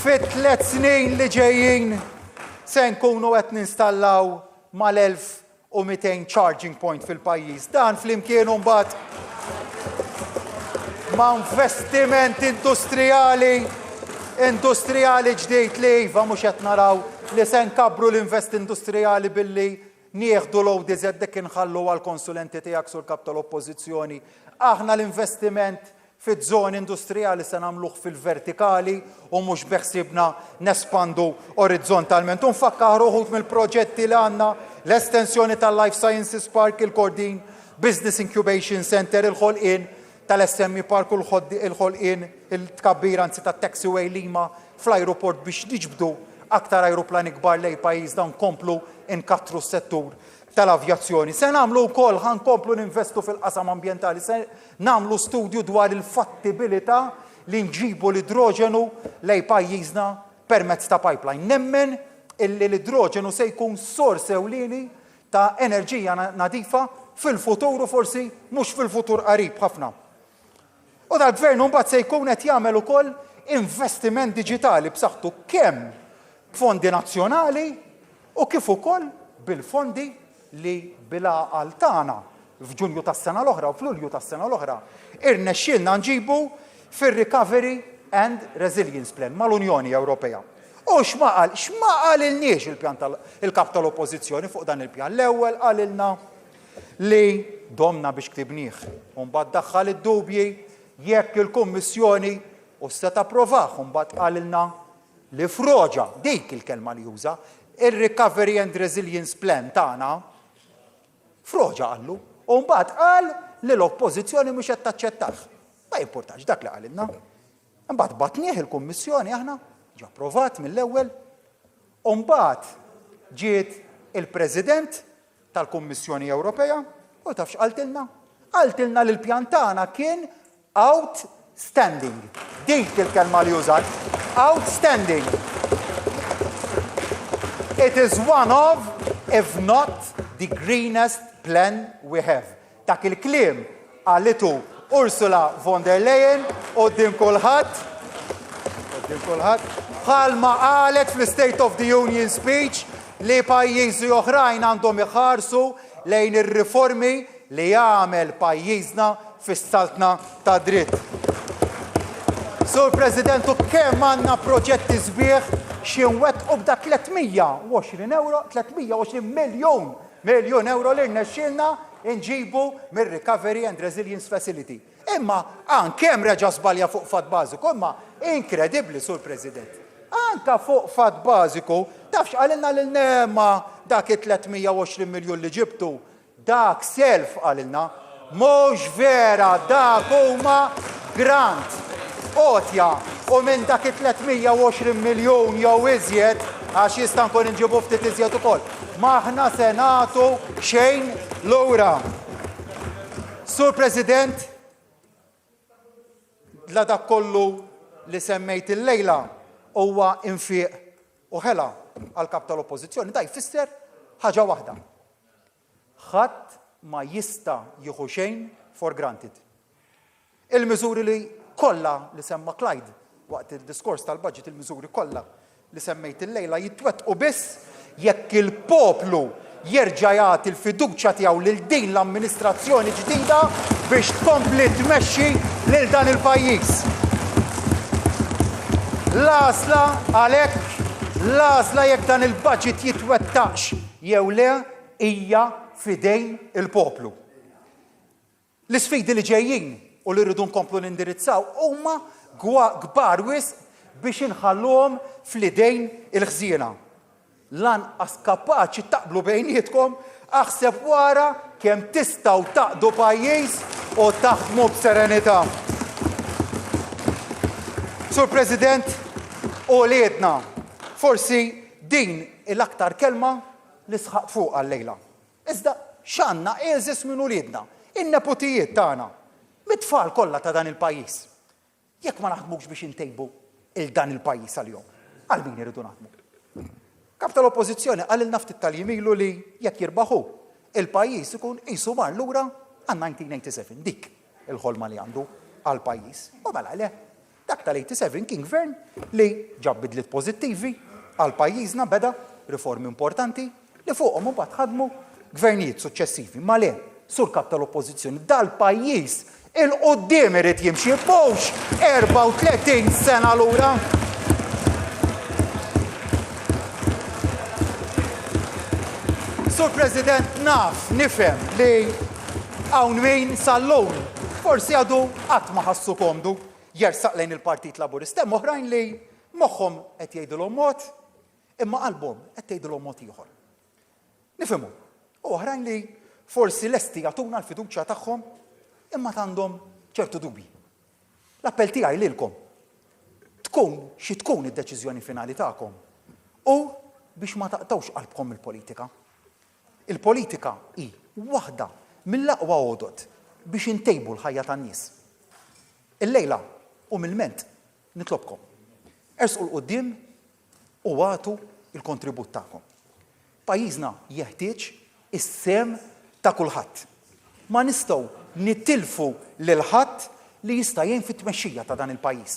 Fit-3 snin li ġejjin se nkunu qed ninstallaw mal-1200 charging point fil-pajjiż. Dan flimkien mbagħad ma' investiment industrijali ġdejt li iva mhux qed naraw li se nkabbru l-invest industrijali billi nieħdu l-ODZ dik inħallu għall-konsulenti tiegħek sur kap tal-Oppożizzjoni. Aħna l-investiment fiż-żoni industrijali se nagħmluh fil-vertikali u mhux beħsiebna nespandu orizzontalment. U nfakkar uħud mill-proġetti li għandna l-estensjoni tal-Life Sciences Park, il-Kordin Business Incubation Center, il-ħolqien tal-SME Park u il-ħolqien il-tkabbir anzi tat-taxiway Lima fl-ajruport biex niġbdu aktar ajruplani kbar lejn pajjiżna nkomplu inkattru s-settur tal-avjazzjoni. Se nagħmlu wkoll ħankomplu ninvestu fil-qasam ambjentali, se nagħmlu studju dwar il-fattibilità li nġibu l-idroġenu lejn pajjiżna permezz ta' pipeline. Nemmen illi l-idroġenu se jkun sors ewlieni ta' enerġija nadifa fil-futur u forsi mhux fil-futur qarib ħafna. U dal-gvern mbagħad se jkun qed jagħmel ukoll investiment diġitali b'saħħtu kemm fondi nazzjonali u kif ukoll bil-fondi li bil-għaqal tagħna f'Ġunju tas-sena l-oħra u f'Lulju tas-sena l-oħra irnexxielna nġibu fir-Recovery and Resilience Plan mal-Unjoni Ewropea. U x'ma qalilniex il-kap tal-Oppożizzjoni fuq dan il-pjan. L-ewwel qalilna li domna biex ktibnieh u mbagħad daħħal id-dubji jekk il-Kummissjoni u se tapprovah u mbagħad qalilna li froġa dik il-kelma li juża il-Recovery and Resilience Plan tagħna froġa qallu u mbagħad qal li l-Oppożizzjoni mhux qed taċċettah. Ma jimpurtax dak li qalilna. Mbagħad batnieh il-Kummissjoni aħna ġa approvat mill-ewwel u mbagħad ġiet il-President tal-Kummissjoni Ewropea u taf x'qaltilna? Qaltilna li l-pjan tagħna kien outstanding. Dik il-kelma li użat. Outstanding. It is one of, if not the greenest plan we have. Dak il-kliem għallitu Ursula von der Leyen qudiem kulħadd bħalma qalet fl-State of the Union speech li pajjiżi oħrajn għandhom iħarsu lejn ir-riformi li jagħmel pajjiżna fis-saltna ta' dritt. Sur Presidentu kemm għandna proġetti sbieħ xi nwettqu b'da 320 miljun euro li rnexxielna nġibu mir-Recovery and Resilience Facility. Imma anke hemm reġa' żbalja fuq fatt bażiku, imma inkredibbli Sur President. Anka fuq fatt bażiku, tafx qalilna lil nemma dak it-320 miljun li ġibtu, dak self qalilna, mhux vera dak huma grant. Qotja u minn dak it-320 miljun jew iżjed għax jista' nkun inġibu ftit iżjed ukoll. Ma aħna se nagħtu xejn lura. Sur President, la dak kollu li semmejt illejla huwa infiq u ħela għall-kap tal-Oppożizzjoni. Da jfisser ħaġa waħda. Ħadd ma jista' jieħu xejn for granted. Il-miżuri li kollha li semma Clyde waqt il-diskors tal-budget, il-miżuri kollha li semmejt illejla jitwettqu biss jekk il-poplu jerġa' jagħti l-fiduċja tiegħu lil din l-amministrazzjoni ġdida biex tkompli tmexxi lil dan il-pajjiż. L-għażla għalhekk, l-għażla jekk dan il-budget jitwettaqx jew le hija fidejn il-poplu. L-isfidi li ġejjin u li rridu nkomplu nindirizzaw huma kbar wisq biex inħalluhom fl-idejn il-ħżiena. Lanqas kapaċi taqblu bejnietkom aħseb wara kemm tistgħu taqdu pajjiż u taħdmu b'serenità. Sur President, u liedna, forsi din l-aktar kelma li sħaq fuq għal-lejla. Iżda x'għandna eżis minn uliedna, in-nepotijiet tagħna, mit-tfal kollha ta' dan il-pajjiż. Jekk ma naħdmux biex intejbu il-dan il-pajjiż għal-jom, għal min iridu naħdmu. Kap tal-Oppożizzjoni qalilna ftit tal-jimilu li jekk jirbaħu il-pajjiż ikun qisu mar lura għal 1987 dik il-ħolma li għandu għall-pajjiż. U mela le, dak tal-87 kien gvern li ġab bidliet pożittivi għall-pajjiżna beda riformi importanti li fuqhom imbagħad ħadmu gvernijiet suċċessivi. Ma le, sur kap tal-Oppożizzjoni dal-pajjiż il-qudiem irid jimxi mhux 34 sena lura. Sur President, nifhem li hawn min sal-lum forsi għadu qatt ma ħassu komdu jersaq lejn il-Partit Laburista, hemm oħrajn li moħħhom qed jgħidulhom mod, imma qalbhom qed tgħidulhom mod ieħor. Nifhimhu. U oħrajn li forsi lesti jagħtuna l-fiduċja tagħhom imma għandhom ċertu dubji. L-appell tiegħi lilkom tkun xi tkun id-deċiżjoni finali tagħkom u biex ma taqtawx qalbkom il-politika. Il-politika hi waħda mill-aqwa għodot biex intejbu l-ħajja tan-nies. Il-lejla u mill-ment nitlobkom. Ersqu l-qudiem u għatu il-kontribut tagħkom. Pajjiżna jeħtieġ is-sem ta' kulħadd. Ma nistgħu nittilfu lil ħadd li jista' jgħin fit-tmexxija ta' dan il-pajjiż.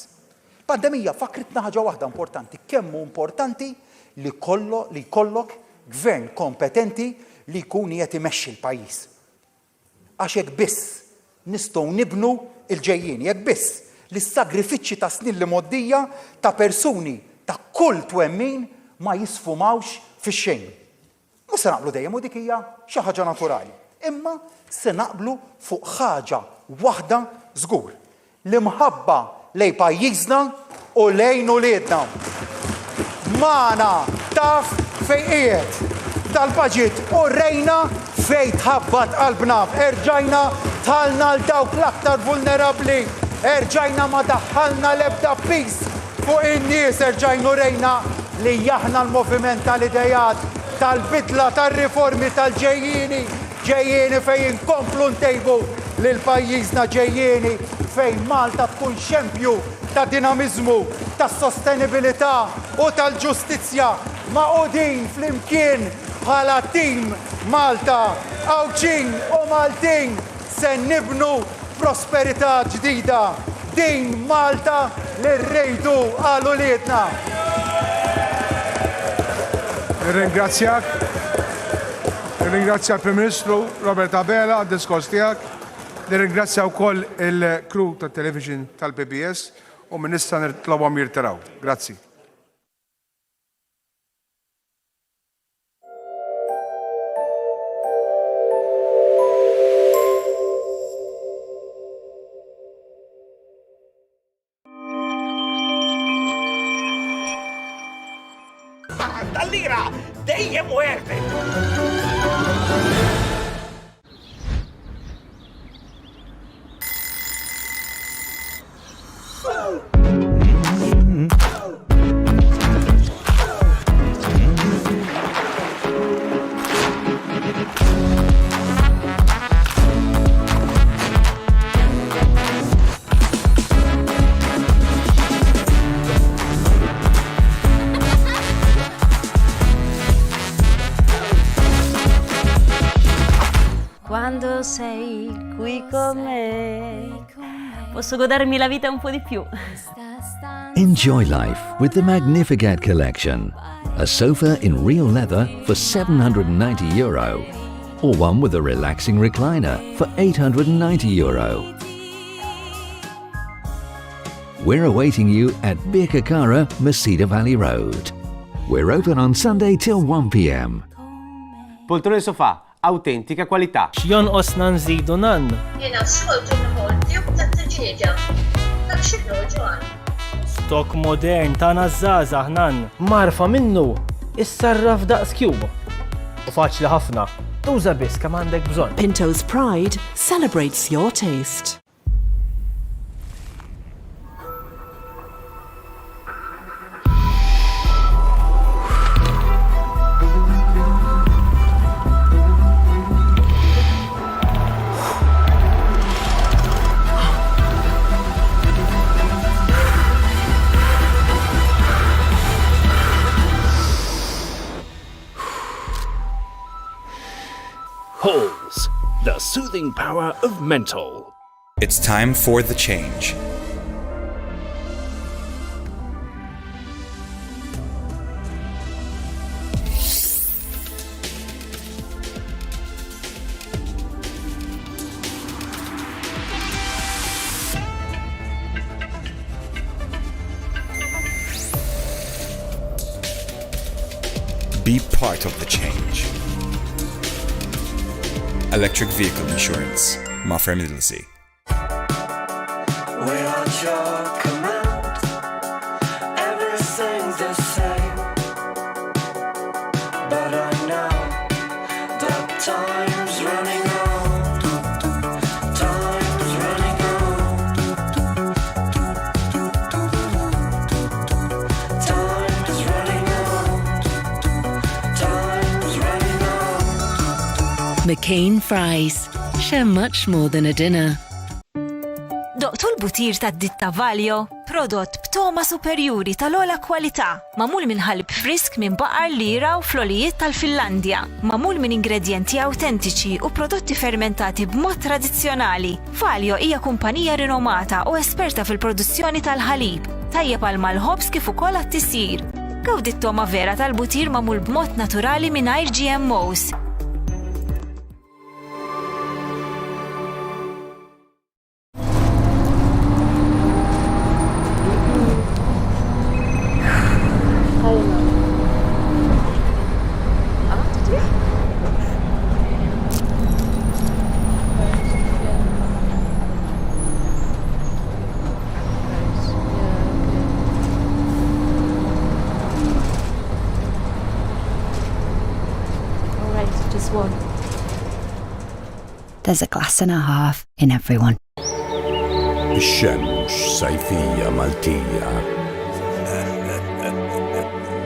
Pandemija fakritna ħaġa waħda importanti, kemm hu importanti li jkollok gvern kompetenti li jkun qed imexxi l-pajjiż. Għax hekk biss nistgħu nibnu l-ġejjieni, hekk biss li s-sagrifiċċji ta' snin li moddija ta' persuni ta' kull twemmin ma jisfumawx fix-xejn. Mhux se naqblu dejjem u dik hija xi ħaġa naturali, imma se naqblu fuq ħaġa waħda żgur li mħabba lejn pajjiżna u lejn uliedna. Magħna taf fejn qiegħed tal-baġit u rejna fejn tħabbat qalbna, erġajna tħallna l dawk l-aktar vulnerabbli, erġajna ma daħħalna l-ebda pis fuq in-nies, erġajnu rejna li aħna l-moviment tal-idejat, tal-bidla, tal-riformi, tal-ġejjieni, ġejjieni fejn inkomplu ntejbu lil pajjiżna, ġejjieni fejn Malta tkun xempju ta' dinamiżmu, ta' sostenibilità u tal-ġustizzja maqudin flimkien bħala tim Malta, Awċin u Maltin se nibnu prosperità ġdida. Din Malta li rrejdu għal uliedna. Ringrazzjak il-Prim Ministru Robert Abela għad-diskors tiegħek. Nirringrazzja wkoll il-crew tat-television tal-PBS u Ministra nitlobhom jirtiraw. Grazzi. Dal-lira dejjem u għerbet. Quando sei qui con me, posso godermi la vita un po' di più. Enjoy life with the Magnificat collection. A sofa in real leather for €790, or one with a relaxing recliner for €890. We're awaiting you at Birkirkara, Masida Valley Road. We're open on Sunday till 1 p.m. Poltrone sofà, autentika kwalità. X'jonqosna nżidu nan? Jiena s-soltu nħolti u tat-ġieġa. Dak x'inhu ġwan. Stok modern tagħna żgħażagħ nan. Marfa minnu, issarraf daqs kjubu. U faċli ħafna, tuża biss kemm għandek bżonn. Pinto's Pride celebrates your taste. Halls, the soothing power of menthol. It's time for the change. Be part of the change. Electric vehicle insurance. Mafra Midlsey. We're at your command. Everything's the same. But I know that time's running out. Time's running out. Time's running out. Time's running out. McCain Fries. Share much more than a dinner. Doqtu l-butir ta' ditta Valjo, prodott b'toma superjuri tal-ola kwalità, mamul minn ħalib frisk minn baqar li jiraw flolijiet tal-Finlandja, mamul minn ingredienti autentiċi u prodotti fermentati b'mod tradizzjonali. Valjo hija kumpanija rinomata u esperta fil-produzzjoni tal-ħalib, tajjeb għal mal-ħobs kif ukoll għat-tisir. Gawdi t-toma vera tal-butir mamul b'mod naturali mingħajr GMOs. There's a glass and a half in everyone. الشمس صيفية مالتية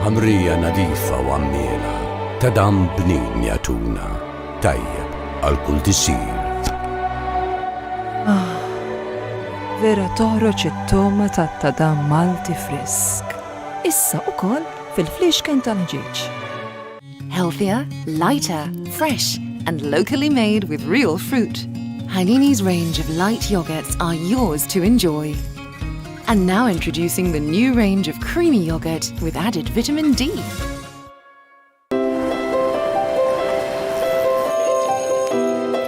ħamrija nadifa u għammiela tadam bnin jatuna tajjeb għal kull tisir. Vera toħroġ it-toma tat-tadam Malti frisk. Issa ukoll fil-fliexken tal-ġieġ. Healthier, lighter, fresh, and locally made with real fruit. Halini's range of light yogurts are yours to enjoy. And now introducing the new range of creamy yogurt with added vitamin D.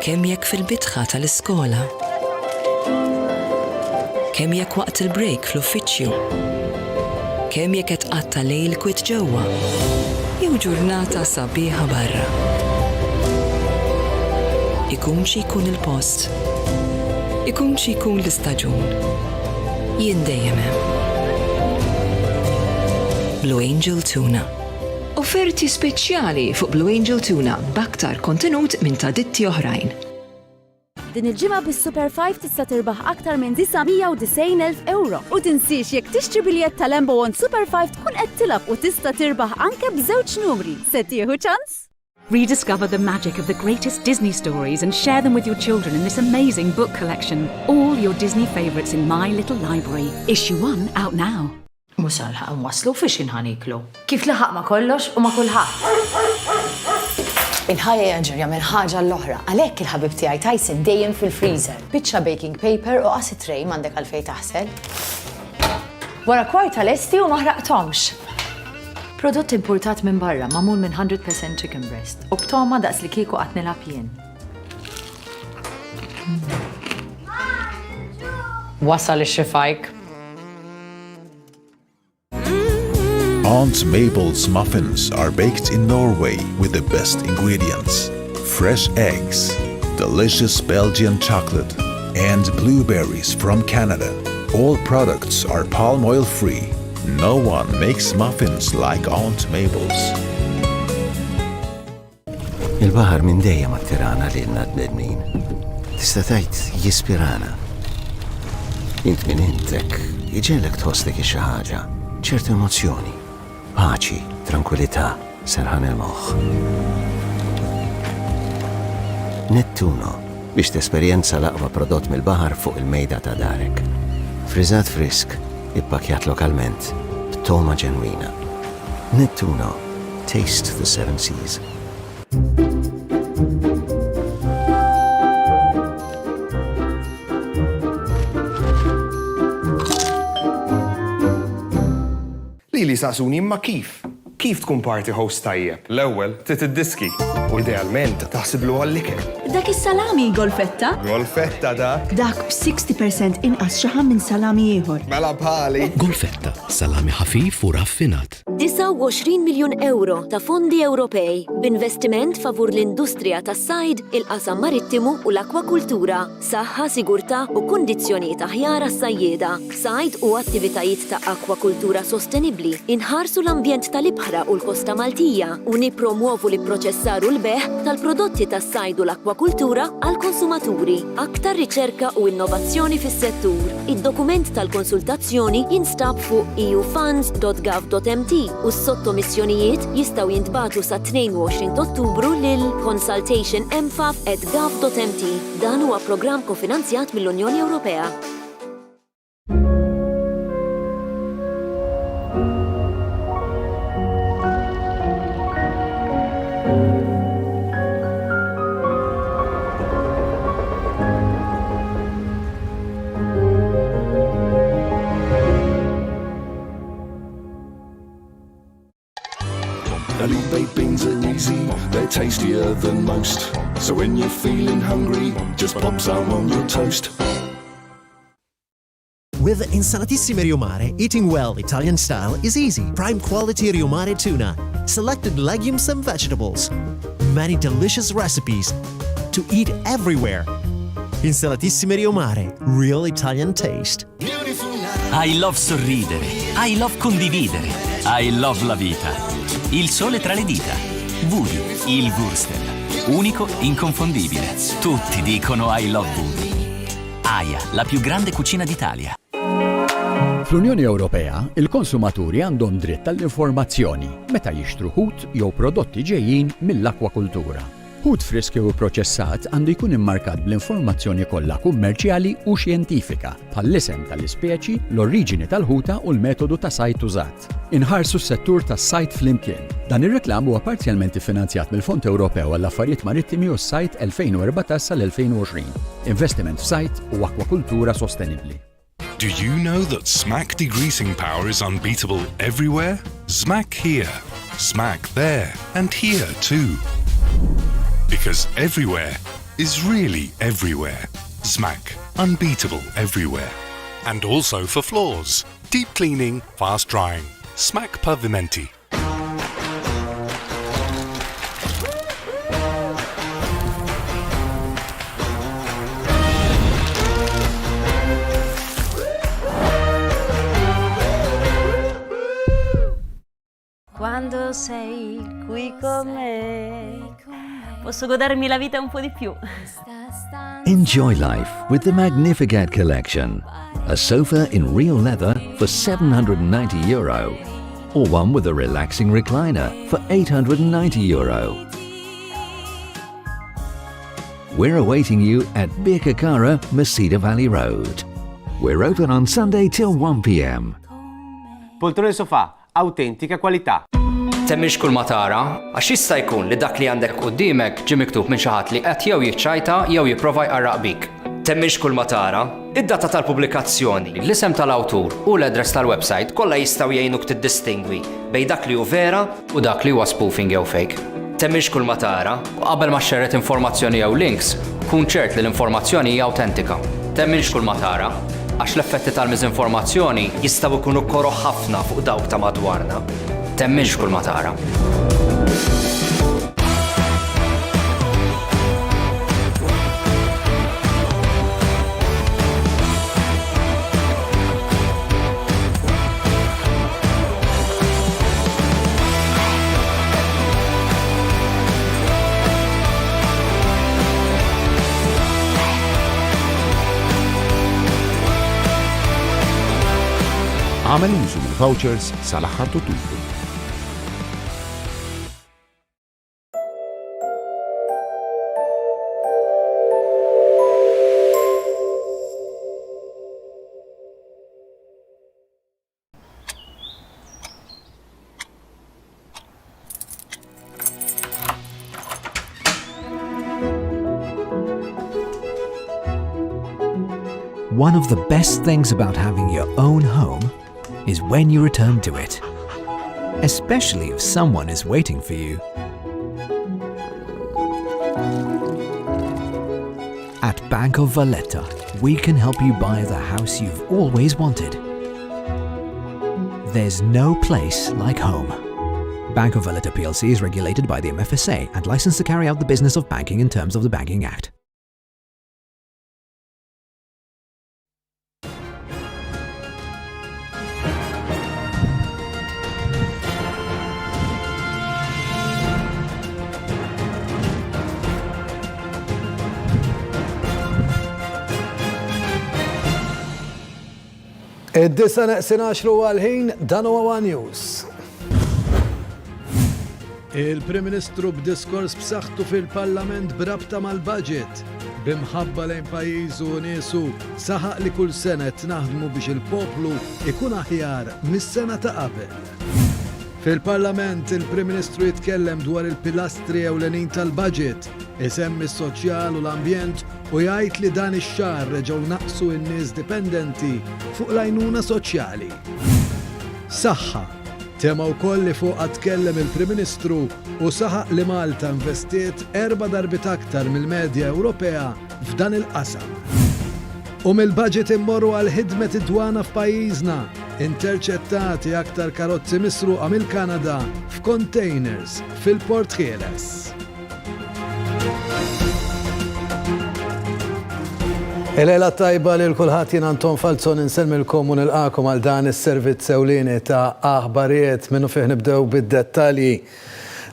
Kemm jekk fil-bitħa tal-iskola. Kemm jekk waqt il-break fl-uffiċċju. Kemm jekk qed tqatta' lejl kwit ġewwa. Jew ġurnata sabiħa barra. Ikun xi jkun il-post. Ikun xi jkun l-istaġun. Jien dejjem hemm. Blue Angel Tuna. Offerti speċjali fuq Blue Angel Tuna b'aktar kontenut minn ta' ditti oħrajn. Din il-ġimgħa bis-Super 5 tista' tirbaħ aktar minn 990,000 euro. U tinsiex jekk tixtri biljett tal-Lambo on Super 5 tkun qed tilab u tista' tirbaħ anke b'żewġ numri. Se tieħu ċans? Rediscover the magic of the greatest Disney stories and share them with your children in this amazing book collection. All your Disney favorites in My Little Library. Issue 1 out now. Musalħaq waslu fiex inħaniklu. Kif laħaq ma kollox u ma kulħadd. Il-ħajja ġurja minn ħaġa l-oħra, għalhekk il-ħabib tiegħi Tyson dejjem fil-freezer. Biċċa baking paper u qasi tray m'għandek għalfejn taħsel. Wara kwarta lesti u ma ħraqthomx. Prodott importat minn barra, magħmul minn 100% chicken breast u b'toma daqs li kieku qatt nilgħab jien. Wasal ix-xifajk. Aunt Mabel's muffins are baked in Norway with the best ingredients. Fresh eggs, delicious Belgian chocolate, and blueberries from Canada. All products are palm oil free. No one makes muffins like Aunt Mabel's. Il-baħar minn dejjem attirana lilna d-nedmin. Tista' tgħid jispirana. Int minn intek jiġellek tħosslek xi ħaġa, ċertu emozzjoni. Paċi, tranquillità, serħan il-moħħ. Nettuno biex tesperjenza l-aqwa prodott mill-baħar fuq il-mejda ta' darek. Frizzat frisk, ippakjat lokalment, b'toma ġenwina. Nettuno, taste the seven seas. Faċli saqsuni imma kif? Kif tkun party host tajjeb? L-ewwel trid iddiski u idealment taħsiblu għall-ikel. Dak is-salami golfetta? Golfetta dak? Dak b'60% inqas xaħam minn salami ieħor. Mela bħali. Golfetta, salami ħafif u raffinat. 29 miljun euro ta' fondi Ewropej b'investiment favur l-industrija tas-sajd, il-qasam marittimu u l-akwakultura, saħħa, sigurtà u kundizzjonijiet aħjar għas-sajjieda, sajd u attivitajiet ta' akwakultura sostenibbli, inħarsu l-ambjent tal-ibħra u l-kosta Maltija u nippromuovu li proċessaru l-beħ tal-prodotti tas-sajd u l-akwakultura għall-konsumaturi. Aktar riċerka u innovazzjoni fis-settur. Id-dokument tal-konsultazzjoni jinstab fuq eufunds.gov.mt u s-sottomissjonijiet jistaw jintbatu sa 22 Ottubru lil consultationmfaf@gov.mt. Dan huwa programm kofinanzjat mill-Unjoni Ewropea. Elite baked beans are easy, they're tastier than most. So when you're feeling hungry, just pop some on your toast. With Insalatissime Riomare, eating well Italian style is easy. Prime quality Riomare tuna, selected legumes and vegetables, many delicious recipes to eat everywhere. Insalatissime Riomare, real Italian taste. I love sorridere, I love condividere, I love la vita. Il sole tra le dita. Woody, il Würstel. Unico, inconfondibile. Tutti dicono I love Woody. Aia, la più grande cucina d'Italia. Fl-Unjoni Ewropea, il-konsumaturi għandhom dritt tal-informazzjoni meta jixtru ħut jew prodotti ġejjin mill-akwakultura. Ħut frisk jew proċessat għandu jkun immarkat bl-informazzjoni kollha kummerċjali u xjentifika bħall-isem tal-ispeċi, l-oriġini tal-ħuta u l-metodu ta' sajt użat. Inħarsu s-settur tas-sajt flimkien. Dan ir-reklam huwa parzjalment iffinanzjat mill-Fond Ewropew għall-Affarijiet Marittimi u s-Sajt 2014 sal-2020. Investiment f'sajt u akwakultura sostenibbli. Do you know that Smack degreasing power is unbeatable everywhere? Smack here, Smack there, and here too. Because everywhere is really everywhere. Smack, unbeatable everywhere. And also for floors. Deep cleaning, fast drying. Smack Pavimenti. Quando sei qui con me, posso godermi la vita un po' di più. Enjoy life with the Magnificat collection. A sofa in real leather for €790, or one with a relaxing recliner for €890. We're awaiting you at Birkirkara, Masida Valley Road. We're open on Sunday till 1 p.m. Poltrone sofà, autentika kwalità. Temmix kull ma tara, għax jista' jkun li dak li għandek quddiemek ġie miktub minn xi ħadd li qed jew jiċċajta jew jipprova jqarraq bik. Temmix kull ma tara, id-data tal-pubblikazzjoni, l-isem tal-awtur u l-address tal-website kollha jistgħu jgħinuk tiddistingwi bejn dak li hu vera u dak li huwa spoofing jew fake. Temmix kull ma tara, u qabel ma xxerret informazzjoni jew links, kun ċert li l-informazzjoni hija awtentika. Temmix kull ma tara, għax l-effetti tal-miżinformazzjoni jistgħu jkunu koro ħafna fuq dawk ta' madwarna. Temmix kull ma tara. Għamel użu mill-vouchers sal-aħħar Ottubru. One of the best things about having your own home is when you return to it. especially if someone is waiting for you. At Bank of Valletta, we can help you buy the house you've always wanted. There's no place like home. Bank of Valletta plc is regulated by the MFSA and licensed to carry out the business of banking in terms of the Banking Act. Id-disa naqsin 10 għal-ħin dan huwa News. Il-Prim Ministru b'diskors b'saħħtu fil-Parlament b'rabta mal-budget b'imħabba lejn pajjiżu u niesu saħaq li kull sena qed naħdmu biex il-poplu ikun aħjar mis-sena ta' qabel. Fil-Parlament il-Prim Ministru jitkellem dwar il-pilastri ewlenin tal-budget, isemmi s-soċjal u l-ambjent u jgħid li dan ix-xahar reġgħu naqsu n-nies dipendenti fuq l-għajnuna soċjali. Saħħa tema wkoll li fuqha tkellem il-Prim Ministru u saħaq li Malta investiet 4 darbit aktar mill-medja Ewropea f'dan il-qasam. U mill-budget immorru għal ħidmet id-dwana f'pajjiżna, interċettati aktar karozzi misruqa mill-Kanada f'containers fil-Port Ħieles. Il-għela tajba li l-kulħat jien Anton Falzon insemmilkom u nilqakom għal dan is-servizz ewlieni ta' aħbarijiet minnu fih nibdew bid-dettalji.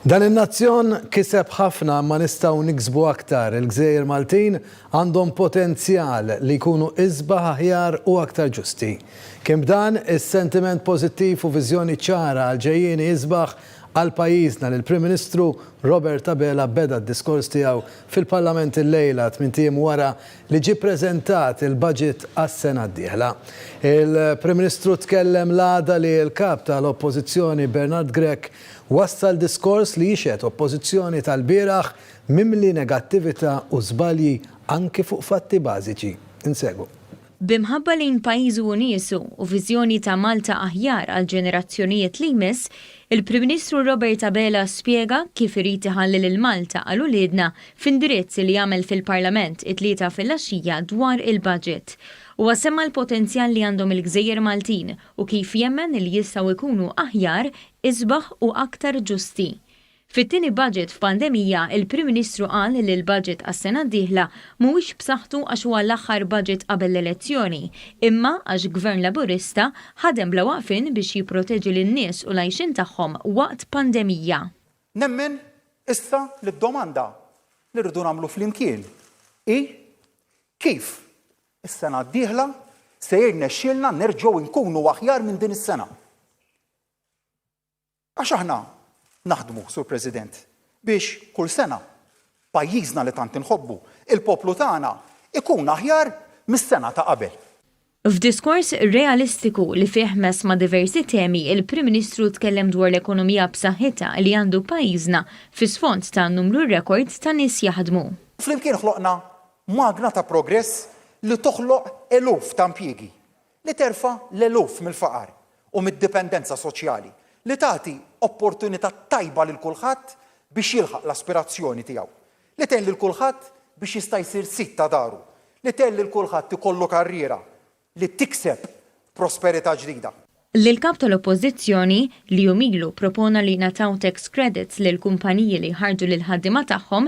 Dan in-nazzjon kiseb ħafna ma nistgħu niksbu aktar. Il-Gżejjer Maltin għandhom potenzjal li jkunu isbaħ aħjar u aktar ġusti. Kien b'dan is-sentiment pożittiv u viżjoni ċara għal ġejjieni isbaħ għal pajjiżna li l-Prim Ministru Robert Abela beda d-diskors tiegħu fil-Parlament il-lejla 8 ijiem wara li ġie ppreżentat il-budget għas-sena d-dieħla. Il-Prim Ministru tkellem l-għada li l-kap tal-Oppożizzjoni Bernard Grech wassal diskors li jixed oppożizzjoni tal-bieraħ mimli negattività u żbalji anke fuq fatti bażiċi. Insegu. Bimħabba lejn pajjiżu u niesu u viżjoni ta' Malta aħjar għal ġenerazzjonijiet li jmiss, il-Prim Ministru Robert Abela spjega kif irid iħallil il-Malta għal uliedna f'indirizz li jagħmel fil-Parlament it-tlieta filgħaxija dwar il-budget. U semma l-potenzjal li għandhom il-Gżejjer Maltin u kif jemmen li jistgħu jkunu aħjar, isbaħ u aktar ġusti. Fit-tieni budget f'pandemija, il-Prim Ministru qal li l-budget għas-sena d-dieħla mhuwiex b'saħħtu għax huwa l-aħħar budget qabel l-elezzjoni, imma għax Gvern Laburista ħadem bla waqfin biex jipproteġi lin-nies u l-għajxin tagħhom waqt pandemija. Nemmen issa lid-domanda li rridu nagħmlu flimkien. Kif is-sena d-dieħla se jirnexxielna nerġgħu nkunu aħjar minn din is-sena. Għax aħna naħdmu, Sur President, biex kull sena pajjiżna li tant inħobbu il-poplu tagħna ikun aħjar mis-sena ta' qabel. F'diskors realistiku li fih mess ma' diversi temi, il-Prim Ministru tkellem dwar l-ekonomija b'saħħitha li għandu pajjiżna fis-sfond ta' numru rekord ta' nies jaħdmu. Flimkien ħloqna magna ta' progress li toħloq eluf ta' impjiegi, li terfa' l-eluf mill-faqar u mid-dipendenza soċjali, li tagħti opportunità tajba lil kulħadd biex jilħaq l-aspirazzjoni tiegħu. Li tgħin lil kulħadd biex jista' jsir sit ta' daru. Li tgħin lil kulħadd ikollu karriera li tikseb prosperità ġdida. Lil-kap tal-Oppożizzjoni li jumilu propona li nataw tax credits lil kumpaniji li ħarġu lil ħaddiema tagħhom,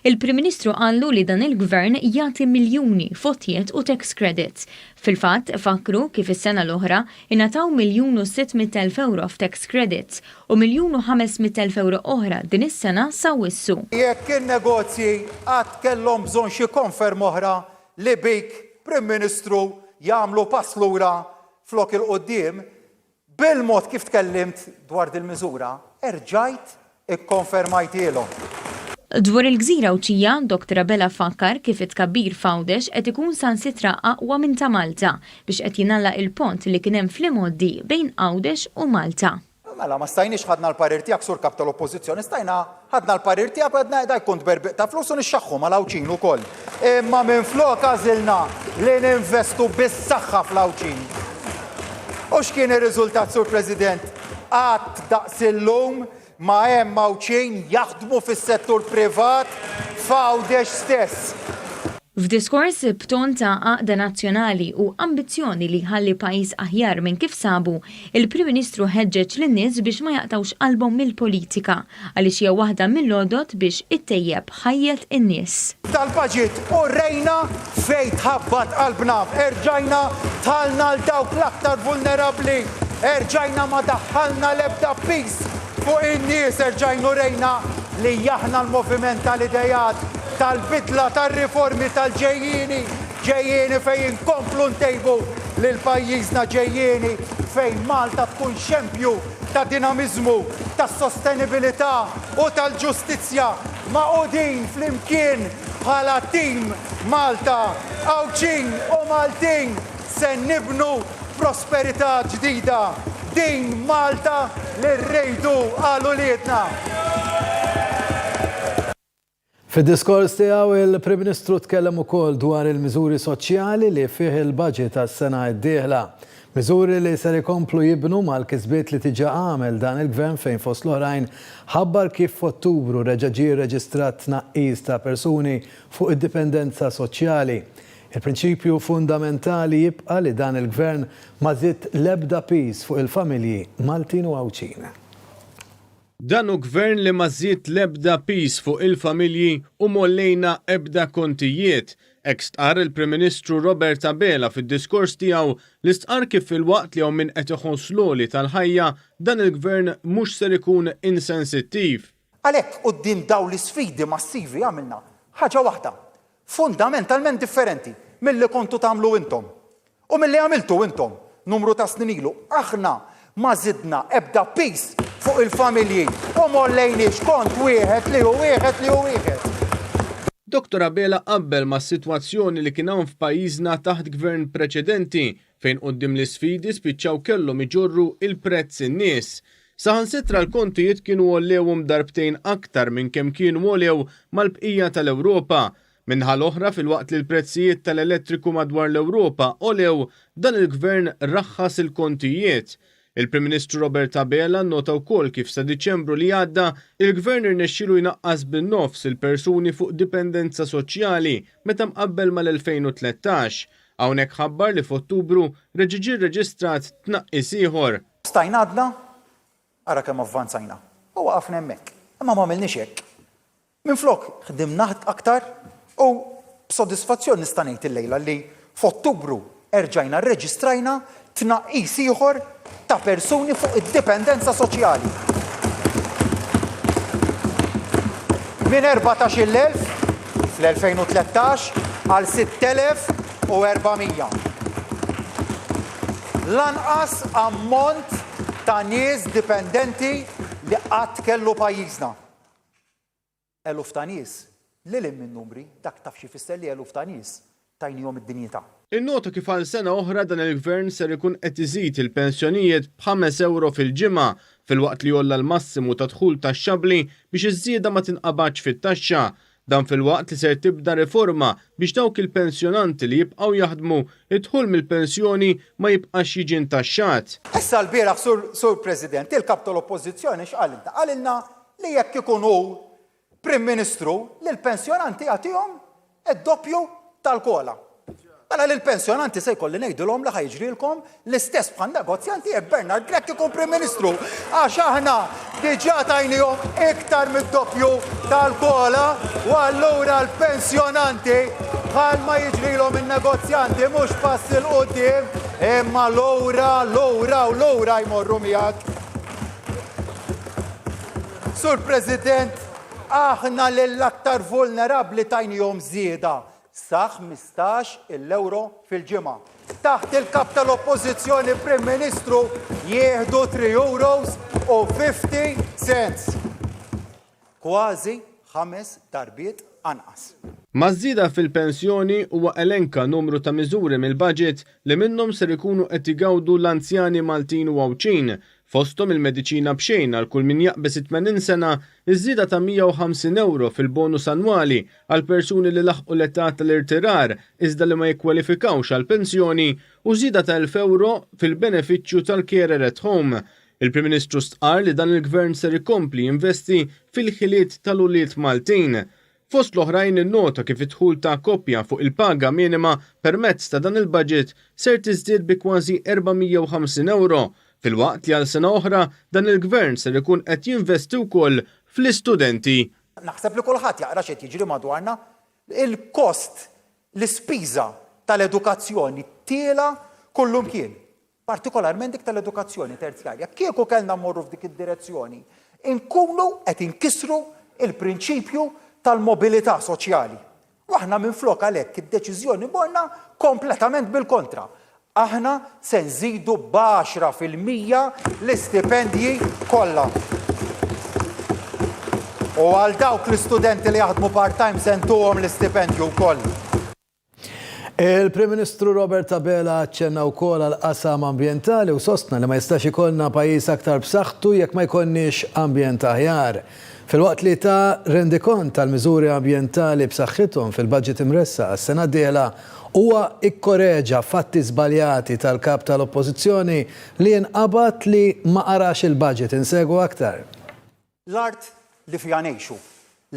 il-Prim Ministru qallu li dan il-Gvern jagħti miljuni fotjiet u tax credits. Fil-fatt fakru kif is-sena l-oħra ingħataw €1,600,000 f'tax credits u €1,500,000 oħra din is-sena sa wissu. Jekk in-negozji qatt kellhom bżonn xi konferm oħra li bik Prim Ministru jagħmlu pass lura flok il-qudiem, bil-mod kif tkellimt dwar dil-miżura, erġajt ikkonfermajtielhom. Dwar il-Gżira Awċija, Dr. Abela fakkar kif it-tkabbir f'Għawdex qed ikun sansitra aqwa minn ta' Malta biex qed jingħallaq il-pont li kien hemm fl-imoddi bejn Għawdex u Malta. Mela ma stajniex ħadna l-parir tiegħek Sur Kap tal-Oppożizzjoni, stajna ħadna l-parir tiegħek u għedna qiegħda jkun berbiq ta' flus u nixxaħħu mal-Awċin ukoll. Imma minflok għażilna li ninvestu bis-saħħa fl-Awċin. U x'kien ir-riżultat, Sur President? Qatt daqs illum ma hemm mawċin jaħdmu fis-settur privat f'Għawdex stess. F'diskors b'ton ta' għaqda nazzjonali u ambizzjoni li ħalli pajjiż aħjar minn kif sabu, il-Prim Ministru ħeġġeġ lin-nies biex ma jaqtawx qalbhom mill-politika għaliex hija waħda mill-għodot biex ittejjeb ħajjet in-nies. Tal-baġit u rejna fejn tħabbat qalbna, erġajna tħallna l dawk l-aktar vulnerabbli, erġajna ma daħħalna l-ebda pis fuq in-nies, erġajna rejna li jaħna l-moviment tal-idejat tal-bidla tal-riformi tal-ġejjini, ġejjini fejn inkomplu ntejbu lil pajjiżna ġejjini fejn Malta tkun xempju ta' dinamizmu, ta' sostenibilità u tal-ġustizzja maqudin flimkien bħala tim Malta, Għawċin u Maltin se nibnu prosperità ġdida. Din Malta li rrejdu għal uliedna. Fid-diskors tiegħu il-Prim Ministru tkellem ukoll dwar il-miżuri soċjali li fih il-budget tas-sena d-dieħla. Miżuri li ser ikomplu jibnu mal-kisbiet li tiġa għamel dan il-Gvern fejn fost l-oħrajn ħabbar kif f'Ottubru reġa' ġie reġistrat tnaqqis ta' persuni fuq id-dipendenza soċjali. Il-prinċipju fundamentali jibqa' li dan il-Gvern ma żied l-ebda pis fuq il-familji Maltin u Għawċin. Dan hu gvern li ma żied l-ebda pis fuq il-familji u mollejna ebda kontijiet. Ek stqar il-Prim Ministru Robert Abela fid-diskors tiegħu li stqar kif fil-waqt li hawn min qed iħosslu li tal-ħajja dan il-gvern mhux ser ikun insensittiv. Għalhekk quddiem dawn l-isfidi massivi għamilna ħaġa waħda fundamentalment differenti milli kontu tagħmlu intom u milli għamiltu intom numru ta' snin ilu. Aħna ma żidna ebda pis fuq il-familji u mollejniex kont wieħed li hu wieħed li hu wieħed. Dr. Abela qabbel ma' s-sitwazzjoni li kien hawn f'pajjiżna taħt gvern preċedenti fejn quddiem l-isfidi spiċċaw kellhom iġorru il-prezz in-nies. Saħansitra l-kontijiet kienu għollewhom darbtejn aktar minn kemm kienu għollew mal-bqija tal-Ewropa. Minħa l-oħra fil-waqt li l-prezzijiet tal-elettriku madwar l-Ewropa għolew dan il-gvern raħħas il-kontijiet. Il-Prim Ministru Robert Abela nota wkoll kif sa Diċembru li għadda il-Gvern irnexxielu jnaqqas bin-nofs il-persuni fuq dipendenza soċjali meta mqabbel mal-2013. Hawnhekk ħabbar li f'Ottubru ġie rreġistrat tnaqqis ieħor. Stajna għadna, ara kemm avvanzajna. U waqafna hemmhekk, imma m'għamilniex hekk. Minflok ħdimna aktar u b'sodisfazzjon nista' ngħid illejla li f'Ottubru erġajna rreġistrajna tnaqqis ieħor ta' persuni fuq id-dipendenza soċjali. Min 14,000 fl-2013 għal 6,400. Lanqas ammont ta' nies dipendenti li qatt kellu pajjiżna. Eluf ta' nies li lim minn numri dak taf xi fisser li eluf ta' nies tajnihom id-dinjità. Il-nota kif għal sena oħra dan il-gvern ser ikun qed iżid il-pensjonijiet b'5 € fil-ġimgħa fil-waqt li jolla l-massimu ta' dħul tax-xabli biex iż-żieda ma tinqabadx fit-taxxa. Dan fil-waqt li ser tibda riforma biex dawk il-pensjonanti li jibqgħu jaħdmu id-dħul mill-pensjoni ma jibqax jiġi ntaxxat. Issa l-bieraħ sur President, il-kap tal-Oppożizzjoni x'qalilna? Qalilna li jekk ikun hu Prim Ministru li l-pensjonanti jagħtihom id-doppju tal-kola. Mela l-pensjonanti se jkolli ngħidulhom li ħajġrilkom l-istess bħal negozjanti jekk Bernard Grech ikun Prim Ministru għax aħna diġà tajnihom iktar mid-doppju tal-kola u allura l-pensjonanti bħal ma jiġrilhom in-negozjanti mhux pass il qudiem imma lura jmorru miegħek. Sur President, aħna lill-aktar vulnerabbli tajnihom żieda sa 15 € fil-ġimgħa. Taħt il-kap tal-Oppożizzjoni Prim Ministru jieħdu 3 € Kważi 5 darbiet anqas. Maż-żieda fil-pensjoni huwa elenka numru ta' miżuri mill-budget li minnhom ser ikunu qed igawdu l-anzjani Maltin u Għawċin. Fosthom il-mediċina b'xejn għal kull min jaqbes 80 sena, iż-żieda ta' 150 € fil-bonus annwali għal persuni li laħqu l-età tal-irtirar iżda li ma jikkwalifikawx għal pensjoni u żieda ta' 1,000 € fil-benefiċċju tal-carer at home. Il-Prim Ministru stqar li dan il-Gvern ser ikompli jinvesti fil-ħiliet tal-ulied Maltin. Fost l-oħrajn innota kif id-dħul ta' koppja fuq il-paga minima permezz ta' dan il-budget ser tiżdied bi kważi €450, fil-waqt li għal sena oħra dan il-Gvern ser ikun qed jinvesti wkoll fl-istudenti. Naħseb li kulħadd jaqra x'qed jiġri madwarna, il-kost, l-ispiża tal-edukazzjoni tiela kullum kien. Partikolarment dik tal-edukazzjoni terzjarja. Kieku kellna mmorru f'dik id-direzzjoni, inkunu qed inkisru il-prinċipju tal-mobilità soċjali. Waħna minflok għalhekk id-deċiżjoni morna kompletament bil-kontra. Aħna se nżidu b'10% l-istipendji kollha. U għal dawk l-istudenti li jaħdmu part-time se ntuhom l-istipendju wkoll. Il-Prim Ministru Robert Abela ċenna wkoll għall-qasam ambjentali u sostna li ma jistax ikollna pajjiż aktar b'saħħtu jekk ma jkollniex ambjent aħjar. Fil-waqt li ta' rendikont tal-miżuri ambjentali b'saħħithom fil-budget imressa għas-sena d-dieħla huwa ikkoreġa fatti żbaljati tal-kap tal-Oppożizzjoni li nqabad li ma qarax il-budget insegu aktar. L-art li fija ngħixu,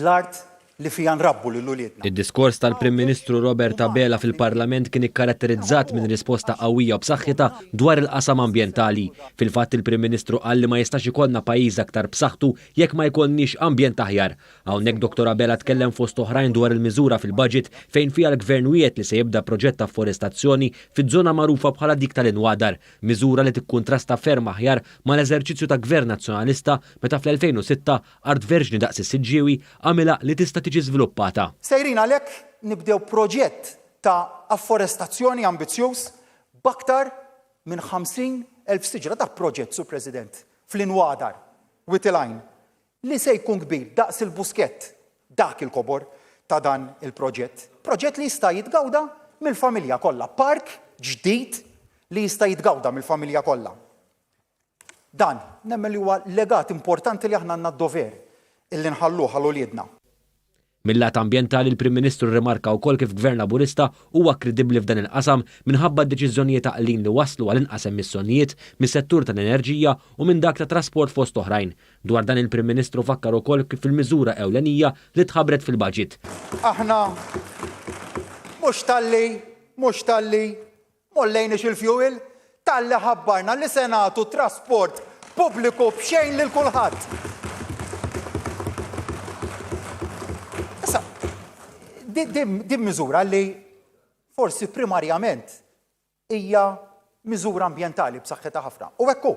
l-art li fija nrabbu lil uliedna. Id-diskors tal-Prim Ministru Robert Abela fil-Parlament kien ikkaratterizzat minn risposta qawwija b'saħħitha dwar il-qasam ambjentali. Fil-fatt il-Prim Ministru qal li ma jistax ikollna pajjiż aktar b'saħħtu jekk ma jkollniex ambjent aħjar. Hawnhekk Dr. Abela tkellem fost oħrajn dwar il-miżura fil-budget fejn fiha l-Gvern wiegħed li se jibda proġett ta' forestazzjoni fiż-żona magħrufa bħala dik tal-Inwadar, miżura li tikkuntrasta ferm aħjar mal-eżerċizzju ta' Gvern Nazzjonalista meta fl-2006 art verġni daqs is-Siġġiewi għamilha li tista' tiġi żviluppata. Sejrin għalhekk nibdew proġett ta' afforestazzjoni ambizzjuż b'aktar minn 50,000 siġra ta' proġett, Sur President, fl-Inwadar, Witilajn, li se jkun kbir daqs il-buskett dak il-kobor ta' dan il-proġett. Proġett li jista' jitgawda mill-familja kollha, park ġdid li jista' jitgawda mill-familja kollha. Dan nemmen li huwa legat importanti li aħna għandna d-dover illi nħalluh għal uliedna. Mill-lat ambjentali il-Prim Ministru rimarka wkoll kif Gvern Laburista huwa kredibbli f'dan il-qasam minħabba d-deċiżjonijiet taqlin li waslu għal inqas emissjonijiet mis-settur tal-enerġija u minn dak ta' trasport fost oħrajn. Dwar dan il-Prim Ministru fakkar ukoll kif il-miżura ewlenija li tħabbret fil-budget. Aħna mhux talli mollejniex il-fuel, talli ħabbarna li se nagħtu trasport pubbliku b'xejn lil kulħadd. Din miżura li forsi primarjament hija miżura ambjentali b'saħħitha ħafna. U hekk hu.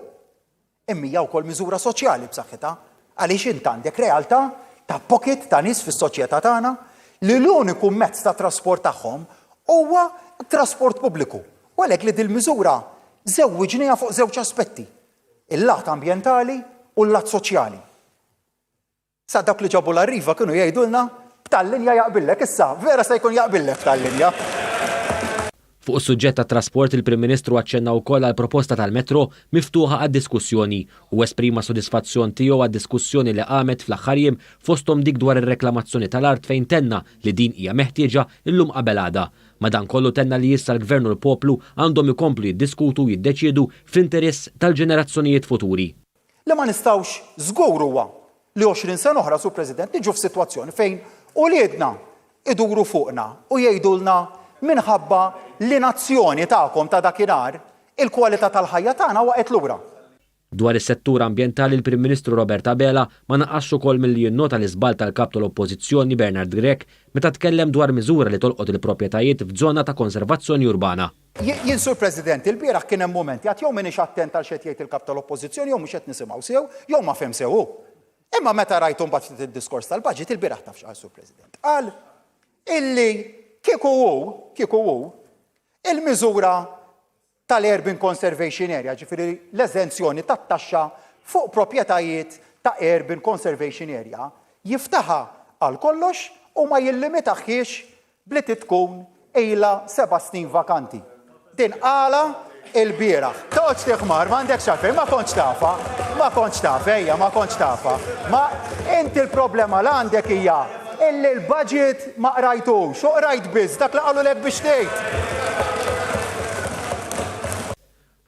Imma hija wkoll miżura soċjali b'saħħitha għaliex int għandek realtà ta' pocket ta' nies fis-soċjetà tagħna li l-uniku mezz ta' trasport tagħhom huwa trasport pubbliku. U għalhekk li din miżura żewwiġniha fuq żewġ aspetti, il-lat ambjentali u l-lat soċjali. Sa dawk li ġabu l-arriva kienu jgħidulna tal-linja jaqbillek, issa, vera se jkun jaqbillek tal-linja. Fuq is-suġġett tat-trasport il-Prim Ministru aċċenna wkoll għal proposta tal-metro miftuħa għad-diskussjoni u esprima sodisfazzjon tiegħu għad-diskussjoni li qamet fl-aħħar jiem fosthom dik dwar ir-reklamazzjoni tal-art fejn tenna li din hija meħtieġa illum qabel għada. Madankollu tenna li issa l-Gvern u l-poplu għandhom ikomplu jiddiskutu jiddeċiedu fl-interess tal-ġenerazzjonijiet futuri. Li ma nistgħux żgur huwa li 20 sena oħra, Sur President, niġu f'sitwazzjoni fejn uliedna iduru fuqna u jgħidulna minħabba li nazzjoni tagħkom ta' dakinhar il-kwalità tal-ħajja tagħna waqgħet lura. Dwar is-settur ambjentali il-Prim Ministru Robert Abela ma naqax ukoll milli jinnota l-iżbal tal-kap tal-Oppożizzjoni Bernard Grech meta tkellem dwar miżura li tolqot il-proprjetajiet f'żona ta' konservazzjoni urbana. Jien, Sur President, il-bieraħ kien hemm mument jgħid jew minix attent għal xed jgħid il-kap tal-Oppożizzjoni jew mhux qed nisimgħu sew jew ma fehm sew. Imma meta rajtu mbagħad id-diskors tal-budget il-bieraħ taf x'qal, Sur President. Qal illi kieku hu il-miżura tal-Urban Conservation Area, ġifieri l-eżenzjoni tat-taxxa fuq proprjetajiet ta' Urban Conservation Area jiftaħa għal kollox u ma jillimitaħiex bli tkun ilha 7 snin vakanti. Din qala il-bieraħ. Toċ tiħmar, ma għandek xafej, ma konċ tafa. Ma inti il-problema l għandek hija illi l-budget ma qrajtux, u qrajt biss dak li qalu lek biex tgħid.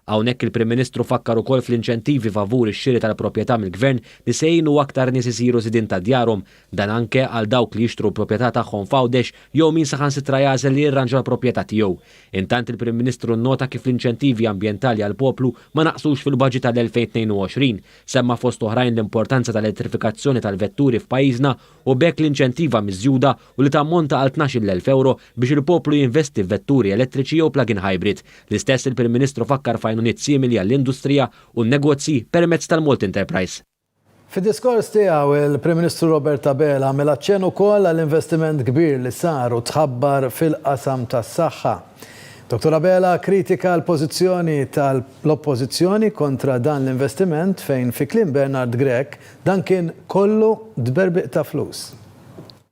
Hawnhekk il-Prim Ministru fakkar ukoll fl-inċentivi favur ix-xiri tal-proprjetà mill-Gvern li se jgħinu aktar nies isiru sidin ta' djarhom, dan anke għal dawk li jixtru proprjetà tagħhom f'għawdex jew min saħansitra jażel li jirranġa l-proprjetà tiegħu. Intant il-Prim Ministru nnota kif l-inċentivi ambjentali għal poplu ma naqsux fil-baġit tal-2022, semma fost oħrajn l-importanza tal-elettrifikazzjoni tal-vetturi f'pajjiżna u bekk l-inċentiva miżjuda u li tammonta għal 12,000 euro biex il-poplu jinvesti f'vetturi elettriċi jew plug-in hybrid. L-istess il-Prim Ministru fakkar f'għajnuniet simili għall-industrija u n-negozji permezz tal-Malt Enterprise. Fid-diskors tiegħu il-Prim Ministru Robert Abela għamel aċċenn ukoll għall-investiment kbir li sar u tħabbar fil-qasam tas-saħħa. Dr. Abela kritika l-pożizzjoni tal-oppożizzjoni kontra dan l-investiment fejn fi kliem Bernard Grech dan kien kollu dberbiq ta' flus.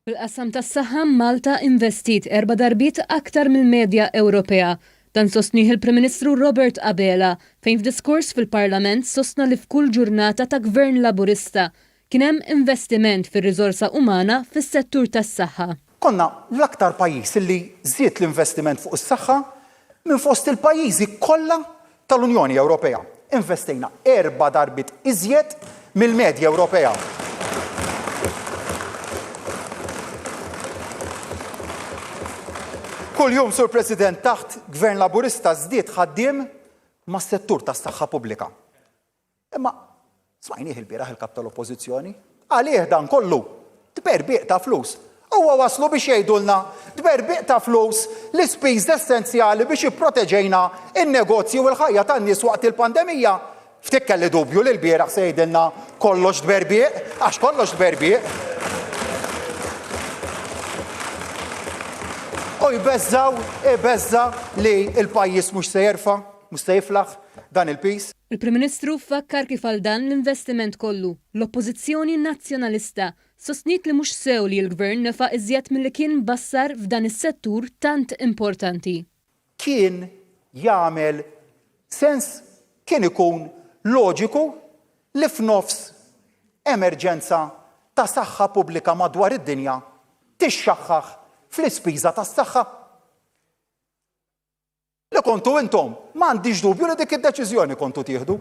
Fil-qasam tas-saħħa Malta investit 4 darbiet aktar mill-medja Ewropea. Dan sostnih il-Prim Ministru Robert Abela fejn f'diskors fil-Parlament sostna li f'kull ġurnata ta' Gvern Laburista kien hemm investiment fir-riżorsa umana fis-settur tas-saħħa. Konna l-aktar pajjiż li żied l-investiment fuq is-saħħa minn fost il-pajjiżi kollha tal-Unjoni Ewropea. Investejna 4 darbiet iżjed mill-medja Ewropea. Kull jum, Sur President, taħt Gvern Laburista żdied ħaddiem mas settur tas-saħħa pubblika. Imma smajnieh il-bieraħ il-kap tal-Oppożizzjoni għalih dan kollu dberbiq ta' flus. Huwa waslu biex jgħidulna dberbiq ta' flus l-ispiż essenzjali biex jipproteġejna in-negozji u l-ħajja tan-nies waqt il-pandemija. Ftik kelli dubju li l-bieraħ se jgħidilna kollox dberbiq, għax kollox dberbiq. U jbeżza li il-pajjiż mhux se jerfa', mhux se jiflaħ dan il-pis. Il-Prim Ministru fakkar kif għal dan l-investiment kollu. L-Oppożizzjoni Nazzjonalista sostniet li mhux sew li l-Gvern nefa' iżjed milli kien bassar f'dan is-settur tant importanti. Kien jagħmel sens, kien ikun loġiku li f'nofs emerġenza ta' saħħa pubblika madwar id-dinja tixxaħħaħ fl-ispiża tas-saħħa. Li kontu intom, m'għandix dubju li dik id-deċiżjoni kontu tieħdu,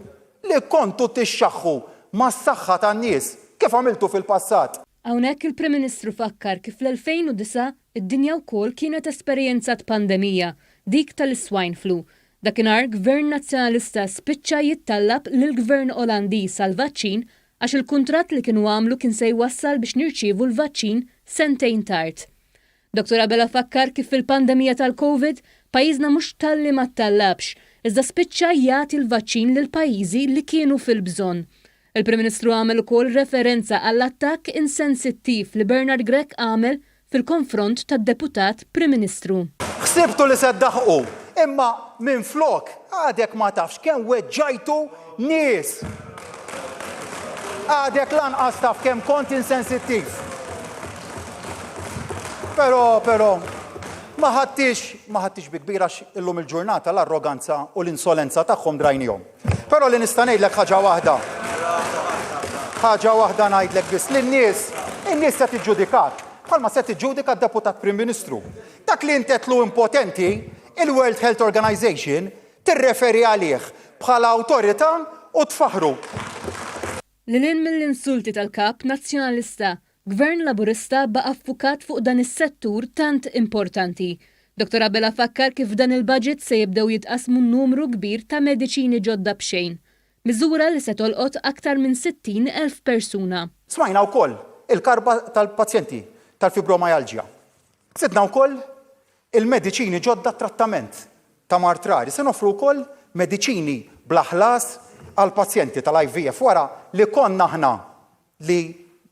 li kontu tixxaħħu mas-saħħa tan-nies kif għamiltu fil-passat. Hawnhekk il-Prim Ministru fakkar kif fl-2009 id-dinja wkoll kienet esperjenzat pandemija, dik tal-swine flu. Dakinhar Gvern Nazzjonalista spiċċa jittallab lill-Gvern Olandiż għall-vaċċin għax il-kuntratt li kienu għamlu kien se jwassal biex nirċievu l-vaċċin sentejn tard. Dr. Abela fakkar kif fil-pandemija tal-Covid pajjiżna mhux talli ma tallabx, iżda spiċċa jagħti l-vaċċin lil pajjiżi li kienu fil-bżonn. Il-Prim Ministru għamel ukoll referenza għall-attakk insensittiv li Bernard Grech għamel fil-konfront tad-deputat Prim Ministru. Ħsibtu li se ddaħqu, imma minn flok għadek ma tafx kemm weġġajtu nies. Għadek lanqas taf kemm kont insensittiv. Però ma ħadtix bi kbira illum il-ġurnata l-arroganza u l-insolenza tagħhom drajnihom. Però li nista' ngħidlek ħaġa waħda ngħidlek biss lin-nies, in-nies se tiġġudikat bħalma se tiġġudika d-deputat Prim Ministru. Dak li intetlu impotenti, il-World Health Organization tirreferi għalih bħala awtorità u tfaħru. Lilin mill-insulti tal-kap nazzjonalista, Gvern Laburista baqa' affukat fuq dan is-settur tant importanti. Dr. Abela fakkar kif dan il-budget se jibdew jitqasmu numru kbir ta' mediċini ġodda b'xejn. Miżura li se tolqot aktar minn 60,000 persuna. Smajna wkoll il-karba tal-pazjenti tal-fibromialgia. Sidna wkoll il-mediċini ġodda trattament ta' martrari. Se nofru wkoll mediċini bla ħlas għal pazjenti tal-IVF wara li konna aħna li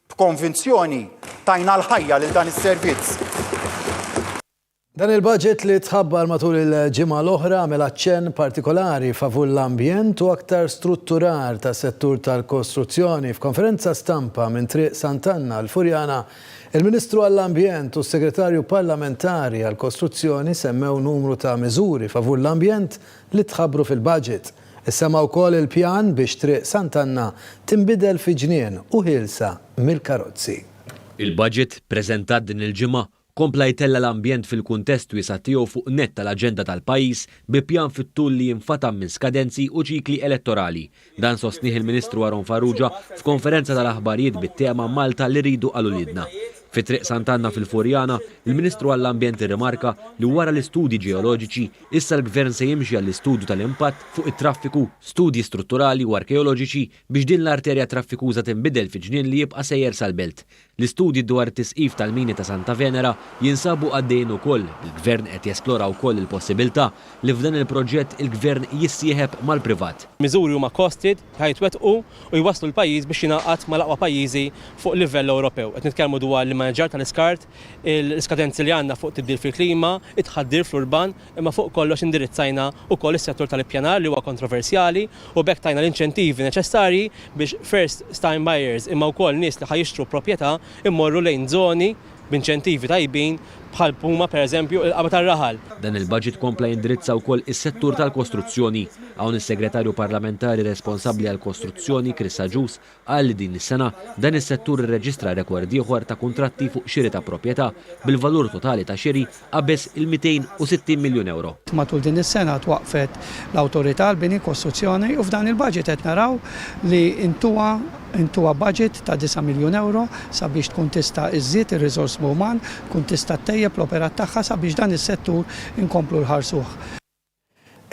b'konvinzjoni tajna l-ħajja lil dan is-servizz. Dan il-budget li tħabbar matul il-ġimgħa l-oħra għamel aċċenn partikolari favur l-ambjent u aktar strutturar tas settur tal-kostruzzjoni. F'konferenza stampa minn Triq Sant'Anna l-Furjana, il-Ministru għall-Ambjent u s-Segretarju Parlamentari għall-Kostruzzjoni semmew numru ta' miżuri favur l-ambjent li tħabbru fil-budget. Issemma wkoll il-pjan biex Triq Sant'Anna tinbidel fi ġnien u ħilsa mill-karozzi. Il-budget preżentat din il-ġimgħa kompla jtella l-ambjent fil-kuntest wiesa tiegħu fuq net tal-aġenda tal-pajjiż bi pjan fit-tul li jinfatam minn skadenzi u ċikli elettorali. Dan sostnih il-Ministru Aron Farrugia f'konferenza tal-aħbarijiet bit-tema Malta li ridu għal-ulidna. Fi-Triq Sant'Anna fil-Furjana, il-Ministru għall-Ambjent irrimarka li wara l-istudji ġeoloġiċi issa l-Gvern se jimxi għall-istudju tal-impatt fuq it-traffiku, studji strutturali u arkeoloġiċi biex din l-arterja traffikuża tinbidel fi ġnien li jibqa' sejjer sal-belt. L-istudji dwar tisqif tal-mini ta' Santa Venera jinsabu għaddejn ukoll. Il-Gvern qed jesplora wkoll il-possibilità li f'dan il-proġett il-Gvern jissieħeb mal-privat. Miżuri huma costed ħajtwettqu u jwasslu l-pajjiż biex jingħaqad mal-aqwa pajjiżi fuq livell Ewropew. Qed nitkellmu dwar il-manager tal-iskart, il-skadenzi li għandna fuq tibdil fil-klima, itħaddir fl-urban, imma fuq kollox indirizzajna wkoll is-settur tal-ippjanar li huwa kontroversjali u bekk tajna l-inċentivi neċessarji biex first time buyers imma wkoll nies li ħajixtru proprjetà immorru lejn żoni b'inċentivi tajbin bħal Puma pereżempju il-qaba tar-raħal. Dan il-budget kompla jindirizza wkoll is-settur tal-kostruzzjoni. Hawn is-segretarju parlamentari responsabbli għall-kostruzzjoni Chris Agius qal li din is-sena dan is-settur irreġistra rekord ieħor ta' kuntratti fuq xiri ta' proprjetà bil-valur totali ta' xiri qabeż il-260 miljun euro. Matul din is-sena twaqfet l-Awtorità għall-Bini Kostruzzjoni u f'dan il-budget qed naraw li intuwa budget ta' 9 miljun euro sabiex tkun tista' iżżid ir-riżors uman, tkun tista' tejjeb l-operat tagħha sabiex dan is-settur inkomplu l-ħarsuh.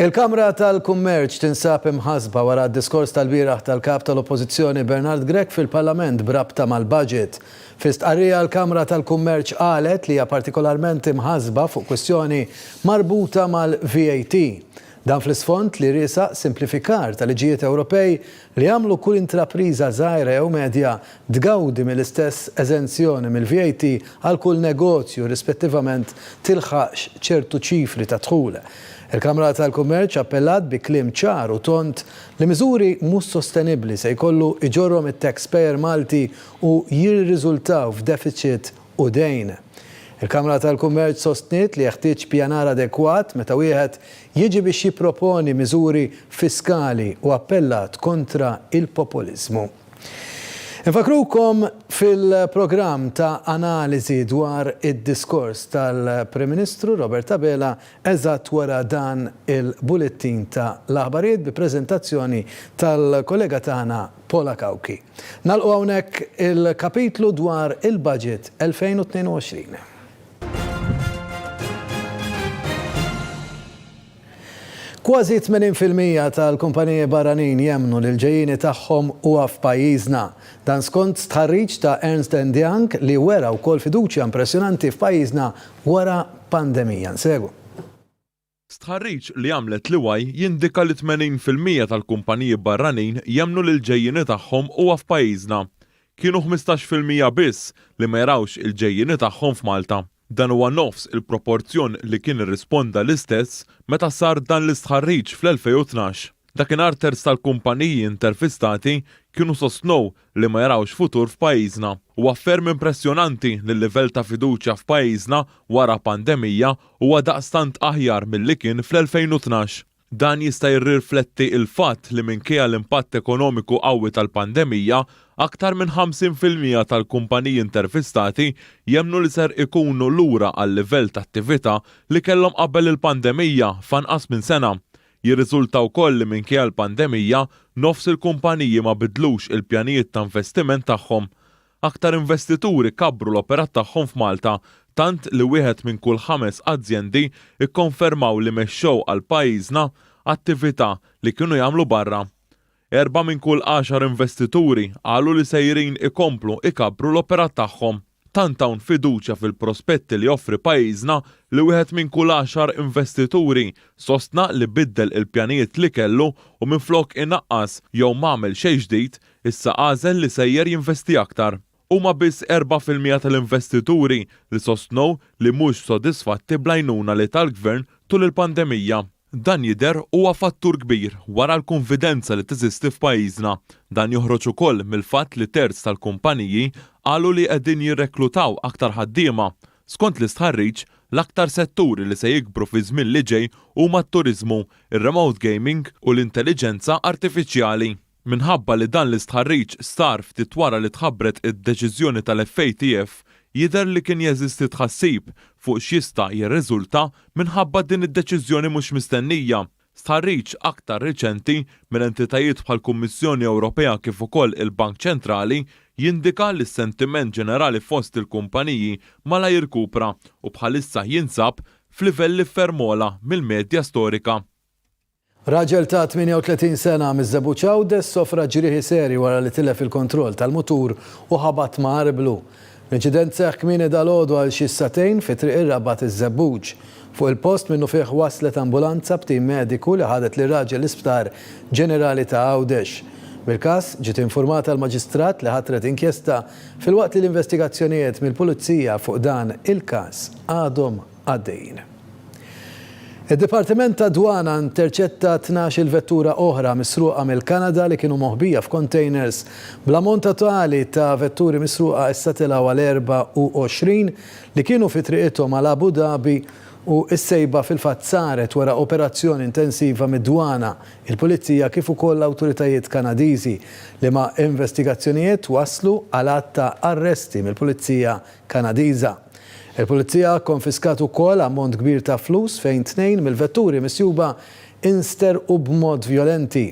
Il-Kamra tal-Kummerċ tinsab imħasba wara d-diskors tal-bieraħ tal-kap tal-Oppożizzjoni Bernard Grech fil-Parlament brabta mal-budget. Fis-tqarrija l-Kamra tal-Kummerċ qalet li hija partikolarment imħasba fuq kwestjoni marbuta mal-VAT. Dan fl-isfond li riesa simplifikar tal-liġijiet Ewropej li għamlu kull intrapriża żgħira jew medja tgawdi mill-istess eżenzjoni mill-VAT għal kull negozju rispettivament tilħaqx ċertu ċifri ta' dħul. Il-Kamra tal-Kummerċ appellat bi kliem ċar u tont li miżuri mhux sostenibbli se jkollu iġorhom it-taxpayer Malti u jirriżultaw f'deficit u dejn. Il-Kamra tal-Kummerċ sostniet li jeħtieġ pjanar adekwat meta wieħed jiġi biex jipproponi miżuri fiskali u appellat kontra il-populiżmu. Infakrukom fil-programm ta' analiżi dwar id-diskors tal-Prim Ministru Robert Abela eżatt wara dan il-bulletin ta' l-aħbarijiet bi preżentazzjoni tal-kollega tagħna Pola Kawki. Nagħlqu hawnhekk il-kapitlu dwar il-budget 2022. Kważi 80% tal-kumpaniji barranin jemmnu li l-ġejjini tagħhom huwa f'pajjiżna. Dan skont stħarriġ ta' Ernst & Young li wera wkoll fiduċja impressjonanti f'pajjiżna wara pandemija. Nsegwu. Stħarriġ li għamlet l-IWAI jindika li 80% tal-kumpaniji barranin jemmnu li l-ġejjini tagħhom huwa f'pajjiżna. Kienu 15% biss li ma jarawx il-ġejjini tagħhom f'Malta. Dan huwa nofs il-proporzjon li kien irrisponda l-istess meta sar dan l-istħarriġ fl-2012. Dakinhar terz tal-kumpaniji intervistati kienu sostnow li ma jarawx futur f'pajjiżna. Huwa ferm impressjonanti li l-livell ta' fiduċja f'pajjiżna wara pandemija huwa daqstant aħjar milli kien fl-2012. Dan jista' jirrifletti il-fatt li minkejja l-impatt ekonomiku qawwi tal-pandemija, aktar minn 50% tal-kumpaniji intervistati jemmnu li ser ikunu lura għal livell ta' attività li kellhom qabel il-pandemija f'anqas minn sena. Jirriżulta wkoll li minkejja l-pandemija nofs il-kumpaniji ma bidlux il-pjanijiet ta' investiment tagħhom. Aktar investituri kabbru l-operat tagħhom f'Malta, tant li wieħed minn kull 5 azjendi ikkonfermaw li mexxew għal pajjiżna attività li kienu jagħmlu barra. 4 minn kull 10 investituri qalu li sejrin ikomplu ikabbru l-operat tagħhom. Tant hawn fiduċja fil-prospetti li joffri pajjiżna li wieħed minn kull 10 investituri sostna li biddel il-pjanijiet li kellu u minflok inaqqas jew m'għamel xejn ġdid issa għażel li sejjer jinvesti aktar. Huma biss 4% tal-investituri li sostnow li mhux sodisfatti bl-għajnuna li tal-Gvern tul il-pandemija. Dan jidher huwa fattur kbir wara l-konfidenza li teżisti f'pajjiżna. Dan joħroġ ukoll mill-fatt li terz tal-kumpaniji qalu li qegħdin jirreklutaw aktar ħaddiema. Skont l-istħarriġ, l-aktar setturi li se jikbru fi żmien li ġej huma t-turiżmu, ir-remote gaming u l-intelligenza artifiċjali. Minħabba li dan l-istħarriġ sar ftit wara li tħabbret id-deċiżjoni tal-FATF jidher li kien jeżisti tħassib fuq x'jista' jirriżulta minħabba din id-deċiżjoni mhux mistennija. Stħarriġ aktar riċenti minn entitajiet bħal Kummissjoni Ewropea kif ukoll il-Bank Ċentrali jindika li s-sentiment ġenerali fost il-kumpaniji mala jirkupra u bħalissa jinsab f'livelli fermola mill-medja storika. Raġel ta' 38 sena miż-Żebbuġ Għawdes sofra ġrieħi seri wara li tilef il-kontroll tal-mutur u ħabat ma' arblu. L-inċident seħħ kmieni dalgħodu għal xi satejn fi triq ir-Rabat iż-Żebbuġ. Fuq il-post minnu fih waslet ambulanza b'tim mediku li ħadet li raġel l-Isptar Ġenerali ta' Għawdex. Bil-każ ġiet informata l-Maġistrat li ħatret inkjesta filwaqt li l-investigazzjonijiet mill-Pulizija fuq dan il-każ għadhom għaddejjin. Il-Dipartiment ta' Dwana interċetta 12 vettura oħra misruqa mill-Kanada li kienu moħbija f'containers bl-ammont totali ta' vetturi misruqa issa tilgħu għal 24 li kienu fi triqithom għal Abu Dhabi u s-sejba fil-fatt saret wara operazzjoni intensiva mid-dwana il-Pulizija kif ukoll l-awtoritajiet Kanadiżi li ma' investigazzjonijiet waslu għal ta' arresti mill-Pulizija Kanadiża. Il-Pulizija konfiskat ukoll ammont kbir ta' flus fejn 2 mill-vetturi misjuba insterqu b'mod violenti.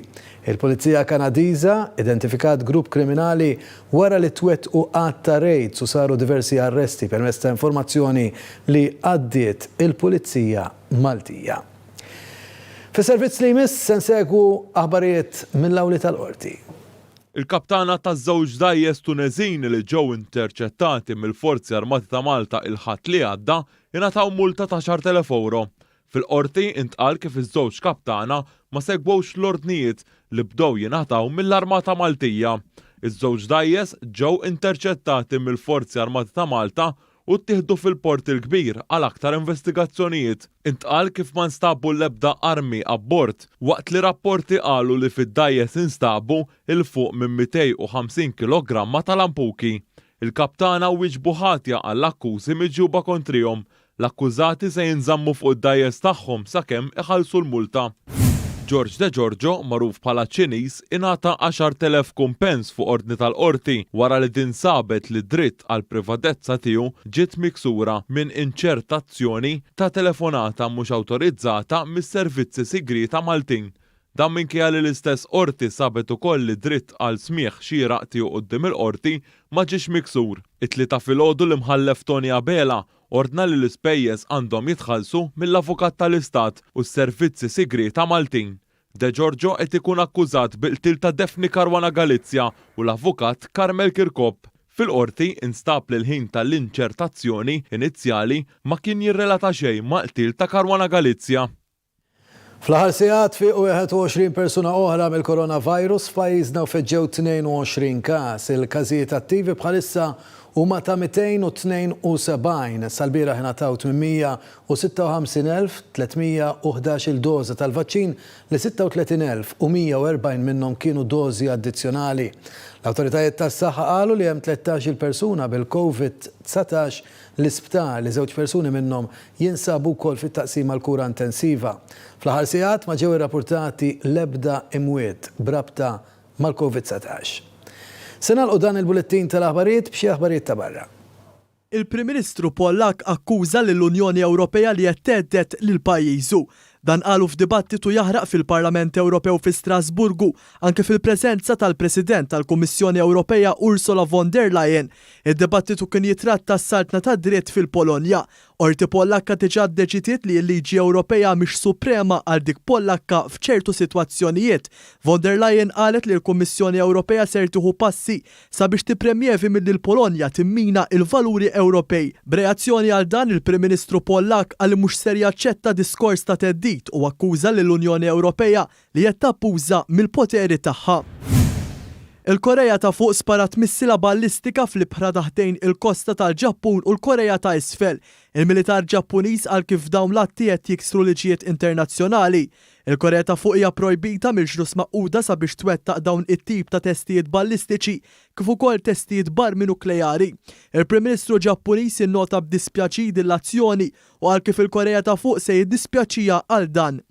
Il-Pulizija Kanadiża identifikat grupp kriminali wara li twettqu qatt ta' rejds u saru diversi arresti permezz ta' informazzjoni li għaddiet il-Pulizija Maltija. Fis-servizz li jmiss se nsegwu aħbarijiet mill-awli tal-qorti. Il-kaptana taż-żewġ dajjes Tunezini li ġew interċettati mill-Forzi Armati ta' Malta il-ħadd li għadda ingħataw multa ta' 10,000 euro. Fil-qorti intqal kif iż-żewġ kaptana ma segwewx l-ordnijiet li bdew jingħataw mill-Armata Maltija. Iż-żewġ dajjes ġew interċettati mill-Forzi Armati ta' Malta u ttieħdu fil-port il-kbir għal aktar investigazzjonijiet. Intqal kif ma nstabu l-ebda armi abbord waqt li rapporti qalu li fid-dajjes instabu il-fuq minn 250 kg tal-ampuki. Il-kaptana wieġbu ħatja għall-akkużi miġjuba kontrihom. L-akkużati se jinżammu fuq id-dajjes tagħhom sakemm iħallsu l-multa. George De Giorgio, magħruf bħala Ċiniż, ingħata 10,000 kumpens fuq ordni tal-qorti wara li din sabet li dritt għal privatezza tiegħu ġiet miksura minn inċertazzjoni ta' telefonata mhux awtorizzata mis-servizzi sigrita Maltin. Dan minkejja li l-istess qorti sabet ukoll li dritt għal smigħ xieraq tiegħu quddiem il-qorti ma ġiex miksur. It-tlieta filgħodu l-imħallef Tony Abela ordna li l-ispejjeż għandhom jitħallsu mill-Avukat tal-Istat u s-Servizzi Sigrita Maltin. De Giorgio qed ikun akkużat bil-qtil ta' Daphne Caruana Galizia u l-Avukat Carmel Kirkop. Fil-qorti instab li l-ħin tal-inċertazzjoni inizjali ma kien jirrelata xejn ma' qtil ta' Caruana Galizia. Fl-aħħar sigħat fiqu 21 persuna oħra mill-coronavirus f'pajjiżna u feġġew 22 każ. Il-każijiet attivi bħalissa huma ta' 272 sal-bieraħ ingħataw 856,311 il-doża tal-vaċċin li 36,140 minnhom kienu dożi addizzjonali. L-awtoritajiet tas-saħħa qalu li hemm 13 persuna bil-COVID-19 l-isptar li 2 persuni minnhom jinsabu wkoll fit-taqsima l-kura intensiva. Fl-aħħar sigħat ma ġew irrappurtati l-ebda imwiet brabta mal-COVID-19. Se nagħlqu dan il-bulettin tal-aħbarijiet b'xi aħbarijiet ta' barra. Il-Prim Ministru Pollak akkuża lill-Unjoni Ewropea li qed thedded lil pajjiżu. Dan qalu f'dibattitu jaħraq fil-Parlament Ewropew fi Strasburgu anke fil-preżenza tal-President tal-Kummissjoni Ewropea Ursula von der Leyen. Id-dibattitu kien jitratta s-saltna ta' dritt fil-Polonja. Qorti Pollakka diġà ddeċidiet li l-liġi Ewropea mhix suprema għal dik Pollakka f'ċertu sitwazzjonijiet. Von der Leyen qalet li l-Kummissjoni Ewropea ser tieħu passi sabiex tippremjevi milli l-Polonja timmina il-valuri Ewropej. B'reazzjoni għal dan il-Prim Ministru Pollak qal mhux ser jaċċetta diskors ta' teddid u akkuża lill-Unjoni Ewropea li qed tappuża mill-poteri tagħha. Il-Korea ta' fuq sparat missila ballistika fl-ibħra taħdejn il-kosta tal-Ġappun u l-Korea ta' isfel. Il-militar Ġappuniż għal kif dawn l-atti qed jiksru liġijiet internazzjonali. Il-Korea ta' fuq hija projbita mill-ġnus Magħquda sabiex twettaq dawn it-tip ta' testijiet ballistiċi kif ukoll testijiet barmi nukleari. Il-Prim Ministru Ġappuniż innota b'dispjaċir l-azzjoni u għal kif il-Korea ta' fuq se jiddispjaċija għal dan.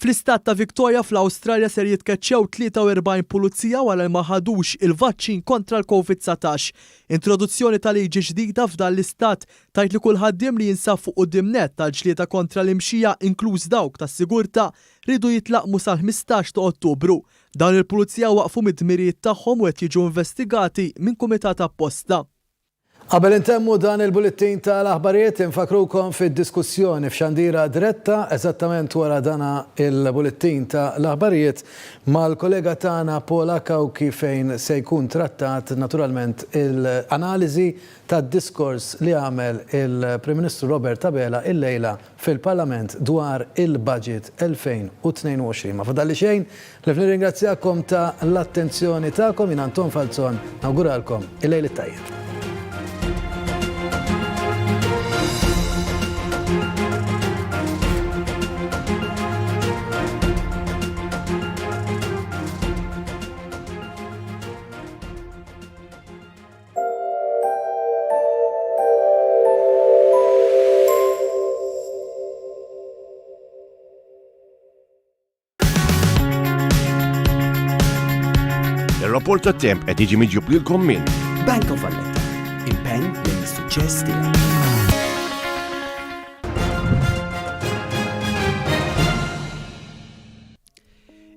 Fl-istat ta' Victoria fl-Awstralja ser jitkeċċew 43 pulizija wara ma ħadux il-vaċċin kontra l-COVID-19. Introduzzjoni ta' liġi ġdida f'dan l-istat tajt li kull ħaddiem li jinsab fuq quddiem-nett tal-ġlieda kontra l-imxija inkluż dawk tas-sigurtà ridu jitlaqmu sal-15 ta' Ottubru. Dan il-pulizija waqfu mid-dmirijiet tagħhom u qed jiġu investigati minn kumitat apposta. Qabel intemmu dan il-bulletin tal-aħbarijiet infakrukom fid-diskussjoni f'xandira diretta eżattament wara dana il-bulletin tal-aħbarijiet mal-kollega tagħna Paul Akawki fejn se jkun trattat naturalment il-analiżi tad-diskors li għamel il-Prim Ministru Robert Abela il-lejla fil-Parlament dwar il-budget 2022. Ma fadalli xejn, li nirringrazzjakom ta' l-attenzjoni tagħkom jien Anton Falzon nawguralkom il-lejl tajjeb. Il-rapport ta' temp qed jiġi miġjub lilkom minn Bank of Valletta. Impenn lejn is-suċċess tiegħek.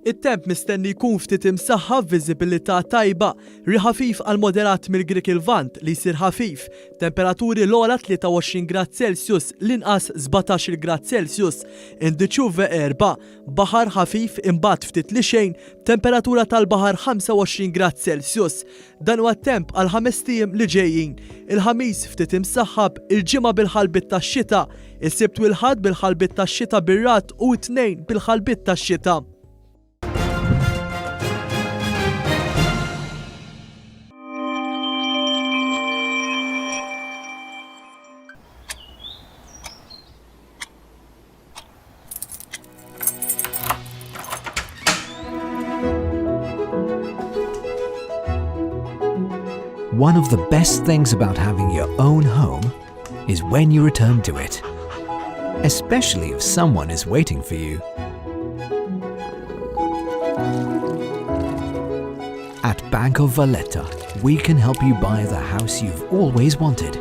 It-temp mistenni jkun ftit imsaħħa viżibilità tajba, riħafif għal moderat mill-Grik il-Vant li jsir ħafif, temperaturi l-ola 23 grad Celsius, l-inqas 17 grad Celsius, indiċu V4, baħar ħafif imbagħad ftit li xejn, temperatura tal-baħar 25 grad Celsius. Dan huwa temp għal 5 tiem li ġejjin. Il-ħamis ftit imsaħħab, il-ġimgħa bil-ħalbit tax-xita, is-sibt u l-ħadd bil-ħalbit tax-xita bir-rat u t-tnejn bil-ħalbit tax-xita. One of the best things about having your own home is when you return to it, especially if someone is waiting for you. At Bank of Valletta, we can help you buy the house you've always wanted.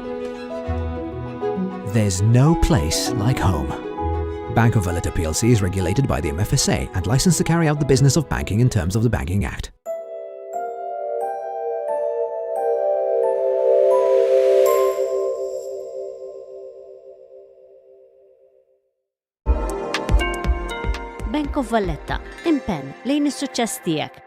There's no place like home. Bank of Valletta PLC is regulated by the MFSA and licensed to carry out the business of banking in terms of the Banking Act. Bank of Valletta. Impenn lejn is-suċċess tiegħek.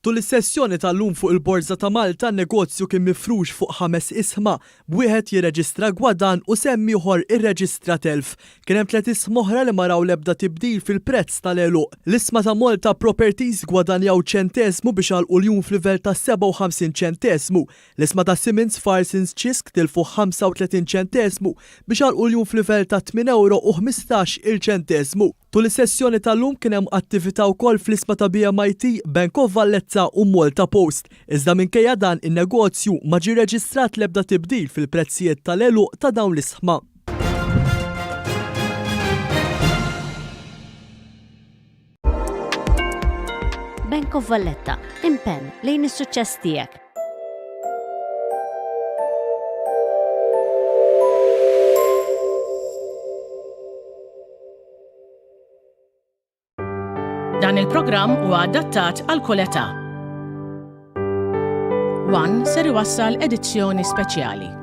Tul is-sessjoni tal-lum fuq il-Borza ta' Malta negozju kien mifrux fuq 5 isma, b'wieħed jirreġistra gwadan u semmi ieħor irreġistra telf. Kien hemm 3 isma oħra li ma raw l-ebda tibdil fil-prezz tal-eluq. L-isma ta' Malta Properties gwadanjaw ċentesmu biex għalqu l-jum f'livell ta' 57 ċentesmu. L-isma ta' Simmons Farsons Ċisk tilfu 35 ċentesmu biex għalqu l-jum f'livell ta' 8.15 il-ċentesmu. Tul is-sessjoni tal-lum kien hemm attività wkoll fl-isma ta' BMIT, Bank of Valletta u Malta Post. Iżda minkejja dan in-negozju ma ġie reġistrat l-ebda tibdil fil-prezzijiet tal-eluq ta' dawn l-isħma. Bank of Valletta. Impenn lejn is-suċċess tiegħek. Dan il-programm huwa adattat għal kull età. One ser iwassal edizzjoni speċjali.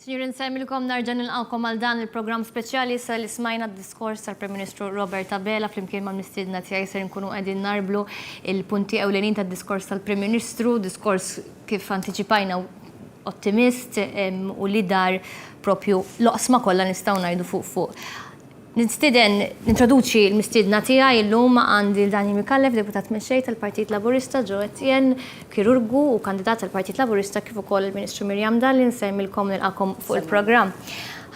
Signor nsemmilkom narġa' nilqawkom għal dan il-programm speċjali sa li smajna d-diskors tal-Prim Ministru Robert Abela flimkien mal-mistiedna tiegħi ser nkunu qegħdin narblu il-punti ewlenin tad-diskors tal-Prim Ministru, diskors kif antiċipajna ottimist u li dar propju loqsma kollha nistgħu ngħidu fuq. Nintroduċi l-mistidna tiegħi llum għandi Dani Mikallef, deputat mexxej tal-Partit Laburista, Joe Etienne, kirurgu u kandidat tal-Partit Laburista kif ukoll il-Ministru Mirjam Dalli nsemmilkom nilqakom fuq il-programm.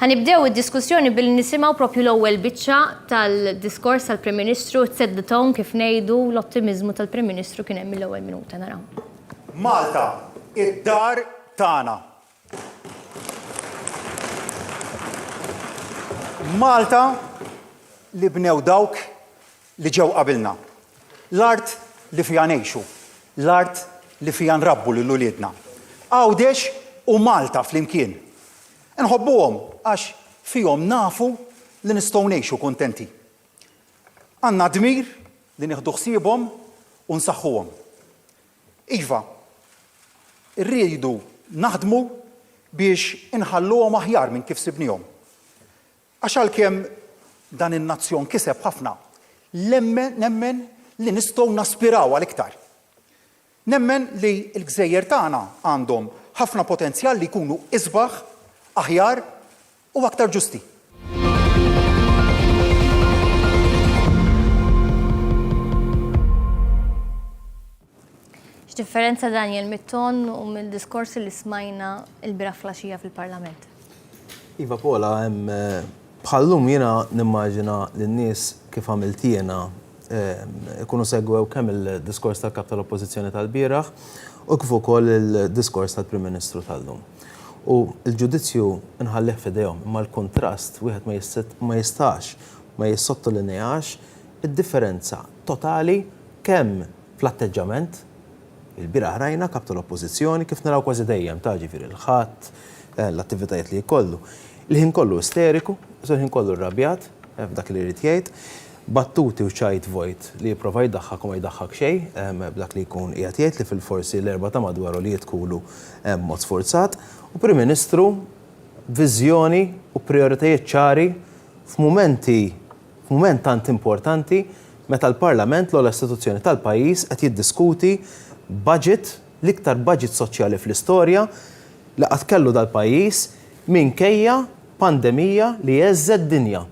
Ħanibdew id-diskussjoni billi nisimgħu propju l-ewwel biċċa tal-diskors tal-Prim Ministru set the tone kif ngħidu l-ottimiżmu tal-Prim Ministru kien hemm mill-ewwel minuta naraw. Malta, id-dar tagħna. Malta li bnew dawk li ġew qabilna. L-art li fija ngħixu, l-art li fija nrabbu lil uliedna. Għawdex u Malta flimkien. Nħobbuhom għax fihom nafu li nistgħu ngħixu kuntenti. Għandna dmir li nieħdu ħsiebhom u nsaħħuhom. Iva, rridu naħdmu biex inħalluhom aħjar minn kif sibnihom. Għax għalkemm dan in-nazzjon kiseb ħafna, nemmen li nistgħu naspiraw għal iktar. Nemmen li l-gżejjer tagħna għandhom ħafna potenzjal li jkunu isbaħ, aħjar u aktar ġusti. X'differenza Daniel mit-ton u mill-diskorsi li smajna l-bira flaxija fil-Parlament? Iva Pola, bħallum jiena nimmaġina li n-nies kif għamiltijena ikunu segwew kemm il-diskors tal-kap tal-Oppożizzjoni tal-bieraħ u kif ukoll il-diskors tal-Prim Ministru tal-lum. U l-ġudizzju nħallih f'idejhom, imma l-kontrast wieħed ma jistax ma jissottolinjax id-differenza totali kemm fl-atteġġament il-bieraħ rajna kap tal-Oppożizzjoni kif naraw kważi dejjem ta' ġifieri l-ħadd, l-attivitajiet li jkollu. Il-ħin kollu isteriku, il-ħin kollu rrabjat, f'dak li jrid jgħid, battuti u ċajt vojt li jipprova jdaħħak u ma jdaħħak xejn, b'dak li jkun qiegħed jgħid li fil-forsi l-erba' ta' madwaru li jitkulu mod sforzat, u Prim Ministru viżjoni u prioritajiet ċari f'mument tant importanti meta l-Parlament l-ogħla istituzzjoni tal-pajjiż qed jiddiskuti budget, l-iktar budget soċjali fl-istorja li qatt kellu dal-pajjiż minkejja pandemija li jeżżed dinja.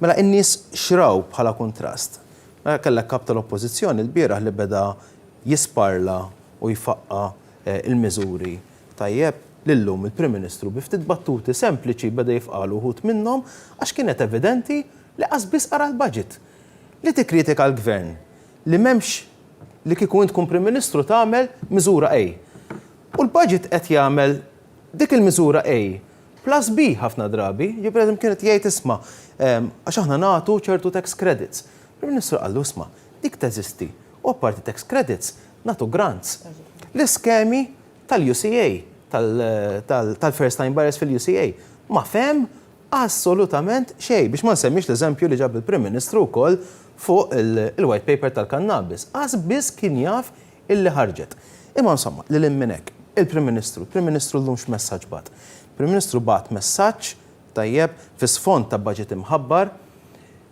Mela n-nies xraw bħala kontrast. Mela kellek kap tal-Oppożizzjoni l-bieraħ li beda jisparla u jfaqqa il-miżuri tajjeb lillum il-Prim Ministru bi ftit battuti sempliċi beda jifqalu wħud minnhom għax kienet evidenti li qasbis qara l-budget. Li tikkritika l-Gvern li m'hemmx li kieku tkun Prim Ministru tagħmel miżura A. U l-budget qed jagħmel dik il-miżura A plus B ħafna drabi, ġiprezim kienet jgħid isma' għax aħna nagħtu ċertu tax credits. Prim Ministru qallu isma' dik teżisti u apparti tax credits nagħtu grants. L-iskemi tal-UCA, tal-first time buyers fil-UCA, ma fem assolutament xejn biex ma nsemmix l-eżempju li ġab il-Prim Ministru wkoll fuq il-white paper tal-cannabis. Qas biss kien jaf illi ħarġet. Imma insomma, lil minn hekk, il-Prim Ministru llum x'messaġġ bagħat. Prim Ministru bagħat messaġġ tajjeb fis-sfond ta' budget imħabbar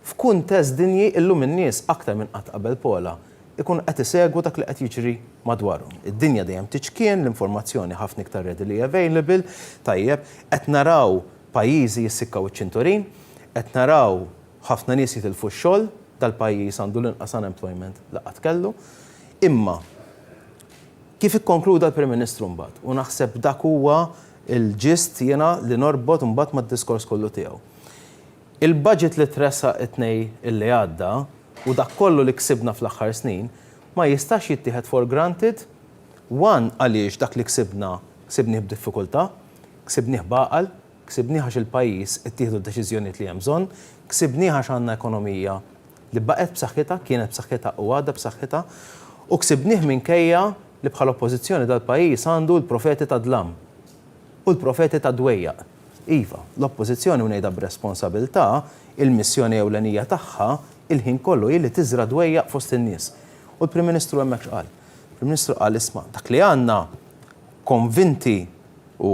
f'kuntest dinji illum in-nies aktar minn qatt qabel Pola ikun qed isegwu dak li qed jiġri madwarhom. Id-dinja dejjem tiġkien, l-informazzjoni ħafna iktar readily available, tajjeb qed naraw pajjiżi jissikkaw iċ-ċinturin, qed naraw ħafna nies jitilfu x-xogħol dal-pajjiż għandu l-inqas unemployment li qatt kellu. Imma kif ikkonkluda l-Prim Ministru mbagħad u naħseb dak huwa il-ġist jiena li norbot mbagħad mad-diskors kollu tiegħu. Il-budget li tressa it-tnej illi għadda u dak kollu li ksibna fl-aħħar snin ma jistax jittieħed for granted one għaliex dak li ksibnih b'diffikultà, ksibnih baqal, ksibnih għax il-pajjiż ittieħdu d-deċiżjonijiet li hemm bżonn, ksibnih għax għandna ekonomija li baqgħet b'saħħitha, kienet b'saħħitha u għadha b'saħħitha, u ksibnih minkejja li bħala oppożizzjoni tal-pajjiż għandu l-profeti ta' dlam u l-profeti ta' dwejjaq. Iva, l-oppożizzjoni ngħidha b'responsabilità il-missjoni ewlenija tagħha il-ħin kollu li tiżra dwejjaq fost in-nies. U l-Prim Ministru hemmhekk qal. Il-Prim Ministru qal isma' dak li għandna konvinti u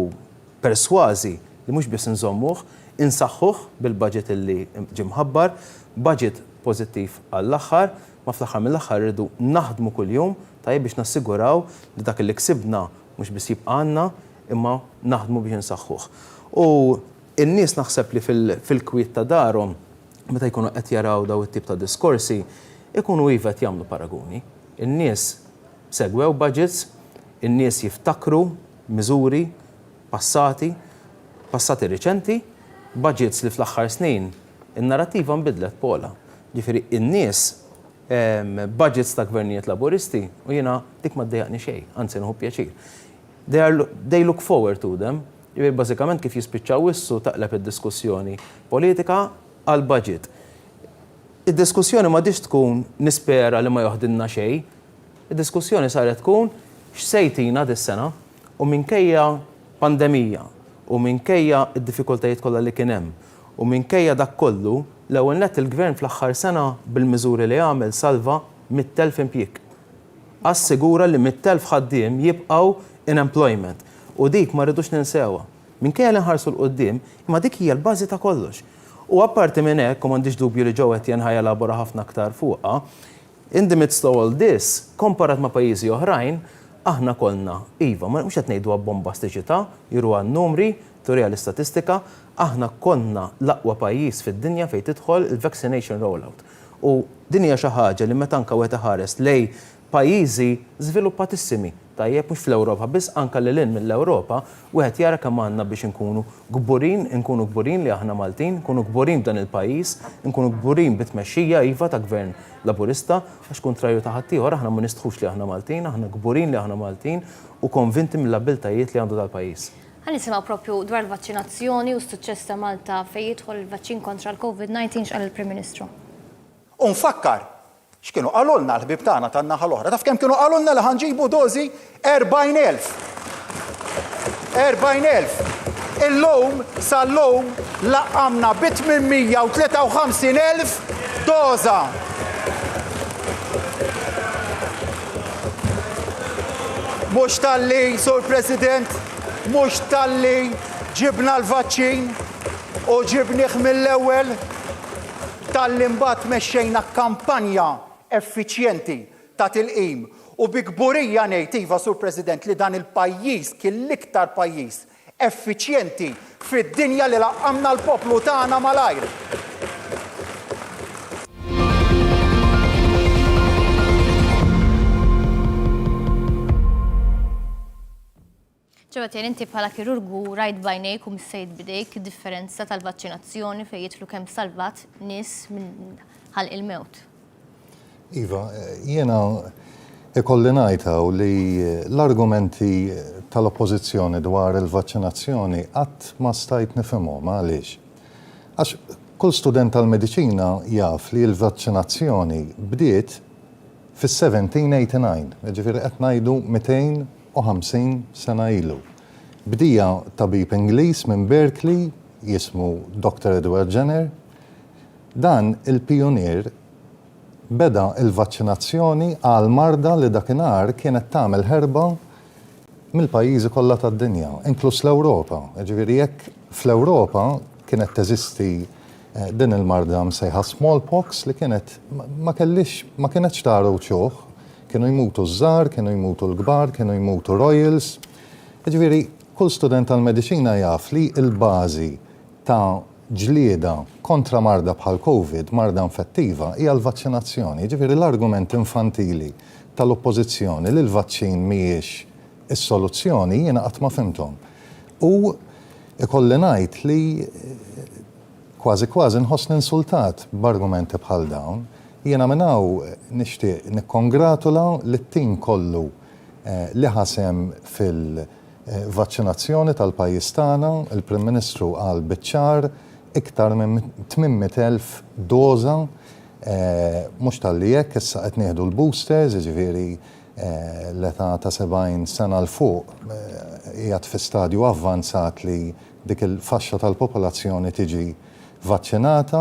persważi li mhux biss inżommuh, insaħħuh bil-budget li ġie mħabbar, budget pożittiv għall-aħħar, ma fl-aħħar mill-aħħar irridu naħdmu kuljum tajjeb biex nassiguraw li dak li ksibna mhux biss jibqa' għandna imma naħdmu biex insaħħuh. U n-nies naħseb li fil-kwiet ta' darhom meta jkunu qed jaraw daw it-tip ta' diskorsi, ikunu iva qed jagħmlu paraguni. In-nies segwew budgets, in-nies jiftakru miżuri passati riċenti, budgets li fl-aħħar snin in-narrattiva nbidlet pola. Ġifieri in-nies budgets ta' gvernijiet laburisti u jiena dik ma ddejjaqni xejn, anzi nħu pjaċir. They look forward to them. Ġifieri bażikament kif jispiċċaw issu taqleb id-diskussjoni politika għal budget. Id-diskussjoni ma dix tkun nispera li ma joħdilna xejn. Id-diskussjoni saret tkun x'sejtina dis-sena u minkejja pandemija u minkejja id-diffikultajiet kollha li kien hemm u minkejja dak kollu l-ewwel nett il-gvern fl-aħħar sena bil-miżuri li għamel salva 100,000 impjieg. Assigura li 100,000 ħaddiem jibqgħu in employment u dik ma rridux ninsewha. Minkejja li nħarsu l-qudiem, imma dik hija l-bażi ta' kollox. U apparti minn hekk, u m'għandix dubju li ġew qed jenħajjelabora ħafna aktar fuqha, in the midst of all this, komparat ma' pajjiżi oħrajn, aħna kollna iva, mhux qed ngħidu bombastiċità, jiru għan-numri, turija l-istatistika, aħna konna l-aqwa pajjiż fid-dinja fejn tidħol il-vaccination rollout. U din hija xi ħaġa li meta anke wieħed iħares lej pajjiżi żviluppatissimi, tajjeb mhux fl-Ewropa biss anke lil hinn mill-Ewropa, wieħed jara kemm għandna biex inkunu gburin li aħna Maltin, nkunu gburin b'dan il-pajjiż, nkunu gburin bit-tmexxija iva ta' gvern laburista, għax kontrarju ta' ħaddieħor aħna ma nistħux li aħna Maltin, aħna gburin li aħna Maltin u konvinti mill-abbiltajiet li għandu dal-pajjiż. Għan nisimaw propju dwar il-vaccinazzjoni u s-suċċess ta' Malta fejn jidħol il-vaċċin kontra l-COVID-19 x'qal il-Prim Ministru. U nfakkar x'kienu qalulna l-ħbib tagħna tan-naħa l-oħra. Taf kemm kienu qalulna li ħanġibu dożi 40,000. 40,000. Illum sal-lum laqqamna bi 853,000 doża. Mhux talli, Sur President, mhux talli ġibna l-vaċċin u ġibnieh mill-ewwel talli mbagħad mexxejna kampanja effiċjenti ta' tilqim u bi kburija ngħid iva, Sur President, li dan il-pajjiż kien l-iktar pajjiż effiċjenti fid-dinja li laqqamna l-poplu tagħna malajr. ġebat inti bħala kirurgu rajt bajnejk u missejt bidejk differenza tal-vaċċinazzjoni fejn jidħlu kemm salvat nies minn ħalq il-mewt. Iva, jiena ikolli ngħidha li l-argumenti tal-oppożizzjoni dwar il-vaċċinazzjoni qatt ma stajt nifhimhom għaliex. Għax kull student tal-mediċina jaf li l-vaċċinazzjoni bdiet fis-1789, ġifieri qed ngħidu 250 sena ilu. Bdija tabib Ingliż minn Berkeley jismu Dr. Edward Jenner. Dan il-pionier beda il-vaċċinazzjoni għal marda li dakinhar kienet tagħmel ħerba mill-pajjiżi kollha tad-dinja, inkluż l-Ewropa. Ġifieri jekk fl-Ewropa kienet teżisti din il-marda msejħa smallpox li kienet ma kienetx taru ċuħ. Kienu jmutu żgħar, kienu jmutu l-kbar, kienu jmutu royals. Ġifieri, kull student tal-mediċina jaf li l-bażi ta' ġlieda kontra marda bħal COVID, marda infettiva, hija l-vaċċinazzjoni. Ġifieri l-argument infantili tal-oppożizzjoni li l-vaċċin mhijiex is-soluzzjoni jiena qatt ma fimthom. U ikolli ngħid li kważi nħoss insultat b'argumenti bħal dawn. Jiena minn hawn nixtieq nikkongratula lit-tim kollu li ħasem fil-vaċċinazzjoni tal-pajjiż tagħna, il-Prim Ministru qal biċ-ċar iktar minn 800,000 doża, mhux talli hekk issa qed nieħdu l-boosters, jiġifieri l-età ta' 70 sena l fuq qiegħed fi stadju avvanzat li dik il-faxxa tal-popolazzjoni tiġi vaċċinata.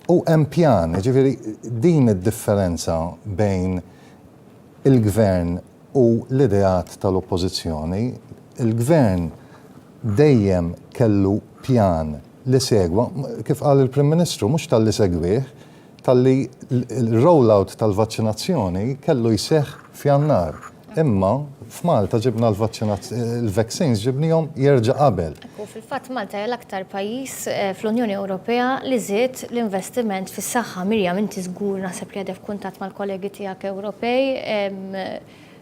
U hemm pjan, ġifieri din id-differenza bejn il-gvern u l-ideat tal-oppożizzjoni, il-gvern dejjem kellu pjan li segwa, kif qal il-Prim Ministru, mhux tal-li segwih, tal-li l-rollout tal-vaċċinazzjoni kellu jseħħ f'Jannar. Imma f'Malta ġibna l-vaccines ġibnihom jerġa' qabel. U fil-fatt Malta hija l-aktar pajjiż fl-Unjoni Ewropea li żied l-investiment fis-saħħa. Mirjam, inti żgur naħseb li għadek kuntatt mal-kollegi tiegħek Ewropej.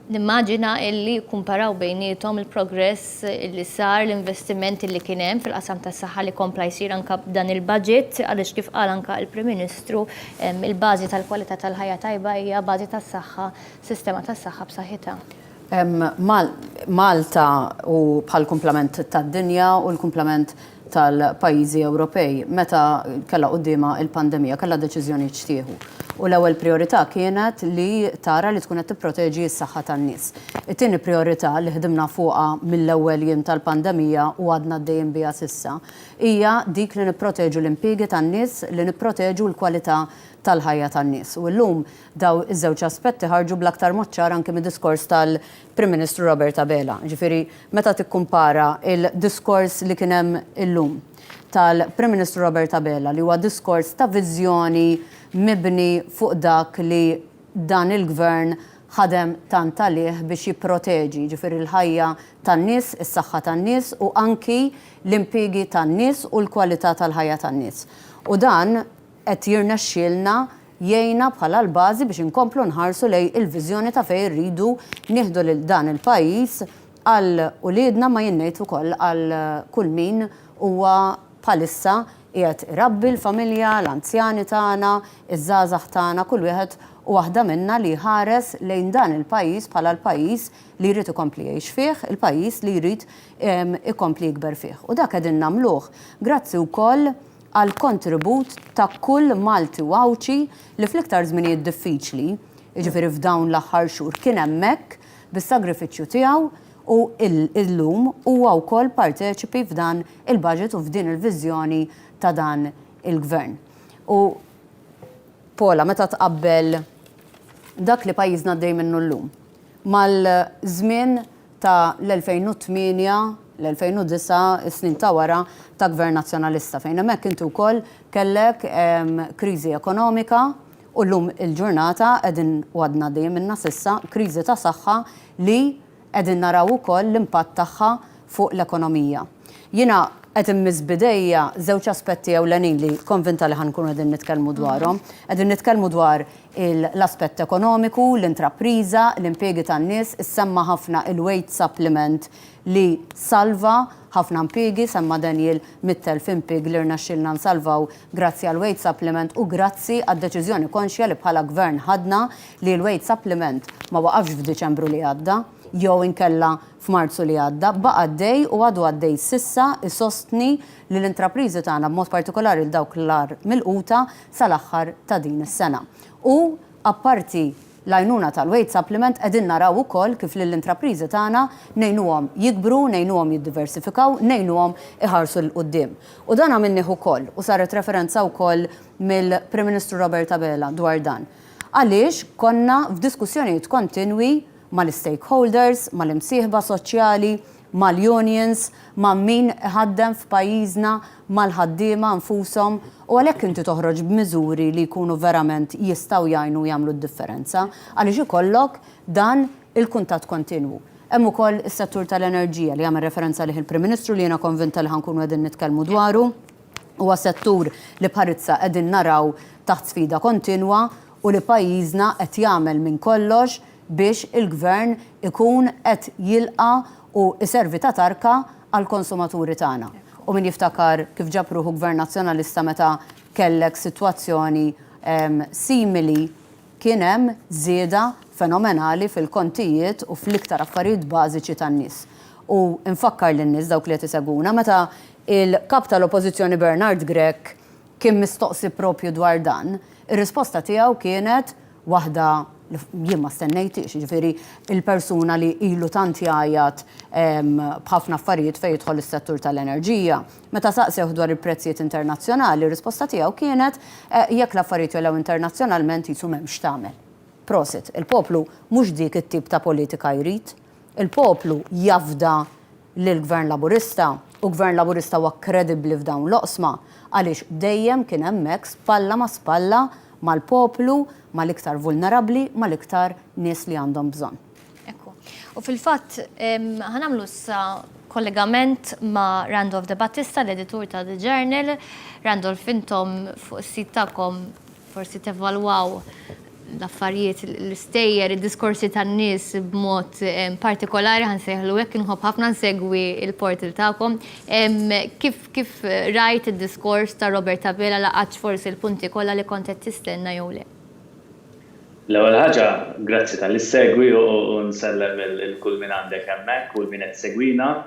Nimmaġina illi kumparaw bejnietom il-progress li sar, l-investiment li kien hemm fil-qasam tas-saħħa li kompla jsir anke b'dan il-budget għaliex kif qal anke il-Prim Ministru il-bażi tal-kwalità tal-ħajja tajba hija bażi tas-saħħa, sistema tas-saħħa b'saħħitha. Malta u bħal kumplament tad-dinja u l-kumplament tal-pajjiżi Ewropej meta kellha qudiema il-pandemija kellha deċiżjoni ċtieħu. U l-ewwel priorità kienet li tara li tkun qed tipproteġi s-saħħa tan-nies. It-tieni priorità li ħdimna fuqha mill-ewwel jiem tal-pandemija u għadna dejjem biha s'issa hija dik li nipproteġu l-impjiegi tan-nies, li nipproteġu l-kwalità tal-ħajja tan-nies. U llum daw iż-żewġ aspetti ħarġu bl-aktar mod ċar anke mid-diskors tal-Prim Ministru Robert Abela. Ġifieri meta tikkumpara il-diskors li kien hemm illum tal-Prim Ministru Robert Abela li huwa diskors ta' viżjoni mibni fuq dak li dan il-gvern ħadem tant għalih biex jipproteġi ġifieri l-ħajja tan-nies, is-saħħa tan-nies u anki l-impjiegi tan-nies u l-kwalità tal-ħajja tan-nies. U dan qed jirnexxielna jgħinna bħala l-bażi biex inkomplu nħarsu lej il-viżjoni ta' fejn irridu nieħdu lil dan il-pajjiż għal uliedna ma jinnejt ukoll għal kull min huwa bħalissa qiegħed irabbi l-familja, l-anzjani tagħna, iż-żgħażagħ tagħna, kull wieħed u waħda minna li ħares lejn dan il-pajjiż bħala l-pajjiż li jrid ikompli jgħix fih, il-pajjiż li jrid ikompli jikber fih. U dak qegħdin nagħmluh grazzi wkoll għal kontribut ta' kull Malti wawċi li fl-iktar żminijiet diffiċli, jiġifieri f'dawn l-aħħar xhur kien hemmhekk bis-sagrifiċċju tiegħu u illum huwa wkoll parteċipi f'dan il-budget u f'din il-viżjoni ta' dan il-gvern. U Pola, meta tqabbel dak li pajjiżna għaddej minnu llum mal-żmien ta' l-2008, l-2009, is-snin ta' wara ta' gvern nazzjonalista fejn hemmhekk inti wkoll kellek kriżi ekonomika u llum il-ġurnata qegħdin u għadna dejjem minnha s'issa kriżi ta' saħħa li qegħdin naraw ukoll l-impatt tagħha fuq l-ekonomija. Jiena qed immiżbidejja żewġ aspetti ewlenin li konvinta li ħankunu qegħdin nitkellmu dwarhom. Qegħdin nitkellmu dwar l-aspett ekonomiku, l-intrapriża, l-impjiegi tan-nies, issemma ħafna il-weight supplement li salva ħafna impjiegi, semma Daniel 100,000 impjieg li rnexxielna nsalvaw grazzi għal weight supplement u grazzi għad-deċiżjoni konxja li bħala gvern ħadna li l-weight supplement ma waqafx f'Diċembru li għadda, jew inkella f'Marzu li għadda, baqa' għaddej u għadu għaddej sissa isostni li l-intrapriżi tagħna b'mod partikolari l dawk l-ar mill-quta sal-aħħar ta' din is-sena. U apparti l-għajnuna tal-weight supplement qegħdin naraw ukoll kif lill-intrapriżi tagħna ngħinuhom jikbru, ngħinuhom jiddiversifikaw, ngħinuhom iħarsu l qudiem. U dan għamilnieh ukoll u saret referenza wkoll mill-Prim Ministru Robert Abela dwar dan. Għaliex konna f'diskussjonijiet kontinwi mal-stakeholders, mal-imsieħba soċjali, mal-unions, ma' min ħaddem f'pajjiżna, mal-ħaddiema nfushom u għalhekk inti toħroġ b'miżuri li jkunu verament jistgħu jgħinu jagħmlu d-differenza għaliex ikollok dan il-kuntatt kontinwu. Hemm ukoll is-settur tal-enerġija li jagħmel referenza lih il-Prim Ministru li jiena konvinta li ħankunu qegħdin nitkellmu dwaru. Huwa settur li bħalissa qegħdin naraw taħt sfida kontinwa u li pajjiżna qed jagħmel minn kollox biex il-gvern ikun qed jilqa' u iservi ta' tarka għall-konsumaturi tagħna. U min jiftakar kif ġab ruħu gvern nazzjonalista meta kellek sitwazzjoni simili kien hemm żieda fenomenali fil-kontijiet u fl-iktar affarijiet bażiċi tan-nies. U nfakkar lin-nies dawk li qed iseguna meta il-kap tal-Oppożizzjoni Bernard Grech kien mistoqsi propju dwar dan, ir-risposta tiegħu kienet waħda jien ma stennejtix, ġifieri il-persuna li ilu tant jgħajjat b'ħafna affarijiet fejn jidħol is-settur tal-enerġija. Meta saqsew dwar il-prezzijiet internazzjonali, ir-risposta tiegħu kienet jekk l-affarijiet jolgħu internazzjonalment jisu m'hemmx tagħmel. Prosit, il-poplu mhux dik it-tip ta' politika jrid. Il-poplu jafda lill-Gvern Laburista u Gvern Laburista huwa kredibbli f'dawn l-oqsma għaliex dejjem kien hemmhekk spalla ma' spalla mal-poplu, mal-iktar vulnerabbli, mal-iktar nies li għandhom bżonn. U fil-fatt ħanamlu issa kollegament ma' Randolph De Battista, l-editur ta' The Journal. Randolph, intom fuq is-sit tagħkom forsi tevalwaw l-affarijiet, l-istejjer, id-diskorsi tan-nies b'mod partikolari, ħansejħlu hekk inħobb ħafna nsegwi il-portal tagħkom. Kif rajt id-diskors ta' Robert Tabela laqgħatx forsi l-punti kollha li kont qed tistenna jew le? L-ewwel ħaġa, grazzi tal-issegwi u nsellem il-kull minn għandek hemmhekk u min qed segwina.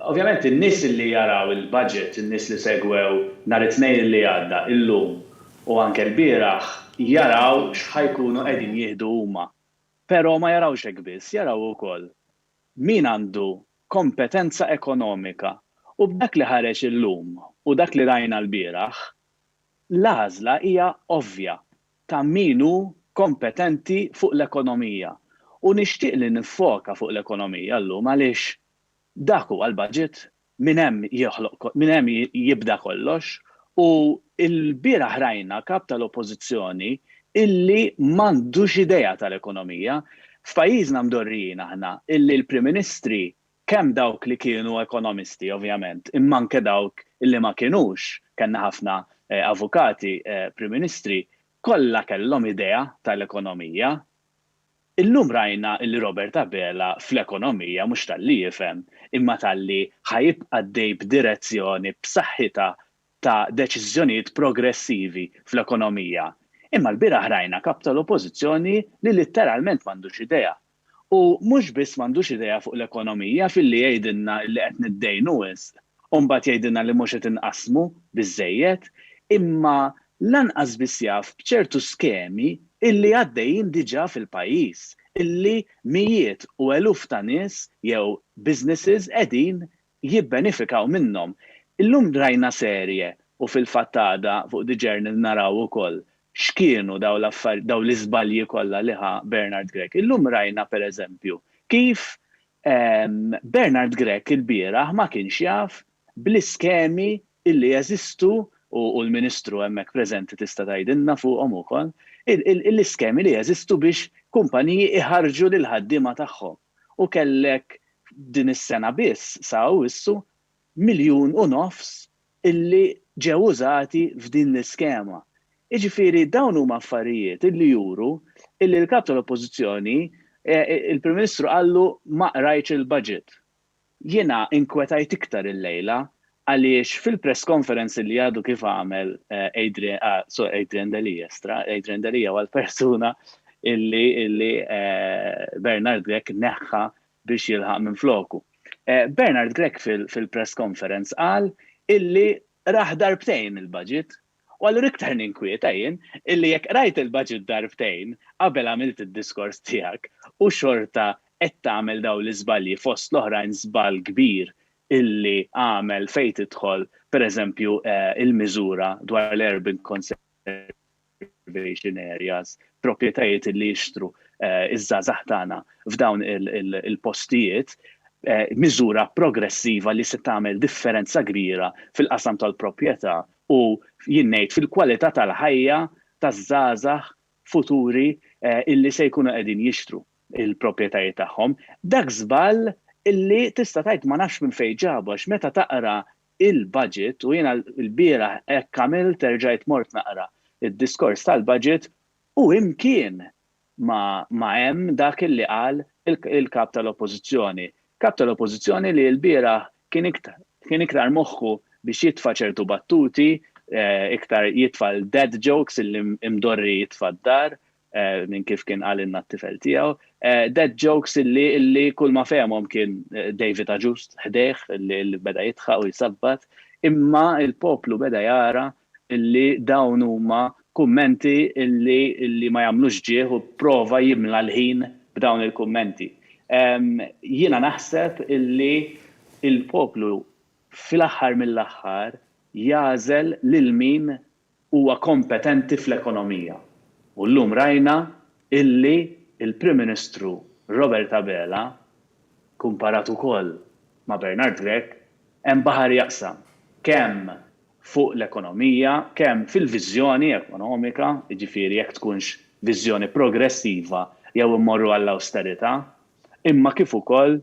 Ovvjament in-nies li jaraw il-budget, in-nies li segwew nhar it-tnejn li għadda illum u anke l-bieraħ jaraw x'ħajkunu qegħdin jieħdu huma. Però ma jarawx hekk biss, jaraw ukoll min għandu kompetenza ekonomika u b'dak li ħareġ illum u dak li rajna l-bieraħ, l-għażla hija ovvja ta' minu kompetenti fuq l-ekonomija. U nixtieq li nifoka fuq l-ekonomija llum għaliex dak huwa l-budget minn hemm jibda kollox u l-bieraħ rajna kap tal-oppożizzjoni illi m'għandux idea tal-ekonomija. F'pajjiżna mdorrijin aħna illi l-Prim Ministri kemm dawk li kienu ekonomisti ovvjament, imma anke dawk illi ma kienux, kellna ħafna avukati Prim Ministri, kollha kellhom idea tal-ekonomija. Illum rajna illi Robert Tabela fl-ekonomija mhux tal-li jifhem, imma tal-li ħajibqa' dej b'direzzjoni b'saħħitha ta' deċiżjonijiet progressivi fl-ekonomija. Imma l-bieraħ rajna kap tal-oppożizzjoni li litteralment m'għandux idea. U mhux biss m'għandux idea fuq l-ekonomija fil-li jgħidilna li qed niddejnu wisq, u mbagħad jgħidilna li mhux qed inqasmu biżżejjed, imma lanqas biss jaf b'ċertu skemi illi għaddejjin diġà fil-pajjiż, illi mijiet u eluf ta' nies jew businesses qegħdin jibbenefikaw minnhom. Illum rajna serje u fil-fattada fuq The Journal naraw ukoll x'kienu daw l-iżbalji kollha li ħa Bernard Gregg. Illum rajna pereżempju kif Bernard Gregg il-bieraħ ma kienx jaf bl-iskemi illi jeżistu u l-Ministru hemmhekk preżenti tista' tgħidilna fuqhom ukoll l-iskemi li jeżistu biex kumpaniji iħarġu lil ħaddiema tagħhom. U kellek din is-sena biss sa wissu 1.5 miljun illi ġew użati f'din l-iskema. Jiġifieri dawn huma affarijiet illi juru illi l-kap tal-Oppożizzjoni il-Prim Ministru qallu ma qrajtx il-budget. Jiena inkwetajt iktar il-lejla għaliex fil-press conference li għadu kif għamel Adrian Delija huwa l-persuna illi Bernard Gregg neħħa biex jilħaq minn floku. Bernard Gregg fil-press conference qal illi raħ darbtejn il-budget u għallu iktar ninkwieta jien illi jekk rajt il-budget darbtejn qabel għamilt id-diskors tiegħek u xorta qed tagħmel daw l-iżbalji fost l-oħrajn żball kbir illi għamel fejn tidħol pereżempju il-miżura dwar l-urban conservation areas, proprjetajiet illi jixtru iż-żgħażagħ tagħna f'dawn il-postijiet, miżura progressiva li se tagħmel differenza kbira fil-qasam tal-proprjetà u jien ngħid fil-kwalità tal-ħajja taż-żgħażagħ futuri illi se jkunu qegħdin jixtru il-proprjetajiet tagħhom. Dak żball illi tista' tgħid ma nafx minn fejn ġabu għax meta taqra il-budget u jiena l-bieraħ hekk għamilt terġajt mort naqra id-diskors tal-budget u imkien ma hemm dak illi qal il-kap tal-Oppożizzjoni. Kap tal-Oppożizzjoni li l-bieraħ kien iktar moħħu biex jitfa' ċertu battuti, iktar jitfa' l-dead jokes illi imdorri jitfa' d-dar minn kif kien għalinna t-tifel tiegħu. Dead jokes illi kull ma fehmhom kien David Aġust ħdeħ illi beda jitħaq u jisabbat, imma il-poplu beda jara illi dawn huma kummenti illi ma jagħmlux ġieħ u prova jimla l-ħin b'dawn il-kummenti. Jiena naħseb illi il-poplu fil-aħħar mill-aħħar jażel lil min huwa kompetenti fl-ekonomija. U llum rajna illi il-Prim Ministru Robert Tabela kumparat ukoll ma' Bernard Gregg hemm baħar jaqsam kemm fuq l-ekonomija, kemm fil-viżjoni ekonomika, jiġifieri jekk tkunx viżjoni progressiva jew immorru għall-austerità, imma kif ukoll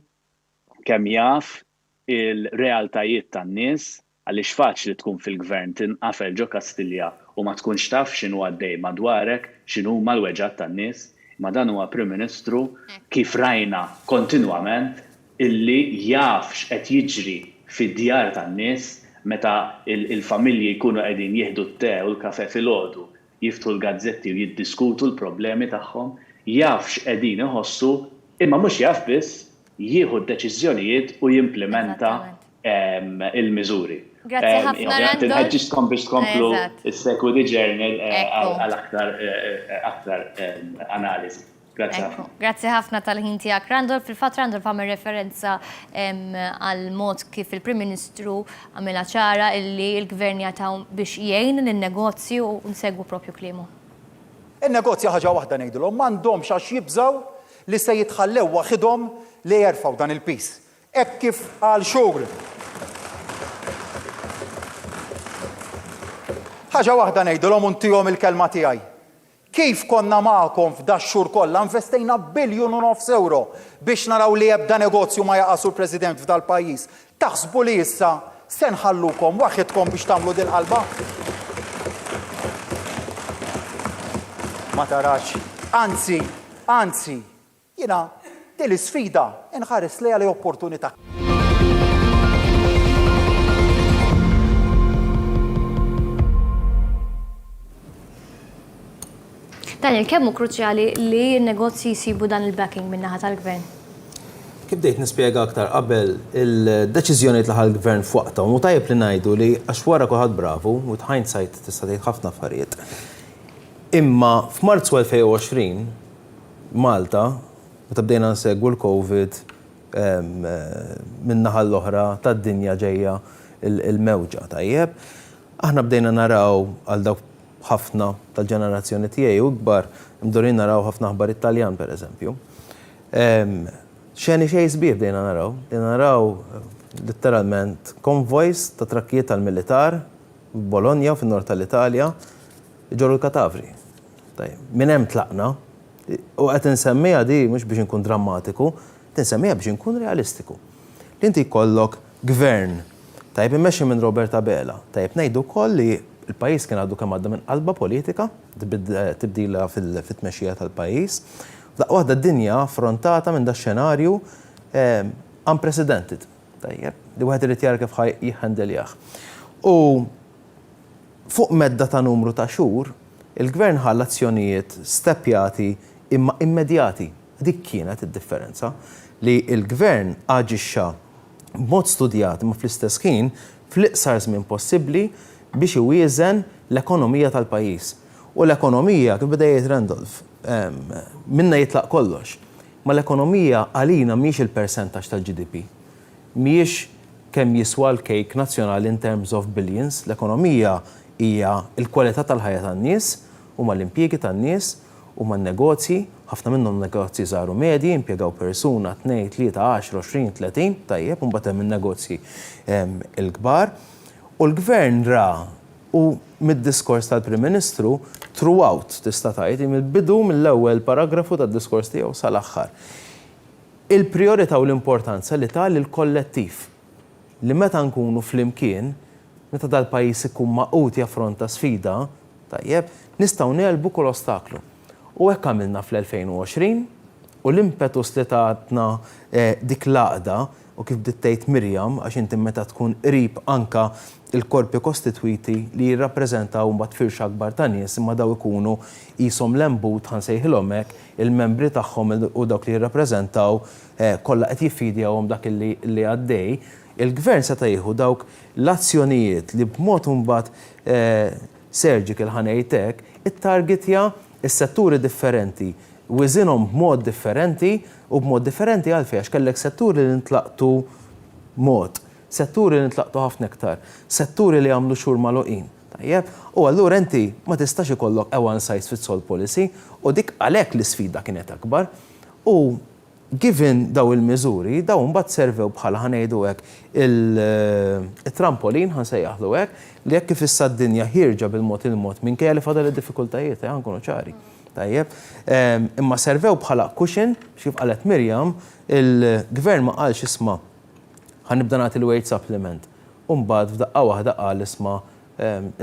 kemm jaf il-realtajiet tan-nies għaliex faċli tkun fil-gvern tinqafel ġo Kastilja u ma tkunx taf x'inhu għaddej madwarek, x'inhu huma l-weġgħat tan-nies, ma dan huwa Prim Ministru kif rajna kontinwament illi jaf x'qed jiġri fid-djar tan-nies meta il-familji jkunu qegħdin jieħdu t-te u l-kafe filgħodu, jiftħu l-gazzetti u jiddiskutu l-problemi tagħhom, jaf x'qegħdin iħossu, imma mhux jaf biss jieħu d-deċiżjonijiet u jimplementa il-miżuri. Grazzi ħafna Randall. Nħeġġiskom biex tkomplu s-sekwu di ġurnal għal aktar analiżi. Grazzi ħafna. Grazzi ħafna tal-ħin tiegħek Randall. Fil-fatt Randall f'għamel referenza għal mod kif il-Prim Ministru għamilha ċara illi l-Gvern jagħtaw biex jgħin lin-negozju u nsegwu propju kliemu. Il-negozja ħaġa waħda ngħidulhom m'għandhomx għax jibżgħu li se jitħallew waħedhom li jerfgħu dan il-pis. Hekk kif għal xogħol. Ħaġa waħda ngħidulhom u ntihom il-kelma tiegħi. Kif konna magħkom f'dax-xhur kollha investejna €1.5 biljun biex naraw li ebda negozju ma jaqasu l-President f'dal pajjiż. Taħsbu li issa se nħallukom waħedkom biex tagħmlu din qalba? Ma tarax. Anzi, jiena din l-isfida inħares lejha li opportunità. Daniel, kemm hu kruċjali li n-negozji jsibu dan il-backing min-naħa tal-Gvern? Kif bdejt nispjega aktar qabel il-deċiżjonijiet li ħall-Gvern fuqthom u tajjeb li ngħidu li għax wara kulħadd bravu u hindsight tista' tgħid ħafna affarijiet. Imma f'Marzu 2020 Malta meta bdejna nsegwu l-COVID min-naħa l-oħra tad-dinja ġejja il-mewġa tajjeb, aħna bdejna naraw għal dawk ħafna tal-ġenerazzjoni tiegħi u kbar mdorin naraw ħafna aħbar Italjan pereżempju. Xeni xejn sbieħ bdejna naraw letteralment konvojs ta' trakkijiet tal-militar f'Bologna u fin-nord tal-Italja ġorru l-katavri. Minn hemm tlaqna u qed insemmija di mhux biex inkun drammatiku, tinsemmija biex inkun realistiku. Li inti jkollok gvern tajb immexxi minn Roberta Bela, tajb ngħidu wkoll li il-pajjiż kien għadu kemm għadda minn qalba politika, tibdila fit-tmexxija tal-pajjiż. Daqqa waħda d-dinja affrontata minn da xenarju unprecedented. Tajjeb, li wieħed irid jara kif ħaj jikħendeljah. U fuq medda ta' numru ta' xhur, il-gvern ħall azzjonijiet steppjati imma immedjati. Dik kienet id-differenza li il-gvern aġixxa b'mod studjat imma fl-istess ħin fl-iqsar żmien possibbli biex iwieżen l-ekonomija tal-pajjiż. U l-ekonomija, kif beda jgħid Randolph, minna jitlaq kollox. Ma l-ekonomija għalina mhijiex il-percentaġġ tal-GDP. Mhijiex kemm jiswa l-kejk nazzjonali in terms of billions. L-ekonomija hija l-kwalità tal-ħajja tan-nies huma l-impjiegi tan-nies huma n-negozji, ħafna minnhom negozji żaru medji, impjegaw persuna 2, 3, 10, 20, 30, tajjeb, u mbagħad hemm in-negozji l-kbar. U l-gvern ra u mid-diskors tal-Prim Ministru throughout tista' tgħid mill-bidu mill-ewwel paragrafu tad-diskors tiegħu sal-aħħar. Il-prijorità u l-importanza li tal il-kollettiv li meta nkunu flimkien, meta dal-pajjiż ikun maqut jaffronta sfida, tajjeb, nistgħu nelbu kull ostaklu. U hekk għamilna fl-2020 u l-impetus li tatna dik l-għaqda u kif dittejt Mirjam, għax inti meta tkun qrib anka il-korpi kostitwiti li jirrappreżentaw mbagħad firxa akbar ta' nies imma daw ikunu qishom l-embut ħansejħilhom hekk il-membri tagħhom u dawk li jirrappreżentaw kollha qed jiffidjawhom dak li għaddej, il-gvern seta' jieħu dawk l-azzjonijiet li b'mod mbagħad surgical ħanejtek it-targetja is-setturi differenti u iżinhom b'mod differenti u b'mod differenti għalfejn għax kellek setturi li ntlaqtu mod, setturi li ntlaqtu ħafna iktar, setturi li għamlu xhur magħluqin. Tajjeb, u allura inti ma tistax ikollok one size fits all policy u dik għalhekk l-isfida kienet akbar u given daw il-miżuri, daw mbagħad servew bħala ħanejdu hekk il-trampolin ħansejjaħlu hekk li hekk kif issa d-dinja ħirġa bil-mod minkejja li fadal id-diffikultajiet nkunu ċari. Tajjeb, imma servew bħala cushion biex kif qalet Mirjam, il-gvern ma qalx isma' ħanibda nagħti l-weight supplement. U mbagħad f'daqqa waħda qal isma'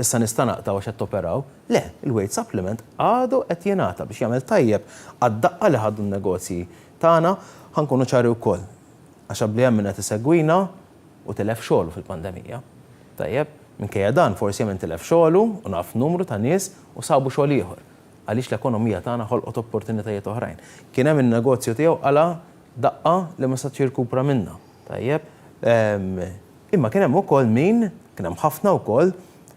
issa nista' naqta' għax qed toperaw. Le, il-weight supplement għadu qed jingħata biex jagħmel tajjeb għad-daqqa li ħaddu n-negozji tagħna ħankunu ċari wkoll. Għax bli hemm min qed isegwina u tilef xogħlu fil-pandemija. Tajjeb, minkejja dan forsi hemm tilef xogħlu u naf numru ta' nies u sabu xogħol ieħor. Għaliex l-ekonomija tagħna ħolqot opportunitajiet oħrajn. Kien hemm in-negozju tiegħu għala daqqa li ma stax jirkupra minnha. Tajjeb, imma kien hemm ukoll min, kien hemm ħafna wkoll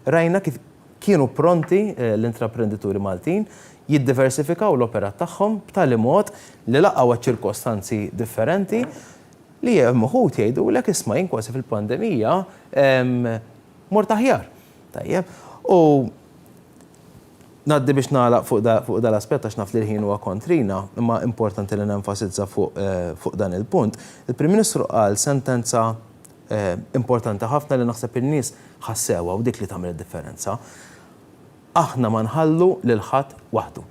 rajna kif kienu pronti l-intraprendituri Maltin jiddiversifikaw l-operat tagħhom b'tali mod li laqgħu ċirkostanzi differenti li hemm uħud jgħidulek isma' jien kważi fil-pandemija mort aħjar. Tajjeb, u ngħaddi biex nagħlaq fuq dal-aspett għax naf li l-ħin huwa kontrina, imma importanti li nenfasizza fuq dan il-punt. Il-Prim Ministru qal sentenza importanti ħafna li naħseb in-nies ħassewha u dik li tagħmel id-differenza. Aħna ma nħallu lil ħadd waħdu.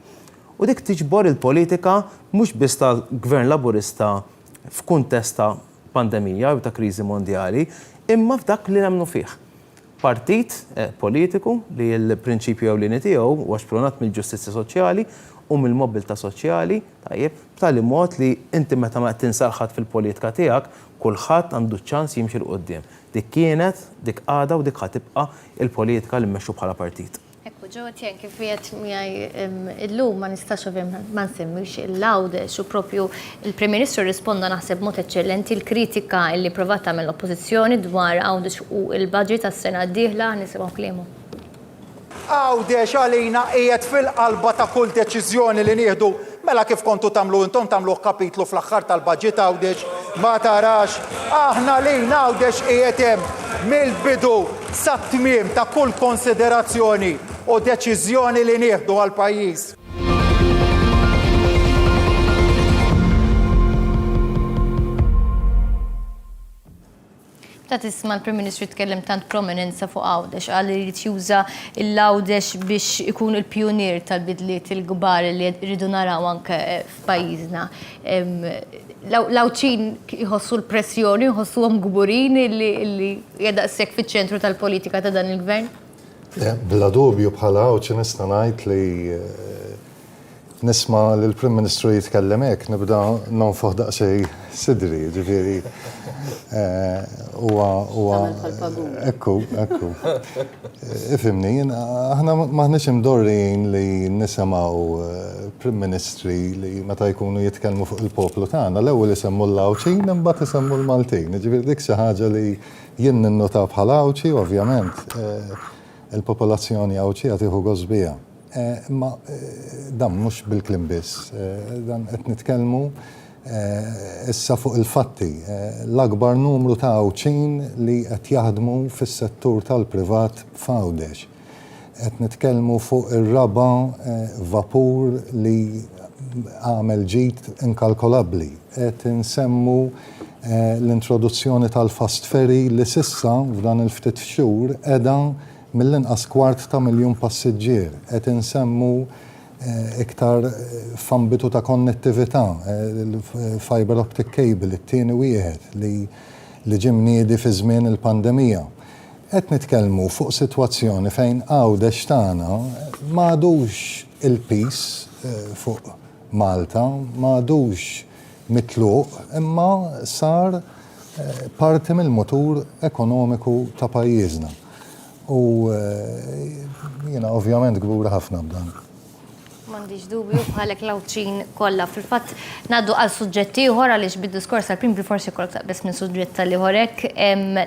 U dik tiġbor il-politika mhux biss tal-Gvern Laburista f'kuntest ta' pandemija u ta' kriżi mondjali, imma f'dak li nemmnu fih. Partit politiku li l-prinċipju ewlieni tiegħu huwa xpronat mill-ġustizzja soċjali u mill-mobilità soċjali, tajjeb, b'tali mod li inti meta ma tinsarħat fil-politika tiegħek, kulħadd għandu ċans jimxi l qudiem. Dik kienet, dik għada u dik ħatibqa' il-politika li mmexxu bħala partit. Ekku, ġew tjen kif qiegħed miegħi illum ma nistax ovvjament ma nsemmix il-Lawdex u propju il-Prim Ministru risponda naħseb mod eċċellenti l-kritika li provat tagħmel l-Oppożizzjoni dwar Għawdex u l-budget tas-sena d-dieħla nisimgħu kliemu. Għawdex għalina qiegħed fil-qalba ta' kull deċiżjoni li nieħdu mela kif kontu tagħmlu intom tagħmlu kapitlu fl-aħħar tal-budget Għawdex ma tarax aħna lejna Għawdex qiegħed hemm mill-bidu sat-tmiem ta' kull konsiderazzjoni u deċiżjoni li nieħdu għall-pajjiż. Ta' tisma' l-Prim Ministru jitkellem tant prominenza fuq Għawdex għal li jrid juża l-Għawdex biex ikun il-pjonier tal-bidliet il-kbar li rridu naraw anke f'pajjiżna. L-Għawċin jħossu l-pressjoni, jħossuhom gburin li jedaqsek fiċ-ċentru tal-politika ta' dan il-gvern? Bla dubju bħala Għawċin nista' ngħid li nisma' li l-Prim Ministru jitkellem hekk nibda nonfoħ daqsxejn sidri, ġifieri ekku. Ifhimni, aħna maħniex imdorrin li nisimgħu Prim Ministri li meta jkunu jitkellmu fuq il-poplu tagħna, l-ewwel isemmu l-Għawċin imbagħad isemmu l-Maltin. Ġifieri dik xi ħaġa li jien ninnota bħala Għawċi, ovvjament il-popolazzjoni Għawċija tieħu gost biha. Ma dan mhux bil-klim biss, dan qed nitkellmu issa fuq il-fatti. L-akbar numru ta' Għawċin li qed jaħdmu fis-settur tal-privat f'Għawdex. Qed nitkellmu fuq ir-raba' vapur li għamel ġid inkalkolabbli. Qed insemmu l-introduzzjoni tal-fast ferry li sissa f'dan il-ftit xhur qiegħda mill-inqas $250,000 passiġġier. Qed insemmu iktar f'ambitu ta' konnettività, fiber optic cable, it-tieni wieħed li ġie mniedi fi żmien il-pandemija. Qed nitkellmu fuq sitwazzjoni fejn Għawdex tagħna m'għadux il-peace fuq Malta, m'għadux mitluq, imma sar parti mill-motur ekonomiku ta' pajjiżna. U jiena ovvjament gbura ħafna b'dan. M'għandix dubju bħalek l-Għawċin kollha. Fil-fatt ngħaddu għal suġġett ieħor għaliex bid-diskors tal-Prim forsi jkollok taqbes minn suġġett tal-ieħor hekk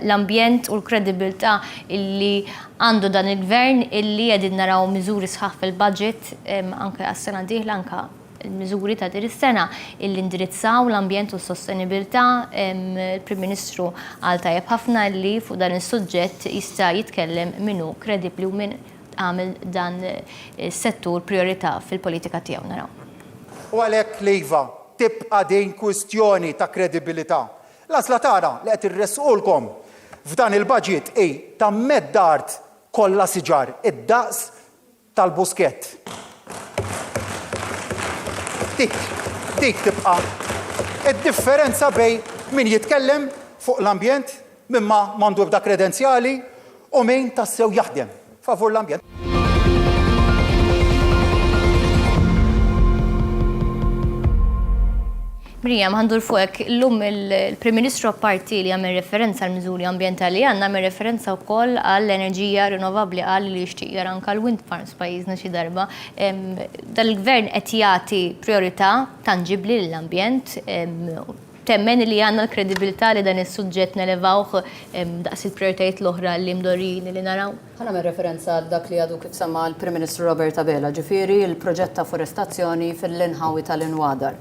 l-ambjent u l-kredibilità illi għandu dan il-gvern illi qegħdin naraw miżuri sħaħ fil-budget anke għas-sena d-dieħla anke il-miżuri ta' din is-sena illi indirizzaw l-ambjent u s-sostenibilità. Il-Prim Ministru għal tajjeb ħafna li fuq dan is-suġġett jista' jitkellem minnu kredibbli u min għamel dan is-settur priorità fil-politika tiegħu naraw. U għalhekk Lejva tibqa' din kwistjoni ta' kredibilità. L-għażla tagħna li qed irresqulkom f'dan il-budget ta' meddart kollha siġar id-daqs tal-buskett. dik tibqa' id-differenza bej min jitkellem fuq l-ambjent mimma m'għandu ebda kredenzjali u min tassew jaħdem favur l-ambjent. Miriam, għandur fuq l-lum il-Prim Ministru apparti li għamil referenza għal miżuri ambientali għamil referenza wkoll għall-enerġija rinnovabbli għal li jixtieq jara anke l-wind farms pajjiżna xi darba. Dal-gvern qed jagħti priorità tangibbli lill-ambjent, temmen li għandna l-kredibilità li dan is-suġġett nelevawh daqs il-prioritajiet l-oħra li mdorrin li naraw. Ħana referenza għal dak li għadu kif semma l-Prim Ministru Robert Abela, ġifieri il-proġett ta' forestazzjoni fil-inħawi tal-Inwadar.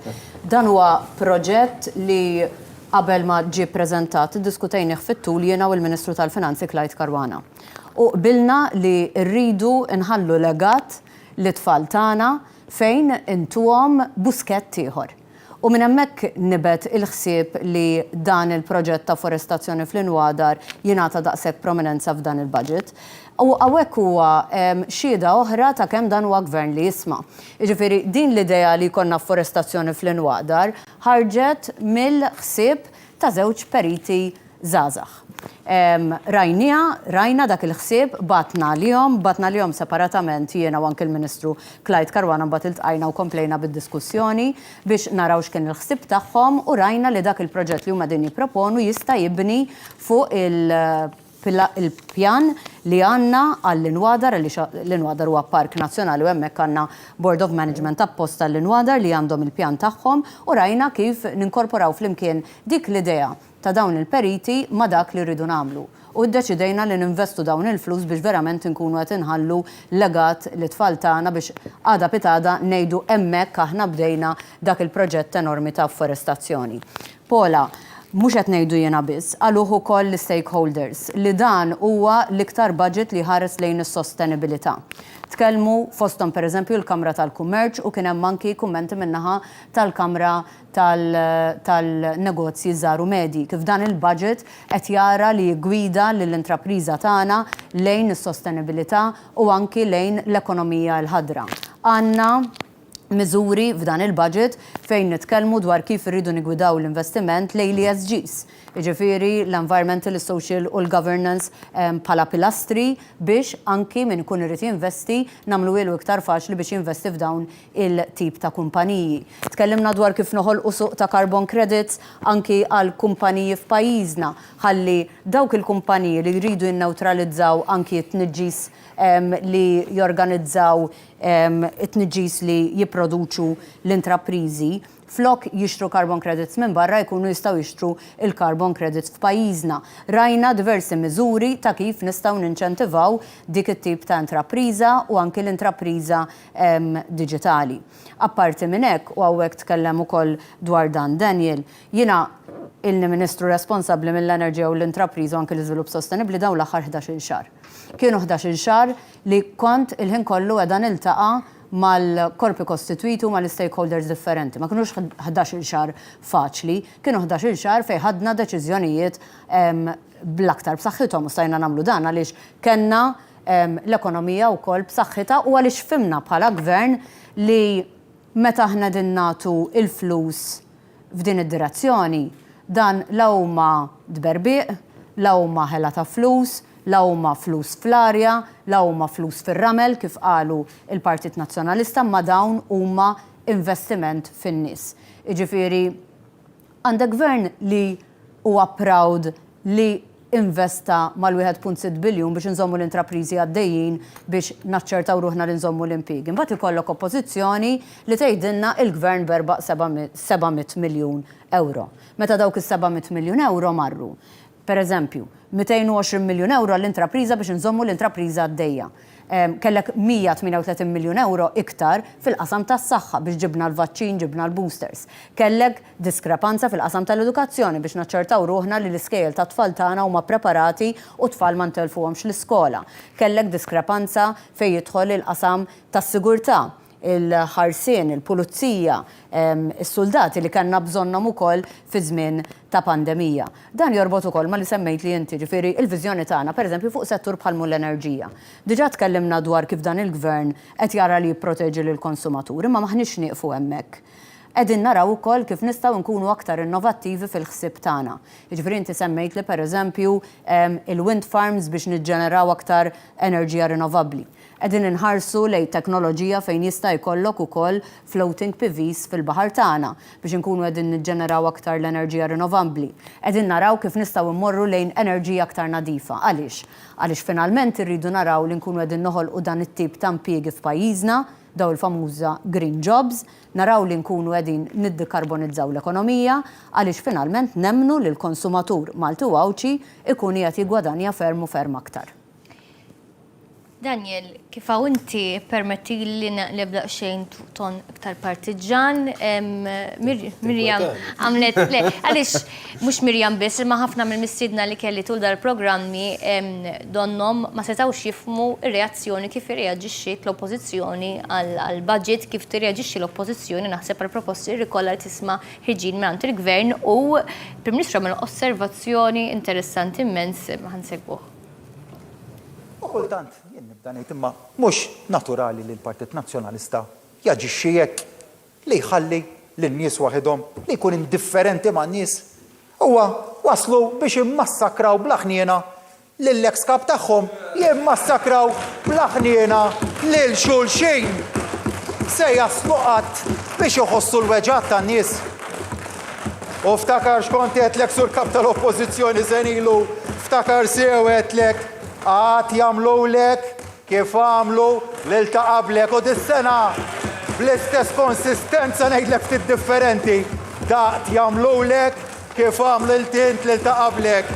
Dan huwa proġett li qabel ma ġie preżentat iddiskutejnih fit-tul jiena u l-Ministru tal-Finanzi Clyde Caruana. U qbilna li rridu nħallu legat li tfal tagħna fejn intuhom buskett ieħor. U minn hemmhekk nibet il-ħsieb li dan il-proġett ta' forestazzjoni fl-Inwadar jingħata daqshekk prominenza f'dan il-budget. U hawnhekk huwa xhieda oħra ta' kemm dan huwa gvern li jisma'. Jiġifieri din l-idea li jkollna forestazzjoni fl-Inwadar ħarġet mill-ħsieb ta' żewġ periti żgħażagħ. Rajna dak il-ħsieb batna lihom separatament jiena u anke il-Ministru Clyde Caruana mbagħad iltqajna u komplejna bid-diskussjoni biex naraw x'kien il-ħsieb tagħhom u rajna li dak il-proġett li huma din jipproponu jista' jibni fuq il-pjan li għandna għall-Inwadar, l-Inwadar huwa park nazzjonali u hemmhekk għandna Board of Management apposta l-Inwadar li għandhom il-pjan tagħhom u rajna kif ninkorporaw flimkien dik l-idea ta' dawn il-periti ma' dak li rridu nagħmlu. U ddeċidejna li ninvestu dawn il-flus biex verament nkunu qed inħallu legat li tfal tagħna biex għada pitada ngħidu hemmhekk aħna bdejna dak il-proġett enormi ta' forestazzjoni. Pola, mhux qed ngħidu jiena biss, għaluh ukoll l-stakeholders li dan huwa l-iktar budget li ħares lejn is-sostenibilità. Tkellmu fosthom pereżempju l-Kamra tal-Kummerċ u kien hemm anki kummenti min-naħa tal-Kamra tal-negozji żgħar u medji kif dan il-budget qed jara li jgwida lill-intrapriża tagħna lejn is-sostenibilità u anki lejn l-ekonomija l-ħadra. Għandna miżuri f'dan il-budget fejn nitkellmu dwar kif irridu nigwidaw l-investiment lejn l-ESGs. Jiġifieri l-environmental, social u l-governance bħala pilastri biex anki min ikun irid jinvesti nagħmlu ilu iktar faċli biex jinvesti f'dawn il-tip ta' kumpaniji. Tkellimna dwar kif noħolqu suq ta' carbon credits anki għal kumpaniji f'pajjiżna ħalli dawk il-kumpaniji li jridu jinneutralizzaw anki t-tniġġis li jorganizzaw it-tniġġis li jipproduċu l-intraprizi flok jixtru carbon credits minn barra jkunu jistgħu jixtru il-carbon credits f'pajjiżna. Rajna diversi miżuri ta' kif nistgħu ninċentivaw dik it-tip ta' intrapriża u anke l-intrapriża diġitali. Apparti minn hekk u hawnhekk tkellem ukoll dwar dan Daniel, jiena il-Ministru responsabbli mill-enerġija u l-intrapriża u anke l-iżvilupp sostenibbli dawn l-aħħar 11-il xahar. Kienu 11-il xahar li kont il-ħin kollu qiegħda niltaqa' mal-korpi kostituitu mal-stakeholders differenti. Ma kienux 11-il xahar faċli, kienu 11-il xahar fejn ħadna deċiżjonijiet bl-aktar b'saħħithom u stajna nagħmlu dan għaliex kellna l-ekonomija wkoll b'saħħitha u għaliex fimna bħala gvern li meta aħna din nagħtu il-flus f'din id-direzzjoni dan la huma dberbiq, la huma ħela ta' flus, la huma flus fl-arja, la huma flus fir-ramel kif qalu il-Partit Nazzjonalista, ma dawn huma investiment fin-nies. Jiġifieri għandek gvern li huwa proud li investa mal-1.6 biljun biex nżommu l-intrapriżi għaddejjin biex naċċertaw ruħna li nżommu l-impjiegi. Imbagħad ikollok oppożizzjoni li tgħidilna il-gvern berbaq 700 miljun euro. Meta dawk is-700 miljun euro marru. Per eżempju, 220 miljun euro l-intrapriża biex nżommu l-intrapriża għaddejja. Kellek 138 miljun euro iktar fil-qasam tas-saħħa biex ġibna l-vaċċin, ġibna l-boosters. Kellek diskrepanza fil-qasam tal-edukazzjoni biex naċċertaw ruħna li l-iskejjel ta' tfal tagħna huma preparati u tfal ma ntelfuhomx l-iskola. Kellek diskrepanza fejn jidħol il-qasam tas-sigurtà, il-ħarsien, il-pulizija, is-soldati li kellna bżonnhom ukoll fi żmien ta' pandemija. Dan jorbot ukoll ma li semmejt li inti ġifieri il-viżjoni tagħna pereżempju fuq settur bħalmu l-enerġija. Diġà tkellimna dwar kif dan il-gvern qed jara li jipproteġi lill-konsumaturi ma maħniex nieqfu hemmhekk. qegħdin naraw ukoll kif nistgħu nkunu aktar innovattivi fil-ħsieb tagħna. Jiġifieri inti semmejt li pereżempju il-wind farms biex niġġeneraw aktar enerġija rinnovabbli. Qegħdin inħarsu lejn teknoloġija fejn jista' jkollok ukoll floating PVs fil-baħar tagħna biex inkunu qegħdin niġġeneraw aktar l-enerġija rinnovabbli. Qegħdin naraw kif nistgħu mmorru lejn enerġija aktar nadifa. Għaliex? Għaliex finalment irridu naraw li nkunu qegħdin noħolqu dan it-tip ta' impjiegi f'pajjiżna, daw il-famuża green jobs, naraw li nkunu qegħdin niddekarbonizzaw l-ekonomija, għaliex finalment nemmnu li l-konsumatur Malti u Awċi ikun qiegħed jiggwadanja ferm u ferm aktar. Daniel, kif hawn inti permetti li nibda xejn ton iktar partiġan, Mirjam għamlet, le, għaliex mhux Mirjam biss, imma ħafna mill-mistiedna li kelli tul dal-programmi donnom ma setgħux jifhmu r-reazzjoni kif irreaġixxiet l-oppożizzjoni għall-budget, kif tirreaġixxi l-oppożizzjoni naħseb għall-proposti li kollha tisma' ħirġin mingħand il-Gvern u Prim Ministru għamel osservazzjoni interessanti immens ħansegwuh. Kultant, jien nibda ngħid imma mhux naturali li l-Partit Nazzjonalista jaġixxi hekk li jħalli lin-nies waħedhom li jkun indifferenti man-nies. Huwa waslu biex immassakraw bl-aħniena lill-ex kap tagħhom jimmassakraw bl-aħniena lil xulxin. Se jaslu qatt biex iħossu l-weġġat tan-nies. U ftakar x'kont qedlek sur kap tal-Oppożizzjoni żenilu, ftakar sew qedlek għad jamlulek kif għamlu l-ta' qablek u dis-sena bl-istess konsistenza ngħidlek ftit differenti. Daqt jamlulek kif għamlu l-tint l-ta' qablek.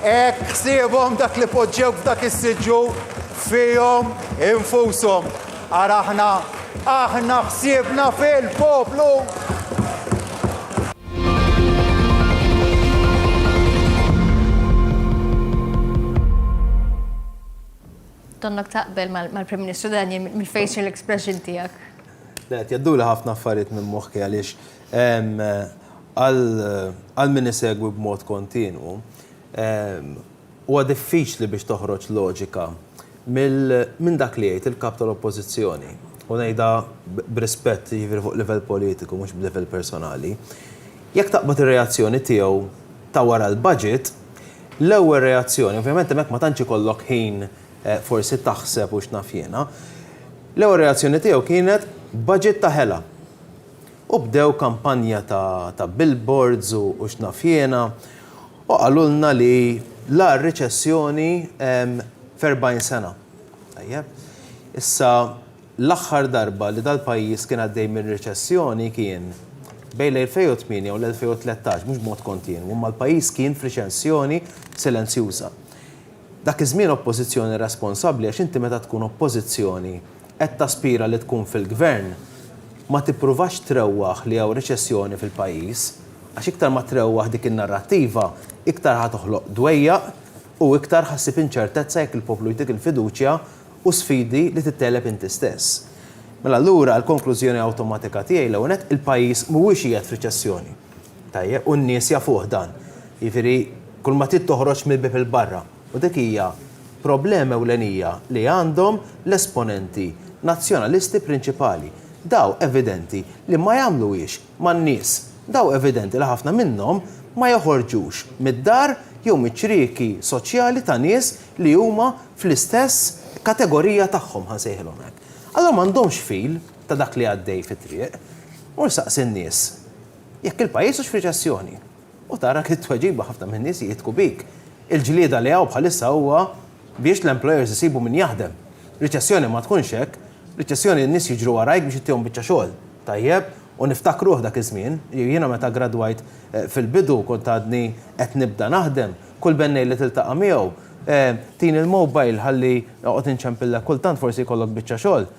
Hekk ħsiebhom dak li poġġew f'dak is-siġġu fihom infushom. Ara aħna ħsiebna fil-poplu. Donnok taqbel mal-Prim Ministru Daniel mill-facial expression tiegħek. Le, jadduli ħafna affarijiet minn moħħi għaliex għal min isegwi b'mod kontinwu huwa diffiċli biex toħroġ loġika minn dak li jgħid il-kap tal-Oppożizzjoni. U ngħidha b'rispett jiġifieri fuq livell politiku mhux b'livell personali. Jekk taqbad ir-reazzjoni tiegħu ta' wara l-budget, l-ewwel reazzjoni, ovvjament hemmhekk ma tantx ikollok ħin forsi taħseb u x'naf jiena. L-ewwel reazzjoni tiegħu kienet budget ta' ħela. U bdew kampanja ta' billboards u x'naf jiena u qalulna li la r-reċessjoni f'40 sena. Issa l-aħħar darba li dal-pajjiż kien għaddej minn reċessjoni kien bejn l-2008 u l-2013 mhux b'mod kontinwu, imma l-pajjiż kien f'reċessjoni silenzjuża. Dak iż-żmien oppożizzjoni responsabbli għax inti meta tkun oppożizzjoni qed taspira li tkun fil-gvern ma tippruvax trewwaħ li hawn reċessjoni fil-pajjiż għax iktar ma trewwaħ dik in-narrattiva iktar ħad toħloq dwejjaq u iktar ħassib inċertezza jekk il-poplu jtik il-fiduċja u sfidi li titteleb inti stess. Mela allura l-konklużjoni awtomatika tiegħi l net il-pajjiż mhuwiex qiegħed f'reċessjoni. Tajjeb u n-nies jafuh dan. Jiġifieri kull ma trid toħroġ mill-bib il-barra. U dik hija problema ewlenija li għandhom l-esponenti nazzjonalisti prinċipali. Daw evidenti li ma jagħmluhiex man-nies. Daw evidenti li ħafna minnhom ma joħorġux mid-dar jew miċ-ċrieki soċjali ta' nies li huma fl-istess kategorija tagħhom ħansejħilhom hekk. Allura m'għandhomx fil ta' dak li għaddej fit-triq. U nsaqsi n-nies jekk il-pajjiż hux f'reċessjoni. U tara kif tweġiba ħafna min-nies jitku bik. Il-ġlieda li hawn bħalissa huwa biex l-employers isibu min jaħdem. Riċessjoni ma tkunx hekk, riċessjoni n-nies jiġru warajk biex ittihom biċċa xogħol. Tajjeb, u niftakruh dak iż-żmien, jiena meta gradwajt fil-bidu kont għadni qed nibda naħdem, kull bennej li tiltaqa' miegħu, tin il-mobile ħalli noqgħod inċempilla kultant forsi jkollok biċċa xogħol.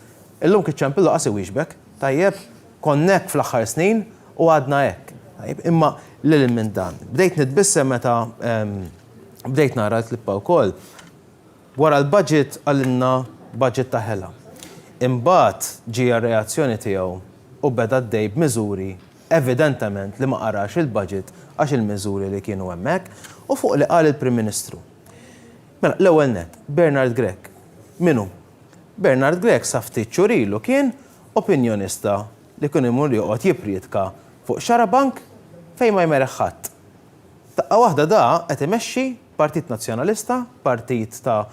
Illum kiċċempillu qasi wieġbek, tajjeb, konnek fl-aħħar snin u għadna hekk. Tajjeb, imma lil minn dan. Bdejt nitbissem meta bdejt nara l-klippa wkoll. Wara l-budget għallinna budget ta' ħela. Imbagħad ġie reazzjoni tiegħu u beda ddej b'miżuri evidentement li ma qarax il-budget għax il-miżuri li kienu hemmhekk u fuq li qal il-Prim Ministru. Mela l-ewwel net, Bernard Grech. Minu? Bernard Grech sa ftit xhur ilu kien opinjonista li kun imur joqgħod jipriedka fuq xarabank fejn ma jmerreħ ħadd. Taqqa waħda da qed imexxi Partit Nazzjonalista, partit ta'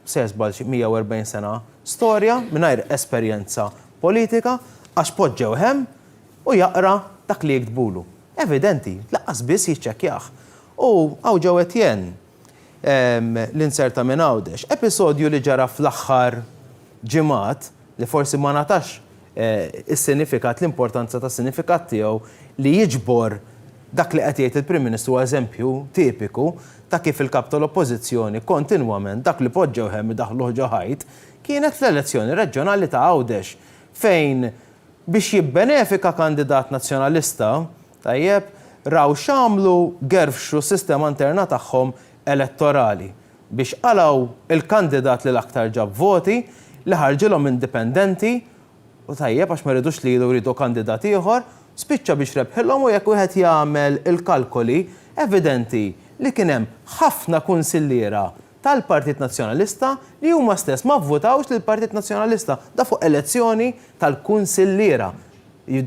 sesbal 140 sena storja mingħajr esperjenza politika għax poġġew hemm u jaqra dak li jiktbulu. Evidenti, laqqas biss jiċċekkjah. U hawn ġew Etienne l-inserta minn Għawdex, episodju li ġara fl-aħħar ġimgħat li forsi ma natax is-sinifikat, l-importanza ta' sinifikat tiegħu li jiġbor dak li qed jgħid il-Prim Ministru eżempju tipiku ta' kif il-kap tal-Oppożizzjoni kontinwament dak li poġġew hemm idaħluh ġo ħajt kienet l-elezzjoni reġjonali ta' Għawdex fejn biex jibbenefika kandidat nazzjonalista tajjeb raw xamlu gerfxu sistema interna tagħhom elettorali biex qalaw il-kandidat li l-aktar ġab voti li ħarġilhom indipendenti u tajjeb għax ma rridux li jridu kandidat ieħor spiċċa biex rebħilhom u jekk wieħed jagħmel il-kalkoli evidenti li kien hemm ħafna kunsilliera tal-Partit Nazzjonalista li huma stess ma vvotawx lill-Partit Nazzjonalista da fuq elezzjoni tal-kunsilliera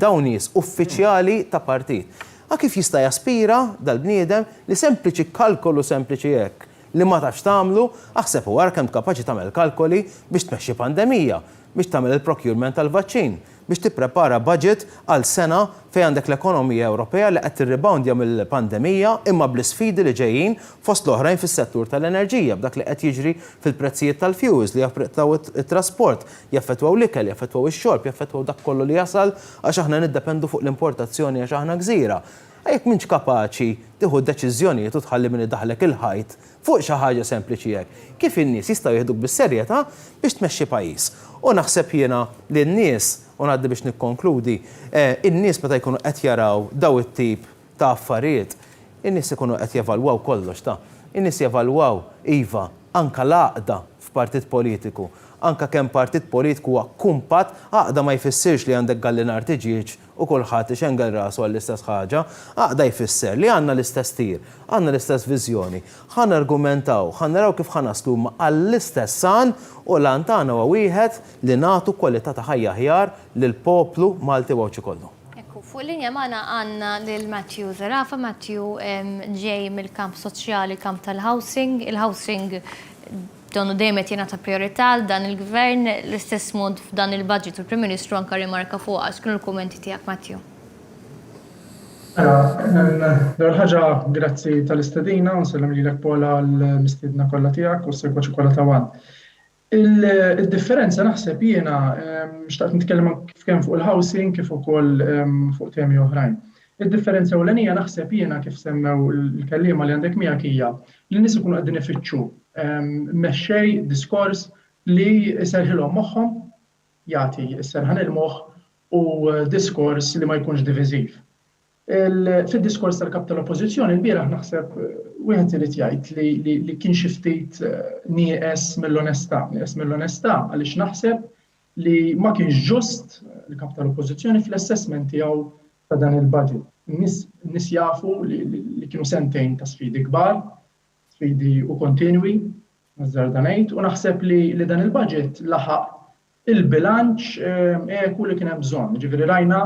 dawn nies uffiċjali ta' partit. Ma kif jista' jaspira dal-bniedem li sempliċi kalkolu sempliċi hekk li ma tafx tagħmlu aħseb huwa kemm kapaċi tagħmel kalkoli biex tmexxi pandemija, biex tagħmel il-procurement tal-vaċċin, biex tipprepara budget għal sena fejn għandek l-ekonomija Ewropea li qed tirribawndja mill-pandemija imma bl-isfidi li ġejjin fost l-oħrajn fis-settur tal-enerġija b'dak li qed jiġri fil-prezzijiet tal-fjuż li jaffettwaw it-trasport, jaffettwaw l-ikel, jaffettwaw ix-xorb, jaffettwaw dak kollu li jasal għax aħna niddependu fuq l-importazzjoni għax aħna gżira. Jekk m'intx kapaċi tieħu deċiżjonijiet u tħalli min idaħlek il-ħajt fuq xi ħaġa sempliċi hekk, kif in-nies jistgħu jieħduk bis-serjetà biex tmexxi pajjiż. U naħseb jiena li n-nies u ngħaddi biex nikkonkludi, in-nies meta jkunu qed jaraw daw it-tip ta' affarijiet, in-nies ikunu qed jevalwaw kollox ta'. In-nies jevalwaw iva anka l-għaqda f'partit politiku, anka kemm partit politiku huwa kumpat, għaqda ma jfissirx li għandek gallinar tiġiġ u kulħadd ixengel rasu għall-istess ħaġa, għaqda jfisser li għandna l-istess tir, għandna l-istess viżjoni, ħan argumentaw, ħan naraw kif ħanaslu għall-istess san u lan tagħna huwa wieħed li nagħtu kwalità ta' ħajja aħjar lill-poplu Malti wawċi kollu. Fuq linja magħna għandna lil Matthew Zarafa, Matthew ġej mill-kamp soċjali, kamp tal-housing, il-housing donu dejjem qed jingħata priorità dan il-gvern l-istess mod f'dan il-budget u l-Prim Ministru anke rimarka fuq għax kienu l-kummenti tiegħek Matthew. L-ewwel ħaġa grazzi tal-istedina u nsellem lilek Paula l-mistiedna kollha tiegħek u s-segwaċi kollha ta' wan. Il-differenza naħseb jiena xtaqt nitkellem kemm fuq il-housing kif ukoll fuq temi oħrajn. Il-differenza ewlenija naħseb jiena kif semmew il-kelliema li għandek miegħek hija li n-nies ikunu qegħdin ifittxu mexxej diskors li jserħilhom moħħhom jagħti jserħan il-moħħ u diskors li ma jkunx diviżiv. Fid-diskors tal-kap tal-Oppożizzjoni l-bieraħ naħseb wieħed irid jgħid li kien xi ftit nieqes mill-onestà għaliex naħseb li ma kienx ġust il-kap tal-Oppożizzjoni fl-assessment tiegħu ta' dan il-budget. Nis jafu li kienu sentejn ta' sfidi kbar, sfidi u kontinwi, nażar danejt, u naħseb li dan il-budget laħaq il-bilanċ eku li kien hemm bżonn. Ġifieri rajna,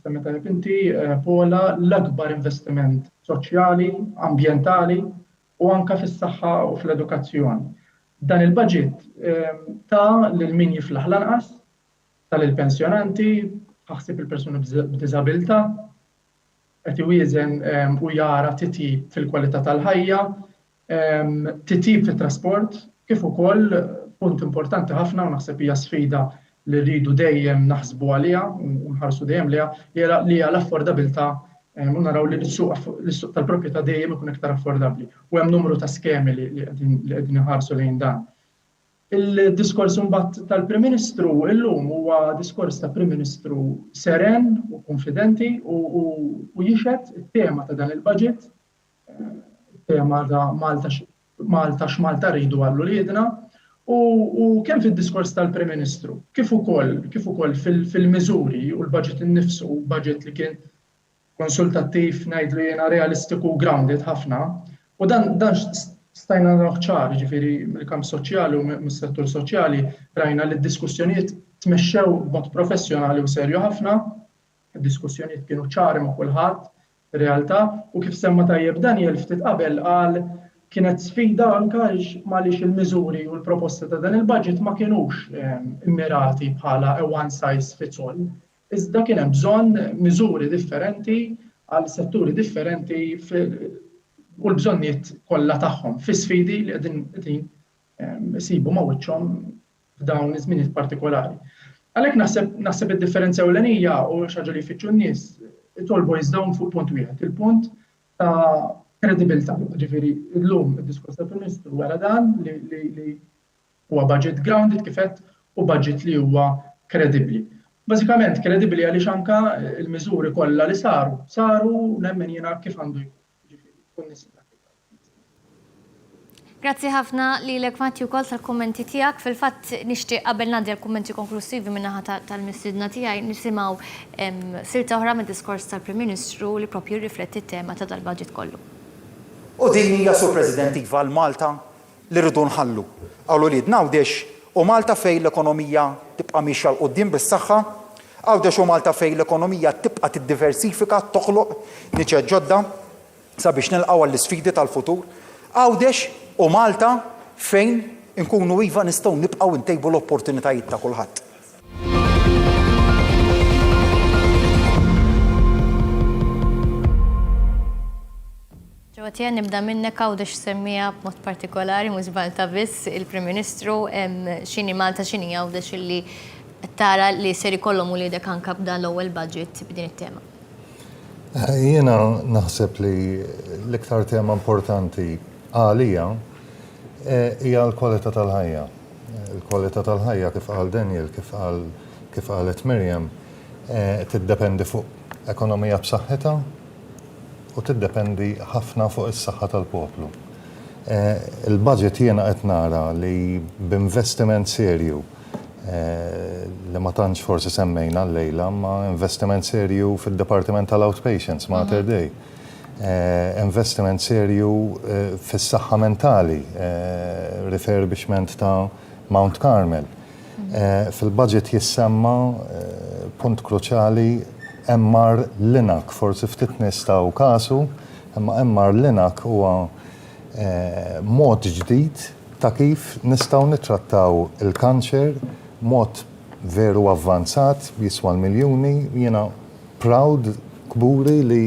meta inti Paula, l-akbar investiment soċjali, ambjentali u anke fis-saħħa u fl-edukazzjoni. Dan il-budget ta' lil min jiflaħ lanqas, ta' lil pensjonanti, ħaħsib il-persuni b'diżabilità, qed iwieżen u jara titjib fil-kwalità tal-ħajja, titjib fit-trasport, kif ukoll punt importanti ħafna u naħseb hija sfida li rridu dejjem naħsbu għaliha u nħarsu dejjem li hija l-affordabilità u naraw li l-suq tal-proprjetà dejjem ikun iktar affordabbli. U hemm numru ta' skemi li qegħdin iħarsu lejn dan. Il-diskors mbagħad tal-Prim Ministru illum huwa diskors ta' Prim Ministru seren u konfidenti u jixed it-tema ta' dan il-budget, it-tema ta' Malta x'Malta rridu għall uliedna u kemm fid-diskors tal-Prim Ministru kif ukoll fil-miżuri u l-budget innifsu, budget li kien konsultattiv ngħidlu jiena realistiku grounded ħafna u dan stajna naraw ċar, ġifieri mill-kamp soċjali u mis-settur soċjali rajna li d-diskussjonijiet tmexxew b'mod professjonali u serju ħafna, id-diskussjonijiet kienu ċari ma' kulħadd, realtà, u kif semma tajjeb Daniel ftit qabel qal kienet sfida anke għaliex il-miżuri u l-proposta ta' dan il-budget ma kienux immirati bħala a one size fits all. Iżda kien hemm bżonn miżuri differenti għal setturi differenti u l-bżonnijiet kollha tagħhom fi sfidi li qegħdin isibu ma' wiċċhom f'dawn iż-żminijiet partikolari. Għalhekk naħseb id-differenza ewlenija u xaġa li jfittxu n-nies itolbu jiżdawn fuq punt wieħed, il-punt ta' kredibilità. Ġifieri llum id-diskors tal-Prim-Ministru wara dan li huwa budget grounded kif qed u budget li huwa kredibbli. Bażikament kredibbli għaliex anke l-miżuri kollha li saru nemmen jiena kif għandu jkun. Grazzi ħafna lilek Matthew Kol tal-kummenti tiegħek. Fil-fatt nixtieq qabel ngħaddi l-kummenti konklusivi min-naħa tal-mistiedna tiegħi nisimgħu sirta oħra mid-diskors tal-Prim Ministru li proprju rifletti t-tema ta' dal-budget kollu. U din hija Sur President iva l-Malta li rridu nħallu. Għawlu li Għawdex u Malta fejn l-ekonomija tibqa' mixja l qudiem bis-saħħa, Għawdex u Malta fejn l-ekonomija tibqa' tiddiversifika, toħloq niċċed ġodda sabiex nilqgħu għall-isfidi tal-futur. Għawdex u Malta fejn inkunu iva nistgħu nibqgħu ntejbu l-opportunitajiet ta' kulħadd. Ġewwa nibda minnek Għawdex semmija b'mod partikolari mhux Malta biss il-Prim Ministru x'inhi Malta x'inhi Għawdex illi tara li ser ikollhom uliedek anke b'dan l-ewwel budget b'din it-tema. Jiena naħseb li l-iktar tema importanti għalija hija l-kwalità tal-ħajja. Il-kwalità tal-ħajja kif qal Daniel, kif qalet Miriam, tiddependi fuq ekonomija b'saħħitha u tiddependi ħafna fuq is-saħħa tal-poplu. Il-budget jiena qed nara li b'investiment serju li ma tantx forsi semmejna llejla, ma investiment serju fid-Dipartiment tal-Outpatients Mater Dei. Investiment serju fis-saħħa mentali, refurbishment ta' Mount Carmel. Fil-budget jissemma punt kruċjali MR Linak, forsi ftit nistgħu kasu, imma MR Linak huwa mod ġdid ta' kif nistgħu nittrattaw il-kanċer mod veru avvanzat, jiswa l-miljuni, jiena proud kburi li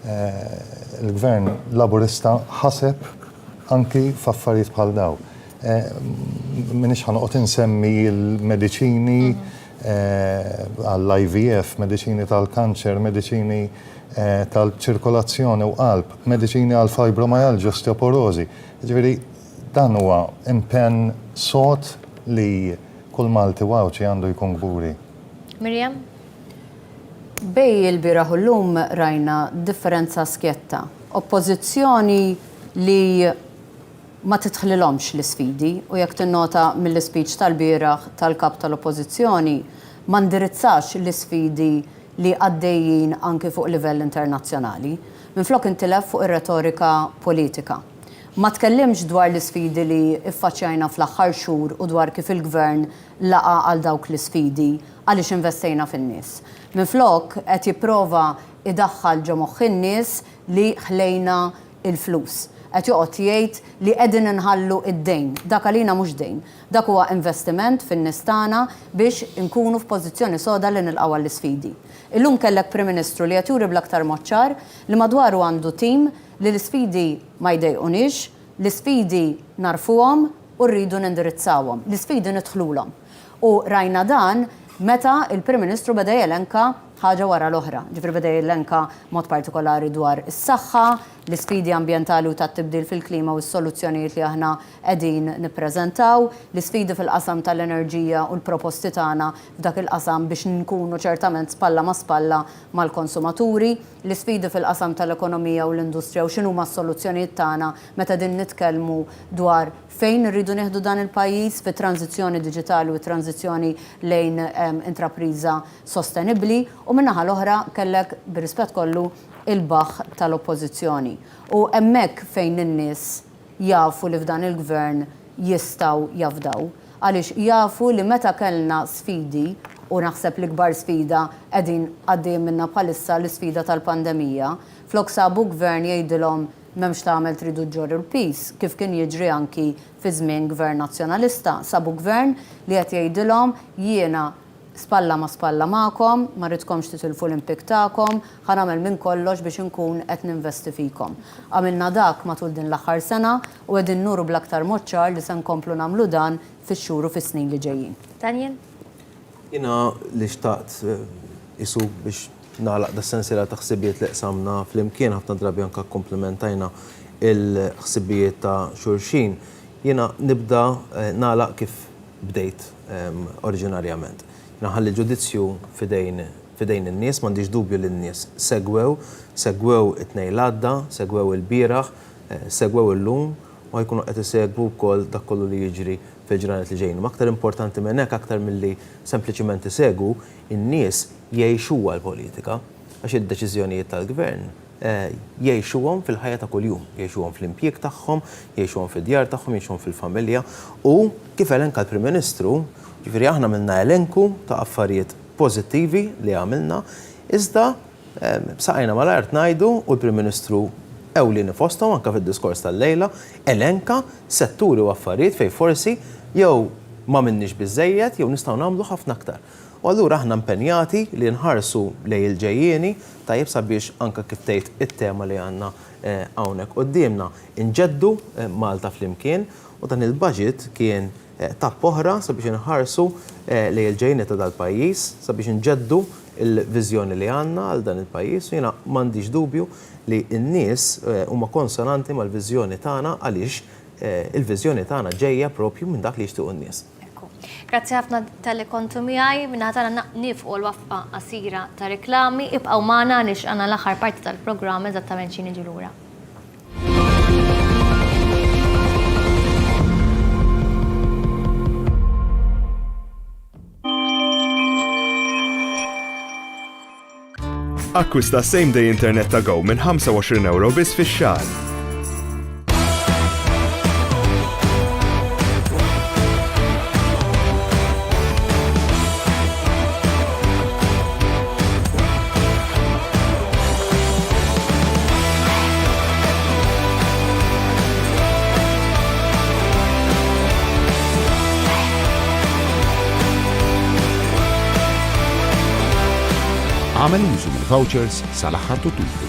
il-gvern laburista ħaseb anki f'affarijiet bħal daw. Minix ħanoqgħod insemmi l-mediċini għall-IVF, mediċini tal-kanċer, mediċini tal-ċirkolazzjoni u qalb, mediċini għall-fibromyalgia, osteoporosi. Ġifieri dan huwa impenn sod li kull Malti wawċi għandu jkun gburi. Miriam? Bej il-biraħ u l-lum rajna differenza skjetta. Oppożizzjoni li ma titħlilhomx l-isfidi u jekk tinnota mill-ispeech tal-biraħ tal-kap tal-oppożizzjoni ma ndirizzax l-isfidi li għaddejjin anke fuq livell internazzjonali. Minflok intilef fuq ir-retorika politika. Ma tkellimx dwar l-isfidi li iffaċċjajna fl-aħħar xhur u dwar kif il-gvern laqa għal dawk l-isfidi għaliex investejna fin-nies. Minflok qed jipprova idaħħal ġo moħħ in-nies li ħlejna il-flus. Qed joqgħod jgħid li qegħdin inħallu id-dejn. Dak għalina mhux dejn. Dak huwa investiment fin-nies tagħna biex inkunu f'pożizzjoni soda li nilqgħu għall-isfidi. Illum kellek Prim Ministru li qed juri bl-aktar mod ċar li madwaru għandu tim li l-isfidi ma jdejqunix, l-isfidi narfuhom u rridu nindirizzawhom, l-isfidi nidħlulhom. U rajna dan meta il-Prim Ministru beda jelenka ħaġa wara l-oħra. Ġifri beda jelenka mod partikolari dwar is-saħħa, l-isfidi ambjentali u tat-tibdil fil-klima u s-soluzzjonijiet li aħna qegħdin nippreżentaw, l-isfidi fil-qasam tal-enerġija u l-proposti tagħna f'dak il-qasam biex nkunu ċertament spalla ma' spalla mal-konsumaturi, l-isfidi fil-qasam tal-ekonomija u l-industrija u x'inhuma s-soluzzjonijiet tagħna meta din nitkellmu dwar fejn irridu neħdu dan il-pajjiż fit-tranzizzjoni diġitali u tranzizzjoni lejn intrapriża sostenibbli u minnaħa l-oħra kellek bir-rispett kollu il-baħ tal-oppożizzjoni. U hemmhekk fejn in-nies jafu li f'dan il-gvern jistgħu jafdaw. Għaliex jafu li meta kellna sfidi, u naħseb li kbar sfida qegħdin għaddejjin minna bħalissa l-sfida tal-pandemija, flok sabu gvern jgħidilhom m'hemmx tagħmel tridu ġorru l-peace, kif kien jiġri anki fi żmien gvern nazzjonalista. Sabu gvern li qed jgħidilhom jiena spalla ma spalla magħkom, ma rridkomx titilfu l-impik tagħkom, ħanamel minn kollox biex inkun qed ninvesti fikom. Għamilna dak matul din l-aħħar sena u qegħdin nuru bl-aktar mod ċar li se nkomplu nagħmlu dan fix-xhur u fis-snin li ġejjin. Daniel? Jina li xtaqt isu biex nagħlaq da sensiela ta' ħsibijiet li qsamna flimkien ħafna drabi anke komplementajna il-ħsibijiet ta' xulxin. Jina nibda nagħlaq kif bdejt oriġinarjament. Jina ħalli ġudizzju fidejn in-nies, m'għandix dubju li n-nies segwew it-tnejn l-għadda, segwew il-bieraħ, segwew illum u jkunu qed isegwu wkoll dak kollu li jiġri fil-ġranet li ġejjin. Aktar importanti minn hekk aktar milli sempliċiment isegwu, in-nies jgħixuha l-politika għax id-deċiżjonijiet tal-gvern jgħixuhom fil-ħajja ta' kuljum, jgħixuhom fl-impjieg tagħhom, jgħixuhom fid-djar tagħhom, jgħixuhom fil-familja u kif elenka l-Prim-Ministru, ġifieri aħna għamilna elenku ta' affarijiet pożittivi li għamilna, iżda b'saqajna mal-art ngħidu u l-Prim-Ministru ewlieni fosthom anke fid-diskors tal-lejla elenka setturi u affarijiet fejn forsi jew ma minniex biżejjed jew nistgħu nagħmlu ħafna aktar. U allura aħna impenjati li nħarsu lejn il-ġejjieni tajjeb sabiex anke kif tgħid it-tema li għandna hawnhekk qudiemna inġeddu Malta flimkien u dan il-budget kien tapp oħra sabiex inħarsu lejn il-ġejjieni ta' dal-pajjiż sabiex inġeddu il-viżjoni li għandna għal dan il-pajjiż u jiena m'għandix dubju li n-nies huma konsonanti mal-viżjoni tagħna għaliex il-viżjoni tagħna ġejja propju minn dak li jixtiequ n-nies. Grazzi ħafna tal-li kontu miegħi, minna ħatana nifqu l-wafqa qasira ta' reklami, ibqgħu magħna għaliex għandna l-aħħar parti tal-programm eżattament xi niġi lura. Akkwista Same Day Internet ta' Go minn 25 euro biss fix-xahar. Għamel użu mill-vouchers sal-aħħar ta' Ottubru.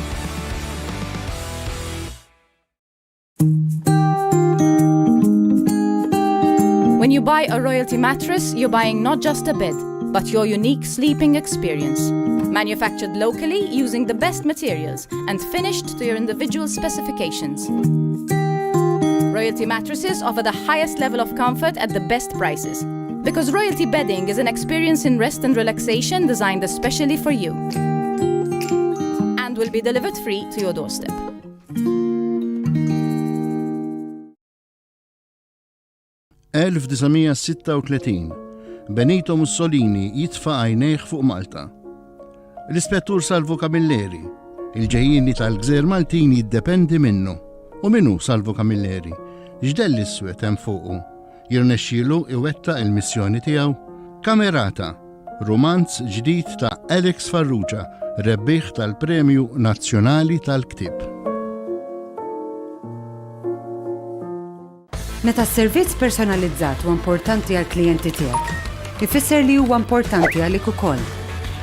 When you buy a Royalty mattress, you're buying not just a bed, but your unique sleeping experience. Manufactured locally using the best materials and finished to your individual specifications. Royalty mattresses offer the highest level of comfort at the best prices. Because Royalty bedding is an experience in rest and relaxation designed especially for you. And will be delivered free to your doorstep. (1936) Benito Mussolini jitfa' għajnejh fuq Malta. L-Ispettur Salvo Camilleri, il-ġejjini tal-Gżejjer Maltin jiddependi minnu. U minnu Salvo Camilleri? X'delli s-swed hemm fuqu? Jirnexxielu iwettaq il-missjoni tiegħu. Kamerata, romanz ġdid ta' Alex Farrugia, rebbieħ tal-Premju Nazzjonali tal-Ktieb. Meta s-servizz personalizzat huwa importanti għall-klijenti tiegħek, ifisser li huwa importanti għalik ukoll.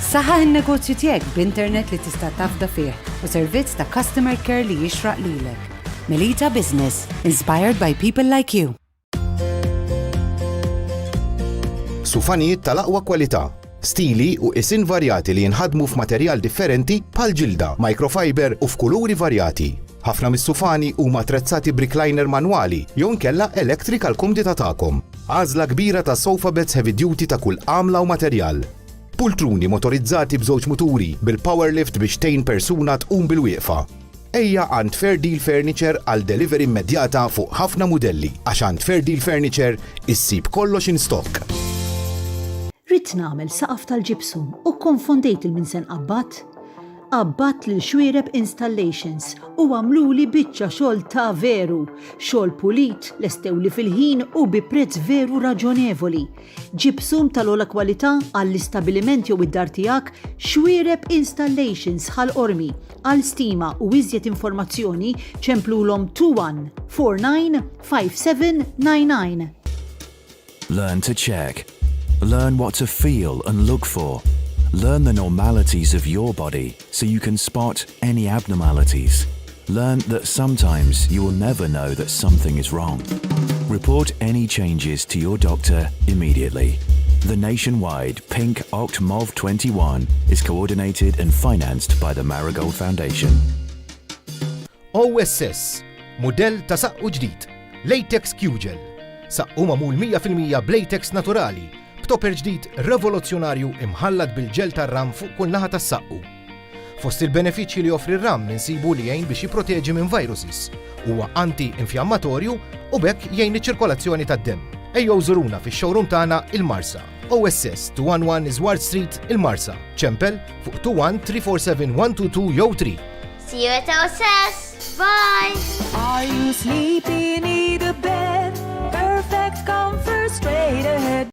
Saħħaħ in-negozju tiegħek b'internet li tista' tafda fih u servizz ta' customer care li jixraq lilek. Melita Business, inspired by people like you. Sufanijiet tal-aqwa kwalità, stili u isin varjati li jinħadmu f'materjal differenti bħal ġilda, microfiber u f'kuluri varjati. Ħafna mis-sufani huma attrezzati b'recliner manwali jew inkella electric għal kumdita tagħkom. Għażla kbira ta' sofa beds heavy duty ta' kull għamla u materjal. Pultruni motorizzati b'żewġ muturi bil-power lift biex tgħin persuna tqum bil-wieqfa. Ejja għand Fair Deal Furniture għal delivery immedjata fuq ħafna mudelli għax għand Fair Deal Furniture issib kollox in stock. Rid nagħmel saqaf tal-ġipsum u konfondejt il-minsen qabbat. Abbat lil Xwiereb Installations u għamluli biċċa xogħol ta' veru, xogħol pulit, lestewli fil-ħin u bi prezz veru raġonevoli. Ġibsum tal-ola kwalità għall-istabiliment jew id-dar tiegħek, Xwiereb Installations ħal-Ormi. Għal stima u iżjed informazzjoni ċemplulhom 21 49 5799. Learn to check. Learn what to feel and look for. Learn the normalities of your body so you can spot any abnormalities. Learn that sometimes you will never know that something is wrong. Report any changes to your doctor immediately. The nationwide Pink Oct MOV 21 is coordinated and financed by the Marigold Foundation. OSS, modell ta' saqqu ġdid, Latex Q-Gel. Saqqu magħmul 100% b'latex naturali, b'topper ġdid rivoluzzjonarju imħallat bil-ġel tar-ram fuq kull naħa tas-saqqu. Fost il-benefiċċji li joffri r-ram insibu li jgħin biex jipproteġi minn viruses, huwa anti-infjammatorju u bekk jgħin iċ-ċirkolazzjoni tad-demm. Ejjew żuruna fix-showroom tagħna il-Marsa. OSS 211 Isward Street il-Marsa. ċempel fuq 21 347 122 jew 3. See you at OSS. Bye. Are you sleepy? Need a bed? Perfect comfort straight ahead.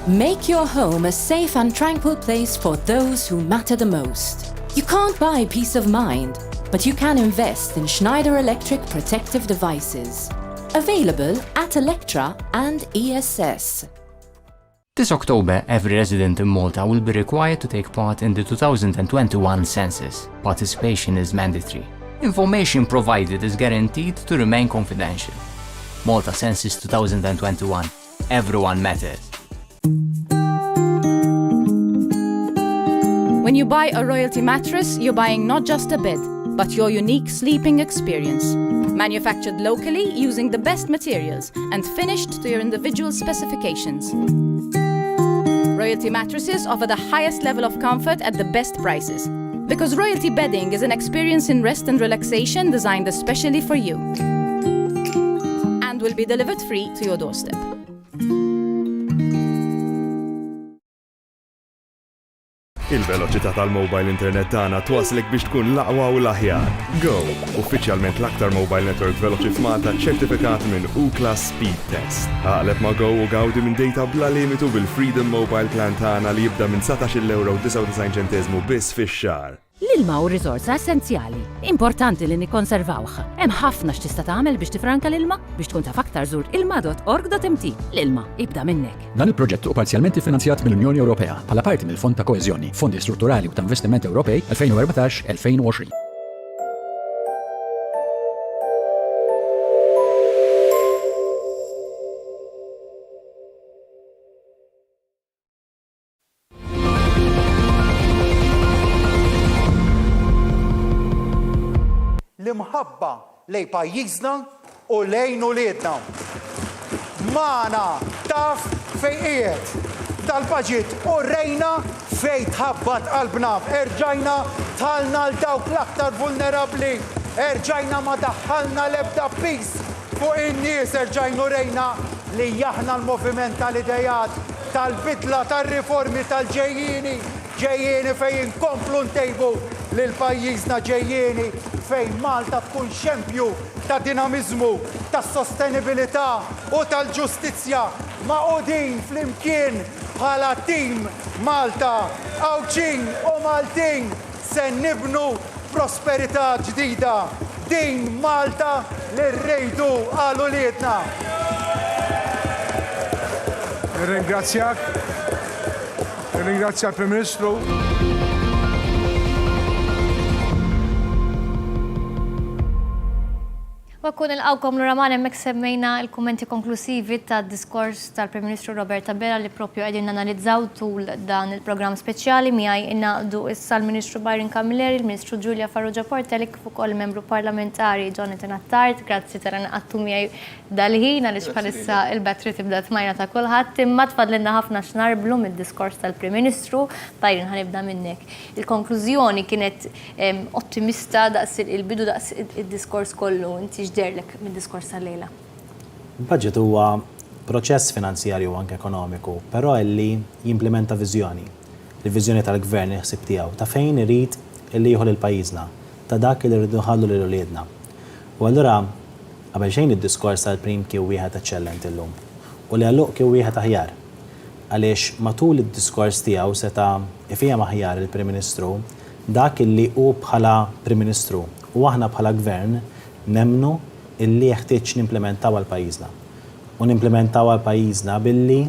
Make your home a safe and tranquil place for those who matter the most. You can't buy peace of mind, but you can invest in Schneider Electric protective devices. Available at Electra and ESS. This October, every resident in Malta will be required to take part in the 2021 census. Participation is mandatory. Information provided is guaranteed to remain confidential. Malta Census 2021. Everyone matters. When you buy a Royalty mattress, you're buying not just a bed, but your unique sleeping experience. Manufactured locally using the best materials and finished to your individual specifications. Royalty mattresses offer the highest level of comfort at the best prices. Because Royalty bedding is an experience in rest and relaxation designed especially for you. And will be delivered free to your doorstep. Il-veloċità tal-mobile internet tagħna twaslek biex tkun l-aqwa u l-aħjar. Go, uffiċjalment l-aktar mobile network veloċi f'Malta ċertifikat minn U-Class Speed Test. Għaqleb ma' Go u gawdi minn data bla limitu bil-Freedom Mobile Plan tagħna li jibda minn €17.99 biss fix-xahar. L-ilma u riżorsa essenzjali. Importanti li nikkonservawh. Hemm ħafna x'tista' tagħmel biex tifranka l-ilma biex tkun taf aktar żur ilma.org.mt. L-ilma ibda minnek. Dan il-proġett hu parzjalment finanzjat mill-Unjoni Ewropea bħala parti mill-Fond ta' Koeżjoni, Fondi Strutturali u ta' Investiment Ewropej 2014-2020. L-imħabba lej pajjiżna u lejn uliedna. Mana taf fej qiegħed. Dal-baġit u rejna fej tħabbat qalbna. Erġajna tħallna l-dawk l-aktar vulnerabbli. Erġajna ma daħħalna l-ebda pis fuq in-nies. Erġajnu rejna li jaħna l-moviment tal-idejat, tal-bidla, tal-riformi, tal-ġejjini. Ġejjini fejn inkomplu ntejbu lil pajjiżna, ġejjini fejn Malta tkun xempju ta' dinamizmu, ta' sostenibilità u tal-ġustizzja maqudin flimkien bħala tim Malta. Awċin u Maltin se nibnu prosperità ġdida. Din Malta li rrejdu għal uliedna. Ringrazzja l-Prim Ministru. kun il-qawkom l-raman emmek semmejna il-kommenti konklusivi ta' diskors tal-Prim Ministru Robert Tabella li propju għedin analizzaw tul dan il-program speċjali miħaj innaqdu issa l-Ministru Byron Camilleri, il-Ministru Giulia Farrugia Portelli, kif ukoll membru parlamentari Jonathan Attard, grazzi tara naqattu miħaj dal-ħin għaliex bħalissa il-battery tibda tmajna ta' kulħadd, imma tfadlinna ħafna x'narblu mid-diskors tal-Prim Ministru. Byron, ħanibda minnek. Il-konklużjoni kienet ottimista daqs il-bidu daqs il-diskors kollu. X'derlek mid-diskors tal-lejla? Il-budget huwa proċess finanzjarju u anke ekonomiku, però li jimplementa viżjoni. Il-viżjoni tal-gvern iħsib tiegħu ta' fejn irid illi jieħu lil pajjiżna, ta' dak li rridu nħallu lil uliedna. U allura qabel xejn id-diskors tal-Prim kien wieħed eċċellenti llum. U li għalluq kien wieħed aħjar. Għaliex matul id-diskors tiegħu seta' ifihom aħjar il-Prim Ministru dak illi hu bħala Prim Ministru u aħna bħala gvern nemnu illi jeħtieġ nimplementaw għal pajjiżna. U nimplementaw għal pajjiżna billi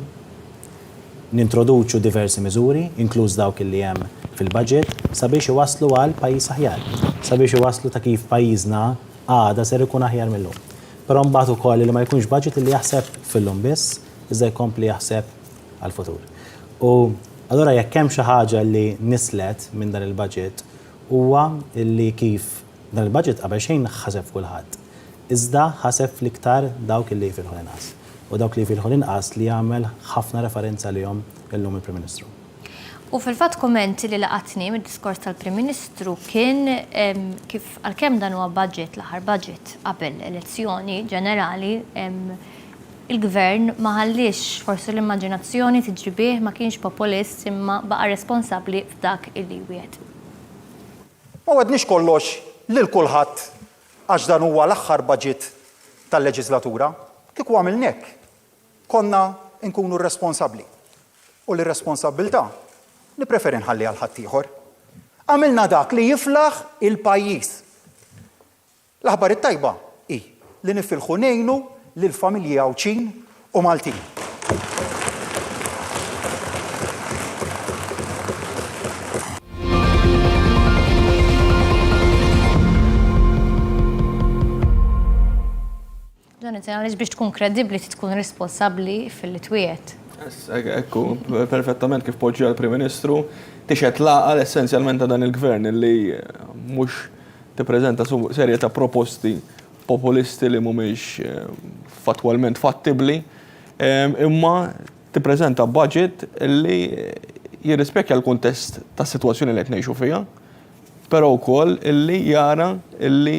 nintroduċu diversi miżuri, inkluż dawk illi hemm fil-budget, sabiex iwasslu għal pajjiż aħjar, sabiex iwasslu ta' kif pajjiżna għada ser ikun aħjar millum. Però mbagħad ukoll li ma jkunx budget illi jaħseb fil-lum biss, iżda jkompli jaħseb għal-futur. U allura jekk hemm xi ħaġa li nislet minn dan il-budget huwa illi kif dan il-budget qabel xejn ħaseb kulħadd. Iżda ħaseb fl-iktar dawk li jfilħu inqas. U dawk li jfilħu inqas li jagħmel ħafna referenza lihom illum il-Prim Ministru. U fil-fatt kommenti li laqatni mid-diskors tal-Prim Ministru kien kif għalkemm dan huwa budget l-aħħar budget qabel elezzjoni ġenerali il-gvern ma ħallix forsi l-immaġinazzjoni tiġribih ma kienx populist imma baqa' responsabbli f'dak illi wieħed. Ma wedniex kollox lil kulħadd għax dan huwa l-aħħar budget tal-leġislatura, kieku għamilnek. Konna nkunu responsabbli. U l-responsabilità nippreferi nħalli għal ħadd ieħor. Għamilna dak li jiflaħ il-pajjiż. L-aħbar it-tajba hi li nifilħu ngħinu lill-familji Għawċin u Maltin. Għaliex biex tkun kredibbli tkun responsabbli fil-twiet. Ekku, perfettament kif poġġi għal-Prim Ministru, tixet laqal essenzjalment ta' dan il-gvern li mhux tippreżenta serje ta' proposti populisti li mhumiex fatwalment fattibbli, imma tippreżenta budget li jirrispjekkja l-kuntest tas-sitwazzjoni li qed ngħixu fiha, però wkoll illi jara illi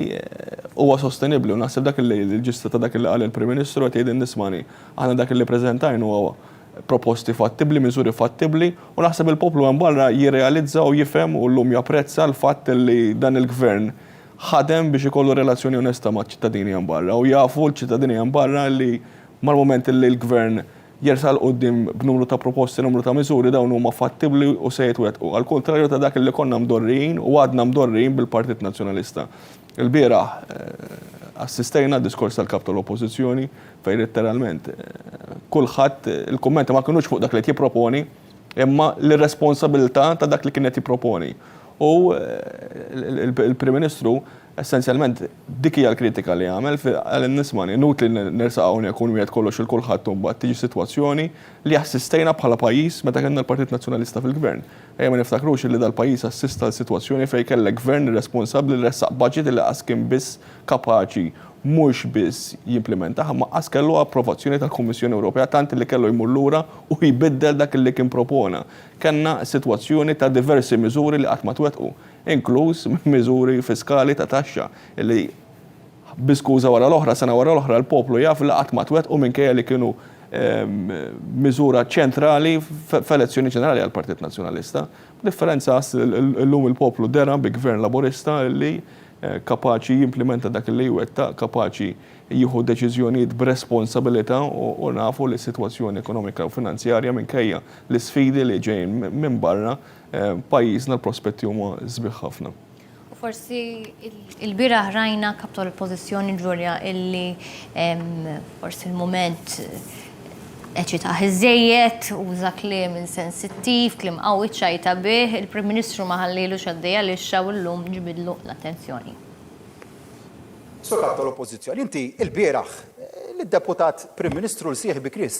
huwa sostenibbli u naħseb dak il-ġista ta' dak li qal il-Prim Ministru qed jgħidin nismani aħna dak li preżentajn huwa proposti fattibbli, miżuri fattibbli u naħseb il-poplu hemm barra jirrealizza u jifhem u llum japprezza l-fatt li dan il-gvern ħadem biex ikollu relazzjoni onesta maċ-ċittadini hemm barra u jafu l-ċittadini hemm barra li mal-moment li l-gvern jersal qudiem b'numru ta' proposti, numru ta' miżuri dawn huma fattibbli u se jitwettqu. Al kontrarju ta' dak li konna mdorrijin u għadna mdorrijin bil-Partit Nazzjonalista. Il-bieraħ assistejna diskors tal-kap tal-Oppożizzjoni fejn letteralment kulħadd il-kummenti ma kinux fuq dak li jipproponi imma l-responsabilità ta' dak li kien qed jipproponi. U il-Prim Ministru essenzjalment dik hija l-kritika li għamel għal nismani nut li nersaq hawnhekk kun wieħed kollox il-kulħadd imbagħad tiġi sitwazzjoni li assistejna bħala pajjiż meta kellna l-Partit Nazzjonalista fil-Gvern. Ejja ma niftakrux li dal-pajjiż assista l-sitwazzjoni fejn kellek gvern responsabbli li ressaq budget li qas kien biss kapaċi mhux biss jimplementaha ma qas kellu approvazzjoni tal-Kummissjoni Ewropea tant li kellu jmur lura u jbiddel dak li kien propona. Kenna sitwazzjoni ta' diversi miżuri li qatt ma twettqu, inkluż miżuri fiskali ta' taxxa li biskuża wara l-oħra sena wara l-oħra l-poplu jaf li qatt ma twettqu minkejja li kienu miżura ċentrali f'elezzjoni ġenerali għall-Partit Nazzjonalista. Differenza llum il-poplu dera bi gvern laburista li kapaċi jimplementa dak li jwetta, kapaċi jieħu deċiżjonijiet b'responsabilità u nafu li s-sitwazzjoni ekonomika u finanzjarja minkejja l-sfidi li ġejjin minn barra pajjiżna l-prospetti huma sbieħ ħafna. Forsi il-bieraħ rajna kap tal-oppożizzjoni Ġulja illi forsi il-moment eċita ħiżejjed, uża kliem insensittiv, kliem qawwi ċajta bih, il-Prim Ministru ma ħallilux għaddejja li xaw illum ġibidlu l-attenzjoni. Sur kap tal-Oppożizzjoni, inti l-bieraħ l-deputat Prim Ministru l-Sieħ Bikris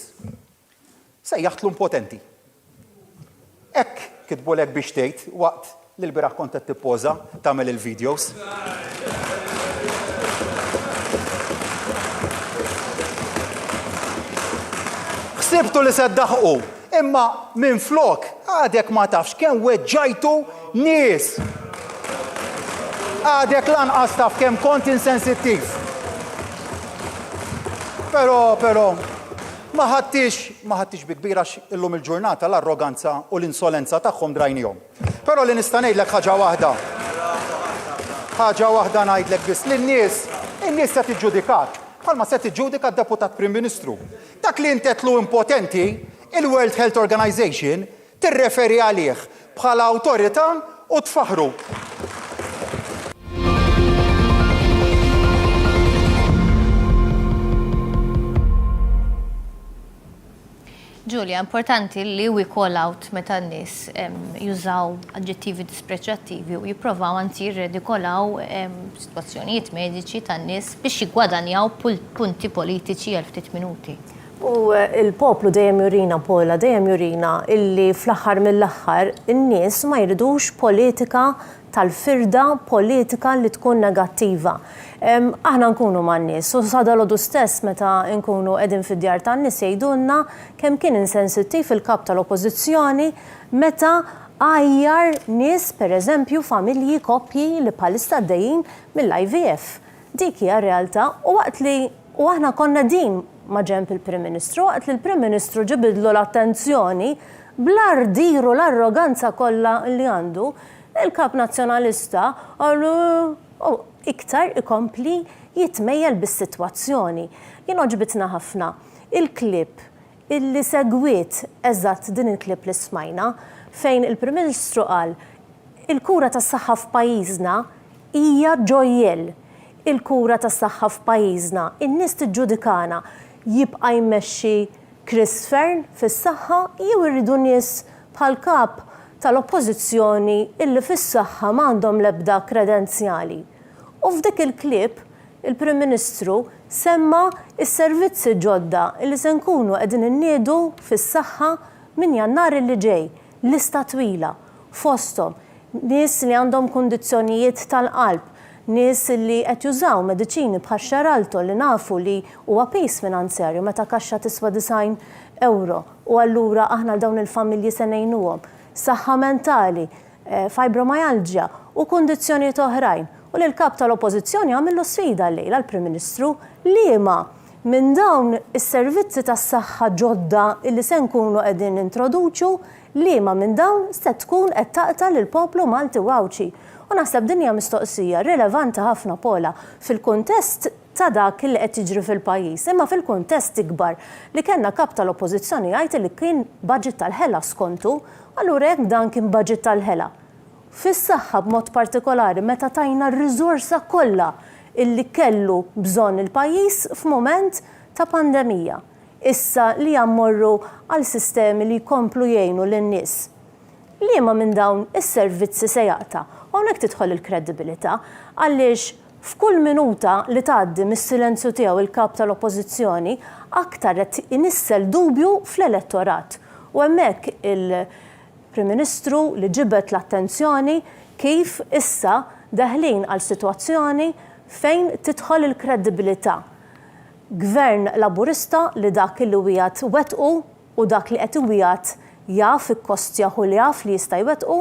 sejjaħtlu impotenti. Hekk kitbulek biex tgħid waqt li l-bieraħ kont qed tippoża tagħmel il-videos. Ħsibtu li se ddaħqu, imma minn flok għadek ma tafx kemm weġġajtu nies. Għadek lanqas taf kemm kont insensittiv. Però ma ħadtix bi kbirax illum il-ġurnata l-arroganza u l-insolenza tagħhom drajnihom. Però li nista' ngħidlek ħaġa waħda. Ħaġa waħda ngħidlek biss lin-nies, in-nies se tiġġudikat. Bħalma se tiġġudika d-deputat Prim Ministru. Dak li intetlu impotenti, il-World Health Organization tirreferi għalih bħala awtorità u tfaħru. Giulia, importanti li we call out meta n-nies jużaw aġġettivi dispreċjattivi u jipprovaw anzi jirredikolaw situazzjonijiet mediċi tan-nies biex jiggwadanjaw punti politiċi għal ftit minuti. U il-poplu dejjem jurina Pola, dejjem jurina illi fl-aħħar mill-aħħar in-nies ma jridux politika tal-firda, politika li tkun negattiva. Aħna nkunu man-nies, u sadalodu stess meta nkunu qegħdin fid-djar tan-nies jgħidulna kemm kien insensittiv il-kap tal-Oppożizzjoni meta għajjar nies pereżempju familji koppji li bħalissa għaddejjin mill-IVF. Dik hija realtà u waqt li u aħna konna din ma' ġenb il-Prim Ministru, waqt li l-Prim Ministru ġibidlu l-attenzjoni bl-ardiru l-arroganza kollha li għandu, il-kap nazzjonalista għallu iktar ikompli jitmejjel bis-sitwazzjoni. Jien oġbitna ħafna il-klip illi segwiet eżatt din il-klip li smajna fejn il-Prim Ministru qal il-kura tas-saħħa f'pajjiżna hija ġojjel. Il-kura tas-saħħa f'pajjiżna, in-nies tiġġudikana jibqa' jmexxi Chris Fern fis-saħħa jew irridu nies bħal kap tal-Oppożizzjoni illi fis-saħħa m'għandhom l-ebda kredenzjali. U f'dik il-klip, il-Prim Ministru semma s-servizzi ġodda illi se nkunu qegħdin inniedu fis-saħħa minn Jannar illi ġej, lista twila, fosthom nies li għandhom kundizzjonijiet tal-qalb, nies li qed jużaw mediċini bħal Xaralto li nafu li huwa pis finanzjarju meta kaxxa tiswa €90 u allura aħna dawn il-familji se ngħinuhom. Saħħa mentali, fibromyalgia u kundizzjonijiet oħrajn. U l-kap tal-Oppożizzjoni għamillu sfida l-lejla l-Prim Ministru liema minn dawn is-servizzi tas-saħħa ġodda illi se nkunu qegħdin introduċu liema minn dawn se tkun qed taqta' lill-poplu Malti Wawċi. U naħseb din hija mistoqsija rilevanti ħafna Pola fil-kuntest ta' dak li qed jiġri fil-pajjiż, imma fil-kuntest ikbar li kellna kap tal-Oppożizzjoni jgħid li kien budget tal-ħela skontu, allura hekk dan kien budget tal-ħela. Fis-saħħa b'mod partikolari meta tajna r-riżorsa kollha illi kellu bżonn il-pajjiż f'mument ta' pandemija. Issa li jammorru għal sistemi li jkomplu jgħinu lin-nies. Liema minn dawn is-servizzi se jaqta' hawnhekk tidħol il-kredibilità għaliex f'kull minuta li tgħaddi mis-silenzju tiegħu il-kap tal-Oppożizzjoni aktar qed inissel dubju fl-elettorat. U hemmhekk il-Prim Ministru li ġibet l-attenzjoni kif issa daħlin għal sitwazzjoni fejn tidħol il-kredibilità. Gvern laburista li dak li wieħed wettqu u dak li qed iwieħed jaf ikkostjaħu li jaf li jista' jwettqu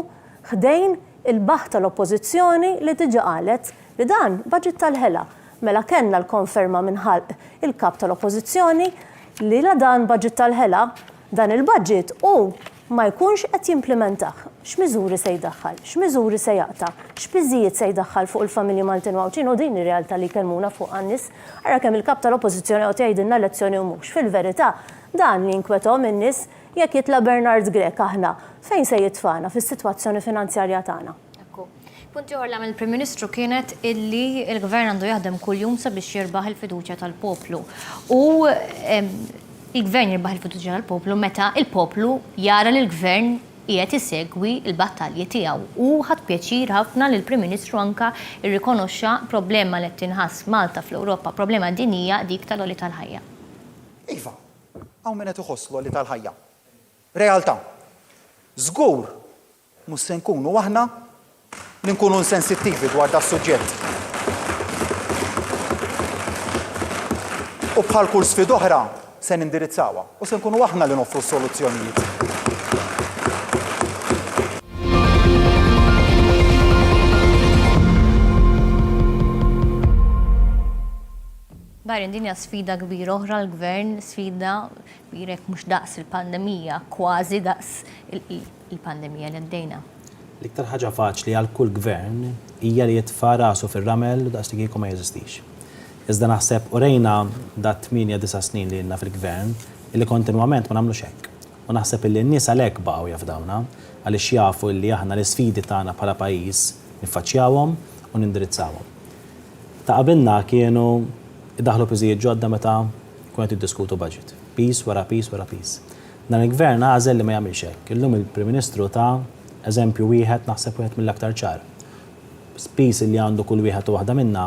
ħdejn il-baħ tal-Oppożizzjoni li diġà qalet li dan budget tal-ħela. Mela kellna l-konferma minħalq il-kap tal-Oppożizzjoni li la dan budget tal-ħela dan il-budget u ma jkunx qed jimplementaħ. X'miżuri se jdaħħal, x'miżuri se jaqta', x'biżijiet se jdaħħal fuq il-familji Maltin Wawċin u din ir-realtà li kellmuna fuq għan-nies. Ara kemm il-kap tal-Oppożizzjoni qed jgħidilna elezzjoni u mhux. Fil-verità dan li nkwethom in-nies jekk jitla' Bernard Grek aħna fejn se jitfana fis-sitwazzjoni finanzjarja tagħna. Punti ħorla mill-Prim Ministru kienet illi il-Gvern għandu jaħdem kuljum sabiex jirbaħ il-fiduċja tal-poplu. U il-Gvern jirbaħ il-fiduċja tal-poplu meta il-poplu jara li l-Gvern qiegħed isegwi l-battalji tiegħu u ħadd pjaċir ħafna li l-Prim Ministru anke rrikonoxxa problema li tinħass Malta fl-Ewropa, problema dinija dik tal-għoli tal-ħajja. Iva, hawn min qed iħosslu li tal-ħajja. Realtà. Żgur mhux se nkunu aħna li nkunu insensittivi dwar da suġġett. U bħal kull sfid oħra se nindirizzawha u se nkunu aħna li noffru soluzzjonijiet. Barin dinja sfida kbira oħra l-gvern, sfida kbira mhux daqs il-pandemija, kważi daqs il-pandemija li għaddejna. L-iktar ħaġa faċli għal kull gvern hija li jitfa' rasu fir-ramel u daqs li kieku ma jeżistix. Iżda naħseb u rejna da 8-9 snin li jenna fil-gvern illi kontinwament ma nagħmlux hekk. U naħseb illi n-nies għalhekk baqgħu jafdawna għaliex jafu li aħna l-isfidi tagħna bħala pajjiż niffaċċjawhom u nindirizzawhom. Ta' qabilna kienu iddaħlu piżijiet ġodda meta kienet jiddiskutu budget. Piece wara piece wara piece. Dan il-gvern għażel li ma jagħmilx hekk. Illum il-Prim Ministru ta' eżempju wieħed naħseb wieħed mill-aktar ċar. Piece li għandu kull wieħed u waħda minnha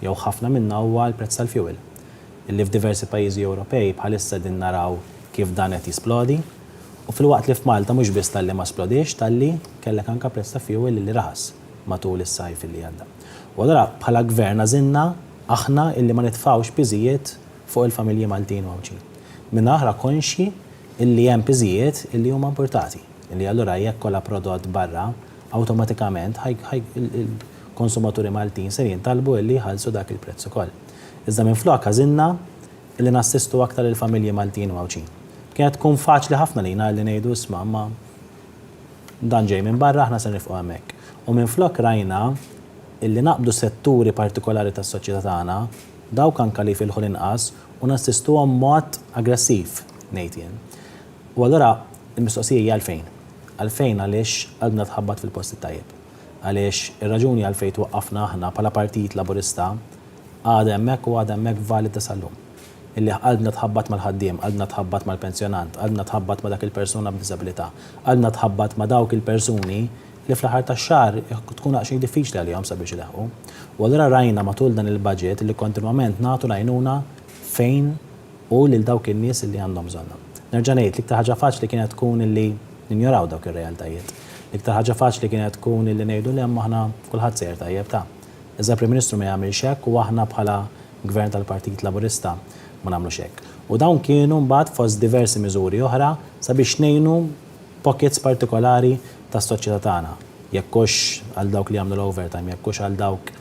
jew ħafna minnha huwa l-prezz tal-fuel. Illi f'diversi pajjiżi Ewropej bħalissa din naraw kif dan qed jisplodi u fil-waqt li f'Malta mhux biss talli ma splodix talli kellek anke prezz ta' fuel li raħas matul is-sajf illi għadda. U allura bħala gvern għażilna aħna illi ma nitfgħux piżijiet fuq il-familji Maltin u Ewċin. Minn aħra konxi illi hemm piżijiet illi huma importati. Illi allura jekk kollha prodott barra awtomatikament konsumaturi Maltin se jintalbu illi jħallsu dak il-prezz ukoll. Iżda minflok għażilna illi nassistu aktar il-familji Maltin u Ewċin. Kienet tkun faċli ħafna lina li ngħidu isma' ma dan ġej minn barra aħna se nifqu hemmhekk. U minflok rajna illi naqbdu setturi partikolari tas-soċjetà tagħna dawk anke li filħu l-inqas u nassistuhom mod aggressiv ngħid jien. U allura l-mistoqsija hija għalfejn. Għalfejn għaliex qalbna tħabbat fil-post tajjeb. Għaliex ir-raġuni għalfejn twaqqafna aħna bħala Partit Laburista għadha hemmhekk u għadha hemmhekk valida sal-lum. Illi qalbna tħabbat mal-ħaddiem, qalbna tħabbat mal-pensjonant, qalbna tħabbat ma' dak il-persuna b'diżabilità, qalbna tħabbat ma' dawk il-persuni li fl-aħħar tax-xahar tkun xejn diffiċli għalihom sabiex ileħqu. U allura rajna matul dan il-budget li kontinwament nagħtu għajnuna fejn u lil dawk in-nies li għandhom bżonna. Nerġa' ngħid l-iktar ħaġa faċli kienet tkun illi ninjoraw dawk ir-realtajiet. L-iktar ħaġa faċli kienet tkun illi ngħidu li hemm aħna kulħadd sejjer tajjeb ta'. Iżda Prim Ministru ma jagħmilx hekk u aħna bħala Gvern tal-Partit Laburista ma nagħmlux hekk. U dawn kienu mbagħad fost diversi miżuri oħra sabiex ngħinu pockets partikolari tas-soċjetà tagħna. Jekkux għal dawk li jagħmlu l-overtime, jekkux għal dawk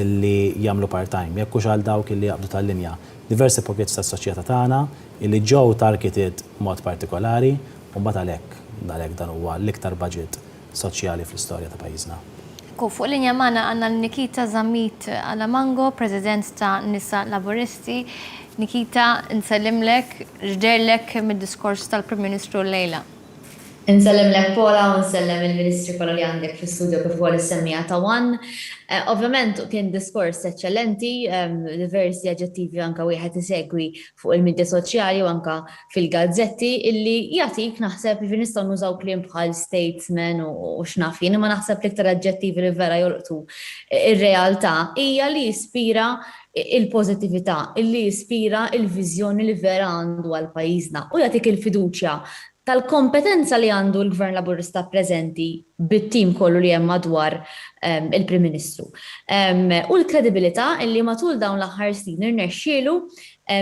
illi jagħmlu part-time, jekkux għal dawk illi jaqbdu tal-linja. Diversi pockets tas-soċjetà tagħna illi ġew targeted mod partikolari u mbagħad għalhekk dan huwa l-iktar budget soċjali fl-istorja ta' pajjiżna. Fuq linja magħna għandna Nikita Zammit Alamango, President ta' Nisa Laburisti. Nikita, nsellimlek, ġderlek mid-diskors tal-Prim Ministru lejla. Nsellem Pola u nsellem il-Ministri kollha li għandek fis-studju kif ukoll is-semmija ta' Wan. Ovvjament kien diskors eċċellenti, diversi aġġettivi anke wieħed isegwi fuq il-midja soċjali u anke fil-gazzetti illi jagħtik naħseb li nistgħu nużaw kliem bħal statesman u x'naf jien, imma naħseb l-iktar aġġettivi li vera jolqtu ir-realtà hija li jispira il-pożittività, illi jispira il-viżjoni li vera għandu għal pajjiżna u jagħtik il-fiduċja tal-kompetenza li għandu l-Gvern Laburista preżenti bit-tim kollu li hemm madwar il-Prim Ministru. U l-kredibilità li matul dawn l-aħħar snin irnexxielu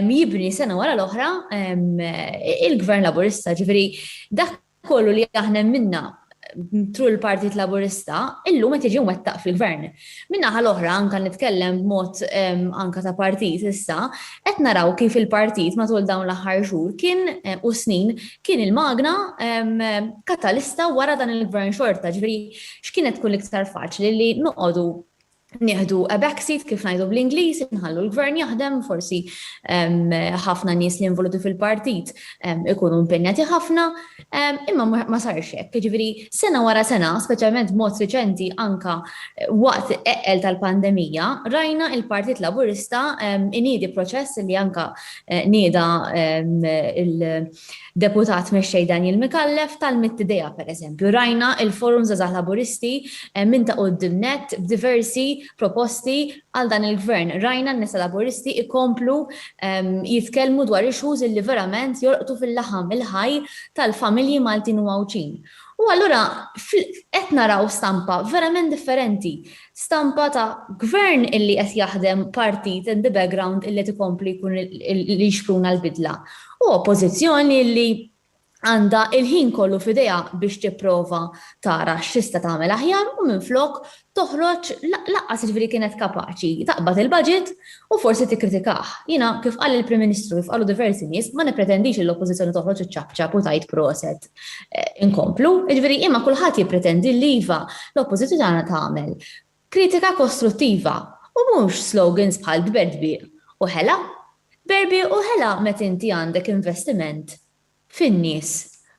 jibni sena wara l-oħra il-Gvern Laburista, ġifieri dak kollu li aħna minna tru l-Partit Laburista illum qed jiġi mwettaq fil-Gvern. Min-naħa l-oħra anke nitkellem b'mod anke ta' partit issa, qed naraw kif il-partit matul dawn l-aħħar xhur kien u snin kien il-magna katalista wara dan il-Gvern xorta. Ġifieri x'kienet tkun l-iktar faċli li noqogħdu nieħdu a backseat kif ngħidu bl-Ingliż, inħallu l-gvern jaħdem, forsi ħafna nies li involuti fil-partit ikunu impenjati ħafna, imma ma sarx hekk. Jiġifieri sena wara sena, speċjalment mod reċenti anka waqt eqqel tal-pandemija, rajna il-Partit Laburista iniedi proċess li anka nieda il-deputat mexxej Daniel Mikallef tal-Mittidea pereżempju. Rajna il-Forum Żgħażagħ Laburisti minn ta' quddiem net b'diversi proposti għal dan il-gvern. Rajna n-nisa laburisti ikomplu jitkellmu dwar issues li verament jorqtu fil-laħam il-ħaj tal-familji Maltin u Għawċin. U allura qed naraw stampa verament differenti. Stampa ta' gvern illi qed jaħdem partit in the background illi tikompli jkun li jixpruna l-bidla. U oppożizzjoni li għandha il-ħin kollu f'idea biex tipprova tara x'tista' tagħmel aħjar u minflok toħroġ laqqas jiġifieri kienet kapaċi taqbad il-budget u forsi tikkritikah. Jiena kif qal il-Prim Ministru, kif qalu diversi nies, ma nippretendix l-oppożizzjoni toħroġ iċċabċab u tajt proset inkomplu. Jiġifieri imma kulħadd jippretendi li iva l-oppożizzjoni tagħmel kritika kostruttiva u mhux slogans bħal berbi u ħela. Berbi u ħela meta inti għandek investiment fin-nies,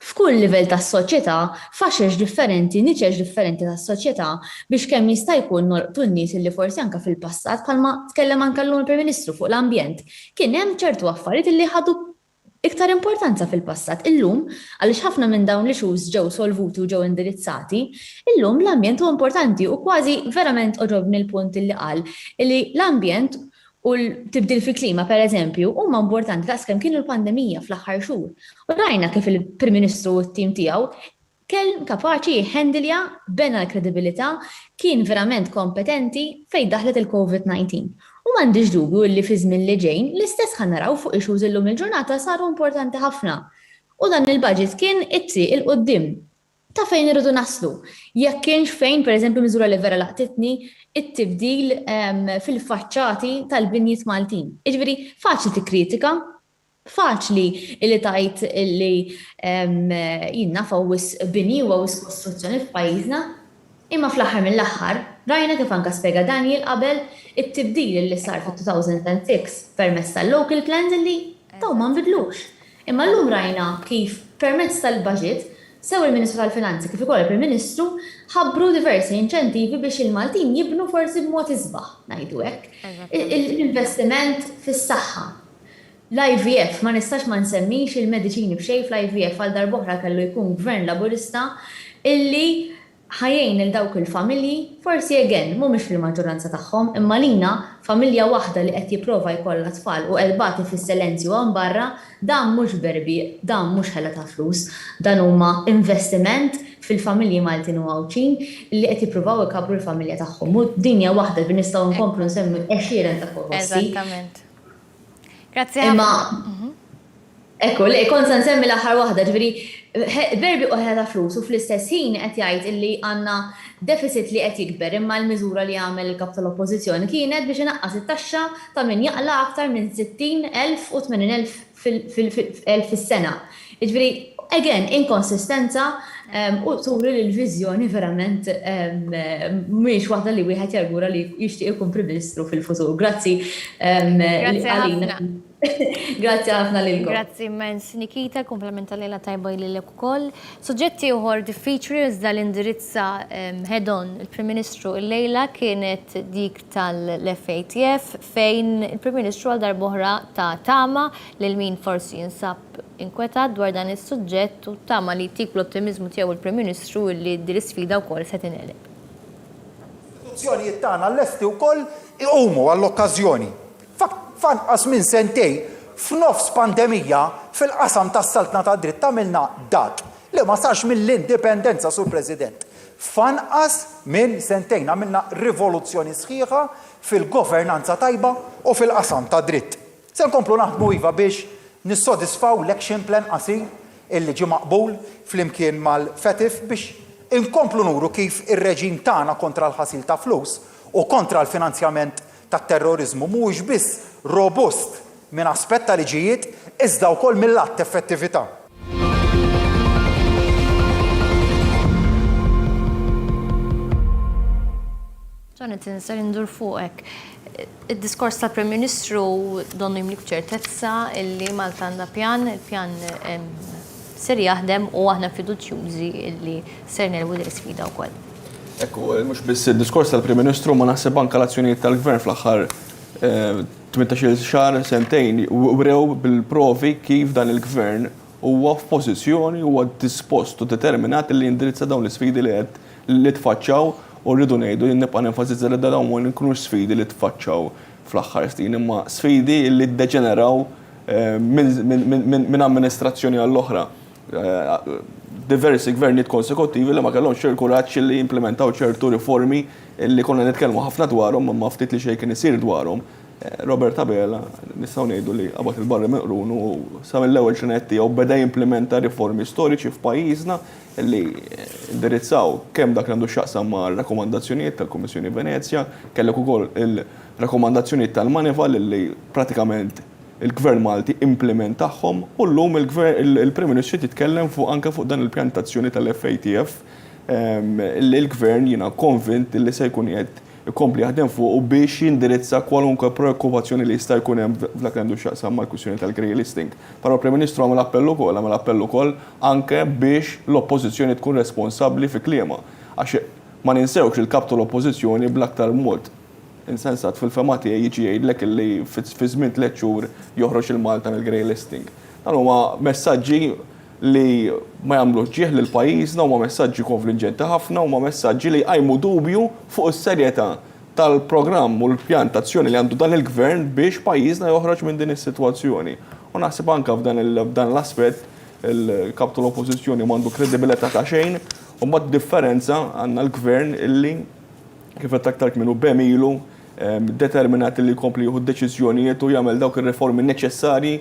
f'kull livell tas-soċjetà, faxex differenti, niċex differenti tas-soċjetà biex kemm jista' jkun norqtu n-nies li forsi anke fil-passat bħalma tkellem anke llum il-Prim Ministru fuq l-ambjent. Kien hemm ċertu affarijiet li ħadu iktar importanza fil-passat. Illum, għaliex ħafna minn dawn l-issues ġew solvuti u ġew indirizzati, illum l-ambjent huwa importanti u kważi verament oġobni l-punt li qal li l-ambjent u l-tibdil fil-klima, per eżempju, huma importanti daqskemm kienu l-pandemija fl-aħħar xhur. U rajna kif il-Prim Ministru u t-tim tiegħu kien kapaċi jħendilja bena l-kredibilità, kien verament kompetenti fejn daħlet il-COVID-19. U m'għandix dubju li fi żmien li ġejn l-istess ħannaraw fuq issues illum il-ġurnata saru importanti ħafna. U dan il-budget kien it-triq il-qudiem ta' fejn irridu naslu. Jekk kienx fejn, pereżempju, miżura li vera laqtitni, it-tibdil fil-faċċati tal-binjiet Maltin. Jiġifieri faċli tikkritika, faċli li tajt li jinnafaw wis bini u wis kostruzzjoni f'pajjiżna, imma fl-aħħar mill-aħħar rajna kif anke spjega Daniel qabel it-tibdil li sar fit-2006 permezz tal-local plans li taw ma nbidlux. Imma llum rajna kif permezz tal-budget sew il-Ministru tal-Finanzi kif ukoll il-Prim Ministru ħabbru diversi inċentivi biex il-Maltin jibnu forsi b'mod isbaħ, ngħidu hekk. L-investiment fis-saħħa. L-IVF, ma nistax ma nsemmix il-mediċini b'xejn fl-IVF għal darb'oħra kellu jkun gvern laburista illi ħajjejn il dawk il-familji, forsi again, mhumiex fil-maġġoranza tagħhom, imma lina familja waħda li qed jipprova jkollha tfal u qelbati fis-silenzju għan barra, dan mhux berbi, dan mhux ħela ta' flus, dan huma investiment fil-familji Maltin u Għawċin li qed jippruvaw ikabru l-familja tagħhom. U dinja waħda li nistgħu nkomplu nsemmi għexieren ta' korrossi. Eżattament. Grazzi ħafna. Ekku, li konsa nsemmi l-aħħar waħda, ġifieri berbi uħla ta' flus u fl-istess ħin qed jgħid illi għandna deficit li qed jikber imma l-miżura li għamel il-kap tal-Oppożizzjoni kienet biex inaqqas it-taxxa ta' min jaqla aktar minn 60,000 u 80,000 fis-sena. Jiġifieri, again, inkonsistenza u turi li l-viżjoni verament mhix waħda li wieħed jargura li jixtieq ikun Prim Ministru fil-futur. Grazzi għalina. Grazzi ħafna lilkom. Grazzi immens Nikita, komplementa lejla tajba lilek ukoll. Suġġetti uħor diffiċli iżda l-indirizza head-on il-Prim Ministru il-lejla kienet dik tal-FATF fejn il-Prim Ministru għal darbohra ta' tama lil min forsi jinsab inkwetat dwar dan is-suġġett u tama li tik l-ottimizmu tiegħu il-Prim Ministru li d-sfida wkoll se tinqeleb. Istituzzjonijiet tagħna lesti wkoll iqumu għall-okkażjoni. Fanqas minn sentej f'nofs pandemija fil-qasam tas-saltna ta' dritt tagħmilna dak li ma sarx mill-indipendenza sur President. Fanqas minn sentejn għamilna rivoluzzjoni sħiħa fil-governanza tajba u fil-qasam ta' dritt. Se nkomplu naħdmu iva biex nissodisfaw l-action plan qasir illi ġie maqbul flimkien mal-FATF biex inkomplu nuru kif ir-reġim tagħna kontra l-ħasil ta' flus u kontra l-finanzjament tat-terrorizmu mhuwiex biss robust minn aspett ta' liġijiet iżda wkoll mill-att effettività. Ġon Jonathan, sar indur fuqek. Id-diskors tal-Prim Ministru donnu jimlik ċertezza illi Malta għandha pjan, il-pjan ser jaħdem u aħna fiduċjużi illi ser nelbu l-isfida wkoll. Ekku, mhux biss id-diskors tal-Prim Ministru ma naħseb anke l-azzjonijiet tal-Gvern fl-aħħar 18 xahar sentejn wrew bil-provi kif dan il-Gvern huwa f'pożizzjoni huwa dispost u determinat li jindirizza dawn l-isfidi li tfaċċaw u rridu ngħidu li nibqa' nenfasizza li dawn ma jkunux sfidi li tfaċċaw fl-aħħar snin imma sfidi li ddeġeneraw minn amministrazzjoni għall-oħra. Diversi gvernijiet konsekuttivi li ma kellhomx kuraġġ li jimplementaw ċertu riformi li konna nitkellmu ħafna dwarhom ma ftit li xejn kien isir dwarhom. Robert Tabela nistgħu ngħidu li qabad il-barra meqrun u sa mill-ewwel ġenet tiegħu beda jimplementa riformi storiċi f'pajjiżna li indirizzaw kemm dak għandu x'jaqsam ma' rakkomandazzjonijiet tal-Kummissjoni Venezja, kellek ukoll il-rakkomandazzjonijiet tal-Manival li pratikament il-Gvern Malti implementahom u llum il-Prim Ministru titkellem anke fuq dan il-pjantazzjoni tal-FATF li l-Gvern jiena konvint li se jkun qed ikompli jaħdem fuq u biex jindirizza kwalunkwe preokkupazzjoni li jista' jkun hemm f'dak għandu x'jaqsam mal-kwistjoni tal-grey listing. Però l-Prim Ministru għamel appell ukoll anke biex l-oppożizzjoni tkun responsabbli fi kliema. Għax ma ninsewx il-kap tal-oppożizzjoni bl-aktar mod insensat fil-fema tiegħi jiġi jgħidlek li fi żmien 3 xhur joħroġ il-Malta mill-grey listing. Dan huma messaġġi li ma jagħmlux ġieħ lil pajjiżna huma messaġġi konfliġġenti ħafna huma messaġġi li jqajmu dubju fuq is-serjetà tal-programm u l-pjantazzjoni li għandu dan il-Gvern biex pajjiżna joħroġ minn din is-sitwazzjoni. U naħseb anke f'dan l-aspett il-kap tal-oppożizzjoni m'għandu kredibilità ta' xejn u mbagħad differenza għandna l-Gvern illi kif qed aktar kmienu bemilu determinati li jkompli jieħu deċiżjonijiet u jagħmel dawk ir-riformi neċessarji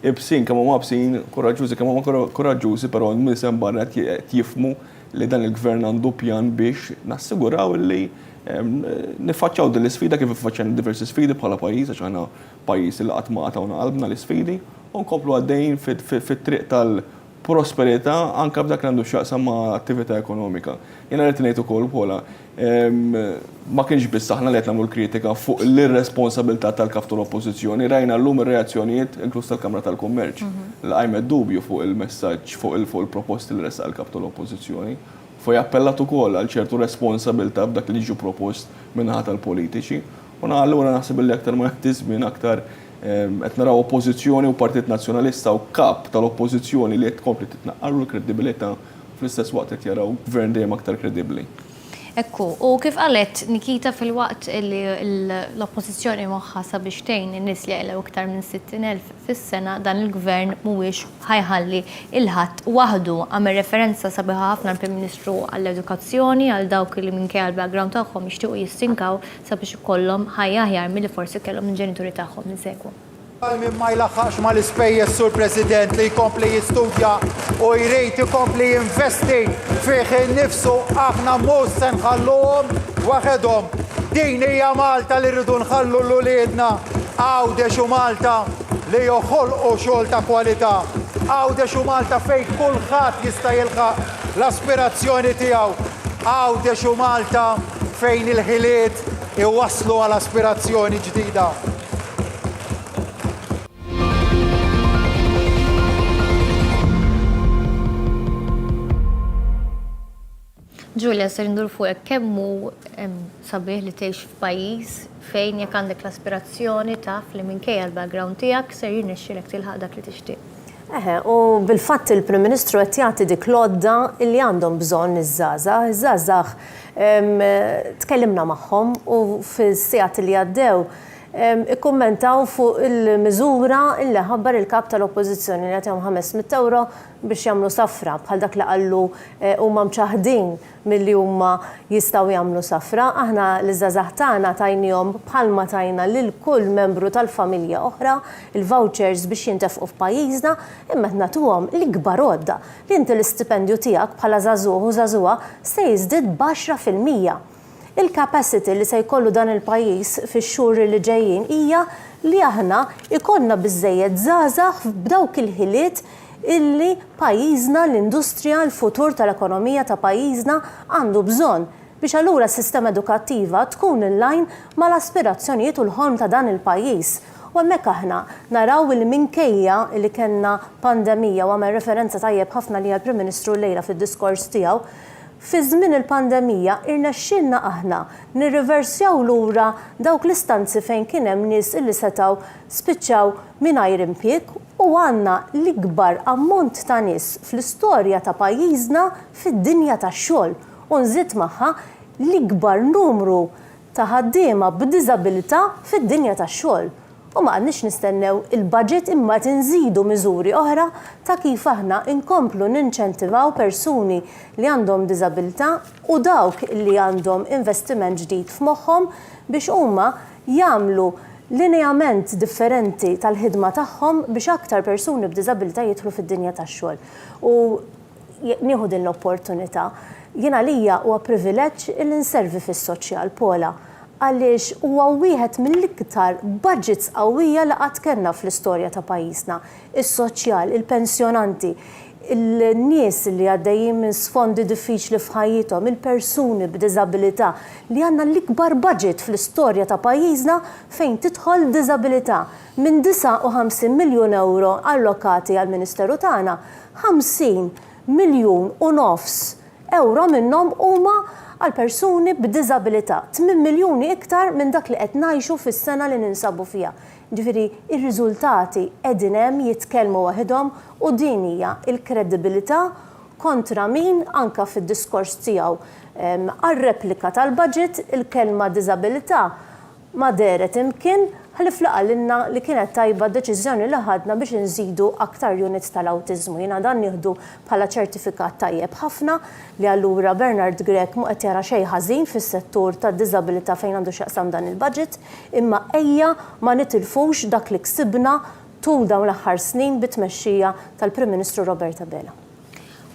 ibsin kemm huma bsin, koraġġużi kemm huma koraġġużi, però nisem barra jifhmu li dan il-Gvern għandu pjan biex nassiguraw li nifaċċaw din l-isfida kif iffaċċjana diversi sfidi bħala pajjiż għax aħna pajjiż li qatt ma qatawna qalbna l-isfidi u nkomplu għaddejjin fit-triq tal-prosperità anke f'dak li għandu x'jaqsam ma' attività ekonomika. Jiena rrid ngħid ukoll Pola ma kienx biss aħna li qed nagħmlu l-kritika fuq l-irresponsabilità tal-kap tal-oppożizzjoni, rajna llum ir-reazzjonijiet inkluż tal-Kamra tal-Kummerċ li qajmet dubju fuq il-messaġġ fuq il-proposti li ressaq il-kap tal-oppożizzjoni. Fu jappellat ukoll għal ċertu responsabilità b'dak li ġu propost minnaħa tal-politiċi. U allura naħseb li aktar ma jagħti żmien aktar qed naraw oppożizzjoni u Partit Nazzjonalista u kap tal-oppożizzjoni li qed tkompli titnaqqaru l-kredibilità fl-istess waqt qed jaraw gvern dejjem aktar kredibbli. Ekku, u kif qalet Nikita fil-waqt li l-oppożizzjoni moħħa sabiex tgħin in-nies li jaqlew iktar minn 60,000 fis-sena dan il-Gvern mhuwiex ħajħalli il-ħadd waħdu għamel referenza sabiħa ħafna l-Prim Ministru għall-edukazzjoni għal dawk li minkejja l-background tagħhom jixtiequ jistinkaw sabiex ikollhom ħajja aħjar milli forsi kellhom il-ġenituri tagħhom minn sekwu. Min ma jlaħħax ma l-ispejjeż sur President li jkompli jistudja u jrid ikompli jinvesti fih innifsu aħna mhux se nħalluhom waħedhom. Din hija Malta li rridu nħallu l-uliedna għawdex u Malta li joħolqu xogħol ta' kwalità. Għawdex u Malta fejn kulħadd jista' jilħaq l-aspirazzjoni tiegħu. Għawdex u Malta fejn il-ħiliet iwasslu għal aspirazzjoni ġdida. Ġulja, ser ndur fuqek kemmu sabiħ li tgħix f'pajjiż fejn jekk għandek l-aspirazzjoni taf li minkejja l-background tiegħek ser jirnexxielek tilħaq dak li tixtieq. U bil-fatt il-Prim Ministru qed jagħti dik lodda li għandhom bżonn iż-żgħażagħ. Iż-żgħażagħ tkellimna magħhom u fis-sigħat li għaddew ikkummentaw fuq il-miżura illi ħabbar il-kap tal-oppożizzjoni li għatihom 500 euro biex jagħmlu safra bħal dak li qallu huma mċaħdin milli huma jistgħu jagħmlu safra. Aħna l-żgħażagħ tagħna tajnihom bħalma tajna lil kull membru tal-familja oħra il-vouchers biex jintefqu f'pajjiżna imma qed nagħtuhom l-ikbar għodda li inti l-istipendju tiegħek bħala żagħżugħ u żagħżugħa se jiżdied b'10%. Il-capacity li se jkollu dan il-pajjiż fix-xhur li ġejjin hija li aħna ikollna biżżejjed żgħażagħ b'dawk il-ħiliet illi pajjiżna l-industrija l-futur tal-ekonomija ta' pajjiżna għandu bżonn. biex allura s-sistema edukattiva tkun in-line mal-aspirazzjonijiet u l-ħolm ta' dan il-pajjiż. U hemmhekk aħna naraw il minkejja li kellna pandemija u għamel referenza tajjeb ħafna li għall-Prim Ministru Lejla fid-diskors tiegħu, fi żmien il-pandemija irnexxielna aħna nirriversjaw lura dawk l-istanzi fejn kien hemm nies illi setgħu spiċċaw mingħajr impjieg u għandna l-ikbar ammont ta' nies fl-istorja ta' pajjiżna fid-dinja tax-xogħol. U nżid magħha l-ikbar numru ta' ħaddiema b'diżabilità fid-dinja tax-xogħol. U ma għandniex nistennew il-budget imma tinżidu miżuri oħra ta' kif aħna inkomplu ninċentivaw persuni li għandhom diżabilità u dawk li għandhom investiment ġdid f'moħħhom biex huma jagħmlu lineament differenti tal-ħidma tagħhom biex aktar persuni b'diżabilità jidħlu fid-dinja tax-xogħol. U nieħu din l-opportunità. Jiena lija huwa privileġġ li nservi fis-soċjal Pola għaliex huwa wieħed mill-iktar budgets qawwija li qatt kellna fl-istorja ta' pajjiżna. Is-soċjal, il-pensjonanti, il-nies li għaddejjin minn sfondi diffiċli f'ħajjithom, il-persuni b'diżabilità li għandna l-ikbar budget fl-istorja ta' pajjiżna fejn tidħol diżabilità. Minn 59 miljun euro allokati għall-Ministeru tagħna, 50 miljun u nofs euro minnhom huma għal persuni b'diżabilità, 8 miljuni iktar minn dak li qed ngħixu fis-sena li ninsabu fiha. Ġifieri ir-riżultati qegħdin hemm jitkellmu waħedhom u din hija l-kredibilità kontra min anke fid-diskors tiegħu għar-replika tal-budget il-kelma diżabilità ma deret imkien ħlif laqalilna li kienet tajba deċiżjoni li ħadna biex nżidu aktar units tal-awtiżmu. Jiena dan nieħdu bħala ċertifikat tajjeb ħafna li allura Bernard Grek mu qed jara xejn ħażin fis-settur tad-diżabilità fejn għandu x'jaqsam dan il-budget, imma ejja ma nitilfux dak li ksibna tul dawn l-aħħar snin bit-tmexxija tal-Prim Ministru Robert Abela.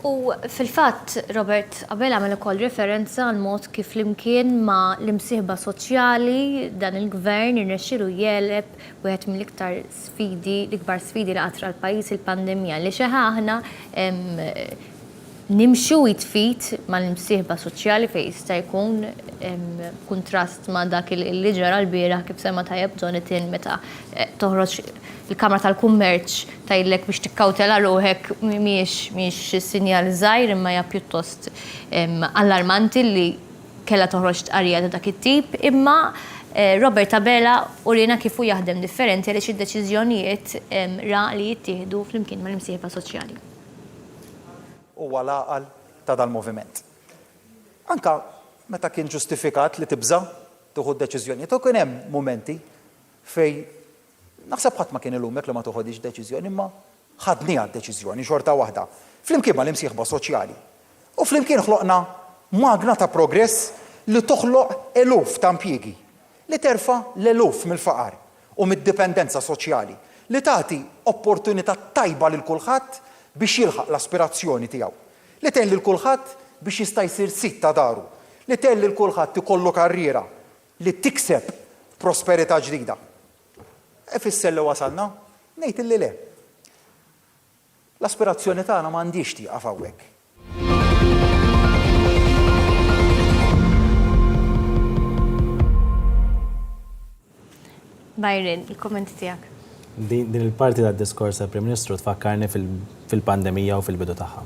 U fil-fatt, Robert Abela għamel ukoll referenza għal mod kif flimkien ma l-imsieħba soċjali dan il-gvern irnexxielu jeleb wieħed mill-iktar sfidi, l-ikbar sfidi li qatra l-pajjiż il-pandemija li xi aħna nimxu jitfit ma l-imsieħba soċjali fejn jista' jkun kontrast ma dak li ġara l-bieraħ kif sema tajjeb Jonathan meta toħroġ il-Kamra tal-Kummerċ tajlek biex tikkawtela ruħek mhix sinjal żgħir imma hija pjuttost allarmanti li kellha toħroġ tqarrija ta' dak it-tip, imma Robert Abela urina kif hu jaħdem differenti għaliex id-deċiżjonijiet ra li jittieħdu flimkien mal-imsieħba soċjali. Huwa l-għaqal ta' dal-moviment. Anka meta kien ġustifikat li tibża tieħu deċiżjonijiet, u kien hemm mumenti fej naħseb ħadd ma kien ilumek li ma toħodix deċiżjoni, imma ħadniha deċiżjoni xorta waħda. Flimkien mal-imsieħba soċjali. U flimkien ħloqna magna ta' progress li toħloq eluf ta' impjiegi, li terfa' l-eluf mill-faqar u mid-dipendenza soċjali, li tagħti opportunità tajba lil kulħadd biex jilħaq l-aspirazzjoni tiegħu. Li tgħin lil kulħadd biex jista' jsir sit ta' daru, li tgħin lil kulħadd ikollu karriera, li tikseb prosperità ġdida. Ifisser li wasalna, ngħid illi le. L-aspirazzjoni tagħna m'għandix tieqaf hawnhekk. Byron, il-kommenti tiegħek. Din il-parti tad-diskors tal-Prim Ministru tfakkarni fil-pandemija u fil-bidu tagħha.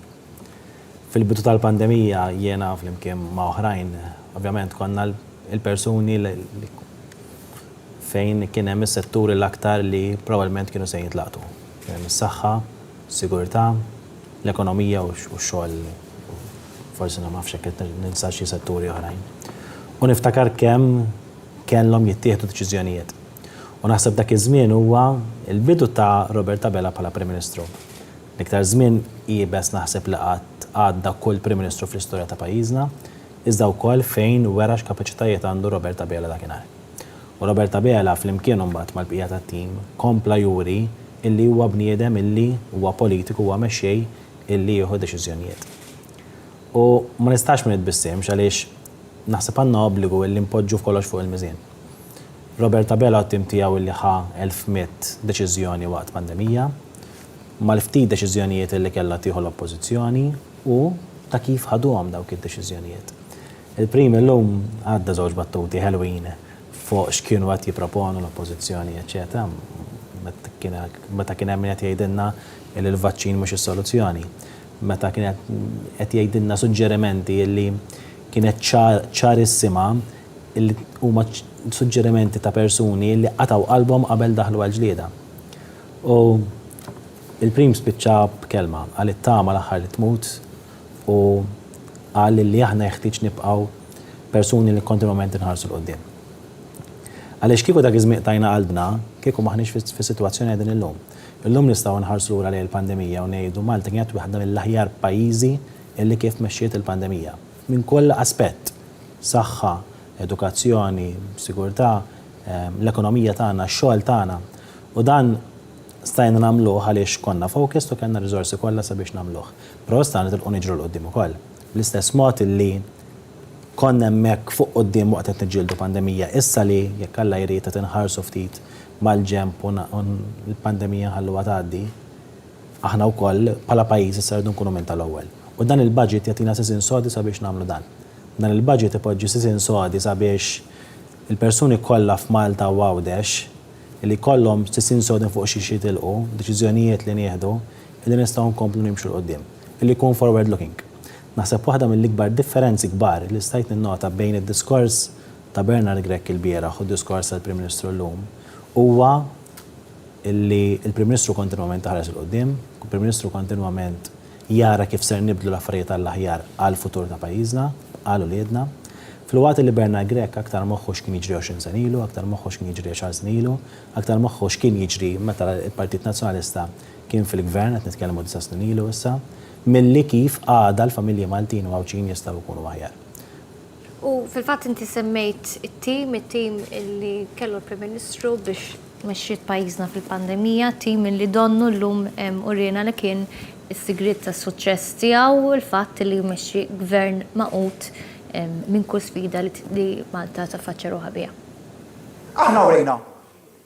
Fil-bidu tal-pandemija jiena flimkien ma' oħrajn, ovvjament konna il-persuni fejn kien hemm is-setturi l-aktar li probabbilment kienu se jitlaqtu. Is-saħħa, s-sigurtà, l-ekonomija u x-xogħol. Forsi ma nafx hekk ninsa xi setturi oħrajn. U niftakar kemm kellhom jittieħdu deċiżjonijiet. U naħseb dak iż-żmien huwa l-bidu ta' Robert Abela bħala Prim Ministru. L-iktar żmien qiebes naħseb li għadda kull Prim Ministru fl-istorja ta' pajjiżna, iżda wkoll fejn wera x'kapaċitajiet għandu Robert Abela dakinhar. U Robert Abela flimkien imbagħad mal-bqija tat-tim kompla juri illi huwa bniedem illi huwa politiku huwa mexxej illi jieħu deċiżjonijiet. U ma nistax ma nitbissimx għaliex naħseb għandna obbligu illi npoġġu f'kollox fuq il-miżien. Robert Abela u t-tim tiegħu illi ħa 1100 deċiżjoni waqt pandemija, mal-ftit deċiżjonijiet illi kellha tieħu l-oppożizzjoni u ta' kif ħaduhom dawk id-deċiżjonijiet. Il-Prim illum għadda żewġ battuti ħelwin fuq x'kienu qed jipproponu l-oppożizzjoni, eċetera. Meta kien hemm qed jgħidilna li l-vaċċin mhux is-soluzzjoni. Meta kien qed jgħidilna suġġerimenti li kienet ċarissima li huma suġġerimenti ta' persuni li qataw qalbhom qabel daħlu għall-ġlieda. U il-Prim spiċċa b'kelma għal it-tama l-aħħar li tmut u qal li aħna jeħtieġ nibqgħu persuni li kontinwament inħarsu l-qudiem. Għaliex kieku dak iż-żmien tajna qalbna, kieku maħniex fis-sitwazzjoni qegħdin illum. Illum nistgħu nħarsu lura lejn il-pandemija u ngħidu Malta kienet waħda mill-aħjar pajjiżi illi kif mexxiet il-pandemija. Minn kull aspett, saħħa, edukazzjoni, sigurtà, l-ekonomija tagħna, x-xogħol tagħna. U dan stajna nagħmluh għaliex konna focused u kellna riżorsi kollha sabiex nagħmluh. Però stajna tilqu niġru l-qudiem ukoll. L-istess mod illi konna hemmhekk fuq quddiem waqt qed niġġieldu pandemija, issa li jekk Alla jrid qed inħarsu ftit mal-ġemp u l-pandemija ħalluha tgħaddi, aħna wkoll bħala pajjiż issa rridu nkunu minn tal-ewwel. U dan il-budget jagħtina sisin sodi sabiex nagħmlu dan. Dan il-budget ipoġġi sisin sodi sabiex il-persuni kollha f'Malta u Għawdex li kollhom sisin sodi fuq xi jitilqu, deċiżjonijiet li nieħdu li nistgħu nkomplu nimxu l-qudiem, li jkun forward looking. Naħseb waħda mill-ikbar differenzi kbar li stajt ninnota bejn id-diskors ta' Bernard Grech il-bieraħ u d-diskors tal-Prim Ministru llum huwa li l-Prim Ministru kontinwament taħares il-qudiem, il-Prim Ministru kontinwament jara kif ser nibdlu l-affarijiet għall-aħjar għall-futur ta' pajjiżna, għal uliedna. Fil-waqt li Bernard Grech aktar moħħu x'kien jiġri 20 sen ilu, aktar moħħu x'kien jiġri 10 sen ilu, aktar moħħu x'kien jiġri meta il-Partit Nazzjonalista kien fil-gvern qed nitkellmu 9 snin ilu issa, milli kif għada l-familji Maltin u Għawċin jistgħu jkunu aħjar. U fil-fatt inti semmejt it-tim illi kellu l-Prim Ministru biex mexxiet pajjiżna fil-pandemija, tim illi donnu llum urina li kien is-sigriet tas-suċċess tiegħu u l-fatt li jmexxi gvern maqut minn kull sfida li Malta taffaċċja ruħha biha. Aħna urejna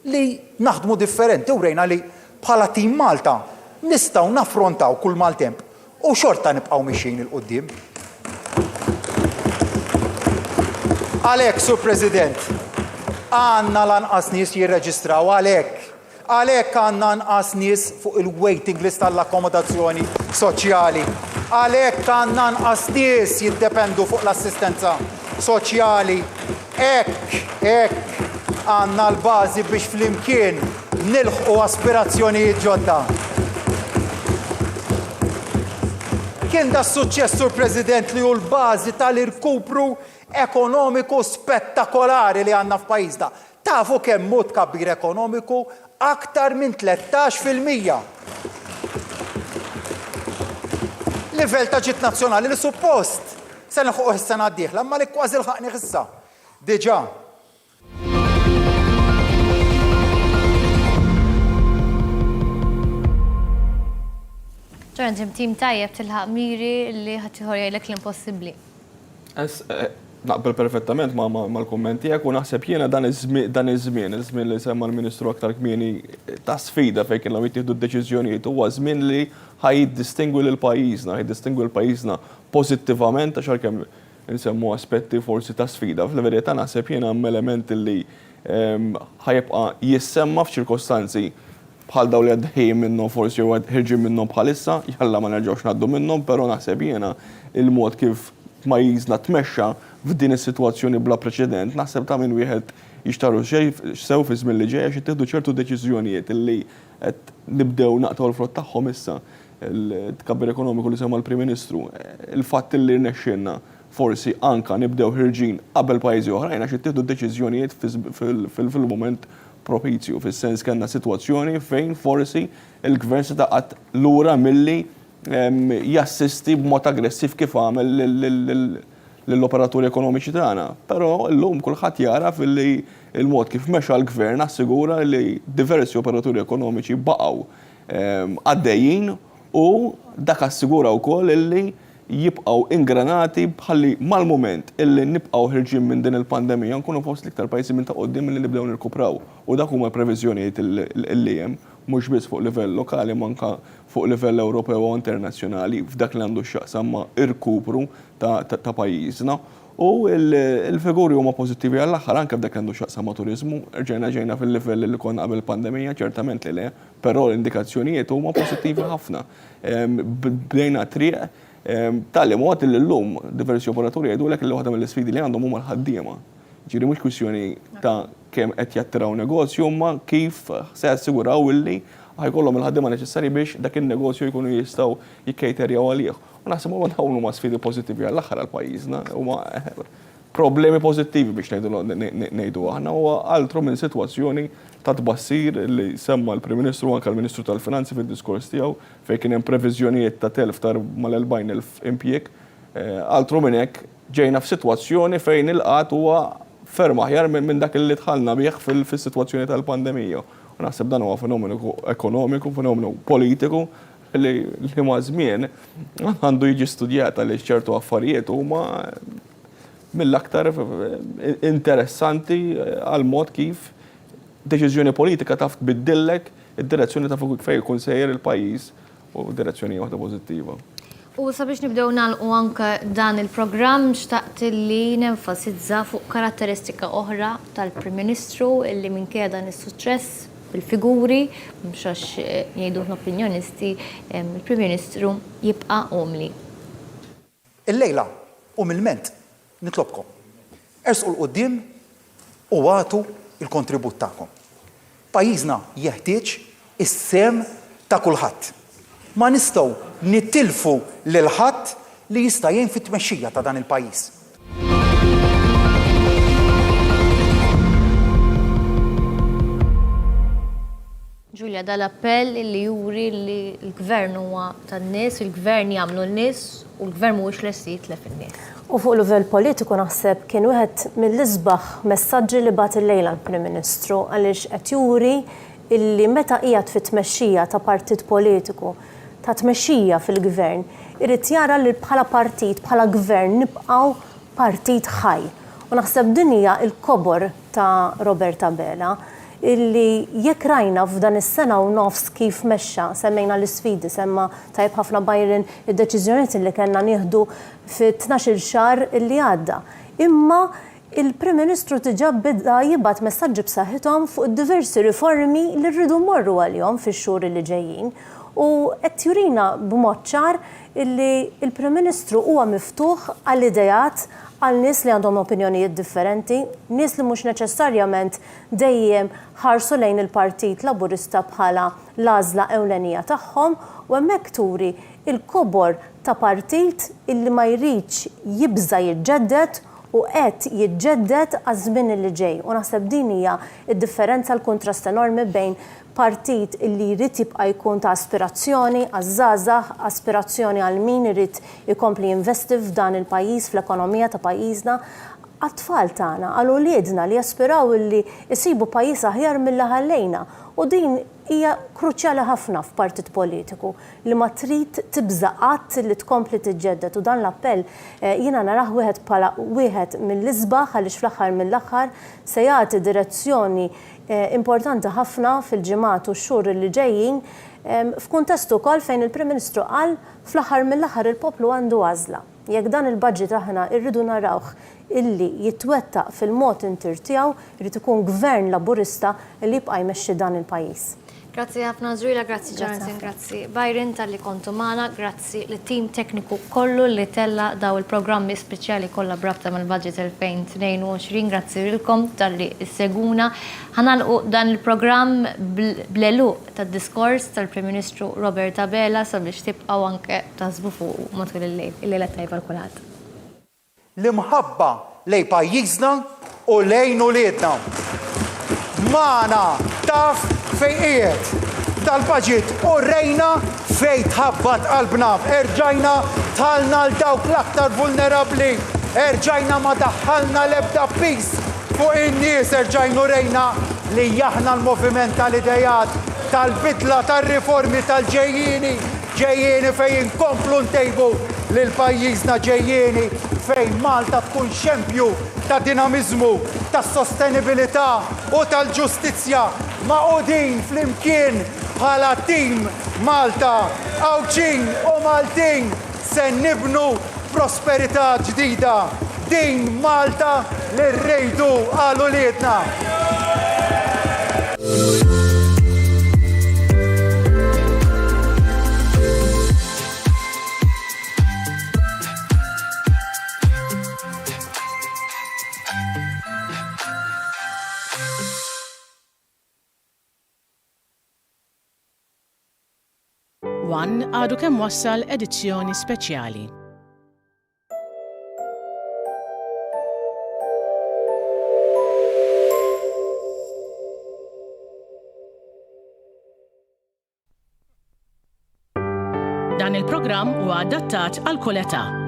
li naħdmu differenti, urejna li bħala tim Malta nistgħu naffrontaw kull maltemp u xorta nibqgħu mixin il-qudiem. Għalhekk, Sur President, għandna lanqas nies jirreġistraw għalhekk għandna nqas nies fuq il-waiting list tal-akkomodazzjoni soċjali. Għalhekk għandna nqas nies jiddependu fuq l-assistenza soċjali. Hekk għandna l-bażi biex flimkien nilħqu aspirazzjonijiet ġodda. Kien da suċċess, Sur President, li hu l-bażi tal-irkupru ekonomiku spettakolari li għandna f'pajjiżna. Tafu kemm hu tkabbir ekonomiku aktar minn 13%. Livell ta' ġid nazzjonali li suppost se nilħuq is-sena d-dieħla, imma li kważi lħaqni issa. Diġà. ġem tim tajjeb tilħaq miri li ħatiħorjajlek l-impossibbli. Naqbel perfettament mal-kummenti tiegħek u naħseb jiena dan iż-żmien li semma l-Ministru aktar kmieni ta' sfida fejn kienu jittieħdu d-deċiżjonijiet huwa żmien li ħajiddistingwi lil pajjiżna, ħajiddistingwi l-pajjiżna pożittivament għax kemm insemmu aspetti forsi ta' sfida. Fil-verità naħseb jiena hemm element li ħajibqa' jissemma f'ċirkostanzi bħal daw li għaddejjin minnhom forsi u ħirġin minnhom bħalissa, jalla ma nerġgħux ngħaddu minnhom, però naħseb jiena il-mod kif pajjiżna tmexxa f'din is-sitwazzjoni bla preċedent, naħseb ta' minn wieħed jixtaru sew fi żmien li ġej għax ittieħdu ċertu deċiżjonijiet illi qed nibdew naqtaw l-frott tagħhom issa il-tkabbir ekonomiku li semma l-Prim Ministru. Il-fatt li rnexxinna forsi anka nibdew ħirġin qabel pajjiżi oħrajn għax ittieħdu deċiżjonijiet fil-mument propizju, fis-sens kellna sitwazzjoni fejn forsi il-gvern se taqgħod lura milli jassisti b'mod aggressiv kif għamel lill-operaturi ekonomiċi tagħna. Però llum kulħadd jaraf li il-mod kif mexa l-gvern assigura li diversi operaturi ekonomiċi baqgħu għaddejjin u dak assigura wkoll illi jibqgħu ingranati bħalli mal-moment illi nibqgħu ħirġin minn din il-pandemija nkunu fost l-iktar pajjiżi minn ta' qudiem li nibdew nirkupraw. U dak huma previżjonijiet illi hemm mhux biss fuq livell lokali manka fuq livell Ewropew u internazzjonali f'dak li għandu x'jaqsam ma' irkupru ta' pajjiżna. U il-figuri huma pożittivi għall-aħħar anke f'dak li għandu x'jaqsam ma' turizmu. Ġejna fil-livell li konna qabel pandemija ċertament li le, però l-indikazzjonijiet huma pożittivi ħafna. Bdejna triq tal mod li llum diversi operaturi jgħidulek li waħda mill-isfidi li għandhom huma l-ħaddiema. Ġieri mhux kwistjoni ta' kemm qed jattiraw negozju ma kif se jassiguraw illi ħajkollhom il-ħaddiema neċessarji biex dak in-negozju jkunu jistgħu jikkejterjaw għalih. U naħseb huma dawn huma sfidi pożittivi għall-aħħar għal pajjiżna, huma problemi pożittivi biex ngħidu aħna huwa altru minn sitwazzjoni ta' tbassir li semma l-Prim Ministru anke l-Ministru tal-Finanzi fid-diskors tiegħu fejn kien hemm previżjonijiet ta' telf tar mal-40,000 impjieg. Altru minn hekk ġejna f'sitwazzjoni fejn il-qatt huwa ferm aħjar minn dak li dħalna bih fis-sitwazzjoni tal-pandemija. U naħseb dan huwa fenomenu ekonomiku, fenomenu politiku li ma' żmien għandu jiġi studjat għaliex ċertu affarijiet huma mill-aktar interessanti għal mod kif deċiżjoni politika taf tbiddillek id-direzzjoni ta' fuq fejn ikun sejjer il-pajjiż u direzzjoni waħda pożittiva. U sabiex nibdew nagħlqu anke dan il-programm xtaqt li nenfasizza fuq karatteristika oħra tal-Prim Ministru illi minkejja dan is-suċċess bil-figuri mhux għax jgħidu opinjonisti il-Prim Ministru jibqa' umli. Illejla umilment nitlobkom ersqu l-qudiem u għatu il-kontribut tagħkom. Pajjiżna jeħtieġ is-sem ta' kulħadd. Ma nistgħu nittilfu lil ħadd li jista' jgħin fit-tmexxija ta' dan il-pajjiż. Ġulja, dal-appell li juri li l-gvern huwa tan-nies, il-gvern jagħmlu n-nies u l-gvern mhuwiex lesti jitlef in-nies. U fuq livell politiku naħseb kien wieħed mill-isbaħ messaġġi li bagħat illejla l-Prim Ministru għaliex qed juri illi meta qiegħed fit-tmexxija ta' partit politiku ta' tmexxija fil-gvern, irid jara li bħala partit, bħala gvern nibqgħu partit ħaj. U naħseb din hija l-kobor ta' Robert Abela illi jekk rajna f'dan is-sena u nofs kif mexxa, semmejna l-isfidi, semma tajb ħafna Byron id-deċiżjonijiet li kellna nieħdu fit-12 xahar illi għadda. Imma il-Prim Ministru diġà bida jibgħat messaġġi b'saħħithom fuq diversi riformi li rridu mmorru għalihom fix-xhur li ġejjin. U qed jurina b'mod ċar illi il-Prim Ministru huwa miftuħ għall-idejat għal nies li għandhom opinjonijiet differenti, nies li mhux neċessarjament dejjem ħarsu lejn il-Partit Laburista bħala l-għażla ewlenija tagħhom u hemmhekk turi il-kobor ta' partit illi ma jridx jibża jiġġedded u qed jiġġedded għaż-żmien li ġej. U naħseb din hija d-differenza l-kontrast enormi bejn partit illi jrid jibqa' jkun ta' aspirazzjoni għaż-żgħażagħ, aspirazzjoni għal min irid ikompli jinvesti f'dan il-pajjiż, fl-ekonomija ta' pajjiżna, għat-tfal tagħna, għal uliedna li jaspiraw illi jsibu pajjiż aħjar milli ħallejna. U din hija kruċjali ħafna f'partit politiku li ma trid tibża qatt li tkompli tiġġedded u dan l-appell jiena narah wieħed bħala wieħed mill-isbaħ għaliex fl-aħħar mill-aħħar se jagħti direzzjoni importanti ħafna fil-ġimgħat u x-xhur li ġejjin f'kuntestu wkoll fejn il-Prim Ministru qal fl-aħħar mill-aħħar il-poplu għandu għażla. Jekk dan il-budget aħna rridu narawh illi jitwettaq fil-mod intir tiegħu, irid ikun gvern laburista li jibqa' jmexxi dan il-pajjiż. Grazzi ħafna Żrila, grazzi Johnson, grazzi Byron tal-li kontu magħna, grazzi l-tim tekniku kollu li tella daw il-programmi speċjali kollha brabta mal-budget 2022, grazzi lilkom tal-li seguna. Ħanalqu dan il-programm bl-eluq tad-diskors tal-Prim Ministru Robert Abela sabiex tibqgħu anke taħsbu fuq matul il-lejl, il-lejla tajba l-kulħadd. L-imħabba lej pajjiżna u lejn uliedna. Magħna taf fejn qiegħed dal-budget u rejna fejn tħabbat qalbna. Erġajna tħallna l dawk l-aktar vulnerabbli. Erġajna ma daħħalna l-ebda pis fuq in-nies, erġajnu rejna li aħna l-moviment tal-idejat, tal-bidla, tal-riformi, tal-ġejjieni, ġejjieni fejn inkomplu ntejbu lil pajjiżna, ġejjieni fejn Malta tkun xempju ta' dinamizmu, ta' sostenibilità u tal-ġustizzja maqudin flimkien bħala tim Malta, Awċin u Maltin se nibnu prosperità ġdida. Din Malta li rrejdu għal uliedna. One għadu kemm wassal edizzjoni speċjali. Dan il-programm huwa adattat għal kull età.